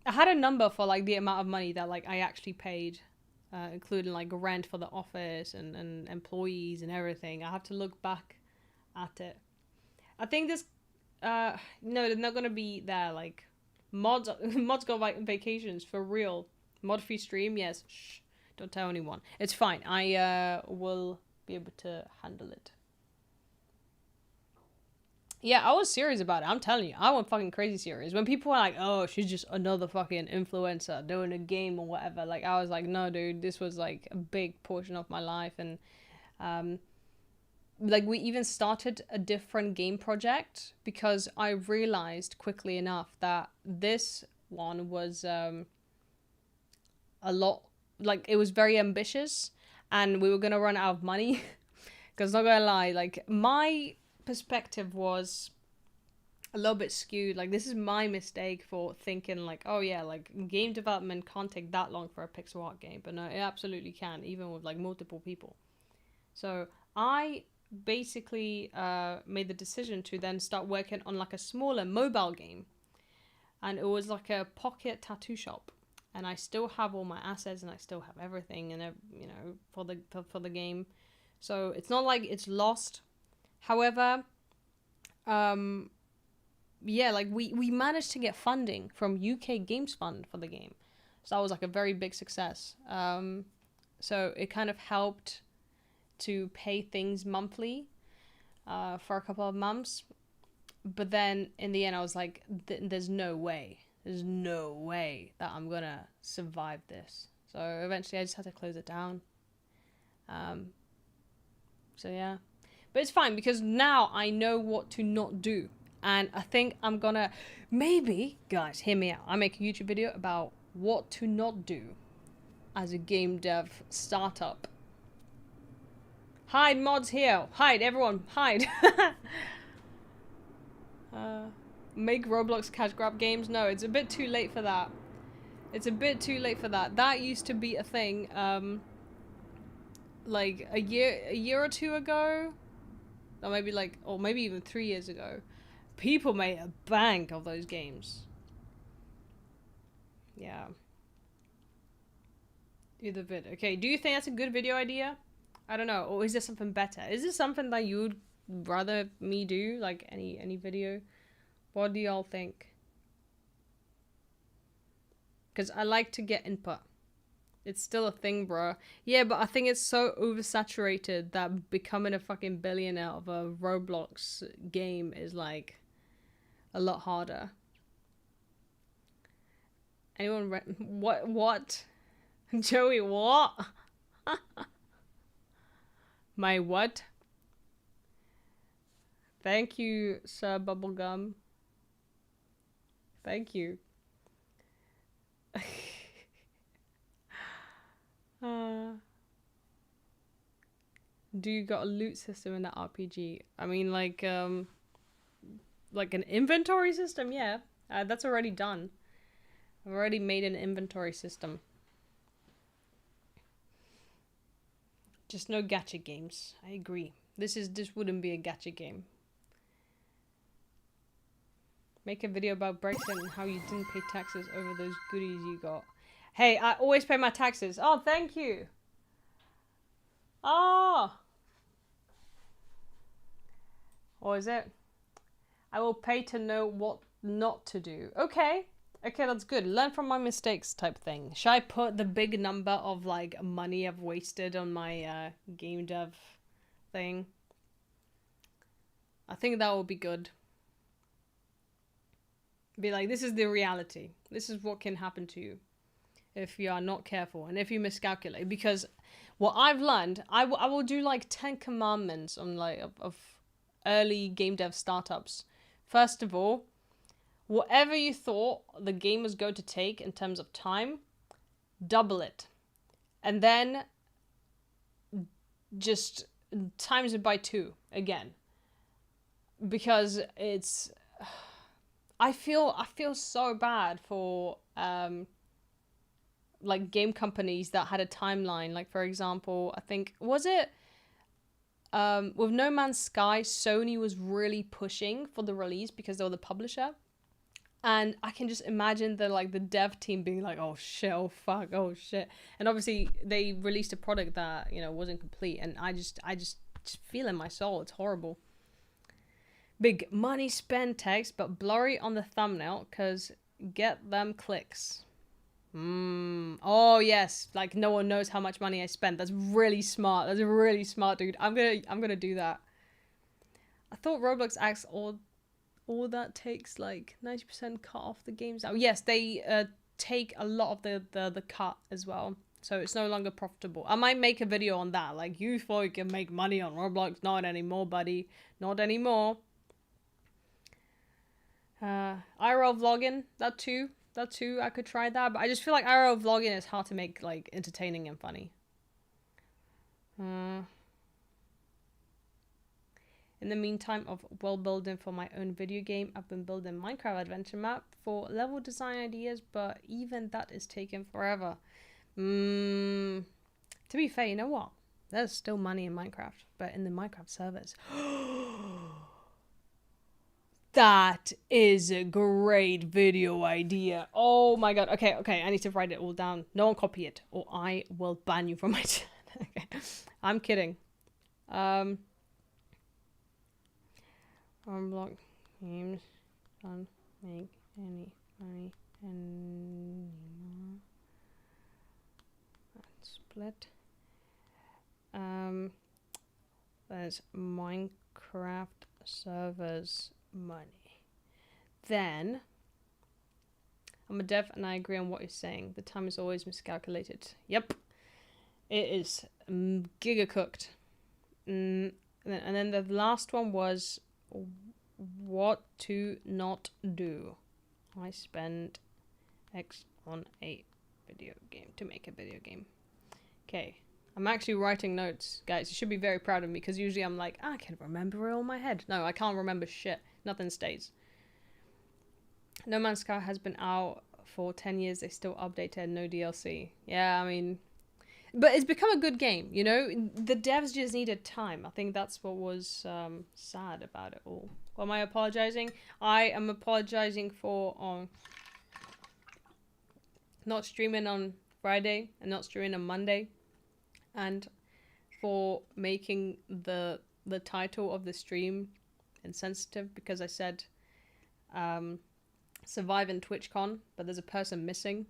I had a number for like the amount of money that like I actually paid, including like rent for the office and employees and everything. I have to look back at it. I think this, no, they're not gonna be there. Like mods go vacations for real. Mod free stream, yes. Shh. Don't tell anyone. It's fine. I will be able to handle it. Yeah, I was serious about it. I'm telling you. I went fucking crazy serious. When people were like, oh, she's just another fucking influencer doing a game or whatever. Like, I was like, no, dude. This was, like, a big portion of my life. And, like, we even started a different game project because I realized quickly enough that this one was a lot... Like, it was very ambitious and we were gonna run out of money. Because, not gonna lie, like, my perspective was a little bit skewed. Like, this is my mistake for thinking, like, oh yeah, like, game development can't take that long for a pixel art game. But no, it absolutely can, even with, like, multiple people. So, I basically made the decision to then start working on, like, a smaller mobile game. And it was, like, a pocket tattoo shop. And I still have all my assets and I still have everything and you know for the game, so it's not like it's lost. However, yeah, like we managed to get funding from UK Games Fund for the game, so that was like a very big success. So it kind of helped to pay things monthly for a couple of months, but then in the end I was like, there's no way. There's no way that I'm gonna survive this. So eventually I just had to close it down. So yeah. But it's fine because now I know what to not do. And I think I'm gonna... Maybe, guys, hear me out. I make a YouTube video about what to not do as a game dev startup. Hide, mods here. Hide, everyone. Hide. Make Roblox cash grab games? No, it's a bit too late for that. It's a bit too late for that. That used to be a thing, like a year or two ago, or maybe like, or maybe even 3 years ago. People made a bank of those games. Yeah. Either vid. Okay, do you think that's a good video idea? I don't know. Or is there something better? Is this something that you would rather me do? Like any video? What do y'all think? Because I like to get input. It's still a thing, bro. Yeah, but I think it's so oversaturated that becoming a fucking billionaire of a Roblox game is like a lot harder. Anyone what? Joey, what? My what? Thank you, Sir Bubblegum. Thank you. Do you got a loot system in that RPG? I mean, like an inventory system? Yeah, that's already done. I've already made an inventory system. Just no gacha games. I agree. This wouldn't be a gacha game. Make a video about Brexit and how you didn't pay taxes over those goodies you got. Hey, I always pay my taxes. Oh, thank you. Oh. Or is it? I will pay to know what not to do. Okay. Okay, that's good. Learn from my mistakes type thing. Should I put the big number of like money I've wasted on my game dev thing? I think that will be good. Be like, this is the reality. This is what can happen to you if you are not careful and if you miscalculate. Because what I've learned, I will do like 10 commandments on like of early game dev startups. First of all, whatever you thought the game was going to take in terms of time, double it. And then just times it by 2 again. Because it's... I feel so bad for like game companies that had a timeline. Like, for example, I think, was it with No Man's Sky, Sony was really pushing for the release because they were the publisher. And I can just imagine the dev team being like, oh shit, oh fuck, oh shit. And obviously they released a product that, you know, wasn't complete. And I just feel in my soul, it's horrible. Big money spent text, but blurry on the thumbnail, because get them clicks. Oh yes, like no one knows how much money I spent. That's really smart. That's really smart, dude. I'm gonna do that. I thought Roblox acts all that takes like 90% cut off the games. Oh yes, they take a lot of the cut as well. So it's no longer profitable. I might make a video on that. Like, you thought you can make money on Roblox. Not anymore, buddy. Not anymore. IRL vlogging, that too, I could try that, but I just feel like IRL vlogging is hard to make like entertaining and funny. In the meantime of world building for my own video game, I've been building Minecraft adventure map for level design ideas, but even that is taking forever. To be fair, you know what? There's still money in Minecraft, but in the Minecraft servers. That is a great video idea. Oh my god. Okay, I need to write it all down. No one copy it, or I will ban you from my channel. Okay. I'm kidding. Roblox games don't make any money anymore. Let's split. There's Minecraft servers money. Then I'm a dev and I agree on what you're saying. The time is always miscalculated. Yep, it is giga cooked. And then the last one was what to not do. I spend X on a video game to make a video game. Okay. I'm actually writing notes, guys. You should be very proud of me, because usually I'm like, I can remember it all in my head. No, I can't remember shit. Nothing stays. No Man's Sky has been out for 10 years. They still updated, no DLC. Yeah, I mean... But it's become a good game, you know? The devs just needed time. I think that's what was sad about it all. Am I apologizing? I am apologizing for not streaming on Friday and not streaming on Monday. And for making the title of the stream insensitive, because I said survive in Twitchcon, but there's a person missing.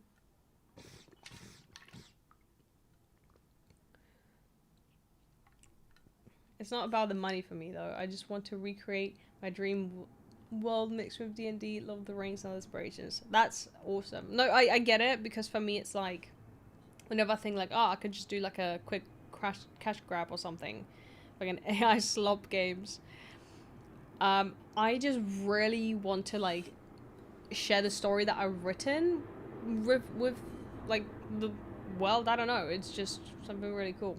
It's not about the money for me though. I just want to recreate my dream world mixed with D&D, Lord of the Rings and other inspirations. That's awesome. No, I get it, because for me it's like, whenever I think like, oh, I could just do like a quick cash grab or something, like an AI slop games. I just really want to like share the story that I've written with like the world. I don't know. It's just something really cool.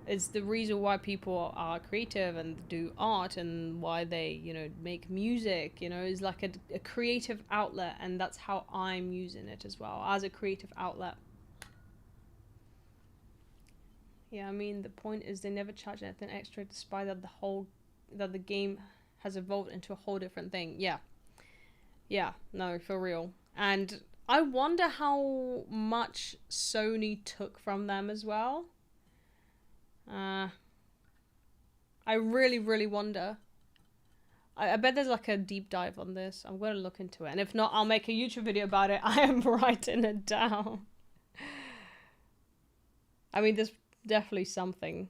It's the reason why people are creative and do art, and why they, you know, make music, you know, is like a creative outlet, and that's how I'm using it as well, as a creative outlet. Yeah, I mean, the point is they never charge anything extra, despite that the game has evolved into a whole different thing. Yeah. Yeah, no, for real. And I wonder how much Sony took from them as well. I really, really wonder. I bet there's like a deep dive on this. I'm going to look into it. And if not, I'll make a YouTube video about it. I am writing it down. I mean, there's definitely something.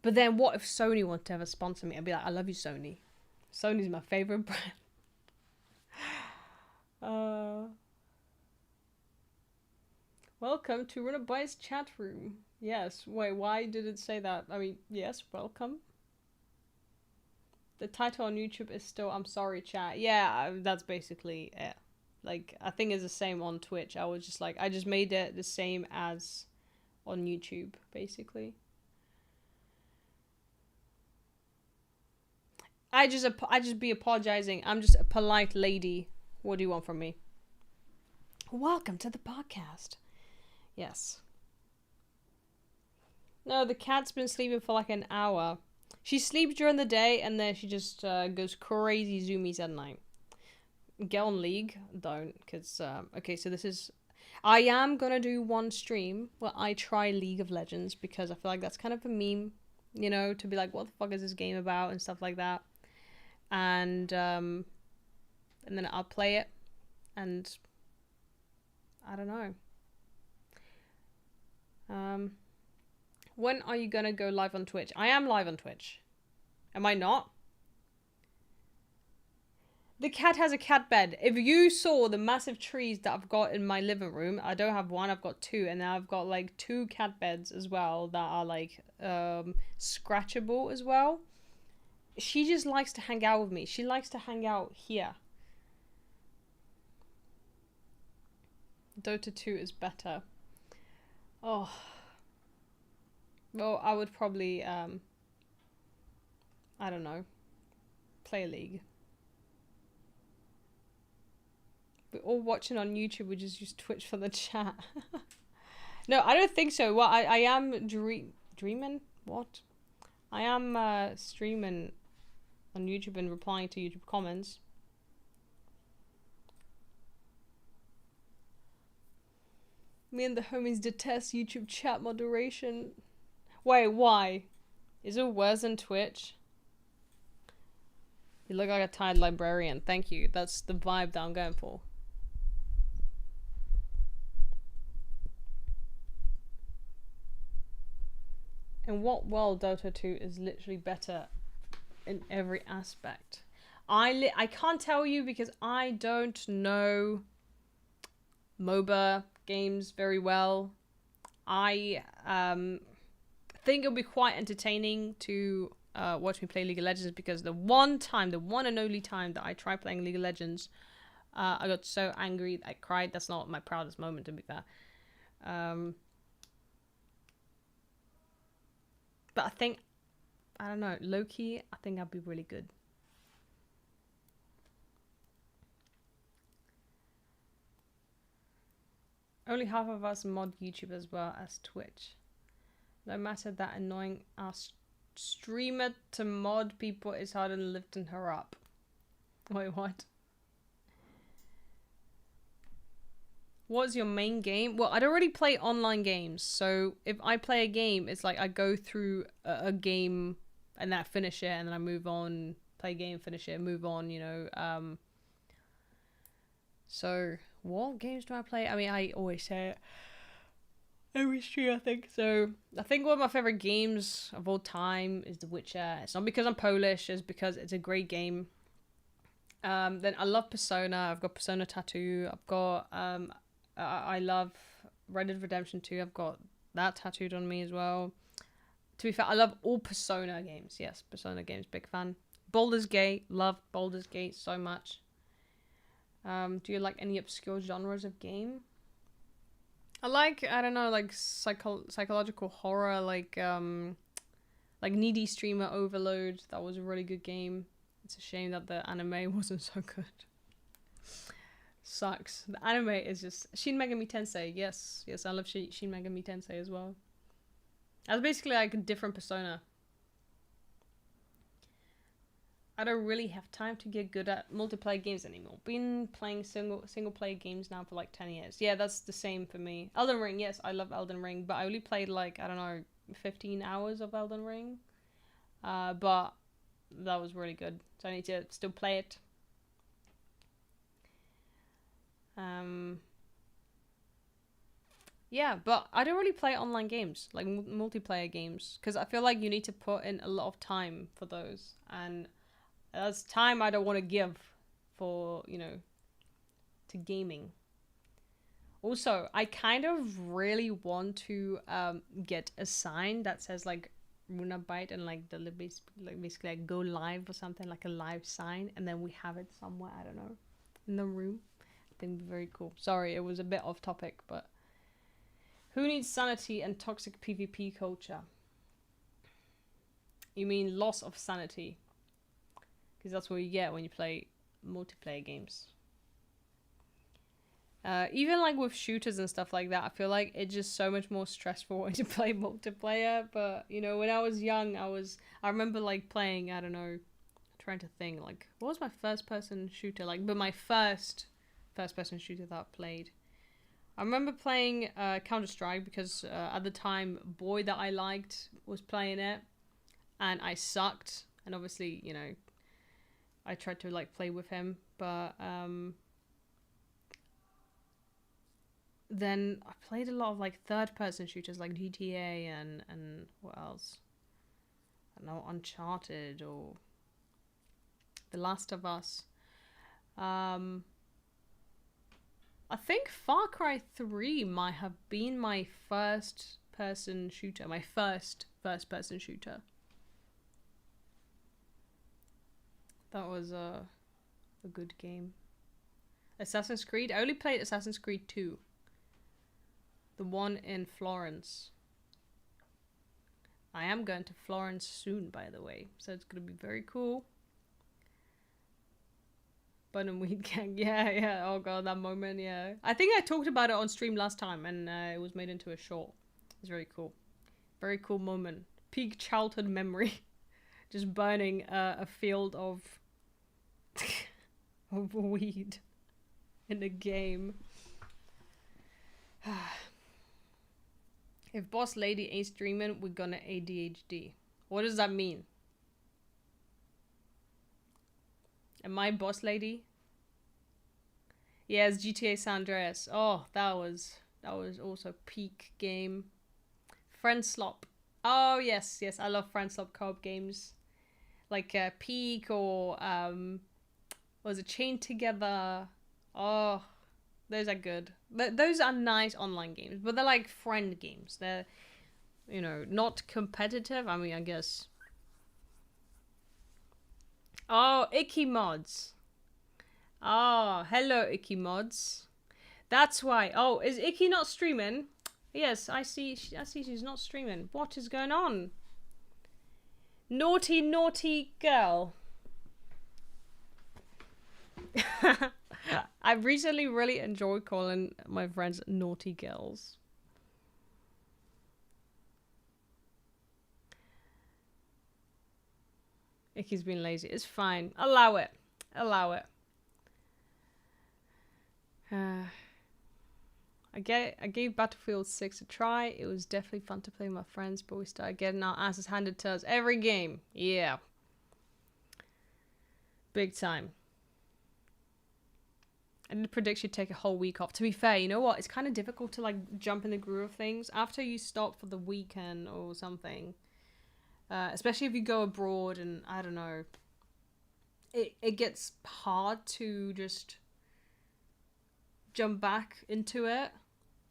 But then what if Sony wanted to ever sponsor me? I'd be like, I love you, Sony. Sony's my favorite brand. Welcome to Runaboy's chat room. Yes. Wait, why did it say that? I mean, yes, welcome. The title on YouTube is still I'm sorry, chat. Yeah, that's basically it. Like, I think it's the same on Twitch. I was just like, I just made it the same as on YouTube, basically. I just be apologizing. I'm just a polite lady. What do you want from me? Welcome to the podcast. Yes. No, the cat's been sleeping for like an hour. She sleeps during the day and then she just goes crazy zoomies at night. Get on League? Don't, because, okay, so this is... I am gonna do one stream where I try League of Legends because I feel like that's kind of a meme, you know, to be like, what the fuck is this game about and stuff like that. And then I'll play it and I don't know. When are you gonna go live on Twitch? I am live on Twitch. Am I not? The cat has a cat bed. If you saw the massive trees that I've got in my living room, I don't have one, I've got two, and now I've got like 2 cat beds as well that are like scratchable as well. She just likes to hang out with me. She likes to hang out here. Dota 2 is better. Oh. Well, I would probably, I don't know, play League. We're all watching on YouTube, we just use Twitch for the chat. No, I don't think so. Well, I am dreaming? What? I am streaming on YouTube and replying to YouTube comments. Me and the homies detest YouTube chat moderation. Wait, why? Is it worse than Twitch? You look like a tired librarian. Thank you. That's the vibe that I'm going for. In what world Dota 2 is literally better in every aspect? I can't tell you because I don't know MOBA games very well. I think it'll be quite entertaining to watch me play League of Legends because the one and only time that I tried playing League of Legends, I got so angry I cried. That's not my proudest moment, to be fair. But I think, I don't know, low-key, I think I'd be really good. Only half of us mod YouTube as well as Twitch. No matter that annoying ass streamer to mod people is harder than lifting her up. Wait, what? What's your main game? Well, I don't really play online games, so if I play a game, it's like I go through a game and then I finish it and then I move on, play a game, finish it, move on, you know. So, what games do I play? I mean, I always say it every stream, I think. So, I think one of my favorite games of all time is The Witcher. It's not because I'm Polish, it's because it's a great game. Then I love Persona. I've got Persona tattoo. I've got, I love Red Dead Redemption 2. I've got that tattooed on me as well. To be fair, I love all Persona games. Yes, Persona games, big fan. Baldur's Gate, love Baldur's Gate so much. Do you like any obscure genres of game? I like, I don't know, like psychological horror, like Needy Streamer Overload. That was a really good game. It's a shame that the anime wasn't so good. Sucks. The anime is just Shin Megami Tensei. Yes, I love Shin Megami Tensei as well. That's basically like a different Persona. I don't really have time to get good at multiplayer games anymore. Been playing single player games now for like 10 years. Yeah, that's the same for me. Elden Ring, yes, I love Elden Ring, but I only played like, I don't know, 15 hours of Elden Ring. But that was really good. So I need to still play it. Yeah, but I don't really play online games, like multiplayer games, because I feel like you need to put in a lot of time for those, and that's time I don't want to give for, you know, to gaming. Also, I kind of really want to get a sign that says like Runabite and like the basically like go live or something, like a live sign, and then we have it somewhere, I don't know, in the room. I think it'd be very cool. Sorry, it was a bit off topic, but who needs sanity and toxic PvP culture? You mean loss of sanity? Because that's what you get when you play multiplayer games. Even like with shooters and stuff like that, I feel like it's just so much more stressful when you play multiplayer. But you know, when I was young, I remember like playing, I don't know, trying to think like what was my first person shooter like, but my first person shooter that I played. I remember playing Counter-Strike because at the time, boy that I liked was playing it, and I sucked. And obviously, you know, I tried to like play with him, but then I played a lot of like third-person shooters like GTA and what else? I don't know, Uncharted or The Last of Us. I think Far Cry 3 might have been my first-person shooter, my first-person shooter. That was a good game. Assassin's Creed, I only played Assassin's Creed 2. The one in Florence. I am going to Florence soon, by the way, so it's going to be very cool. Bun and Weed Gang, yeah, oh god, that moment, yeah. I think I talked about it on stream last time, and it was made into a short. It's very cool. Very cool moment. Peak childhood memory. Just burning a field of of weed in a game. If boss lady ain't streaming, we're gonna ADHD. What does that mean? Am I boss lady? Yes, GTA San Andreas. Oh, that was also peak game. Friend Slop. Oh yes, I love Friend Slop co-op games. Like Peak or was it Chained Together? Oh, those are good. Those are nice online games, but they're like friend games. They're, you know, not competitive. I mean, I guess. Oh, Icky Mods. Oh, hello, Icky Mods. That's why. Oh, is Icky not streaming? Yes, I see she's not streaming. What is going on? Naughty, naughty girl. I've recently really enjoyed calling my friends naughty girls. Icky's been lazy. It's fine. Allow it. Allow it. I gave Battlefield 6 a try. It was definitely fun to play with my friends, but we started getting our asses handed to us every game. Yeah. Big time. I didn't predict you'd take a whole week off. To be fair, you know what? It's kind of difficult to like jump in the groove of things after you stop for the weekend or something. Especially if you go abroad and I don't know. It gets hard to just jump back into it.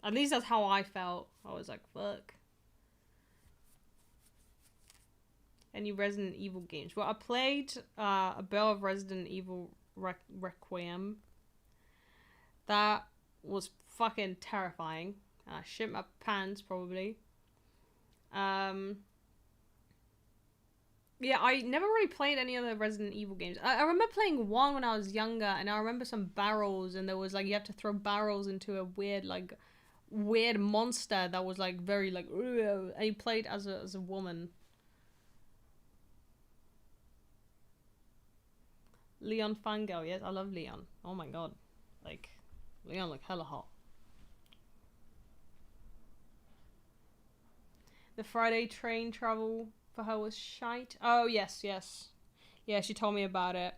At least that's how I felt. I was like, fuck. Any Resident Evil games? Well, I played a bit of Resident Evil Requiem. That was fucking terrifying. I shit my pants, probably. Yeah, I never really played any other Resident Evil games. I remember playing one when I was younger, and I remember some barrels, and there was like, you have to throw barrels into a weird monster that was like very like, and you played as a woman. Leon fangirl. Yes, I love Leon. Oh my god. Like, Leon look hella hot. The Friday train travel for her was shite. Oh, yes, yes. Yeah, she told me about it.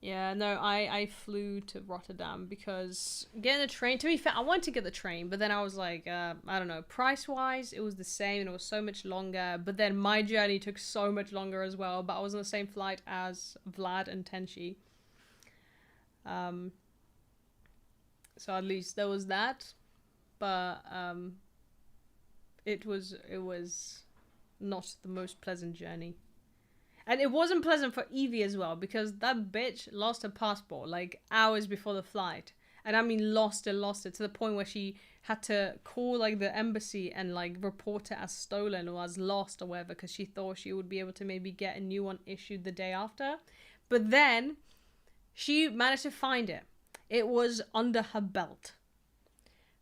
Yeah, no, I flew to Rotterdam because getting the train, to be fair, I wanted to get the train, but then I was like, I don't know, price-wise, it was the same and it was so much longer, but then my journey took so much longer as well, but I was on the same flight as Vlad and Tenchi. So at least there was that, but it was not the most pleasant journey. And it wasn't pleasant for Evie as well, because that bitch lost her passport like hours before the flight. And I mean lost it to the point where she had to call like the embassy and like report it as stolen or as lost or whatever, because she thought she would be able to maybe get a new one issued the day after. But then she managed to find it. It was under her belt.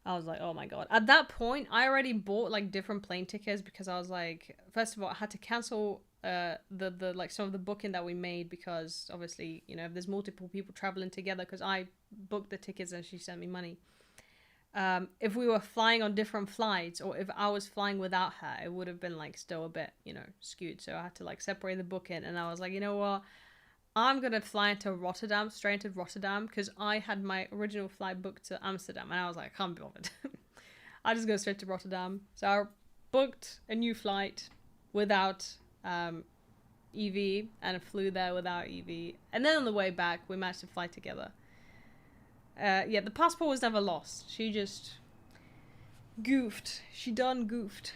I was like, oh my god. At that point, I already bought like different plane tickets because I was like, first of all, I had to cancel the like some of the booking that we made, because obviously, you know, if there's multiple people traveling together, because I booked the tickets and she sent me money. If we were flying on different flights, or if I was flying without her, it would have been like still a bit, you know, skewed. So I had to like separate the booking, and I was like, you know what? I'm gonna fly into Rotterdam, straight into Rotterdam, because I had my original flight booked to Amsterdam, and I was like, I can't be bothered. I'll just go straight to Rotterdam. So I booked a new flight without Evie, and flew there without Evie. And then on the way back, we managed to fly together. Yeah, the passport was never lost. She just goofed. She done goofed.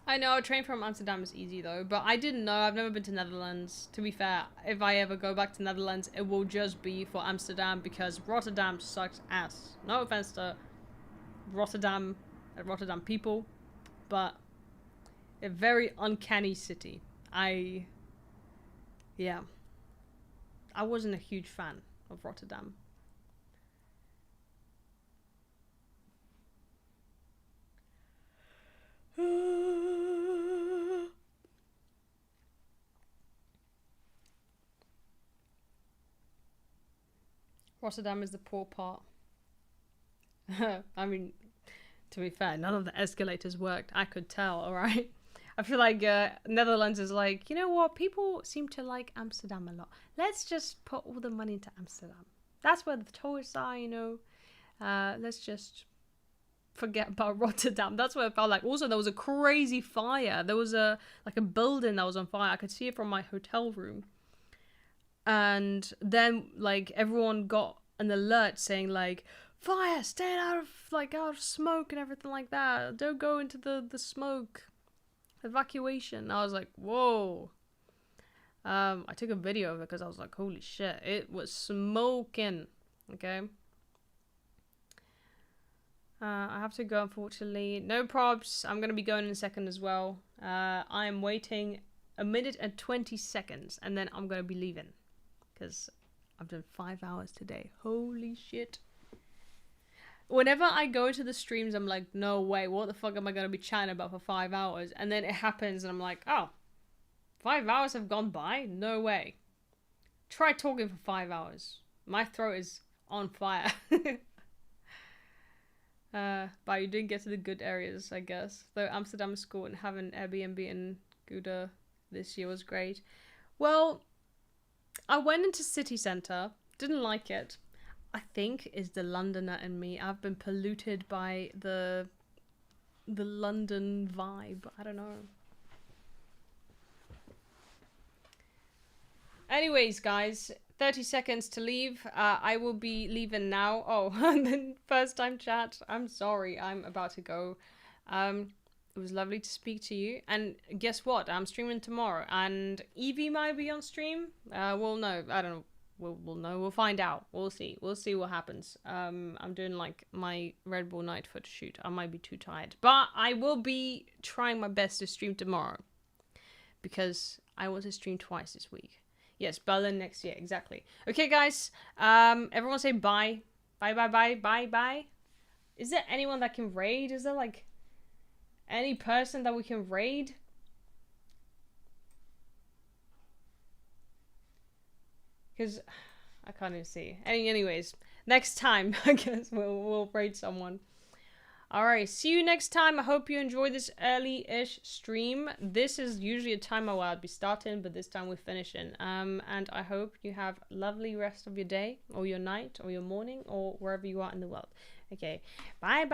I know, a train from Amsterdam is easy though, but I didn't know. I've never been to Netherlands. To be fair, if I ever go back to Netherlands, it will just be for Amsterdam, because Rotterdam sucks ass. No offense to Rotterdam people, but a very uncanny city. Yeah. I wasn't a huge fan of Rotterdam. Rotterdam is the poor part. I mean, to be fair, none of the escalators worked. I could tell, alright? I feel like Netherlands is like, you know what? People seem to like Amsterdam a lot. Let's just put all the money into Amsterdam. That's where the tourists are, you know? Let's just forget about Rotterdam. That's what it felt like. Also, there was a crazy fire. There was a building that was on fire. I could see it from my hotel room. And then like everyone got an alert saying like, fire, stay out of smoke and everything like that. Don't go into the smoke. Evacuation. I was like, whoa. I took a video of it because I was like, holy shit, it was smoking. Okay. I have to go, unfortunately. No probs. I'm gonna be going in a second as well. I am waiting 1 minute and 20 seconds, and then I'm gonna be leaving, because I've done 5 hours today. Holy shit. Whenever I go to the streams, I'm like, no way, what the fuck am I going to be chatting about for 5 hours? And then it happens and I'm like, oh, 5 hours have gone by? No way. Try talking for 5 hours. My throat is on fire. But you didn't get to the good areas, I guess. Though Amsterdam is cool, and having Airbnb in Gouda this year was great. Well, I went into city centre, didn't like it. I think is the Londoner in me. I've been polluted by the London vibe. I don't know. Anyways, guys, 30 seconds to leave. I will be leaving now. Oh, and then first time chat. I'm sorry. I'm about to go. It was lovely to speak to you. And guess what? I'm streaming tomorrow. And Evie might be on stream. We'll know. I don't know. We'll know. We'll find out. We'll see. We'll see what happens. I'm doing like my Red Bull night photo shoot. I might be too tired, but I will be trying my best to stream tomorrow, because I want to stream twice this week. Yes, Berlin next year, exactly. Okay, guys. Everyone say bye. Bye, bye, bye, bye, bye. Is there anyone that can raid? Is there like any person that we can raid? Because I can't even see. Anyways, next time, I guess we'll raid someone. Alright, see you next time. I hope you enjoyed this early-ish stream. This is usually a time where I'd be starting, but this time we're finishing. And I hope you have a lovely rest of your day, or your night, or your morning, or wherever you are in the world. Okay, bye-bye.